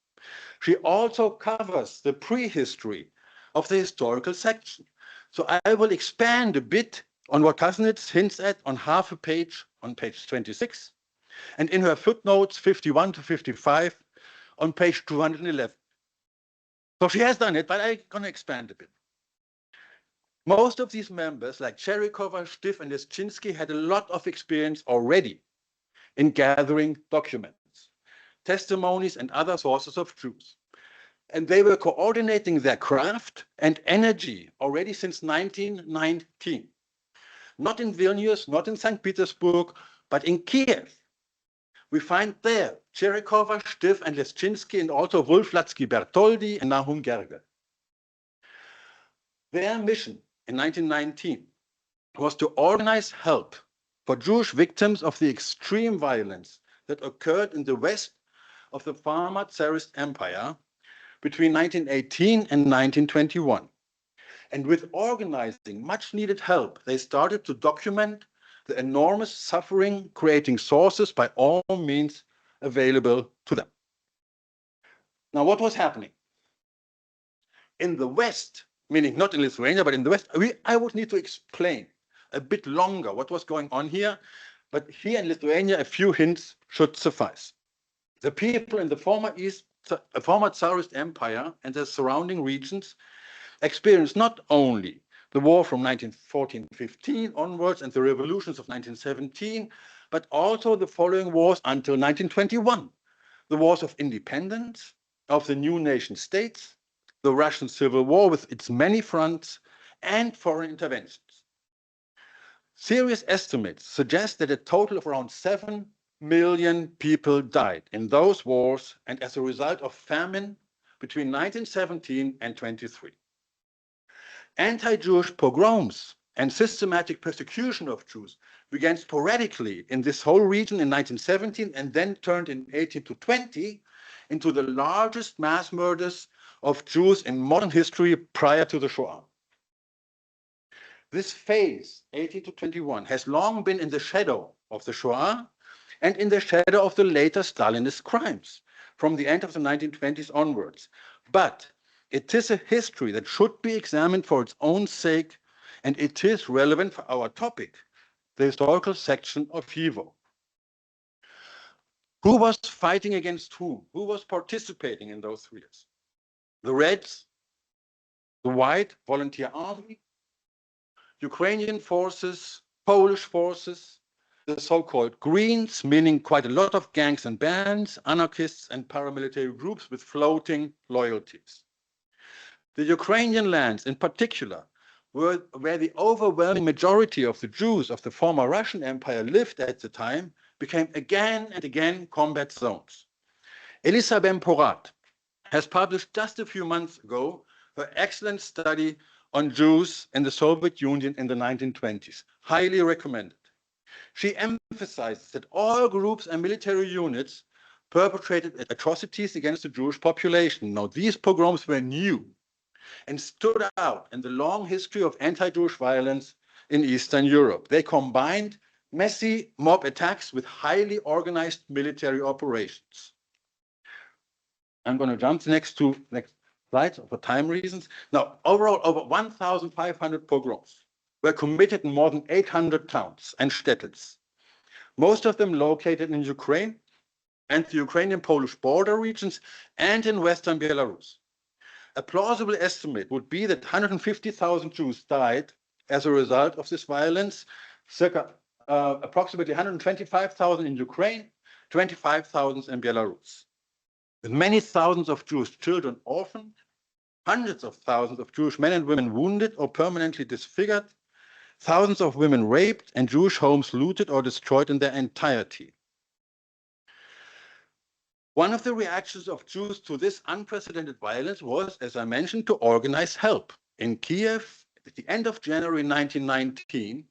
She also covers the prehistory of the historical section. So I will expand a bit on what Kasnitz hints at on half a page on page 26, and in her footnotes 51 to 55 on page 211. So she has done it, but I'm going to expand a bit. Most of these members, like Cherikova, Stiff, and Leschinski, had a lot of experience already in gathering documents, testimonies, and other sources of truth. And they were coordinating their craft and energy already since 1919. Not in Vilnius, not in St. Petersburg, but in Kiev. We find there Cherikova, Stiff, and Leschinski, and also Wolflatsky Bertoldi and Nahum Gergel. Their mission in 1919 was to organize help for Jewish victims of the extreme violence that occurred in the west of the former Tsarist Empire between 1918 and 1921. And with organizing much needed help, they started to document the enormous suffering, creating sources by all means available to them. Now, what was happening? In the West, meaning not in Lithuania, but in the West, I would need to explain a bit longer what was going on here, but here in Lithuania, a few hints should suffice. The people in the former Tsarist Empire and the surrounding regions experienced not only the war from 1914-15 onwards and the revolutions of 1917, but also the following wars until 1921. The wars of independence, of the new nation states, the Russian Civil War with its many fronts, and foreign interventions. Serious estimates suggest that a total of around 7 million people died in those wars and as a result of famine between 1917 and 23. Anti-Jewish pogroms and systematic persecution of Jews began sporadically in this whole region in 1917 and then turned in 18 to 20 into the largest mass murders of Jews in modern history prior to the Shoah. This phase, 18 to 21, has long been in the shadow of the Shoah and in the shadow of the later Stalinist crimes from the end of the 1920s onwards. But it is a history that should be examined for its own sake, and it is relevant for our topic, the historical section of YIVO. Who was fighting against whom? Who was participating in those years? The Reds, the White Volunteer Army, Ukrainian forces, Polish forces, the so-called Greens, meaning quite a lot of gangs and bands, anarchists and paramilitary groups with floating loyalties. The Ukrainian lands in particular, where the overwhelming majority of the Jews of the former Russian Empire lived at the time, became again and again combat zones. Elisa Ben-Porat has published just a few months ago her excellent study on Jews in the Soviet Union in the 1920s, highly recommended. She emphasizes that all groups and military units perpetrated atrocities against the Jewish population. Now, these pogroms were new and stood out in the long history of anti-Jewish violence in Eastern Europe. They combined messy mob attacks with highly organized military operations. I'm going to jump to next slide for time reasons. Now, overall, over 1,500 pogroms were committed in more than 800 towns and shtetls, most of them located in Ukraine and the Ukrainian-Polish border regions and in Western Belarus. A plausible estimate would be that 150,000 Jews died as a result of this violence, approximately 125,000 in Ukraine, 25,000 in Belarus. With many thousands of Jewish children orphaned, hundreds of thousands of Jewish men and women wounded or permanently disfigured, thousands of women raped, and Jewish homes looted or destroyed in their entirety. One of the reactions of Jews to this unprecedented violence was, as I mentioned, to organize help. In Kiev, at the end of January 1919,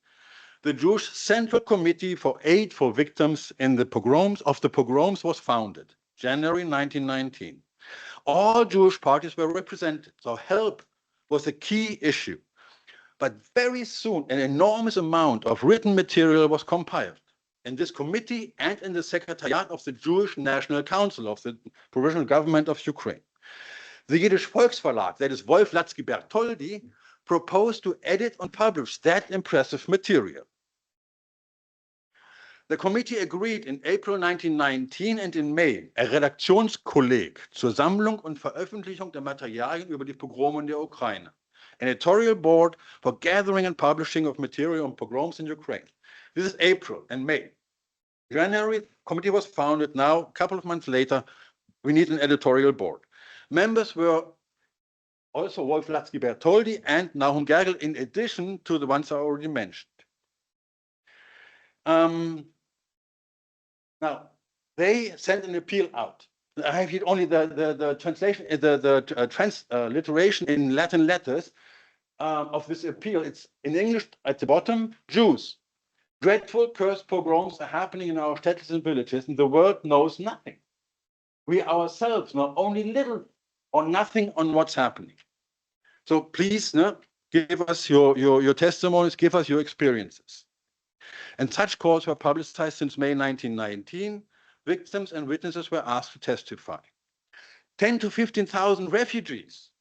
the Jewish Central Committee for Aid for Victims in the Pogroms was founded, January 1919. All Jewish parties were represented, so help was a key issue. But very soon, an enormous amount of written material was compiled in this committee and in the Secretariat of the Jewish National Council of the Provisional Government of Ukraine. The Yiddish Volksverlag, that is Wolf Latzky Bertoldi, proposed to edit and publish that impressive material. The committee agreed in April 1919 and in May a Redaktionskolleg zur Sammlung und Veröffentlichung der Materialien über die Pogrome in der Ukraine, an editorial board for gathering and publishing of material on pogroms in Ukraine. This is April and May. January, committee was founded. Now, a couple of months later, we need an editorial board. Members were also Wolf Latzky Bertoldi and Nahum Gergel, in addition to the ones I already mentioned. Now, they sent an appeal out. I have here only the translation, the transliteration in Latin letters of this appeal. It's in English at the bottom: Jews, dreadful cursed pogroms are happening in our städtes and villages, and the world knows nothing. We ourselves know only little or nothing on what's happening. So please, give us your testimonies, give us your experiences. And such calls were publicized since May 1919. Victims and witnesses were asked to testify. 10 to 15,000 refugees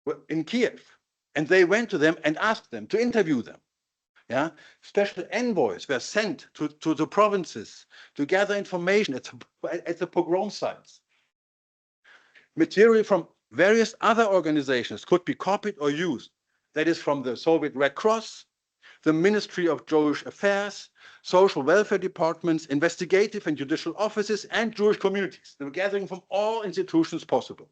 were in Kiev, and they went to them and asked them to interview them. Yeah, special envoys were sent to the provinces to gather information at the pogrom sites. Material from various other organizations could be copied or used. That is from the Soviet Red Cross, the Ministry of Jewish Affairs, social welfare departments, investigative and judicial offices, and Jewish communities. They were gathering from all institutions possible.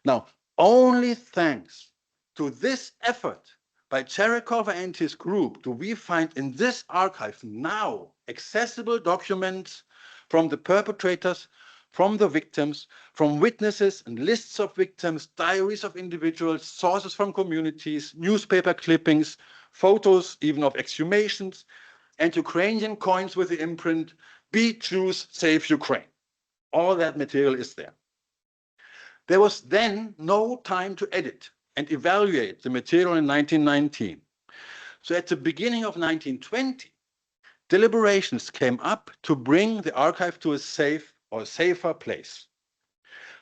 Now, only thanks to this effort by Cherikova and his group do we find in this archive now accessible documents from the perpetrators, from the victims, from witnesses and lists of victims, diaries of individuals, sources from communities, newspaper clippings, photos even of exhumations, and Ukrainian coins with the imprint, "Beat Jews, Save Ukraine." All that material is there. There was then no time to edit and evaluate the material in 1919. So at the beginning of 1920, deliberations came up to bring the archive to a safe or safer place.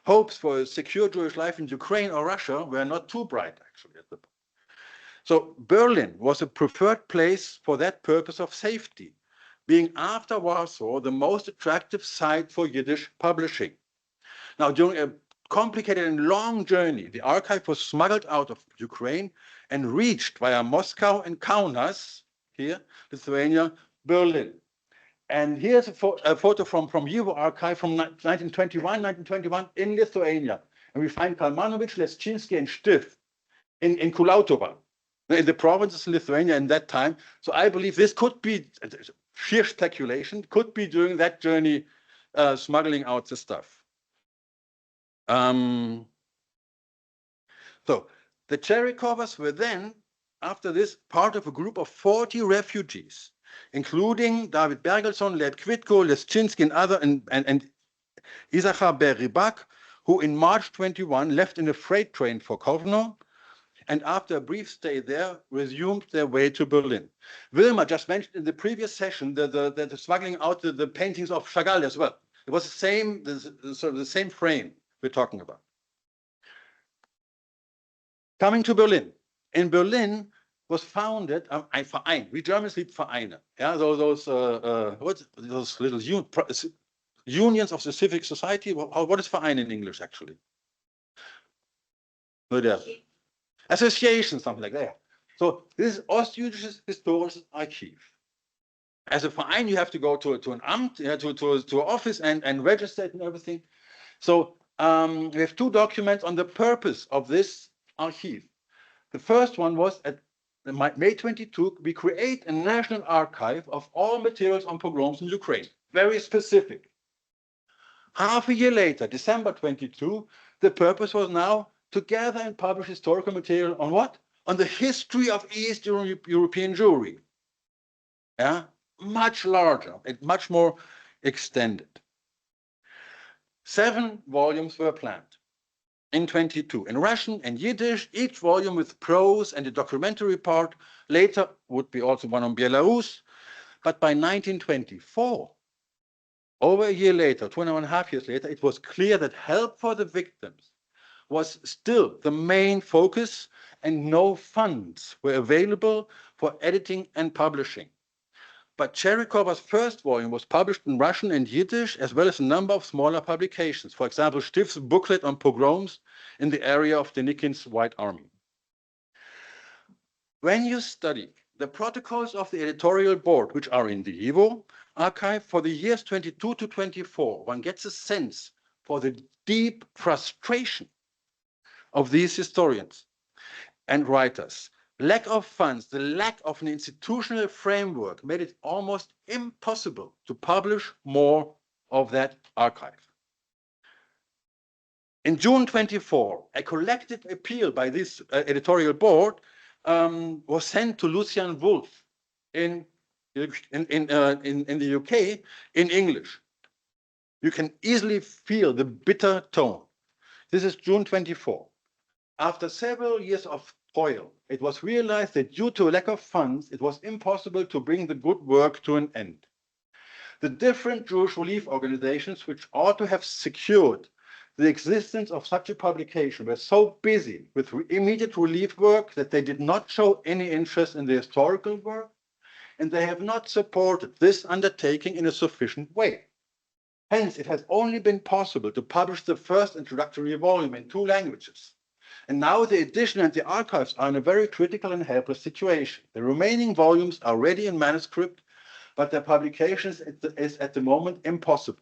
Hopes for a secure Jewish life in Ukraine or Russia were not too bright, actually, at the point. So Berlin was a preferred place for that purpose of safety, being after Warsaw the most attractive site for Yiddish publishing. Now, during a complicated and long journey, the archive was smuggled out of Ukraine and reached via Moscow and Kaunas, here, Lithuania, Berlin. And here's a photo from YIVO archive from 1921 in Lithuania. And we find Kalmanovic, Leszczynski, and Stiff in Kulautovo, in the provinces in Lithuania in that time. So I believe this could be sheer speculation, could be during that journey, smuggling out the stuff. So the Cherikovas were then, after this, part of a group of 40 refugees, including David Bergelson, Led Kvitko, Leszczynski, and other, and Isachar Beribak, who in March 21 left in a freight train for Kovno, and after a brief stay there, resumed their way to Berlin. Wilma just mentioned in the previous session the smuggling out the paintings of Chagall as well. It was the same frame we're talking about. Coming to Berlin. In Berlin was founded ein Verein. We Germans need Vereine. Yeah, those little unions of the civic society. What is Verein in English, actually? Association, something like that. So this is Ostjüdisches Historisches Archiv. As a Verein, you have to go to an Amt, to an office and register it and everything. So we have two documents on the purpose of this archive. The first one was at May 22, we create a national archive of all materials on pogroms in Ukraine. Very specific. Half a year later, December 22, the purpose was now to gather and publish historical material on what? On the history of East European Jewry. Yeah, much larger, much more extended. 7 volumes were planned in 22, in Russian and Yiddish, each volume with prose and a documentary part. Later would be also one on Belarus. But by 1924, over a year later, 2.5 years later, it was clear that help for the victims was still the main focus, and no funds were available for editing and publishing. But Cherikova's first volume was published in Russian and Yiddish, as well as a number of smaller publications. For example, Stift's booklet on pogroms in the area of Denikin's White Army. When you study the protocols of the editorial board, which are in the YIVO archive for the years 22 to 24, one gets a sense for the deep frustration of these historians and writers. Lack of funds, the lack of an institutional framework made it almost impossible to publish more of that archive. In June 24, a collective appeal by this editorial board was sent to Lucian Wolff in the UK in English. You can easily feel the bitter tone. This is June 24. After several years of toil, it was realized that due to a lack of funds, it was impossible to bring the good work to an end. The different Jewish relief organizations, which ought to have secured the existence of such a publication, were so busy with immediate relief work that they did not show any interest in the historical work, and they have not supported this undertaking in a sufficient way. Hence, it has only been possible to publish the first introductory volume in 2 languages. And now the edition and the archives are in a very critical and helpless situation. The remaining volumes are ready in manuscript, but their publication is at the moment impossible.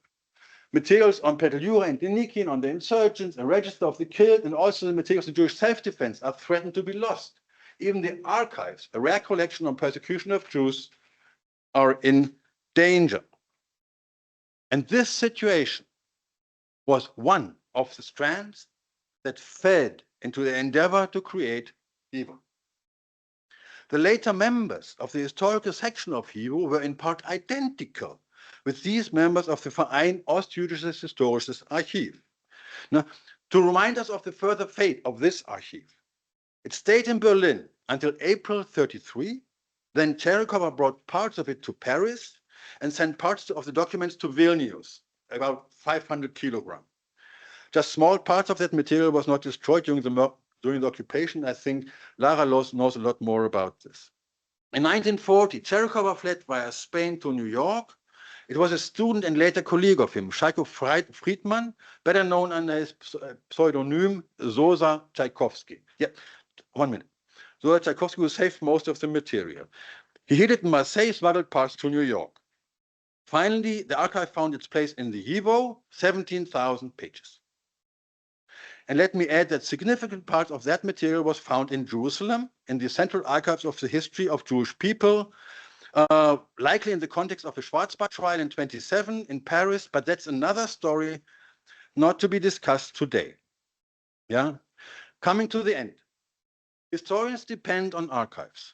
Materials on Petlura and Denikin, on the insurgents, a register of the killed, and also the materials on Jewish self-defense are threatened to be lost. Even the archives, a rare collection on persecution of Jews, are in danger. And this situation was one of the strands that fed into the endeavor to create YIVO. The later members of the historical section of YIVO were in part identical with these members of the Verein Ostjüdisches Historisches Archiv. Now, to remind us of the further fate of this archive, it stayed in Berlin until April 33. Then Cherikova brought parts of it to Paris and sent parts of the documents to Vilnius, about 500 kilograms. Just small parts of that material was not destroyed during the occupation. I think Lara knows a lot more about this. In 1940, Cherikova fled via Spain to New York. It was a student and later colleague of him, Shaiko Friedman, better known under his pseudonym Zosa Tchaikovsky. Yeah, 1 minute. Zosa Tchaikovsky, who saved most of the material. He hid it in Marseille, smuggled parts to New York. Finally, the archive found its place in the YIVO, 17,000 pages. And let me add that significant part of that material was found in Jerusalem, in the central archives of the history of Jewish people, likely in the context of the Schwarzbach trial in 27 in Paris, but that's another story not to be discussed today. Yeah, coming to the end. Historians depend on archives.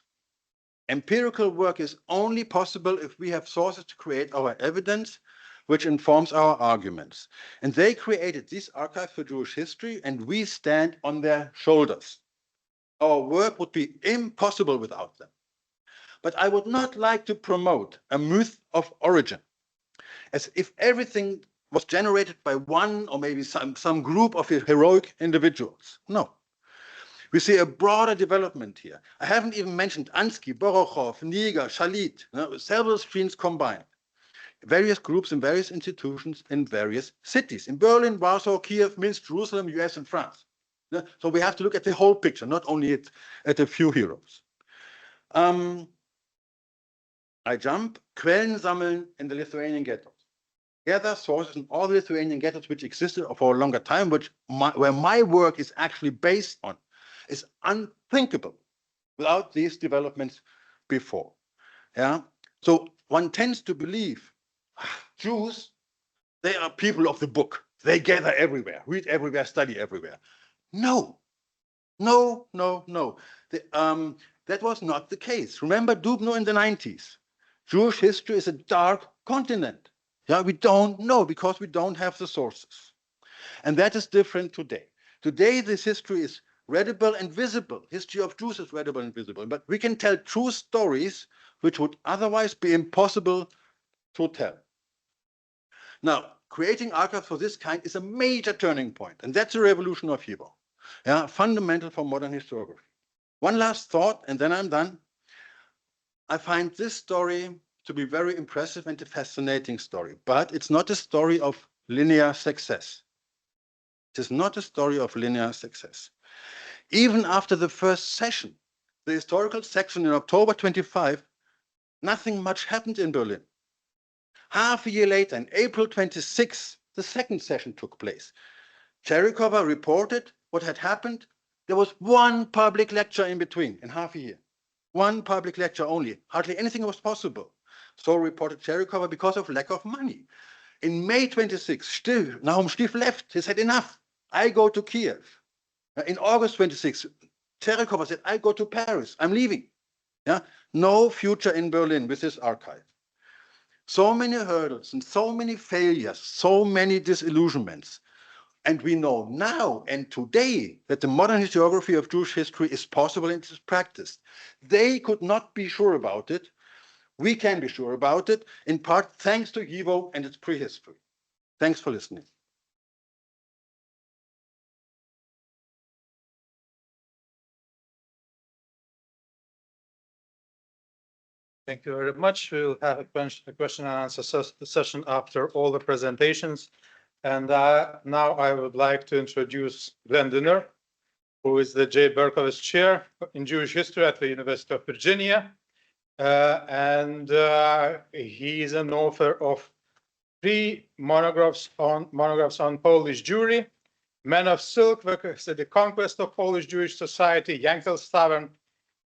Empirical work is only possible if we have sources to create our evidence, which informs our arguments. And they created these archives for Jewish history, and we stand on their shoulders. Our work would be impossible without them. But I would not like to promote a myth of origin, as if everything was generated by one or maybe some group of heroic individuals. No. We see a broader development here. I haven't even mentioned Ansky, Borochov, Niger, Shalit, several streams combined. Various groups in various institutions in various cities, in Berlin, Warsaw, Kiev, Minsk, Jerusalem, US, and France. So we have to look at the whole picture, not only at a few heroes. I jump, Quellen sammeln in the Lithuanian ghettos. Gather sources in all the Lithuanian ghettos which existed for a longer time, where my work is actually based on, is unthinkable without these developments before. Yeah. So one tends to believe Jews, they are people of the book. They gather everywhere, read everywhere, study everywhere. No, no, no, no. That was not the case. Remember Dubno in the 90s. Jewish history is a dark continent. Yeah, we don't know because we don't have the sources. And that is different today. Today, this history is readable and visible. History of Jews is readable and visible. But we can tell true stories which would otherwise be impossible to tell. Now, creating archives for this kind is a major turning point, and that's the revolution of YIVO. Yeah, fundamental for modern historiography. One last thought, and then I'm done. I find this story to be very impressive and a fascinating story, but it's not a story of linear success. It is not a story of linear success. Even after the first session, the historical section in October 25, nothing much happened in Berlin. Half a year later, in April 26, the second session took place. Cherikova reported what had happened. There was one public lecture in between, in half a year. One public lecture only. Hardly anything was possible. So reported Cherikova because of lack of money. In May 26, Nahum Stief left. He said, enough. I go to Kiev. In August 26, Cherikova said, I go to Paris. I'm leaving. Yeah? No future in Berlin with this archive. So many hurdles and so many failures, so many disillusionments. And we know now and today that the modern historiography of Jewish history is possible and is practiced. They could not be sure about it. We can be sure about it, in part thanks to YIVO and its prehistory. Thanks for listening. Thank you very much. We'll have a question and answer session after all the presentations. And now I would like to introduce Glenn Dinner, who is the J. Berkowitz Chair in Jewish History at the University of Virginia. He is an author of 3 monographs on Polish Jewry, Men of Silk, The Conquest of Polish Jewish Society, Yankel's Tavern,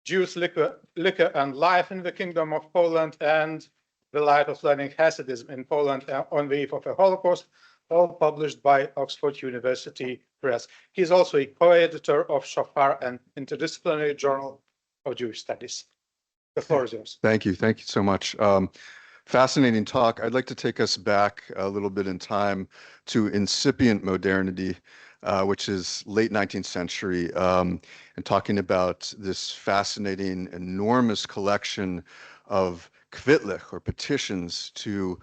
Jews, Liquor and Life in the Kingdom of Poland, and The Light of Learning Hasidism in Poland on the Eve of the Holocaust, all published by Oxford University Press. He's also a co-editor of Shofar, an interdisciplinary journal of Jewish studies. The floor is yours. Thank you. Thank you so much. Fascinating talk. I'd like to take us back a little bit in time to incipient modernity, which is late 19th century, and talking about this fascinating, enormous collection of kvitlich, or petitions, to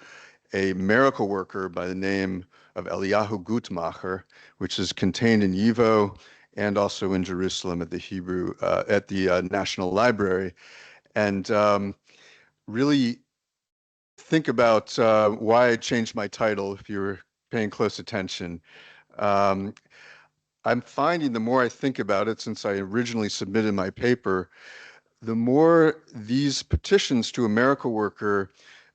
a miracle worker by the name of Eliyahu Gutmacher, which is contained in YIVO and also in Jerusalem at the National Library. And really think about why I changed my title, if you were paying close attention. I'm finding the more I think about it, since I originally submitted my paper, the more these petitions to a miracle worker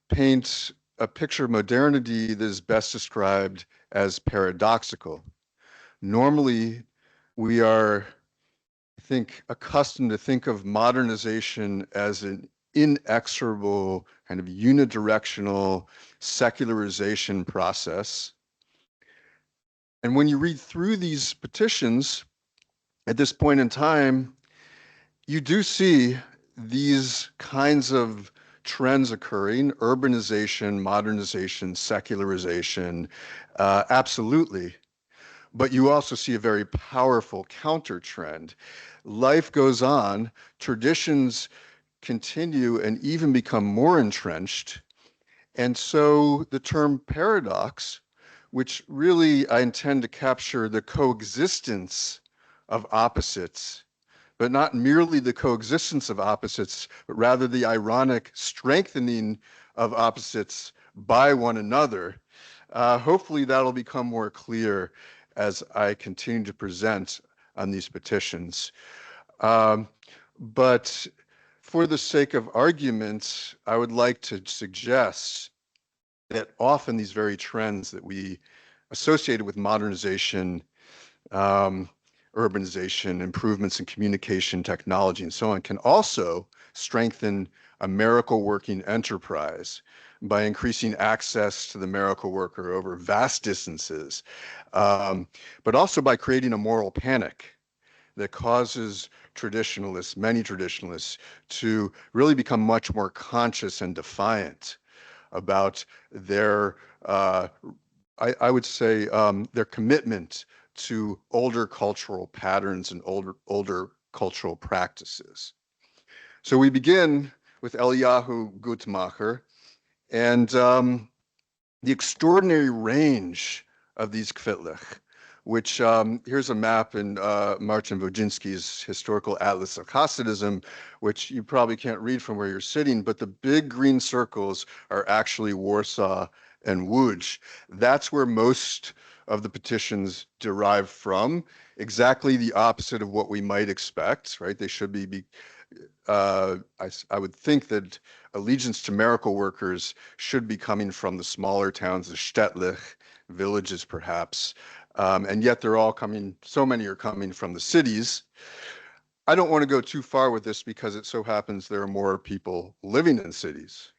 paint a picture of modernity that is best described as paradoxical. Normally, we are, I think, accustomed to think of modernization as an inexorable kind of unidirectional secularization process. And when you read through these petitions at this point in time, you do see these kinds of trends occurring: urbanization, modernization, secularization, absolutely. But you also see a very powerful counter trend. Life goes on, traditions continue and even become more entrenched. And so the term paradox, which really I intend to capture the coexistence of opposites, but not merely the coexistence of opposites, but rather the ironic strengthening of opposites by one another. Hopefully that'll become more clear as I continue to present on these petitions. But for the sake of argument, I would like to suggest that often these very trends that we associated with modernization, urbanization, improvements in communication technology, and so on, can also strengthen a miracle working enterprise by increasing access to the miracle worker over vast distances, but also by creating a moral panic that causes traditionalists, many traditionalists, to really become much more conscious and defiant about their, I would say, their commitment to older cultural patterns and older cultural practices. So we begin with Eliyahu Gutmacher, and the extraordinary range of these kvitlich which here's a map in Marcin Wojcinski's Historical Atlas of Hasidism, which you probably can't read from where you're sitting, but the big green circles are actually Warsaw and Łódź. That's where most of the petitions derive from, exactly the opposite of what we might expect, right? They should be I would think that allegiance to miracle workers should be coming from the smaller towns, the Städtlich, villages perhaps, and yet they're all coming, so many are coming from the cities. I don't want to go too far with this because it so happens there are more people living in cities,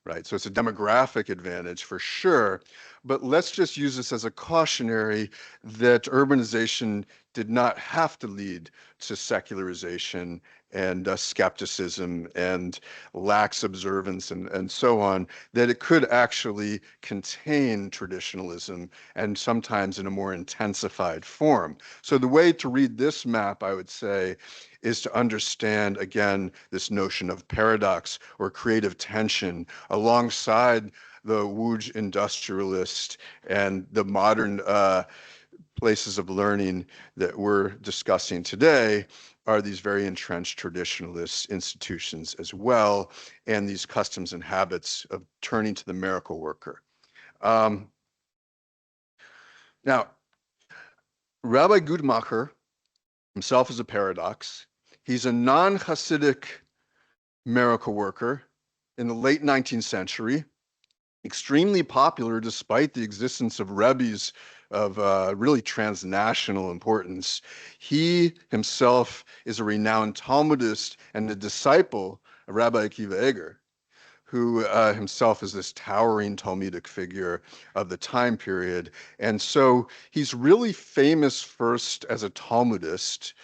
right? So it's a demographic advantage for sure, but let's just use this as a cautionary that urbanization did not have to lead to secularization and skepticism and lax observance and so on, that it could actually contain traditionalism and sometimes in a more intensified form. So the way to read this map, I would say, is to understand, again, this notion of paradox or creative tension alongside the Łódź industrialist and the modern places of learning that we're discussing today are these very entrenched traditionalist institutions as well, and these customs and habits of turning to the miracle worker. Now, Rabbi Guttmacher himself is a paradox. He's a non-Hasidic miracle worker in the late 19th century, extremely popular despite the existence of rebbes of really transnational importance. He himself is a renowned Talmudist and a disciple of Rabbi Akiva Eger, who himself is this towering Talmudic figure of the time period. And so he's really famous first as a Talmudist.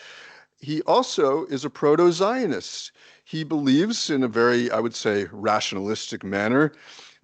He also is a proto-Zionist. He believes in a very, I would say, rationalistic manner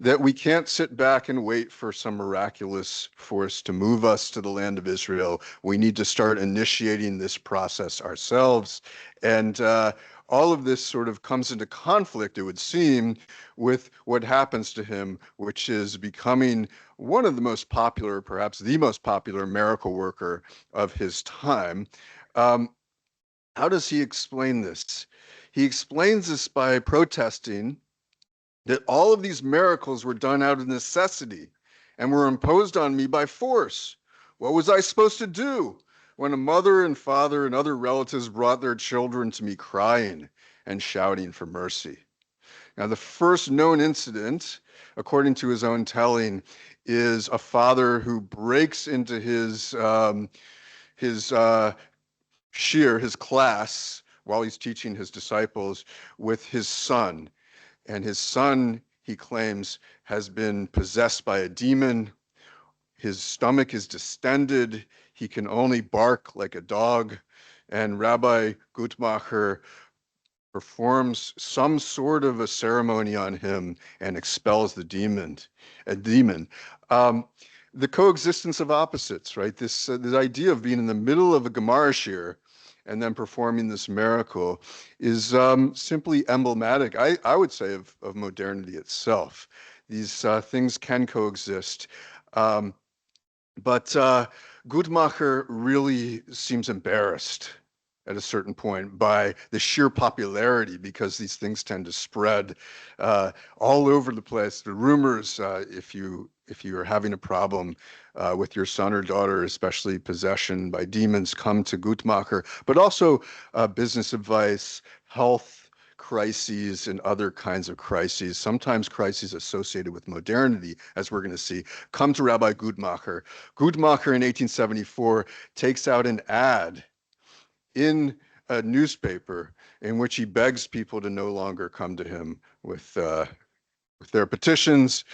that we can't sit back and wait for some miraculous force to move us to the land of Israel. We need to start initiating this process ourselves. And all of this sort of comes into conflict, it would seem, with what happens to him, which is becoming one of the most popular, perhaps the most popular miracle worker of his time. How does he explain this? He explains this by protesting that all of these miracles were done out of necessity and were imposed on me by force. What was I supposed to do when a mother and father and other relatives brought their children to me crying and shouting for mercy? Now, the first known incident, according to his own telling, is a father who breaks into his class while he's teaching his disciples with his son. And his son, he claims, has been possessed by a demon. His stomach is distended. He can only bark like a dog. And Rabbi Guttmacher performs some sort of a ceremony on him and expels the demon. The coexistence of opposites, right? This idea of being in the middle of a Gemara shir and then performing this miracle is simply emblematic, I would say, of modernity itself. These things can coexist. But Guttmacher really seems embarrassed at a certain point by the sheer popularity, because these things tend to spread all over the place. The rumors, if you are having a problem with your son or daughter, especially possession by demons, come to Guttmacher, but also business advice, health crises, and other kinds of crises, sometimes crises associated with modernity, as we're going to see, come to Rabbi Guttmacher. Guttmacher in 1874 takes out an ad in a newspaper in which he begs people to no longer come to him with their petitions.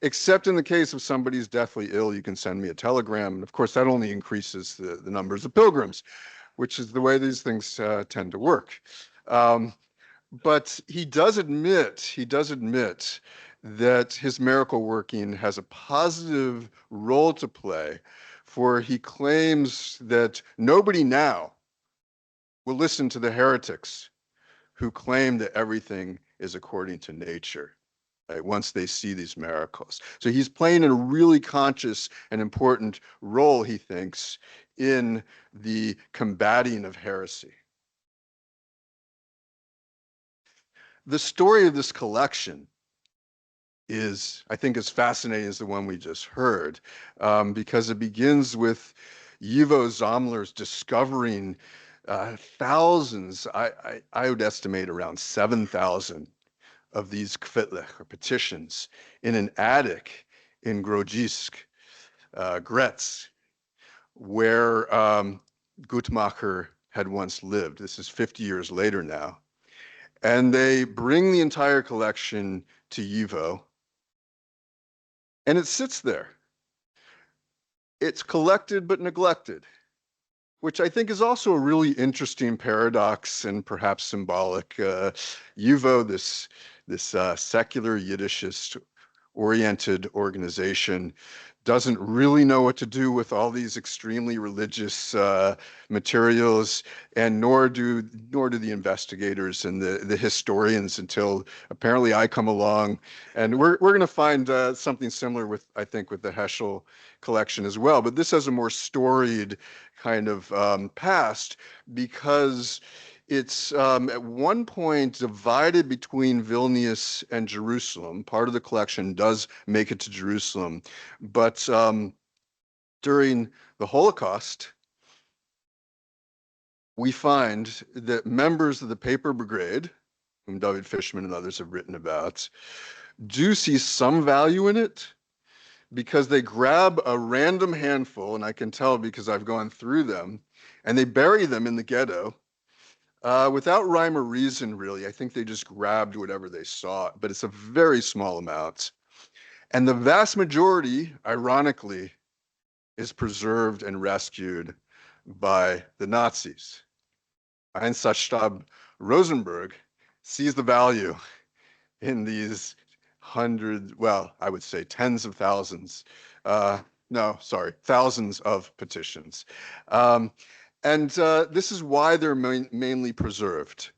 Except in the case of somebody's deathly ill, you can send me a telegram. And of course, that only increases the numbers of pilgrims, which is the way these things tend to work. But he does admit that his miracle working has a positive role to play, for he claims that nobody now will listen to the heretics who claim that everything is according to nature. right, once they see these miracles. So he's playing a really conscious and important role, he thinks, in the combating of heresy. The story of this collection is, I think, as fascinating as the one we just heard, because it begins with YIVO Zomler's discovering thousands, I would estimate around 7,000 of these kvitlech, or petitions, in an attic in Grodzisk, Gretz, where Guttmacher had once lived. This is 50 years later now. And they bring the entire collection to YIVO, and it sits there. It's collected but neglected, which I think is also a really interesting paradox and perhaps symbolic. YIVO, this secular Yiddishist-oriented organization, doesn't really know what to do with all these extremely religious materials, and nor do the investigators and the historians, until apparently I come along. And we're going to find something similar with, I think, with the Heschel collection as well. But this has a more storied kind of past, because it's at one point divided between Vilnius and Jerusalem. Part of the collection does make it to Jerusalem, but during the Holocaust, we find that members of the paper brigade, whom David Fishman and others have written about, do see some value in it, because they grab a random handful, and I can tell because I've gone through them, and they bury them in the ghetto without rhyme or reason, really. I think they just grabbed whatever they saw, but it's a very small amount. And the vast majority, ironically, is preserved and rescued by the Nazis. Einsatzstab Rosenberg sees the value in these hundreds, well, I would say tens of thousands, thousands of petitions. And this is why they're mainly preserved.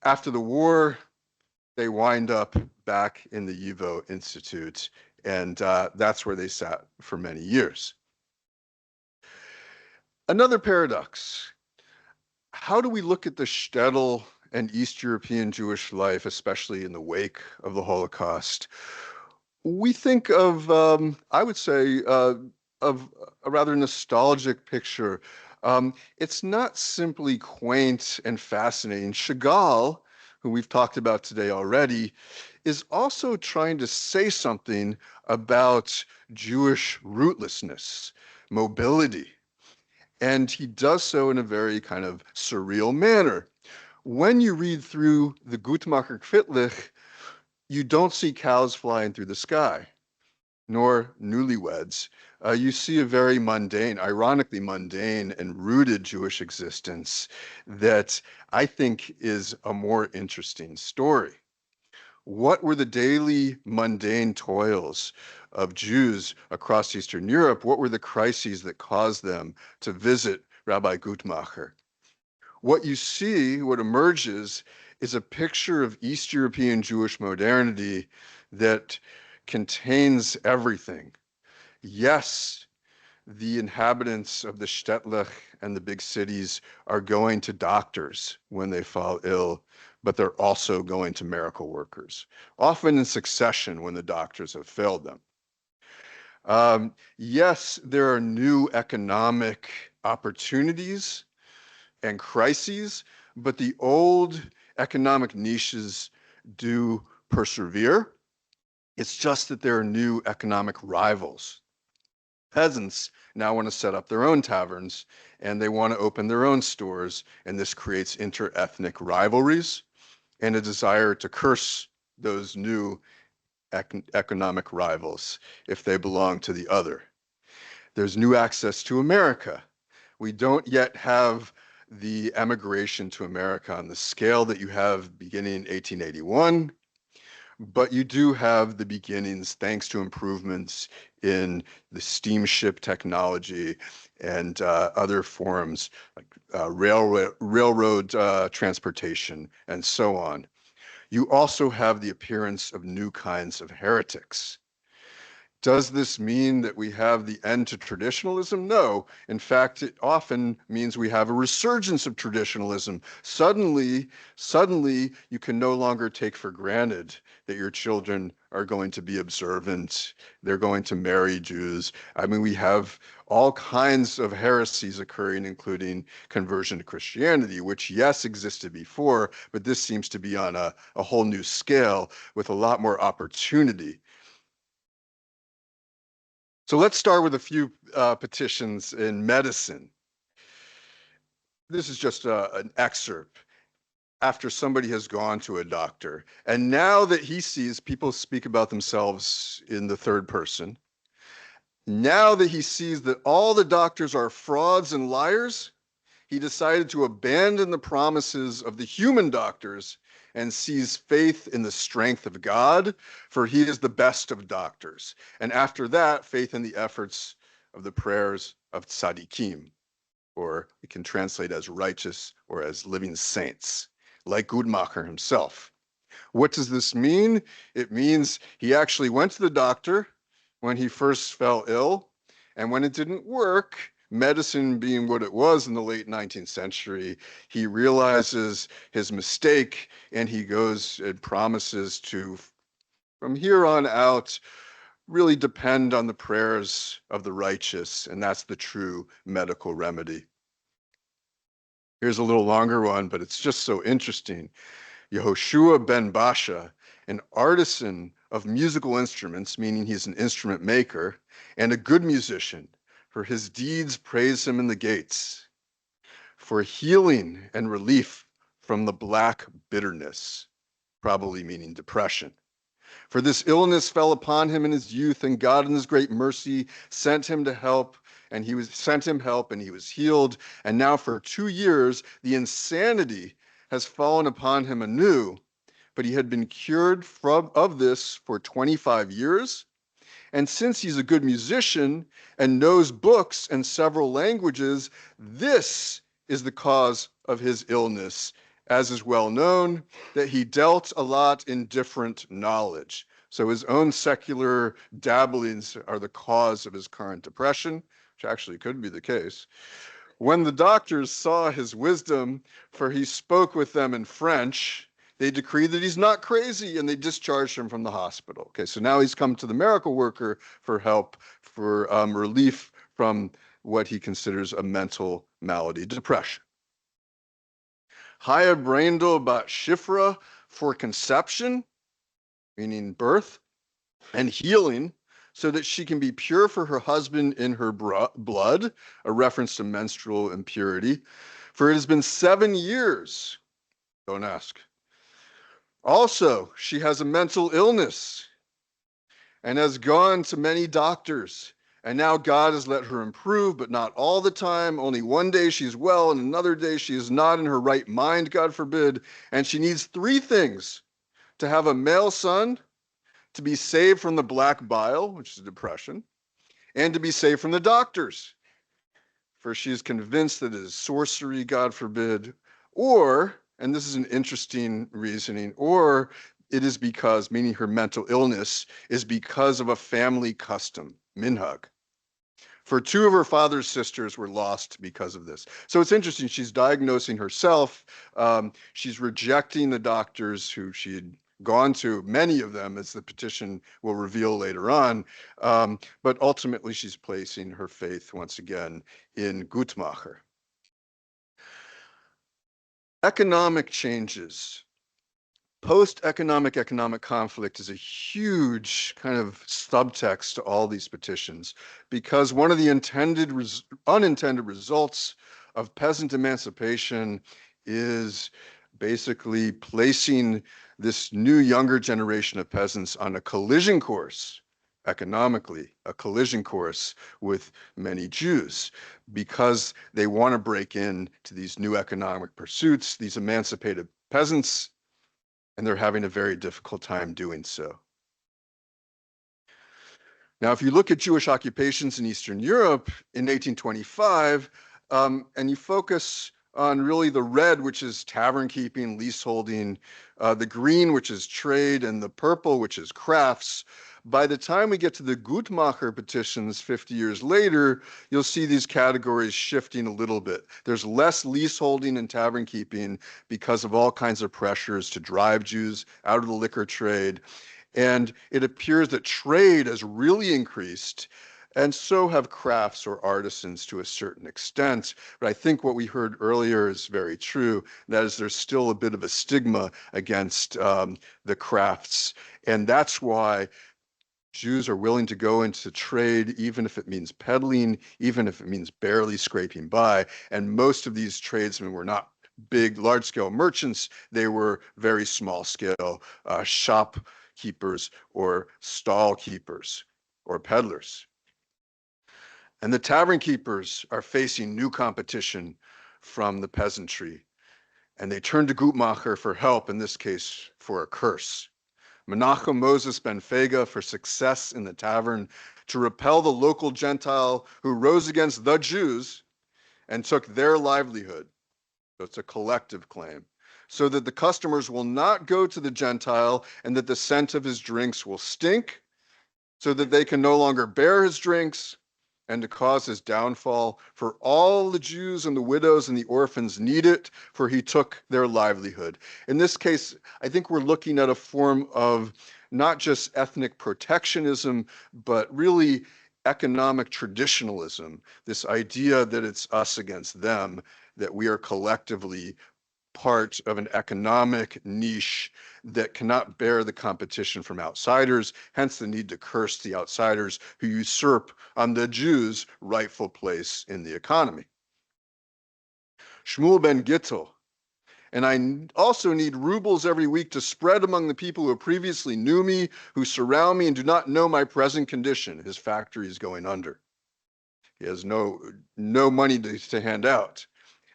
After the war, they wind up back in the YIVO Institute, and that's where they sat for many years. Another paradox. How do we look at the shtetl and East European Jewish life, especially in the wake of the Holocaust? We think of, I would say, of a rather nostalgic picture. It's not simply quaint and fascinating. Chagall, who we've talked about today already, is also trying to say something about Jewish rootlessness, mobility. And he does so in a very kind of surreal manner. When you read through the Guttmacher Kvitlech, you don't see cows flying through the sky, nor newlyweds. You see a very mundane, ironically mundane and rooted Jewish existence that I think is a more interesting story. What were the daily mundane toils of Jews across Eastern Europe? What were the crises that caused them to visit Rabbi Guttmacher? What you see, what emerges, is a picture of East European Jewish modernity that contains everything. Yes, the inhabitants of the shtetl and the big cities are going to doctors when they fall ill, but they're also going to miracle workers, often in succession when the doctors have failed them. Yes, there are new economic opportunities and crises, but the old economic niches do persevere. It's just that there are new economic rivals. Peasants now want to set up their own taverns, and they want to open their own stores, and this creates inter-ethnic rivalries and a desire to curse those new economic rivals if they belong to the other. There's new access to America. We don't yet have the emigration to America on the scale that you have beginning in 1881, but you do have the beginnings thanks to improvements in the steamship technology and other forms like railroad transportation and so on. you also have the appearance of new kinds of heretics. Does this mean that we have the end to traditionalism? No. In fact, it often means we have a resurgence of traditionalism. Suddenly, you can no longer take for granted that your children are going to be observant. They're going to marry Jews. I mean, we have all kinds of heresies occurring, including conversion to Christianity, which, yes, existed before, but this seems to be on a whole new scale with a lot more opportunity. So let's start with a few petitions in medicine. This is just an excerpt after somebody has gone to a doctor. And now that he sees people speak about themselves in the third person, now that he sees that all the doctors are frauds and liars, he decided to abandon the promises of the human doctors and sees faith in the strength of God, for he is the best of doctors. And after that, faith in the efforts of the prayers of tzaddikim, or it can translate as righteous or as living saints, like Guttmacher himself. What does this mean? It means he actually went to the doctor when he first fell ill, and when it didn't work, medicine being what it was in the late 19th century, he realizes his mistake and he goes and promises to, from here on out, really depend on the prayers of the righteous, and that's the true medical remedy. Here's a little longer one, but it's just so interesting. Yehoshua ben Basha, an artisan of musical instruments, meaning he's an instrument maker, and a good musician, for his deeds praise him in the gates, for healing and relief from the black bitterness, probably meaning depression. For this illness fell upon him in his youth, and God in his great mercy sent him help, and he was healed. And now for 2 years, the insanity has fallen upon him anew, but he had been cured of this for 25 years. And since he's a good musician and knows books and several languages, this is the cause of his illness, as is well known, that he dealt a lot in different knowledge. So his own secular dabblings are the cause of his current depression, which actually could be the case. When the doctors saw his wisdom, for he spoke with them in French, they decreed that he's not crazy, and they discharged him from the hospital. Okay, so now he's come to the miracle worker for help, for relief from what he considers a mental malady, depression. Haya Brandel bat Shifra for conception, meaning birth, and healing, so that she can be pure for her husband in her blood, a reference to menstrual impurity. For it has been 7 years, don't ask. Also, she has a mental illness and has gone to many doctors. And now God has let her improve, but not all the time. Only one day she's well, and another day she is not in her right mind, God forbid. And she needs 3 things: to have a male son, to be saved from the black bile, which is depression, and to be saved from the doctors. For she is convinced that it is sorcery, God forbid, or, and this is an interesting reasoning, or it is because, meaning her mental illness, is because of a family custom, minhag. For 2 of her father's sisters were lost because of this. So it's interesting, she's diagnosing herself, she's rejecting the doctors who she had gone to, many of them, as the petition will reveal later on, but ultimately she's placing her faith once again in Guttmacher. Economic changes. Post-economic conflict is a huge kind of subtext to all these petitions, because one of the unintended results of peasant emancipation is basically placing this new younger generation of peasants on a collision course, economically, a collision course with many Jews, because they want to break into these new economic pursuits, these emancipated peasants, and they're having a very difficult time doing so. Now, if you look at Jewish occupations in Eastern Europe in 1825, and you focus on really the red, which is tavern keeping, leaseholding, the green, which is trade, and the purple, which is crafts. By the time we get to the Guttmacher petitions 50 years later, you'll see these categories shifting a little bit. There's less leaseholding and tavern keeping because of all kinds of pressures to drive Jews out of the liquor trade. And it appears that trade has really increased, and so have crafts or artisans to a certain extent. But I think what we heard earlier is very true. That is, there's still a bit of a stigma against the crafts. And that's why Jews are willing to go into trade, even if it means peddling, even if it means barely scraping by. And most of these tradesmen were not big, large-scale merchants. They were very small-scale shopkeepers or stall keepers or peddlers. And the tavern keepers are facing new competition from the peasantry. And they turn to Guttmacher for help, in this case, for a curse. Menachem Moses ben Fega for success in the tavern, to repel the local Gentile who rose against the Jews and took their livelihood. So it's a collective claim. So that the customers will not go to the Gentile and that the scent of his drinks will stink, so that they can no longer bear his drinks, and to cause his downfall. For all the Jews and the widows and the orphans need it, for he took their livelihood. In this case, I think we're looking at a form of not just ethnic protectionism, but really economic traditionalism, this idea that it's us against them, that we are collectively part of an economic niche that cannot bear the competition from outsiders, hence the need to curse the outsiders who usurp on the Jews' rightful place in the economy. Shmuel ben Gittel, and I also need rubles every week to spread among the people who previously knew me, who surround me and do not know my present condition. His factory is going under. He has no money to hand out.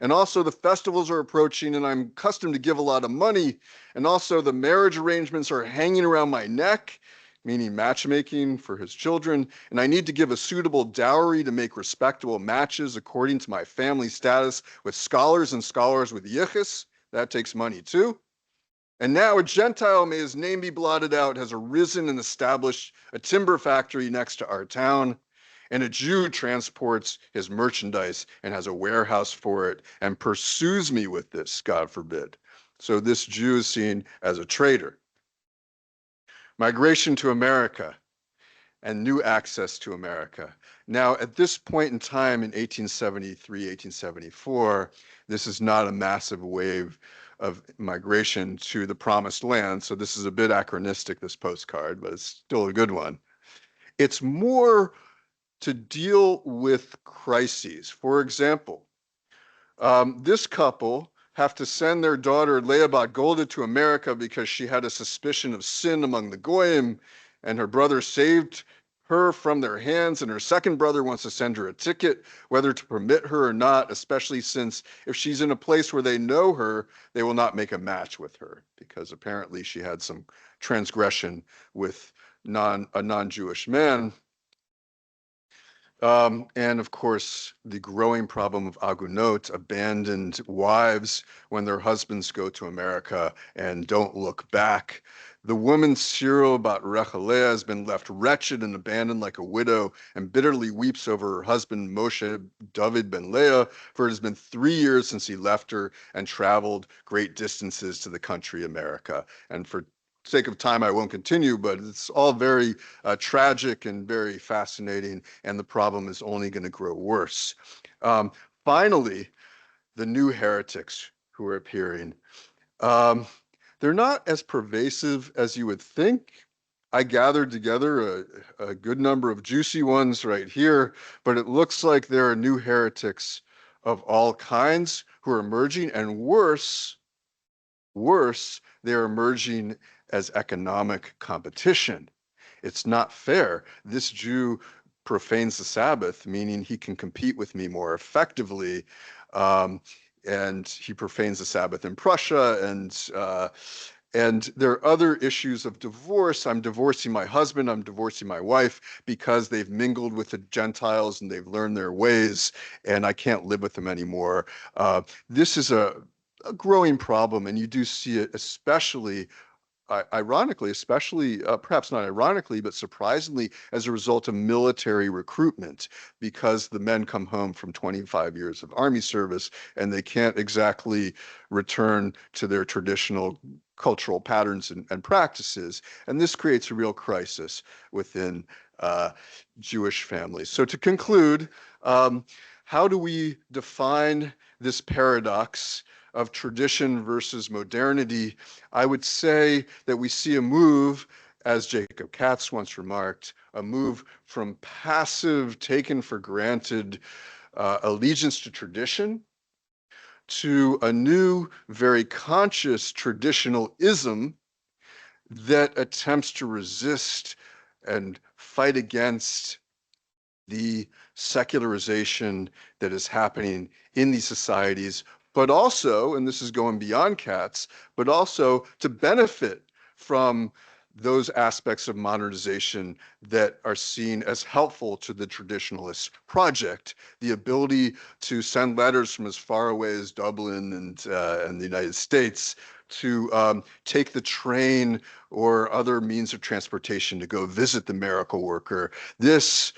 And also the festivals are approaching and I'm accustomed to give a lot of money. And also the marriage arrangements are hanging around my neck, meaning matchmaking for his children. And I need to give a suitable dowry to make respectable matches according to my family status with scholars and scholars with yichus. That takes money too. And now a Gentile, may his name be blotted out, has arisen and established a timber factory next to our town. And a Jew transports his merchandise and has a warehouse for it and pursues me with this, God forbid. So this Jew is seen as a traitor. Migration to America and new access to America. Now, at this point in time in 1873, 1874, this is not a massive wave of migration to the promised land. So this is a bit anachronistic, this postcard, but it's still a good one. It's more to deal with crises. For example, this couple have to send their daughter Leah Bat Golda to America because she had a suspicion of sin among the Goyim, and her brother saved her from their hands, and her second brother wants to send her a ticket, whether to permit her or not, especially since if she's in a place where they know her, they will not make a match with her, because apparently she had some transgression with a non-Jewish man. And of course, the growing problem of agunot, abandoned wives, when their husbands go to America and don't look back. The woman Cyril Bat Rechalea has been left wretched and abandoned like a widow and bitterly weeps over her husband Moshe David ben Leah, for it has been 3 years since he left her and traveled great distances to the country America. And for sake of time, I won't continue, but it's all very tragic and very fascinating, and the problem is only going to grow worse. Finally, the new heretics who are appearing. They're not as pervasive as you would think. I gathered together a good number of juicy ones right here, but it looks like there are new heretics of all kinds who are emerging, and worse, they're emerging as economic competition. It's not fair. This Jew profanes the Sabbath, meaning he can compete with me more effectively. And he profanes the Sabbath in Prussia, And there are other issues of divorce. I'm divorcing my husband, I'm divorcing my wife because they've mingled with the Gentiles and they've learned their ways, and I can't live with them anymore. This is a growing problem, and you do see it especially ironically, especially perhaps not ironically, but surprisingly, as a result of military recruitment, because the men come home from 25 years of army service and they can't exactly return to their traditional cultural patterns and practices. And this creates a real crisis within Jewish families. So to conclude, how do we define this paradox of tradition versus modernity? I would say that we see a move, as Jacob Katz once remarked, a move from passive, taken for granted allegiance to tradition to a new, very conscious traditionalism that attempts to resist and fight against the secularization that is happening in these societies, but also, and this is going beyond Katz, but also to benefit from those aspects of modernization that are seen as helpful to the traditionalist project. The ability to send letters from as far away as Dublin and the United States, to take the train or other means of transportation to go visit the miracle worker. This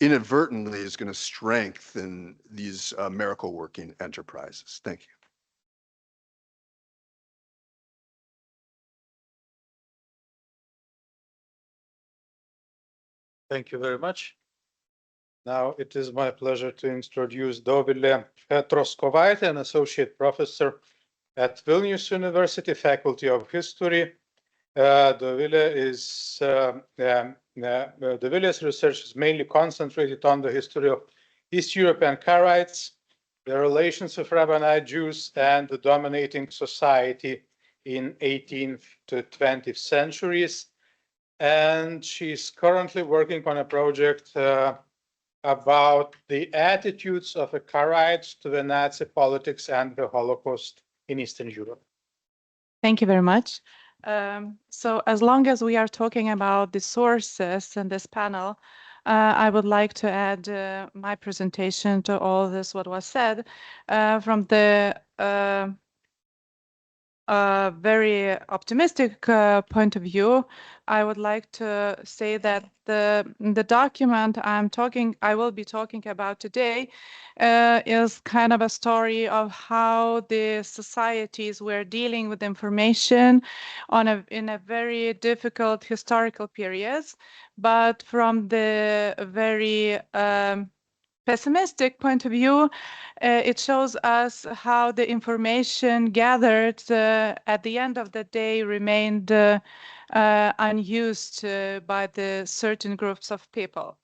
inadvertently is going to strengthen these miracle working enterprises. Thank you. Thank you very much. Now it is my pleasure to introduce Dovilė Petroskovaitė, an associate professor at Vilnius University, Faculty of History. Dovilė's research is mainly concentrated on the history of East European Karaites, the relations of Rabbanite Jews, and the dominating society in 18th to 20th centuries. And she's currently working on a project about the attitudes of the Karaites to the Nazi politics and the Holocaust in Eastern Europe. Thank you very much. So as long as we are talking about the sources in this panel, I would like to add my presentation to all this what was said from the very optimistic point of view. I would like to say that the document I will be talking about today is kind of a story of how the societies were dealing with information in a very difficult historical periods, but from the very pessimistic point of view, it shows us how the information gathered at the end of the day remained unused by the certain groups of people.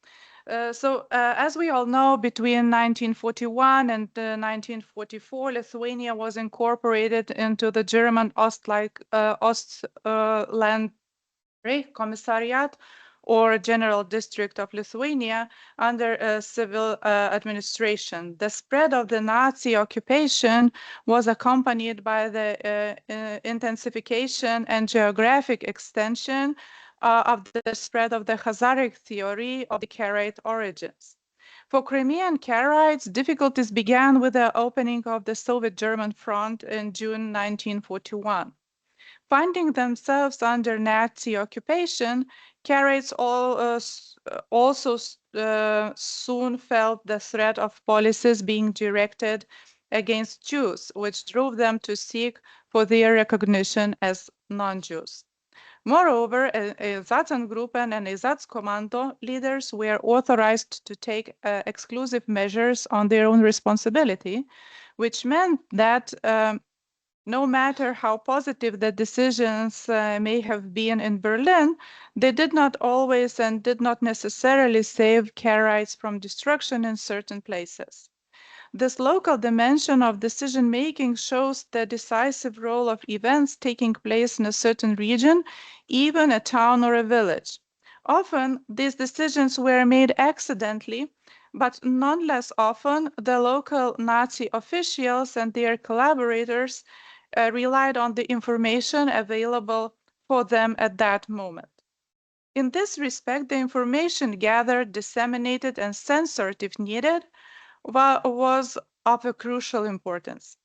So as we all know, between 1941 and 1944, Lithuania was incorporated into the German Ostland Commissariat, or General District of Lithuania, under a civil administration. The spread of the Nazi occupation was accompanied by the intensification and geographic extension of the spread of the Khazaric theory of the Karaite origins. For Crimean Karaites, difficulties began with the opening of the Soviet-German front in June 1941. Finding themselves under Nazi occupation, Karaites also soon felt the threat of policies being directed against Jews, which drove them to seek for their recognition as non-Jews. Moreover, Einsatzgruppen and Einsatzkommando leaders were authorized to take exclusive measures on their own responsibility, which meant that no matter how positive the decisions may have been in Berlin, they did not always and did not necessarily save Karaites from destruction in certain places. This local dimension of decision-making shows the decisive role of events taking place in a certain region, even a town or a village. Often, these decisions were made accidentally, but none less often, the local Nazi officials and their collaborators relied on the information available for them at that moment. In this respect, the information gathered, disseminated, and censored if needed was of a crucial importance.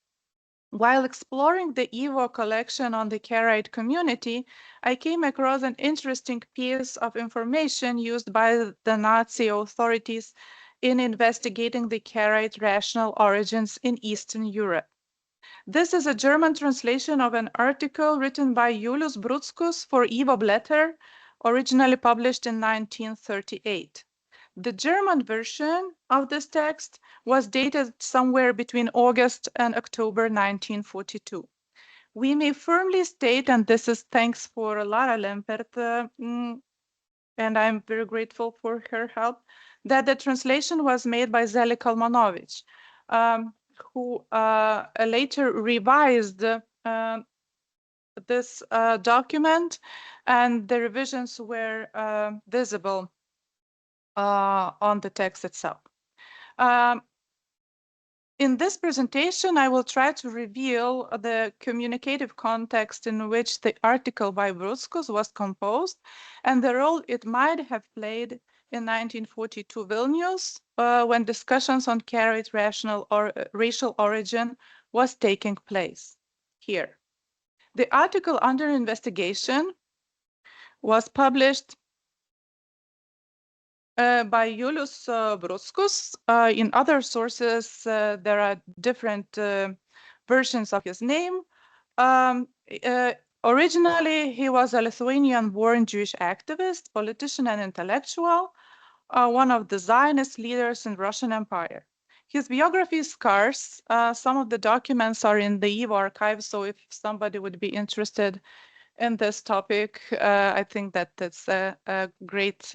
While exploring the YIVO collection on the Karaite community, I came across an interesting piece of information used by the Nazi authorities in investigating the Karaite racial origins in Eastern Europe. This is a German translation of an article written by Julius Brutzkus for YIVO Blätter, originally published in 1938. The German version of this text was dated somewhere between August and October 1942. We may firmly state, and this is thanks for Lara Lempert, and I'm very grateful for her help, that the translation was made by Zeli Kalmanovic, who later revised this document, and the revisions were visible on the text itself. In this presentation, I will try to reveal the communicative context in which the article by Brutzkus was composed and the role it might have played in 1942 Vilnius when discussions on Karaite racial origin was taking place here. The article under investigation was published by Julius Brutzkus. In other sources, there are different versions of his name. Originally, he was a Lithuanian-born Jewish activist, politician, and intellectual, one of the Zionist leaders in Russian Empire. His biography is scarce. Some of the documents are in the YIVO archive, so if somebody would be interested in this topic, I think that that's a great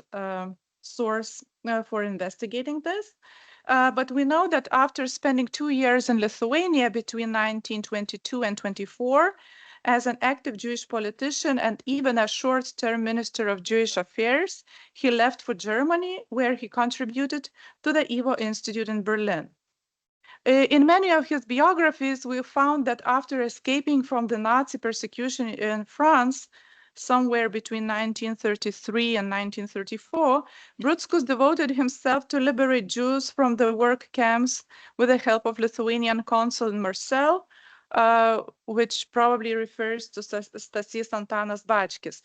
source for investigating this. But we know that after spending 2 years in Lithuania between 1922 and 24, as an active Jewish politician and even a short-term minister of Jewish affairs, he left for Germany, where he contributed to the YIVO Institute in Berlin. In many of his biographies, we found that after escaping from the Nazi persecution in France, somewhere between 1933 and 1934, Brutzkus devoted himself to liberate Jews from the work camps with the help of Lithuanian consul in Marseille, which probably refers to Stasys Antanas Bačkis.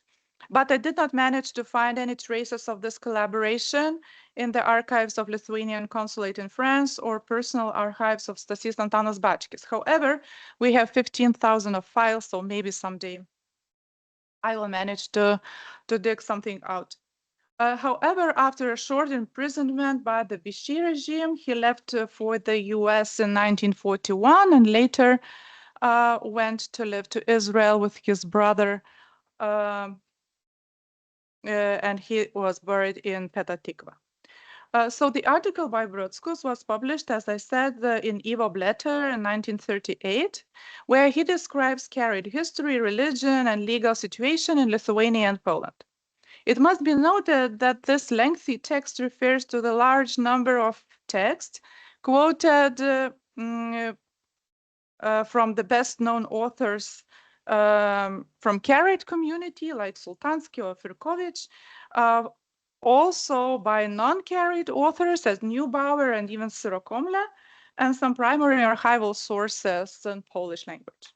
But I did not manage to find any traces of this collaboration in the archives of Lithuanian consulate in France or personal archives of Stasys Antanas Bačkis. However, we have 15,000 of files, so maybe someday I will manage to dig something out. However, after a short imprisonment by the Vichy regime, he left for the US in 1941 and later went to live to Israel with his brother, and he was buried in Petah Tikva. So the article by Brutzkus was published, as I said, in YIVO Blätter in 1938, where he describes Karaite history, religion, and legal situation in Lithuania and Poland. It must be noted that this lengthy text refers to the large number of texts quoted from the best-known authors from Karaite community, like Sultansky or Firkovich, also by non-Karaite authors as Neubauer and even Syrokomle, and some primary archival sources in Polish language.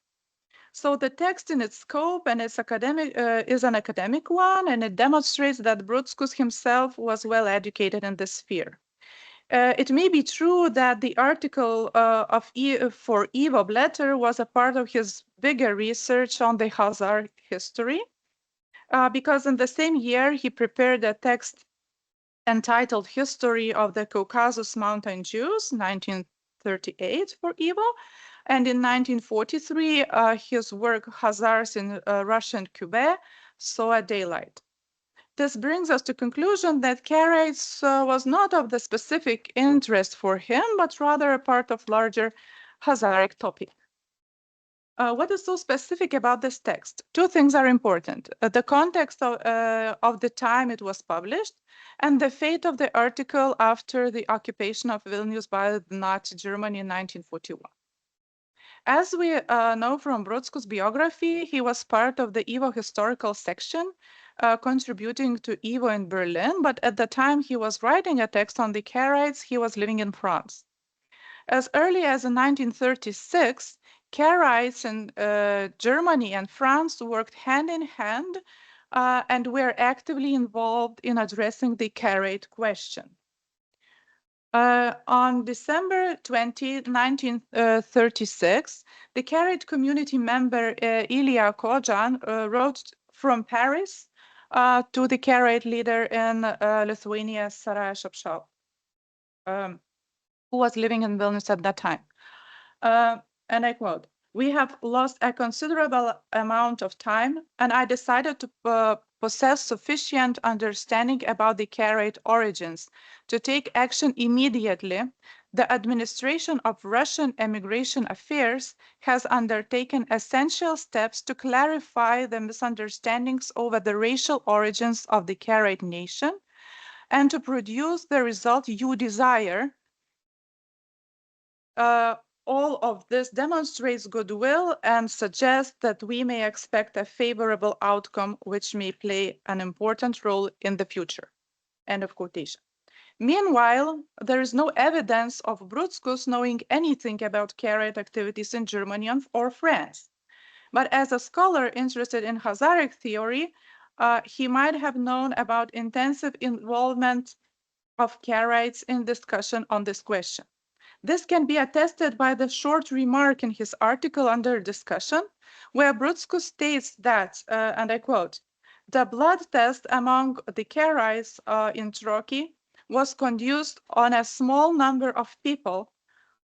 So the text in its scope and its academic is an academic one, and it demonstrates that Brutzkus himself was well educated in this sphere. It may be true that the article for YIVO Blätter was a part of his bigger research on the Khazar history, because in the same year he prepared a text entitled History of the Caucasus Mountain Jews, 1938 for YIVO, and in 1943 his work Khazars in Russian Cubet saw a daylight. This brings us to conclusion that Karaites was not of the specific interest for him, but rather a part of larger Khazaric topic. What is so specific about this text? Two things are important. The context of the time it was published and the fate of the article after the occupation of Vilnius by Nazi Germany in 1941. As we know from Brodskos' biography, he was part of the YIVO historical section, contributing to YIVO in Berlin, but at the time he was writing a text on the Karaites, he was living in France. As early as in 1936, Karaites in Germany and France worked hand in hand and were actively involved in addressing the Karaite question. On December 20, 1936, the Karaite community member Ilya Kojan wrote from Paris to the Karaite leader in Lithuania, Saraya Shapshal, who was living in Vilnius at that time. And I quote, "We have lost a considerable amount of time, and I decided to possess sufficient understanding about the Karaite origins to take action immediately. The administration of Russian Immigration Affairs has undertaken essential steps to clarify the misunderstandings over the racial origins of the Karaite nation and to produce the result you desire. All of this demonstrates goodwill and suggests that we may expect a favorable outcome which may play an important role in the future." End of quotation. Meanwhile, there is no evidence of Brodskos knowing anything about Karaite activities in Germany or France. But as a scholar interested in Khazaric theory, he might have known about intensive involvement of Karaites in discussion on this question. This can be attested by the short remark in his article under discussion, where Brodskos states that, and I quote, "The blood test among the Karaites in Troki was conducted on a small number of people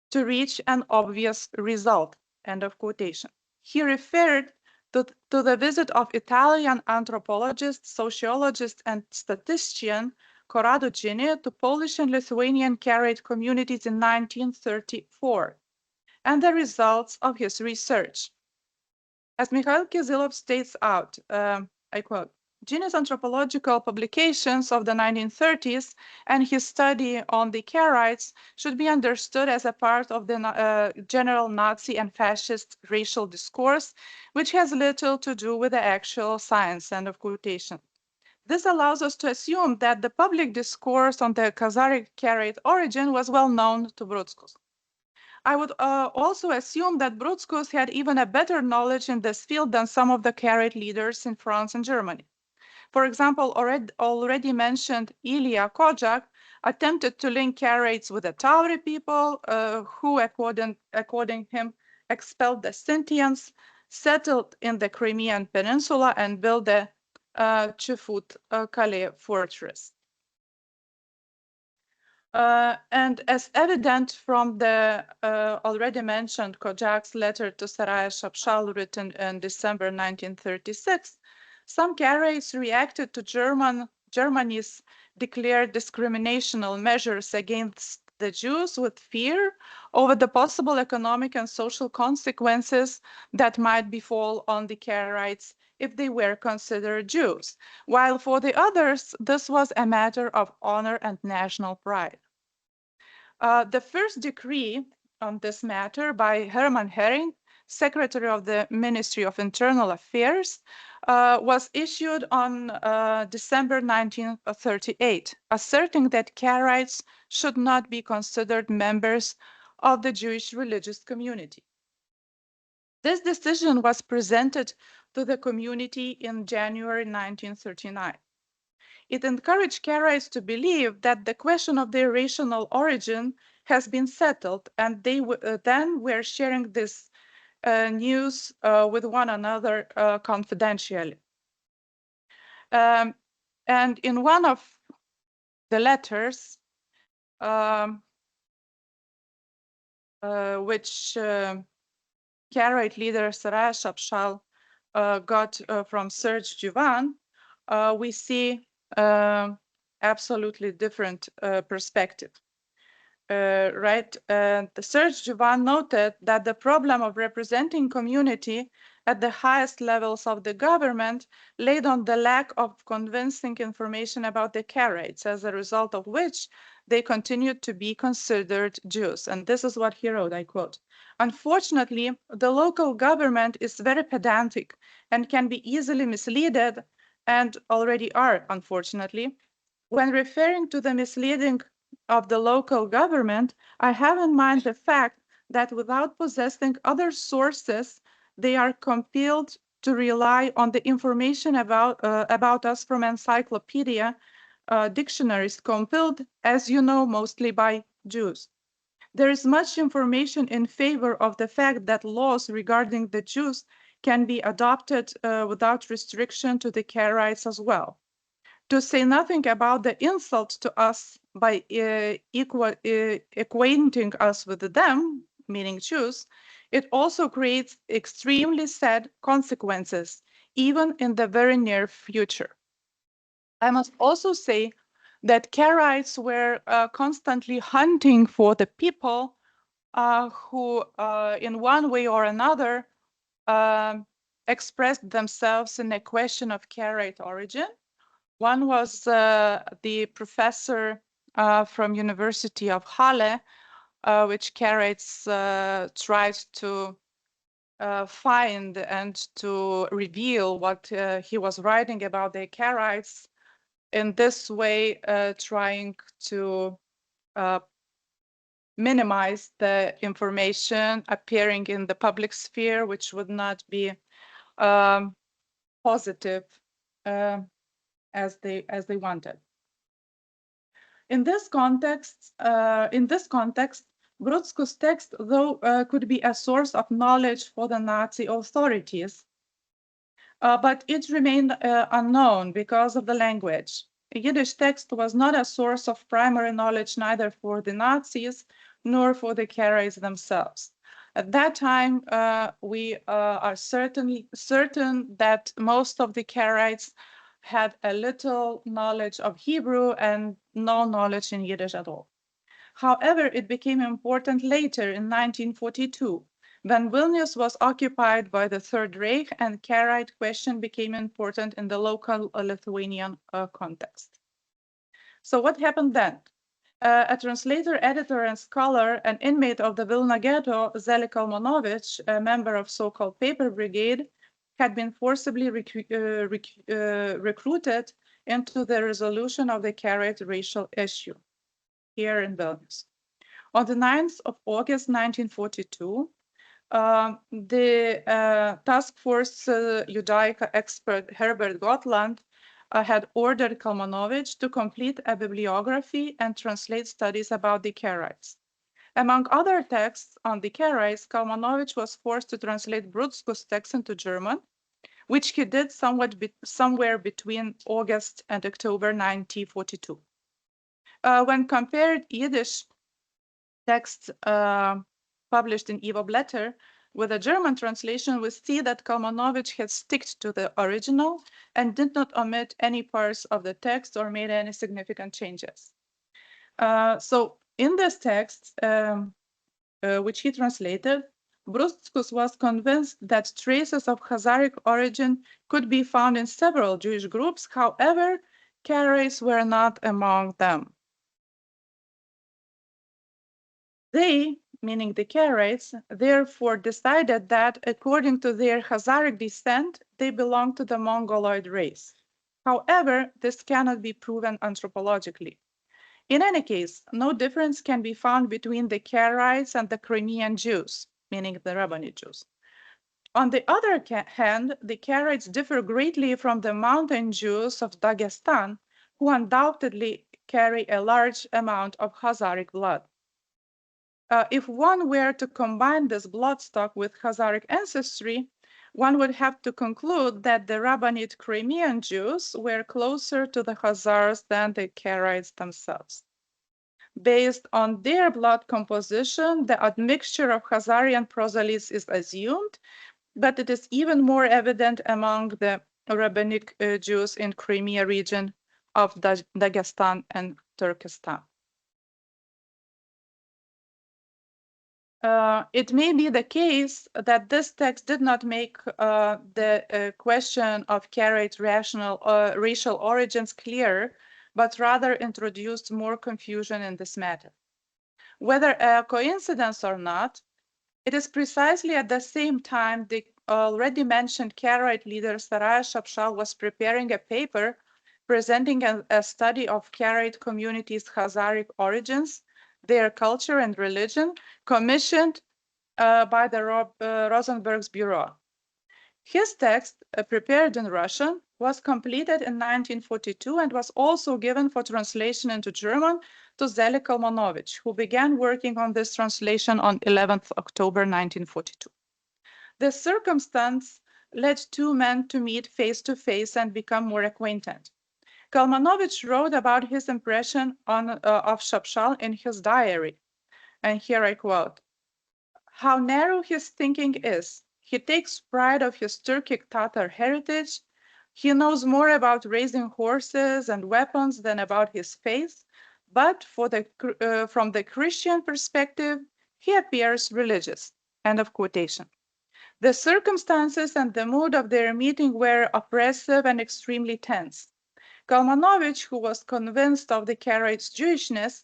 to reach an obvious result." End of quotation. He referred to the visit of Italian anthropologist, sociologist, and statistician Corrado Gini to Polish and Lithuanian Karaite communities in 1934, and the results of his research. As Mikhail Kizilov states out, I quote, "Gini's anthropological publications of the 1930s and his study on the Karaites should be understood as a part of the general Nazi and fascist racial discourse, which has little to do with the actual science." End of quotation. This allows us to assume that the public discourse on the Khazaric Karaite origin was well known to Brodskos. I would also assume that Brodskos had even a better knowledge in this field than some of the Karaite leaders in France and Germany. For example, already mentioned Ilya Kozak attempted to link Karaites with the Tauri people, who, according him, expelled the Scythians, settled in the Crimean Peninsula, and built the Chufut Calais fortress. And as evident from the already mentioned Kojak's letter to Saraya Shapshal written in December 1936, some Karaites reacted to Germany's declared discriminational measures against the Jews with fear over the possible economic and social consequences that might befall on the Karaites if they were considered Jews, while for the others, this was a matter of honor and national pride. The first decree on this matter by Hermann Hering, Secretary of the Ministry of Internal Affairs, was issued on December 1938, asserting that Karaites should not be considered members of the Jewish religious community. This decision was presented to the community in January 1939. It encouraged Karaites to believe that the question of their racial origin has been settled, and they then were sharing this news with one another confidentially. And in one of the letters, which Karaite leader Saraya Shapshal got from Serge Juvan, we see absolutely different perspective. Right? The Serge Juvan noted that the problem of representing community at the highest levels of the government laid on the lack of convincing information about the Karaites, as a result of which they continued to be considered Jews. And this is what he wrote, I quote, "Unfortunately, the local government is very pedantic and can be easily misleaded, and already are, unfortunately. When referring to the misleading of the local government, I have in mind the fact that without possessing other sources, they are compelled to rely on the information about us from encyclopedia, dictionaries compiled, as you know, mostly by Jews. There is much information in favor of the fact that laws regarding the Jews can be adopted without restriction to the Karaites as well. To say nothing about the insult to us by acquainting us with them, meaning Jews, it also creates extremely sad consequences, even in the very near future. I must also say that Karaites were constantly hunting for the people who, in one way or another, expressed themselves in a question of Karaite origin. One was the professor from University of Halle, which Karaites tried to find and to reveal what he was writing about the Karaites, in this way trying to minimize the information appearing in the public sphere, which would not be positive as they wanted. In this context, Brudzku's text, though, could be a source of knowledge for the Nazi authorities, but it remained unknown because of the language. A Yiddish text was not a source of primary knowledge neither for the Nazis nor for the Karaites themselves. At that time, we are certain that most of the Karaites had a little knowledge of Hebrew and no knowledge in Yiddish at all. However, it became important later in 1942, when Vilnius was occupied by the Third Reich and Karaite question became important in the local Lithuanian context. So what happened then? A translator, editor, and scholar, an inmate of the Vilna ghetto, Zeli Kalmanovich, a member of so-called Paper Brigade, had been forcibly recruited into the resolution of the Karaite racial issue here in Vilnius. On the 9th of August 1942, the task force Judaica expert Herbert Gotland had ordered Kalmanovich to complete a bibliography and translate studies about the Karaites. Among other texts on the Karaites, Kalmanovich was forced to translate Brudzku's text into German, which he did somewhere between August and October 1942. When compared Yiddish texts published in YIVO Blätter with a German translation, we see that Kalmanovich had stuck to the original and did not omit any parts of the text or made any significant changes. So in this text, which he translated, Brudzkus was convinced that traces of Khazaric origin could be found in several Jewish groups. However, Karaites were not among them. They, meaning the Karaites, therefore decided that, according to their Khazaric descent, they belonged to the Mongoloid race. However, this cannot be proven anthropologically. In any case, no difference can be found between the Karaites and the Crimean Jews, meaning the Rabbani Jews. On the other hand, the Karaites differ greatly from the mountain Jews of Dagestan, who undoubtedly carry a large amount of Khazaric blood. If one were to combine this bloodstock with Khazaric ancestry, one would have to conclude that the Rabbanite Crimean Jews were closer to the Khazars than the Karaites themselves. Based on their blood composition, the admixture of Khazarian proselytes is assumed, but it is even more evident among the Rabbinic Jews in Crimea region of Dagestan and Turkestan. It may be the case that this text did not make the question of Karaite racial origins clear but rather introduced more confusion in this matter. Whether a coincidence or not, it is precisely at the same time the already mentioned Karaite leader Saraya Shapshal was preparing a paper presenting a study of Karaite communities' Khazaric origins, their culture and religion, commissioned by the Rosenberg's Bureau. His text, prepared in Russian, was completed in 1942 and was also given for translation into German to Zeli Kalmanovich, who began working on this translation on 11th October 1942. This circumstance led two men to meet face to face and become more acquainted. Kalmanovich wrote about his impression of Shapshal in his diary, and here I quote, "How narrow his thinking is. He takes pride of his Turkic Tatar heritage. He knows more about raising horses and weapons than about his faith, but from the Christian perspective, he appears religious." End of quotation. The circumstances and the mood of their meeting were oppressive and extremely tense. Kalmanovich, who was convinced of the Karaites' Jewishness,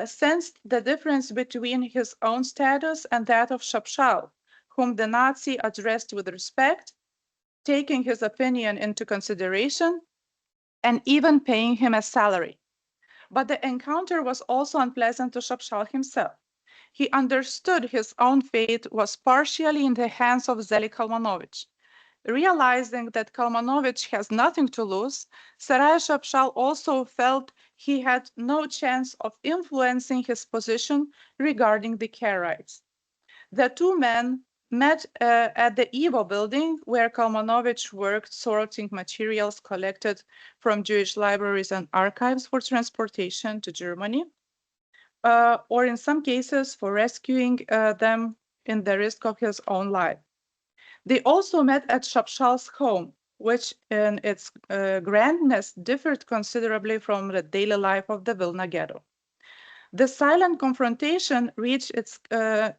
sensed the difference between his own status and that of Shapshal, whom the Nazi addressed with respect, taking his opinion into consideration, and even paying him a salary. But the encounter was also unpleasant to Shapshal himself. He understood his own fate was partially in the hands of Zeli Kalmanovich. Realizing that Kalmanovich has nothing to lose, Saraya Shapshal also felt he had no chance of influencing his position regarding the Karaites. The two men met at the YIVO building, where Kalmanovich worked sorting materials collected from Jewish libraries and archives for transportation to Germany, or in some cases for rescuing them in the risk of his own life. They also met at Shapshal's home, which in its grandness differed considerably from the daily life of the Vilna ghetto. The silent confrontation reached its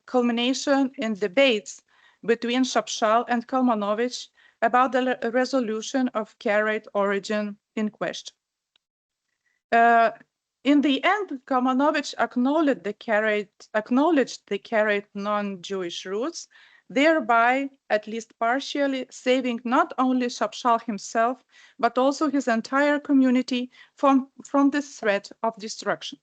culmination in debates between Shapshal and Kalmanovich about the resolution of Karaite origin in question. In the end, Kalmanovich acknowledged the Karaite non-Jewish roots, thereby at least partially saving not only Shapshal himself, but also his entire community from the threat of destruction.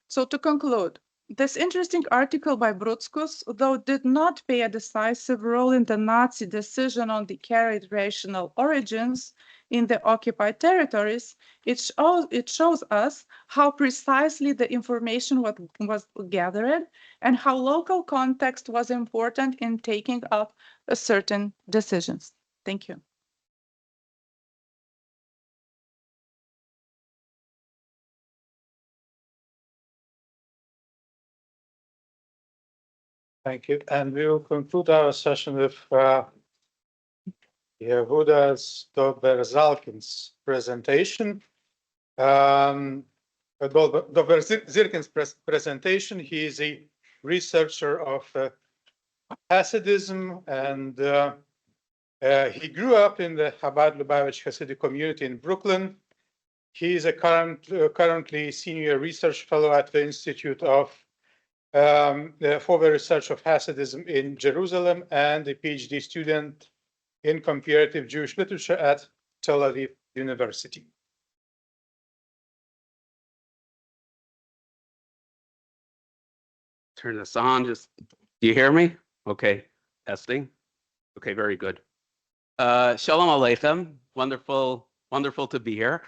So to conclude, this interesting article by Brutskus, though did not play a decisive role in the Nazi decision on the Karaite racial origins in the occupied territories, it shows us how precisely the information was gathered and how local context was important in taking up certain decisions. Thank you. Thank you. And we will conclude our session with Yehuda Doberzalkin's presentation. Doberzalkin's presentation, he is a researcher of Hasidism, and he grew up in the Chabad Lubavitch Hasidic community in Brooklyn. He is a currently senior research fellow at the Institute of for the research of Hasidism in Jerusalem, and a PhD student in comparative Jewish literature at Tel Aviv University. Turn this on. Do you hear me? Okay, testing. Okay, very good. Shalom Aleichem. Wonderful to be here.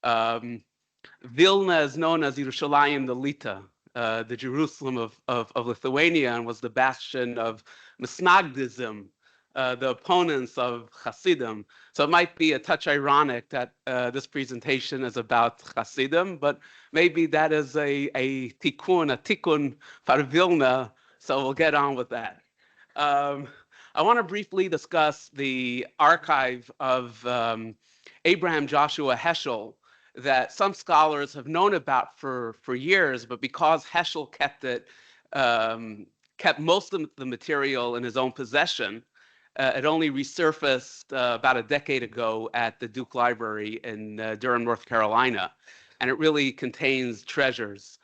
Vilna is known as Yerushalayim the Lita, the Jerusalem of Lithuania, and was the bastion of Misnagdism, the opponents of Hasidim. So it might be a touch ironic that this presentation is about Hasidim, but maybe that is a tikkun for Vilna, so we'll get on with that. I want to briefly discuss the archive of Abraham Joshua Heschel that some scholars have known about for years, but because Heschel kept most of the material in his own possession, It only resurfaced about a decade ago at the Duke Library in Durham, North Carolina, and it really contains treasures.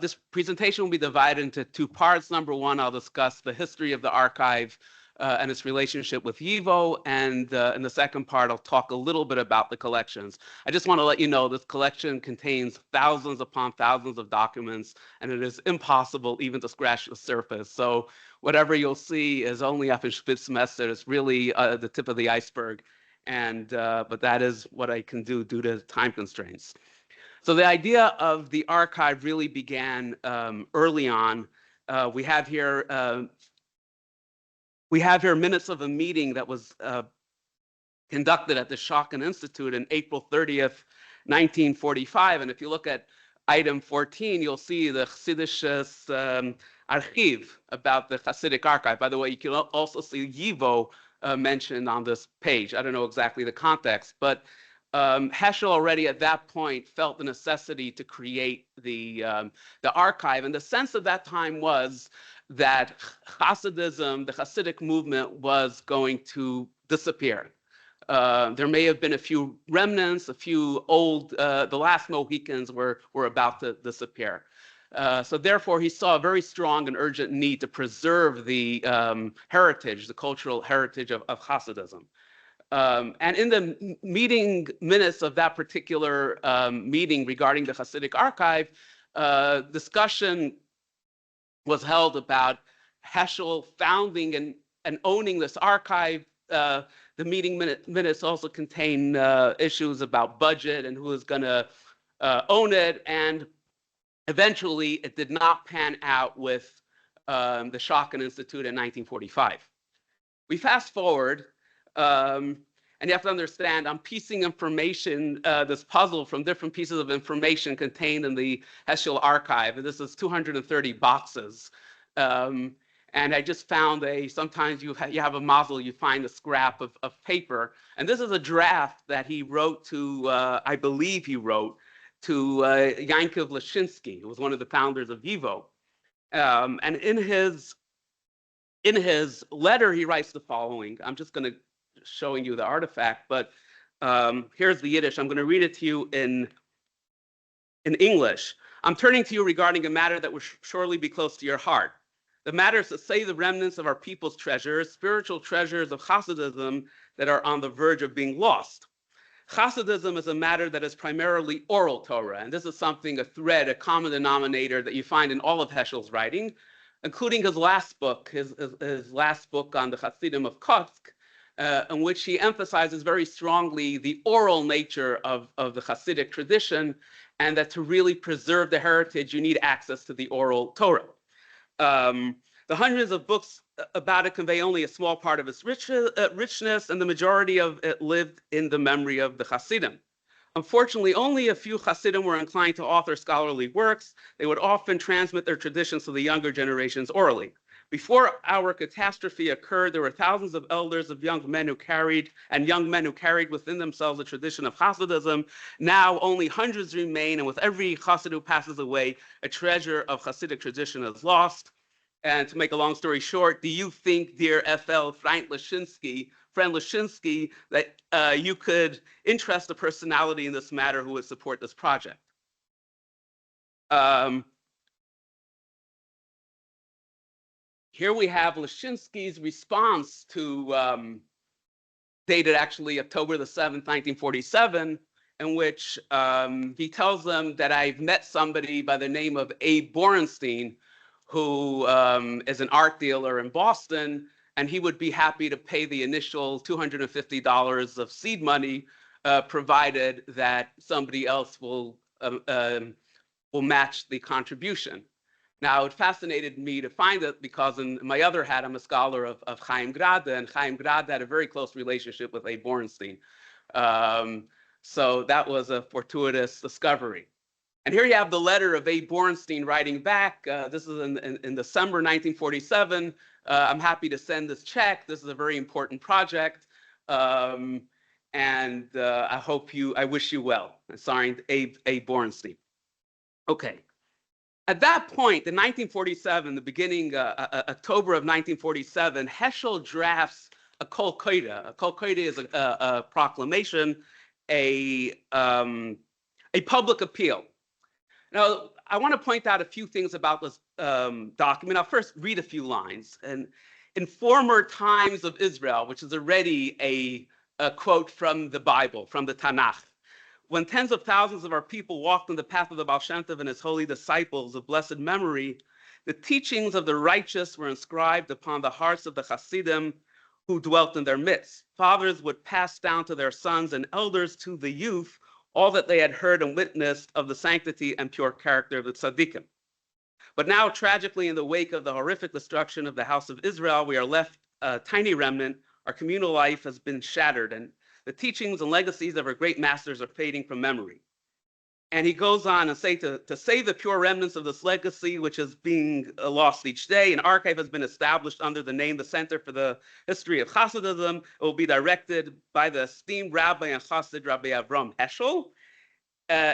This presentation will be divided into two parts. Number one, I'll discuss the history of the archive and its relationship with YIVO, and in the second part, I'll talk a little bit about the collections. I just want to let you know this collection contains thousands upon thousands of documents, and it is impossible even to scratch the surface. So whatever you'll see is only up in Spitzmesser. It's really the tip of the iceberg, and but that is what I can do due to time constraints. So the idea of the archive really began early on. We have here minutes of a meeting that was conducted at the Schocken Institute on April 30th, 1945. And if you look at item 14, you'll see the Chassidisches Archiv about the Hasidic archive. By the way, you can also see YIVO mentioned on this page. I don't know exactly the context, but Heschel already at that point felt the necessity to create the archive. And the sense of that time was that Hasidism, the Hasidic movement, was going to disappear. There may have been a few remnants, a few old, the last Mohicans were about to disappear. So therefore, he saw a very strong and urgent need to preserve the heritage, the cultural heritage of Hasidism. And in the meeting minutes of that particular meeting regarding the Hasidic archive, discussion was held about Heschel founding and owning this archive. The meeting minutes also contain issues about budget and who was going to own it. And eventually, it did not pan out with the Schocken Institute in 1945. We fast forward, and you have to understand, I'm piecing information, this puzzle from different pieces of information contained in the Heschel archive. And this is 230 boxes. And I just found sometimes you have a mazel, you find a scrap of paper. And this is a draft that he wrote to, I believe he wrote, to Yankov Lashinsky, who was one of the founders of YIVO. And in his letter, he writes the following. I'm just going to showing you the artifact, but here's the Yiddish. I'm going to read it to you in English. I'm turning to you regarding a matter that will surely be close to your heart. The matter is to save the remnants of our people's treasures, spiritual treasures of Hasidism that are on the verge of being lost. Hasidism is a matter that is primarily oral Torah, and this is something, a thread, a common denominator that you find in all of Heschel's writing, including his last book, his last book on the Hasidim of Kotsk, in which he emphasizes very strongly the oral nature of the Hasidic tradition, and that to really preserve the heritage, you need access to the oral Torah. The hundreds of books about it convey only a small part of its richness, and the majority of it lived in the memory of the Hasidim. Unfortunately, only a few Hasidim were inclined to author scholarly works. They would often transmit their traditions to the younger generations orally. Before our catastrophe occurred, there were thousands of elders of young men who carried within themselves the tradition of Hasidism. Now only hundreds remain, and with every Hasid who passes away, a treasure of Hasidic tradition is lost. And to make a long story short, do you think, dear FL friend Lashinsky, that you could interest a personality in this matter who would support this project? Here we have Lashinsky's response to, dated actually October the 7th, 1947, in which he tells them that I've met somebody by the name of Abe Borenstein, who is an art dealer in Boston, and he would be happy to pay the initial $250 of seed money, provided that somebody else will match the contribution. Now, it fascinated me to find it because in my other hat, I'm a scholar of Chaim Grade, and Chaim Grade had a very close relationship with Abe Borenstein. So that was a fortuitous discovery. And here you have the letter of Abe Borenstein writing back. This is in December 1947. I'm happy to send this check. This is a very important project. And I wish you well. Signed, Abe Borenstein. Okay. At that point, in 1947, the beginning, October of 1947, Heschel drafts a kol koida. A kol koida is a proclamation, a public appeal. Now, I want to point out a few things about this document. I'll first read a few lines. And in former times of Israel, which is already a quote from the Bible, from the Tanakh, when tens of thousands of our people walked in the path of the Baal Shem Tov and his holy disciples of blessed memory, the teachings of the righteous were inscribed upon the hearts of the Hasidim who dwelt in their midst. Fathers would pass down to their sons and elders to the youth all that they had heard and witnessed of the sanctity and pure character of the tzaddikim. But now, tragically, in the wake of the horrific destruction of the house of Israel, we are left a tiny remnant. Our communal life has been shattered, and the teachings and legacies of our great masters are fading from memory. And he goes on and say to save the pure remnants of this legacy, which is being lost each day, an archive has been established under the name the Center for the History of Hasidism. It will be directed by the esteemed Rabbi and Hasid Rabbi Avram Heschel,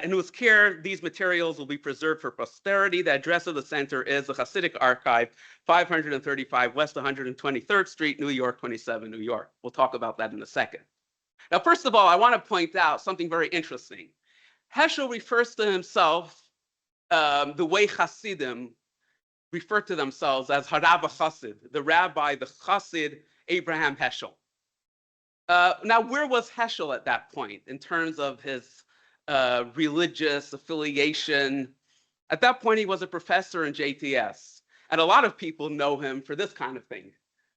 in whose care these materials will be preserved for posterity. The address of the center is the Hasidic Archive, 535 West 123rd Street, New York, 27, New York. We'll talk about that in a second. Now, first of all, I want to point out something very interesting. Heschel refers to himself the way Hasidim refer to themselves as Harav Chassid, the rabbi, the Chassid Abraham Heschel. Now, where was Heschel at that point in terms of his religious affiliation? At that point, he was a professor in JTS, and a lot of people know him for this kind of thing.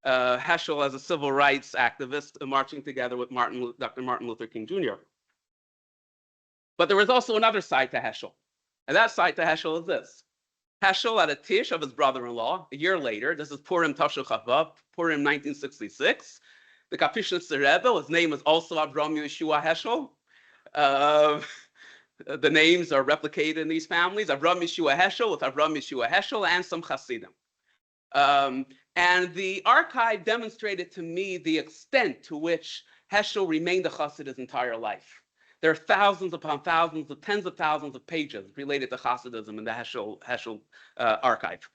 Heschel as a civil rights activist marching together with Dr. Martin Luther King Jr. But there was also another side to Heschel, and that side to Heschel is this. Heschel at a tish of his brother-in-law, a year later, this is Purim Tafshel Chavav, Purim 1966, the Kapishnis Rebbe, his name is also Avram Yeshua Heschel. The names are replicated in these families, Avram Yeshua Heschel with Avram Yeshua Heschel and some Hasidim. And the archive demonstrated to me the extent to which Heschel remained a Chassid his entire life. There are thousands upon thousands of tens of thousands of pages related to Hasidism in the Heschel archive.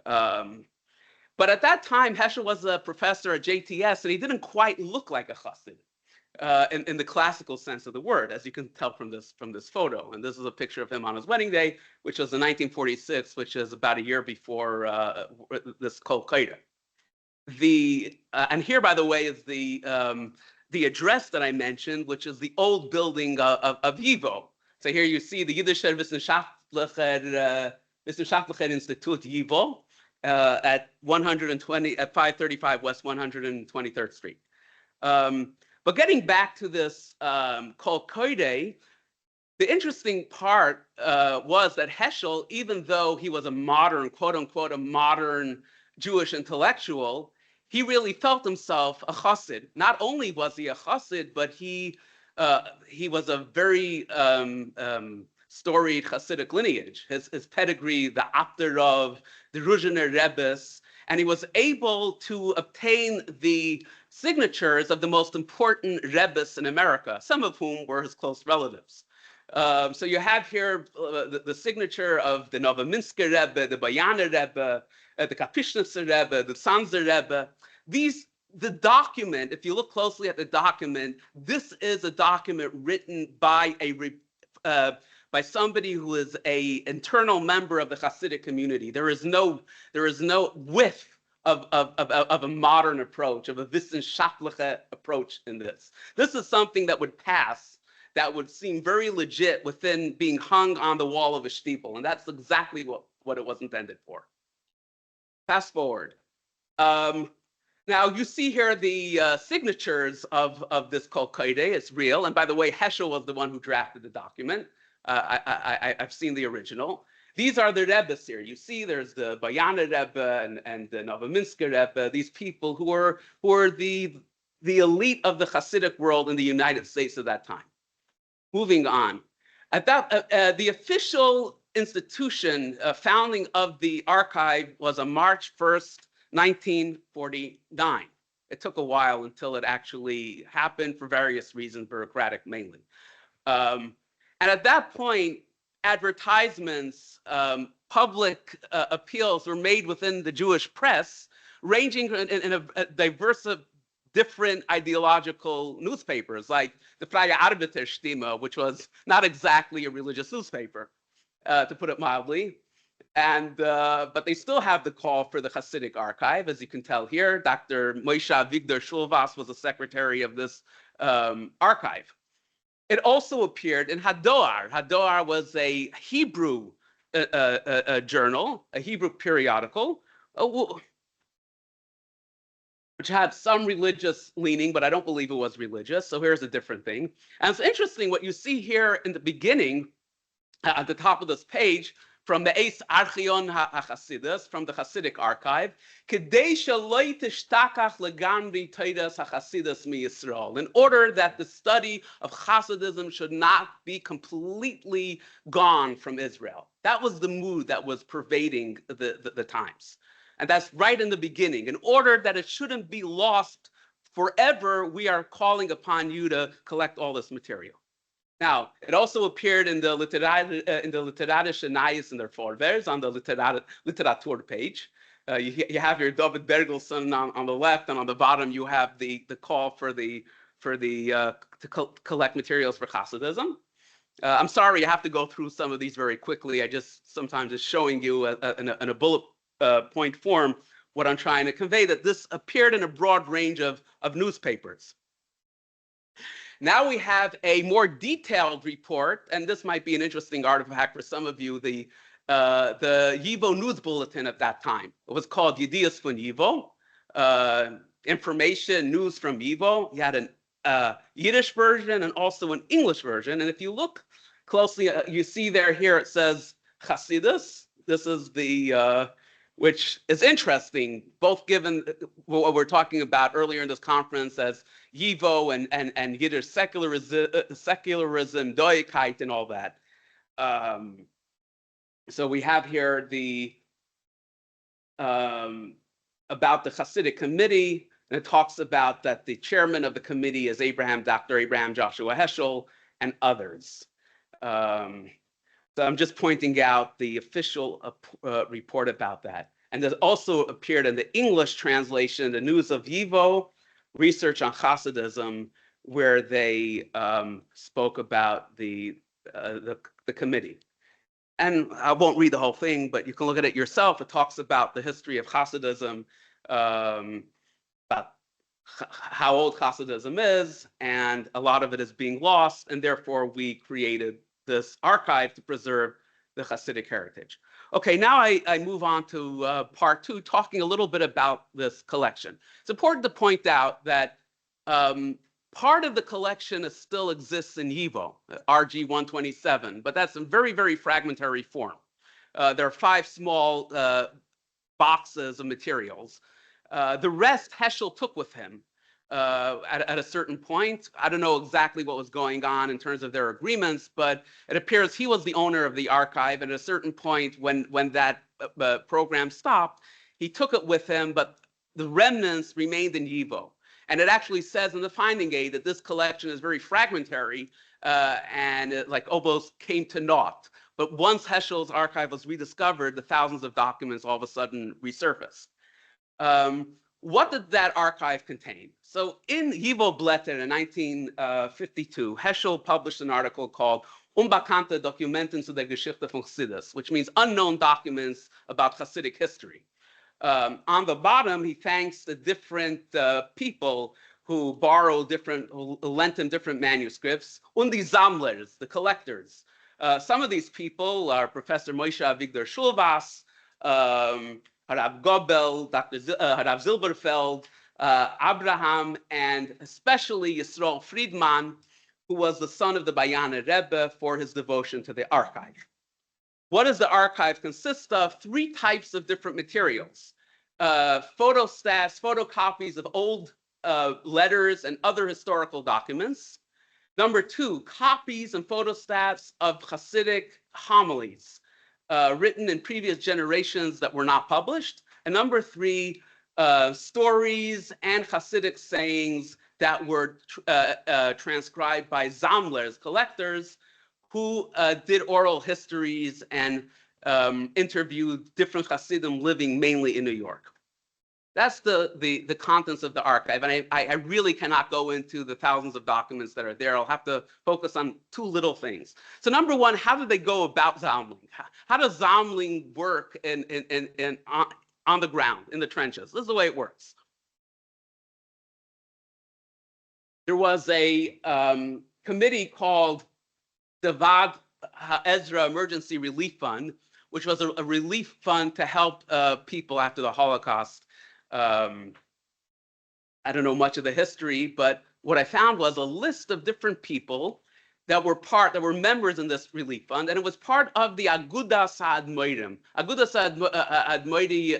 But at that time, Heschel was a professor at JTS, and he didn't quite look like a Chassid in the classical sense of the word, as you can tell from this photo. And this is a picture of him on his wedding day, which was in 1946, which is about a year before this Kol Koida. And here, by the way, is the address that I mentioned, which is the old building of YIVO. So here you see the Yidish Wissenschaftlicher Institut YIVO at 535 West 123rd Street. But getting back to this Kol Koide, the interesting part was that Heschel, even though he was a modern, quote unquote, a modern Jewish intellectual, he really felt himself a chassid. Not only was he a chassid, but he was a very storied Hasidic lineage. His pedigree, the Apterov, the Ruzhiner Rebbes, and he was able to obtain the signatures of the most important Rebbes in America, some of whom were his close relatives. So you have here the signature of the Novominsker Rebbe, the Bayana Rebbe, the Kapishnis Rebbe, the Sanzer Rebbe. The document, if you look closely at the document, this is a document written by somebody who is an internal member of the Hasidic community. There is no whiff of a modern approach, of a wissenschaftliche approach in this. This is something that would pass, that would seem very legit within being hung on the wall of a steeple, and that's exactly what it was intended for. Fast forward. Now you see here the signatures of this Kol Koide. It's real, and by the way, Heschel was the one who drafted the document. I've seen the original. These are the Rebbes here. You see, there's the Bayana Rebbe and the Novominsker Rebbe. These people who were the elite of the Hasidic world in the United States at that time. Moving on, at that the official institution founding of the archive was on March 1st, 1949. It took a while until it actually happened for various reasons, bureaucratic mainly. And at that point, advertisements, public appeals were made within the Jewish press, ranging in a diverse different ideological newspapers, like the Freie Arbeiterstimme, which was not exactly a religious newspaper, to put it mildly. And but they still have the call for the Hasidic archive, as you can tell here. Dr. Moshe Victor Shulvas was the secretary of this archive. It also appeared in Hadoar. Hadoar was a Hebrew journal, a Hebrew periodical, which had some religious leaning, but I don't believe it was religious. So here's a different thing. And it's interesting what you see here in the beginning, at the top of this page, from the Eis Archion HaChasidus, from the Hasidic archive, in order that the study of Hasidism should not be completely gone from Israel. That was the mood that was pervading the times. And that's right in the beginning. In order that it shouldn't be lost forever, we are calling upon you to collect all this material. Now, it also appeared in the literarische Nais in their Vorwärts on the literatur page. You have your David Bergelson on the left, and on the bottom you have the call to collect materials for Hasidism. I'm sorry, you have to go through some of these very quickly. I just sometimes is showing you in a bullet point form what I'm trying to convey, that this appeared in a broad range of newspapers. Now we have a more detailed report, and this might be an interesting artifact for some of you, the YIVO news bulletin at that time. It was called Yidish von YIVO, information, news from YIVO. You had a Yiddish version and also an English version. And if you look closely, you see here it says Hasidus. This is the, which is interesting, both given what we're talking about earlier in this conference as YIVO and Yiddish secularism, Doigkeit, and all that. So we have here the about the Hasidic committee, and it talks about that the chairman of the committee is Dr. Abraham Joshua Heschel, and others. So I'm just pointing out the official report about that. And there's also appeared in the English translation, the News of YIVO, Research on Hasidism, where they spoke about the committee. And I won't read the whole thing, but you can look at it yourself. It talks about the history of Hasidism, about how old Hasidism is, and a lot of it is being lost, and therefore we created this archive to preserve the Hasidic heritage. Okay, now I move on to part two, talking a little bit about this collection. It's important to point out that part of the collection still exists in YIVO, RG 127, but that's in very, very fragmentary form. There are 5 small boxes of materials. The rest Heschel took with him at a certain point. I don't know exactly what was going on in terms of their agreements, but it appears he was the owner of the archive. And at a certain point, when that program stopped, he took it with him, but the remnants remained in YIVO. And it actually says in the finding aid that this collection is very fragmentary and it, like almost came to naught. But once Heschel's archive was rediscovered, the thousands of documents all of a sudden resurfaced. What did that archive contain? So in YIVO Blätter in 1952, Heschel published an article called Unbekannte Dokumenten zu der Geschichte von Chassidus, which means unknown documents about Hasidic history. On the bottom, he thanks the different people who lent him different manuscripts, und die Sammlers, the collectors. Some of these people are Professor Moshe Victor Shulvas, Harav Gobel, Harav Zilberfeld, Abraham, and especially Yisrael Friedman, who was the son of the Bayana Rebbe for his devotion to the archive. What does the archive consist of? 3 types of different materials. Photostats, photocopies of old letters and other historical documents. Number 2, copies and photostats of Hasidic homilies written in previous generations that were not published. And number 3, stories and Hasidic sayings that were transcribed by Sammlers, collectors, who did oral histories and interviewed different Hasidim living mainly in New York. That's the contents of the archive. And I really cannot go into the thousands of documents that are there. I'll have to focus on two little things. So number one, how do they go about Sammlung? How does Sammlung work on the ground, in the trenches? This is the way it works. There was a committee called the Vad Ezra Emergency Relief Fund, which was a relief fund to help people after the Holocaust. I don't know much of the history, but what I found was a list of different people that were members in this relief fund, and it was part of the Agudas HaAdmodim. Agudas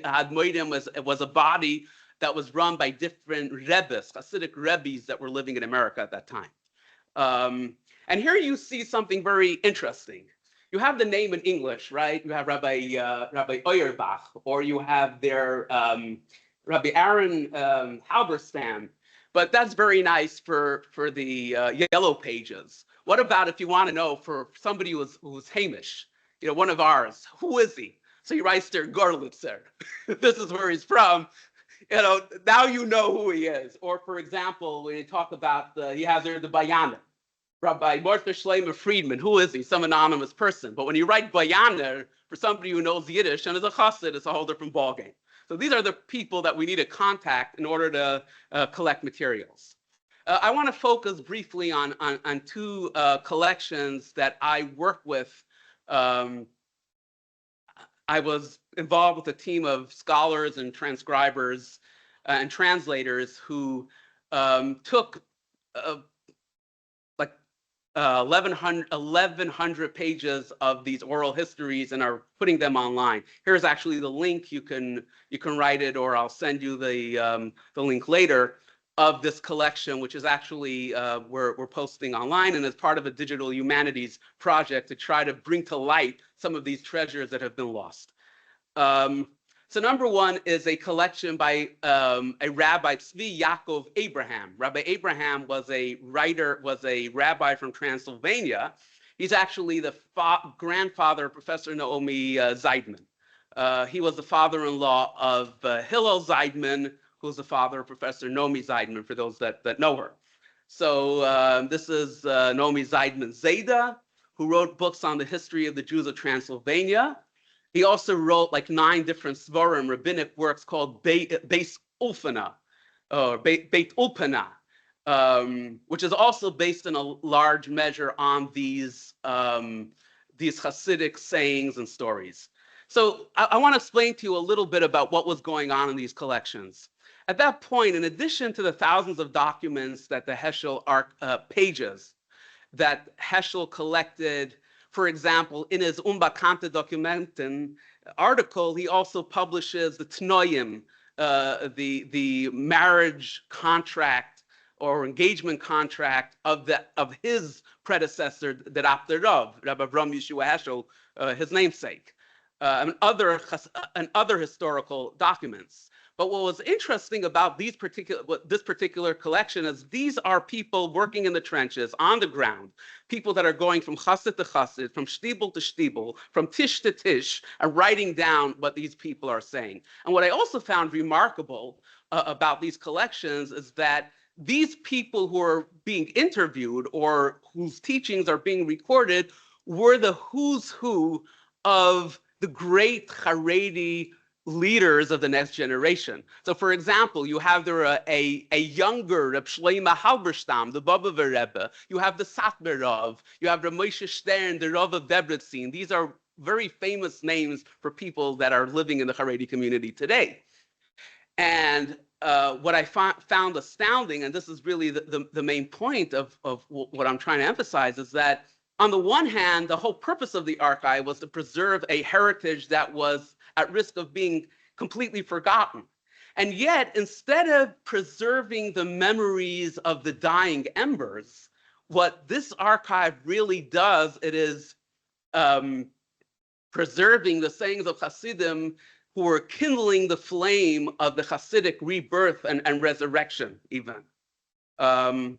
HaAdmodim was a body that was run by different rebbes, Hasidic rebbes that were living in America at that time. And here you see something very interesting. You have the name in English, right? You have Rabbi Auerbach, or you have their Rabbi Aaron Halberstam, but that's very nice for the yellow pages. What about if you want to know for somebody who's Hamish, you know, one of ours, who is he? So he writes there, Gorlitzer. This is where he's from. You know, now you know who he is. Or for example, when you talk about he has there the Bayaner, Rabbi Martha Shleimer Friedman. Who is he? Some anonymous person. But when you write Bayaner for somebody who knows Yiddish and is a chassid, it's a whole different ballgame. So these are the people that we need to contact in order to collect materials. I want to focus briefly on two collections that I work with. I was involved with a team of scholars and transcribers and translators who took like 1,100 pages of these oral histories and are putting them online. Here's actually the link. You can write it, or I'll send you the link later of this collection, which is actually we're posting online and is part of a digital humanities project to try to bring to light some of these treasures that have been lost. So number one is a collection by a Rabbi Tzvi Yaakov Abraham. Rabbi Abraham was a writer, was a rabbi from Transylvania. He's actually the grandfather of Professor Naomi Zeidman. He was the father-in-law of Hillel Zeidman, who's the father of Professor Naomi Zeidman, for those that know her. So this is Naomi Zeidman Zayda, who wrote books on the history of the Jews of Transylvania. He also wrote like 9 different svarim, rabbinic works called Beis Ulfana, or Beit Ulpana, which is also based in a large measure on these Hasidic sayings and stories. So I want to explain to you a little bit about what was going on in these collections. At that point, in addition to the thousands of documents that the Heschel pages that Heschel collected, for example, in his Unbekannte Dokumenten article, he also publishes the Tnoim, the marriage contract or engagement contract of his predecessor, the Rabbi Avram Yeshua Heschel, his namesake, and other historical documents. But what was interesting about this particular collection is these are people working in the trenches, on the ground, people that are going from chassid to chassid, from shtibel to shtibel, from tish to tish, and writing down what these people are saying. And what I also found remarkable about these collections is that these people who are being interviewed or whose teachings are being recorded were the who's who of the great Haredi leaders of the next generation. So for example, you have there a younger Reb Shlomo Halberstam, the Bobova Rebbe. You have the Satmar Rav. You have Reb Moshe Stern, the Rav of Debrecen. These are very famous names for people that are living in the Haredi community today. And what I found astounding, and this is really the main point of what I'm trying to emphasize, is that on the one hand, the whole purpose of the archive was to preserve a heritage that was at risk of being completely forgotten. And yet, instead of preserving the memories of the dying embers, what this archive really does, it is preserving the sayings of Hasidim who are kindling the flame of the Hasidic rebirth and resurrection even. 1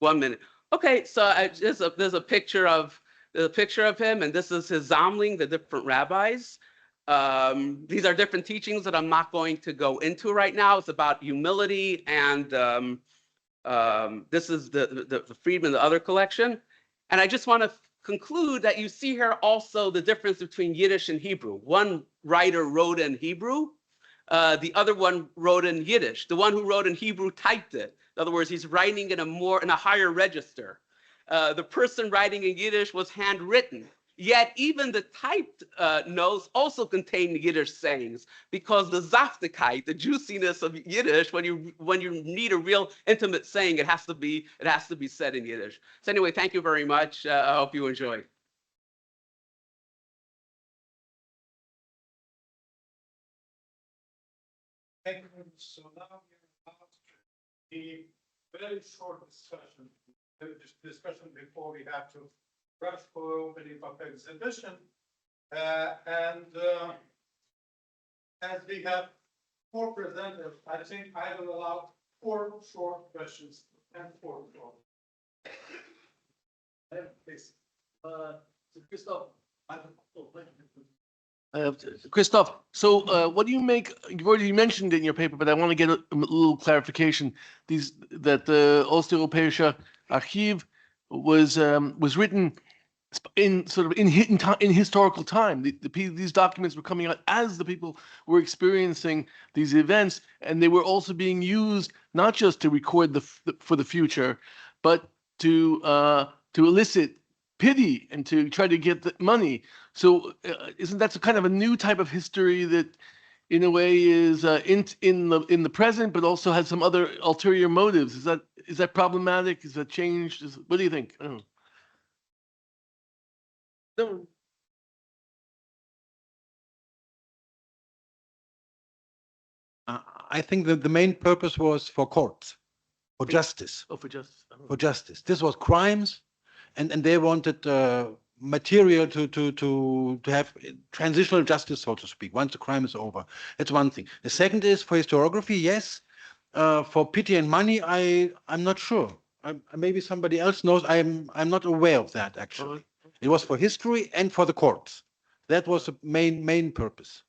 minute. Okay, so there's a picture of him, and this is his Sammlung, the different rabbis. These are different teachings that I'm not going to go into right now. It's about humility, and this is the Friedman, the other collection. And I just want to conclude that you see here also the difference between Yiddish and Hebrew. One writer wrote in Hebrew, the other one wrote in Yiddish. The one who wrote in Hebrew typed it. In other words, he's writing in a higher register. The person writing in Yiddish was handwritten. Yet even the typed notes also contain Yiddish sayings, because the Saftigkeit, the juiciness of Yiddish, when you need a real intimate saying, it has to be said in Yiddish. So anyway, thank you very much. I hope you enjoy. Thank you. So now we're about the very short discussion before we have to rush for opening of exhibition. As we have 4 presenters, I think I will allow 4 short questions and 4 short. Please. Christoph, so what do you make? You've already mentioned it in your paper, but I want to get a little clarification. That the Osteuropäische Archiv was written in historical time. These documents were coming out as the people were experiencing these events, and they were also being used not just to record for the future, but to elicit pity and to try to get the money. So isn't that kind of a new type of history that in a way is in the present, but also has some other ulterior motives? Is that problematic? Is that changed? What do you think? I don't know. I think that the main purpose was for courts, for justice. Oh, for justice. For justice. This was crimes, and they wanted material to have transitional justice, so to speak, once the crime is over. That's one thing. The second is for historiography, yes. For pity and money, I'm not sure. Maybe somebody else knows. I'm not aware of that, actually. It was for history and for the courts. That was the main purpose.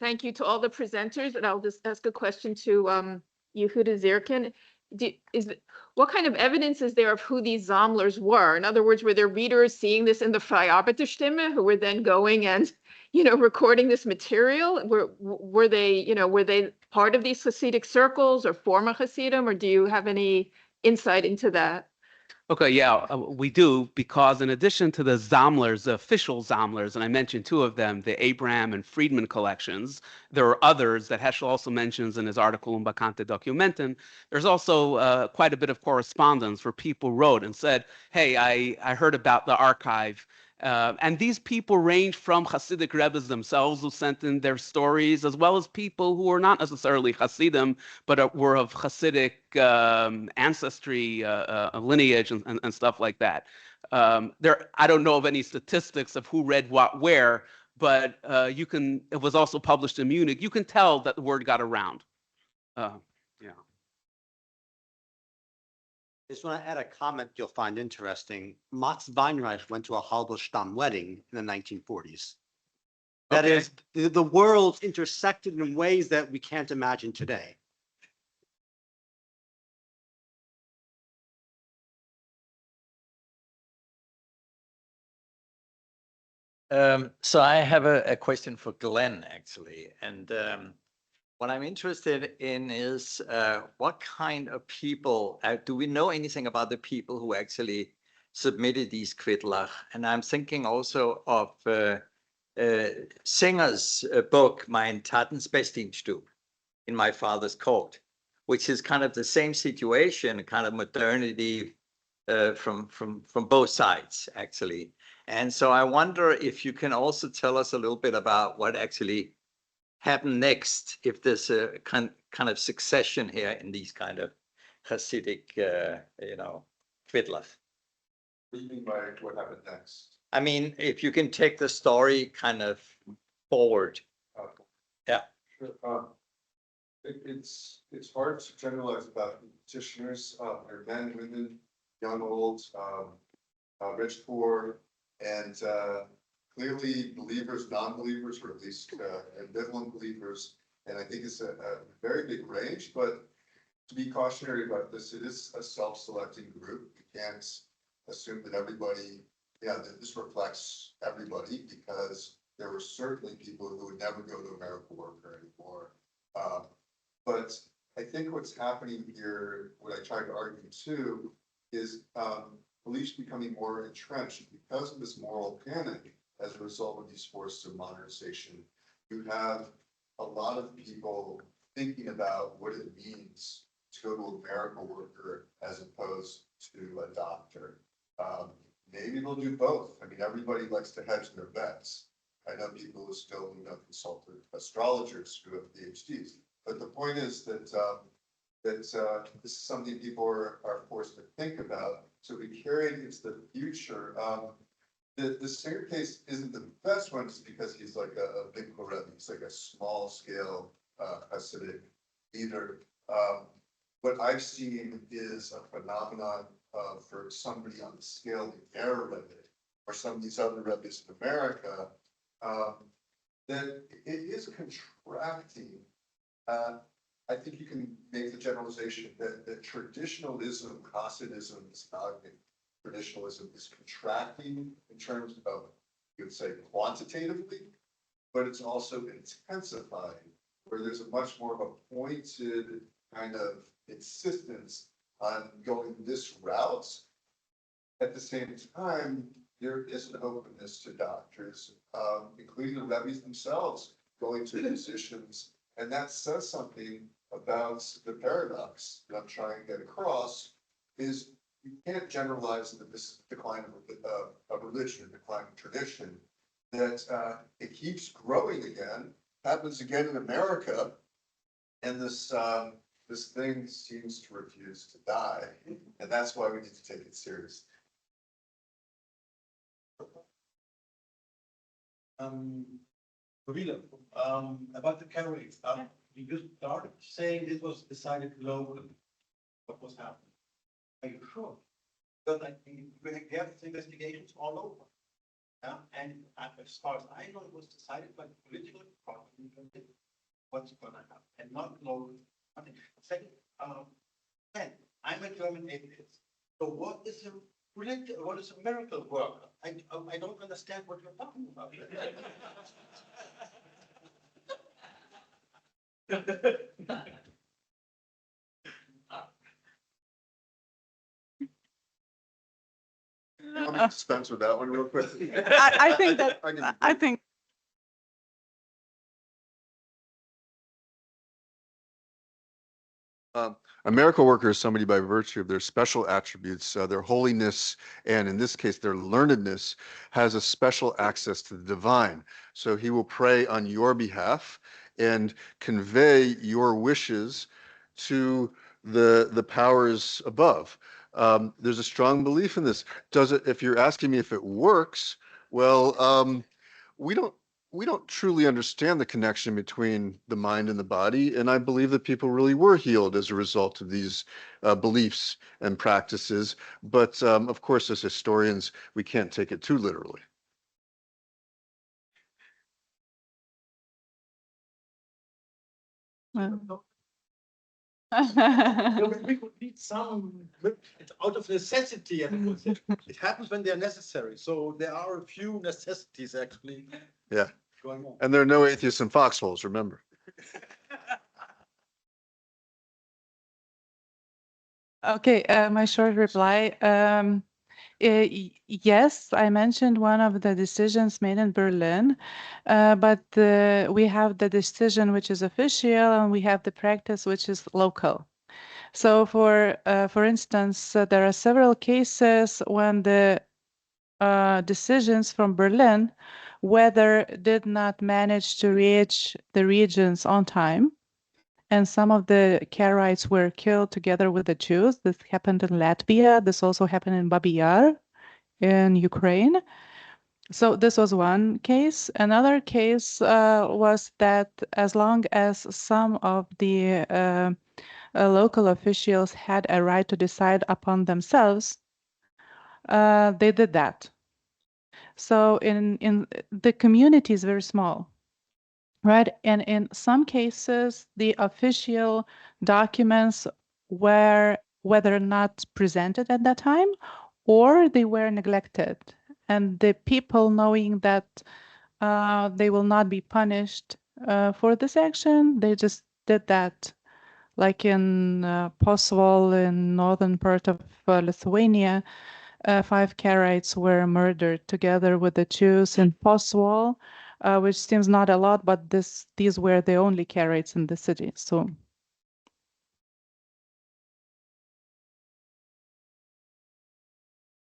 Thank you to all the presenters, and I'll just ask a question to Yehuda Zirkin. What kind of evidence is there of who these Sammlers were? In other words, were there readers seeing this in the Freie Arbeiterstimme who were then going and, recording this material? Were they part of these Hasidic circles or former Hasidim, or do you have any insight into that? Okay, yeah, we do, because in addition to the Sammlers, the official Sammlers, and I mentioned 2 of them, the Abraham and Friedman collections, there are others that Heschel also mentions in his article Unbekannte Dokumenten. There's also quite a bit of correspondence where people wrote and said, hey, I heard about the archive. And these people range from Hasidic Rebbes themselves who sent in their stories, as well as people who were not necessarily Hasidim, but were of Hasidic ancestry, lineage, and stuff like that. I don't know of any statistics of who read what where, but it was also published in Munich. You can tell that the word got around. Yeah. I just want to add a comment you'll find interesting. Max Weinreich went to a Halberstadt wedding in the 1940s. That is, the worlds intersected in ways that we can't imagine today. So I have a question for Glenn, actually. And what I'm interested in is what kind of people, do we know anything about the people who actually submitted these Quidlach? And I'm thinking also of Singer's book, Mein Tatenbestdienststück, In My Father's Court, which is kind of the same situation, kind of modernity from both sides, actually. And so I wonder if you can also tell us a little bit about what actually happened next, if there's a kind of succession here in these kind of Hasidic, Quidlach. What do you mean by what happened next? I mean, if you can take the story kind of forward. Yeah. Sure. It's hard to generalize about petitioners. They're men, women, young, old. rich, poor, and clearly believers, non-believers, or at least ambivalent believers. And I think it's a very big range, but to be cautionary about this, it is a self-selecting group. You can't assume that everybody, that this reflects everybody, because there were certainly people who would never go to American Worker anymore. But I think what's happening here, what I tried to argue too, is beliefs becoming more entrenched because of this moral panic as a result of these forces of modernization. You have a lot of people thinking about what it means to go to a American Worker as opposed to a doctor. Maybe they'll do both. I mean, everybody likes to hedge their bets. I know people who still consult astrologers who have PhDs. But the point is that this is something people are forced to think about. So we carry it into the future. The Singer case isn't the best one just because he's like a big Rebbe. He's like a small scale Hasidic leader. What I've seen is a phenomenon for somebody on the scale of the Arab Rebbe or some of these other Rebbes in America, that it is contracting. I think you can make the generalization that traditionalism, Hasidism, Islamic traditionalism is contracting in terms of, you would say, quantitatively, but it's also intensifying, where there's a much more of a pointed kind of insistence on going this route. At the same time, there is an openness to doctors, including the Rebbe's themselves, going to physicians. And that says something about the paradox that I'm trying to get across, is you can't generalize that this is a decline of religion, a decline of tradition, that it keeps growing again, happens again in America, and this thing seems to refuse to die. And that's why we need to take it seriously. About the Catholics, you started saying it was decided locally. What was happening? Are you sure? Because I think we have investigations all over. Yeah, and as far as I know, it was decided by the political party what's going to happen, and not locally. Second, then I'm a German atheist. So what is a religion? What is a miracle worker? I don't understand what you're talking about. Let me dispense with that one real quick. I think that I think. A miracle worker is somebody by virtue of their special attributes, their holiness, and in this case, their learnedness, has a special access to the divine. So he will pray on your behalf and convey your wishes to the powers above. There's a strong belief in this. Does it? If you're asking me if it works, well, we don't truly understand the connection between the mind and the body, and I believe that people really were healed as a result of these beliefs and practices. But of course, as historians, we can't take it too literally. We would need some out of necessity, and it happens when they're necessary. So there are a few necessities actually. Yeah. Going on. And there are no atheists in foxholes, remember. Okay, my short reply. Yes, I mentioned one of the decisions made in Berlin, but we have the decision which is official, and we have the practice which is local. So, for instance, there are several cases when the decisions from Berlin weather did not manage to reach the regions on time. And some of the Karaites were killed together with the Jews. This happened in Latvia. This also happened in Babi Yar in Ukraine. So this was one case. Another case was that as long as some of the local officials had a right to decide upon themselves, they did that. So in the community is very small, right? And in some cases, the official documents were whether or not presented at that time, or they were neglected. And the people, knowing that they will not be punished for this action, they just did that. Like in Posval, in northern part of Lithuania, 5 Karaites were murdered together with the Jews in Posval, which seems not a lot, but these were the only Karaites in the city. So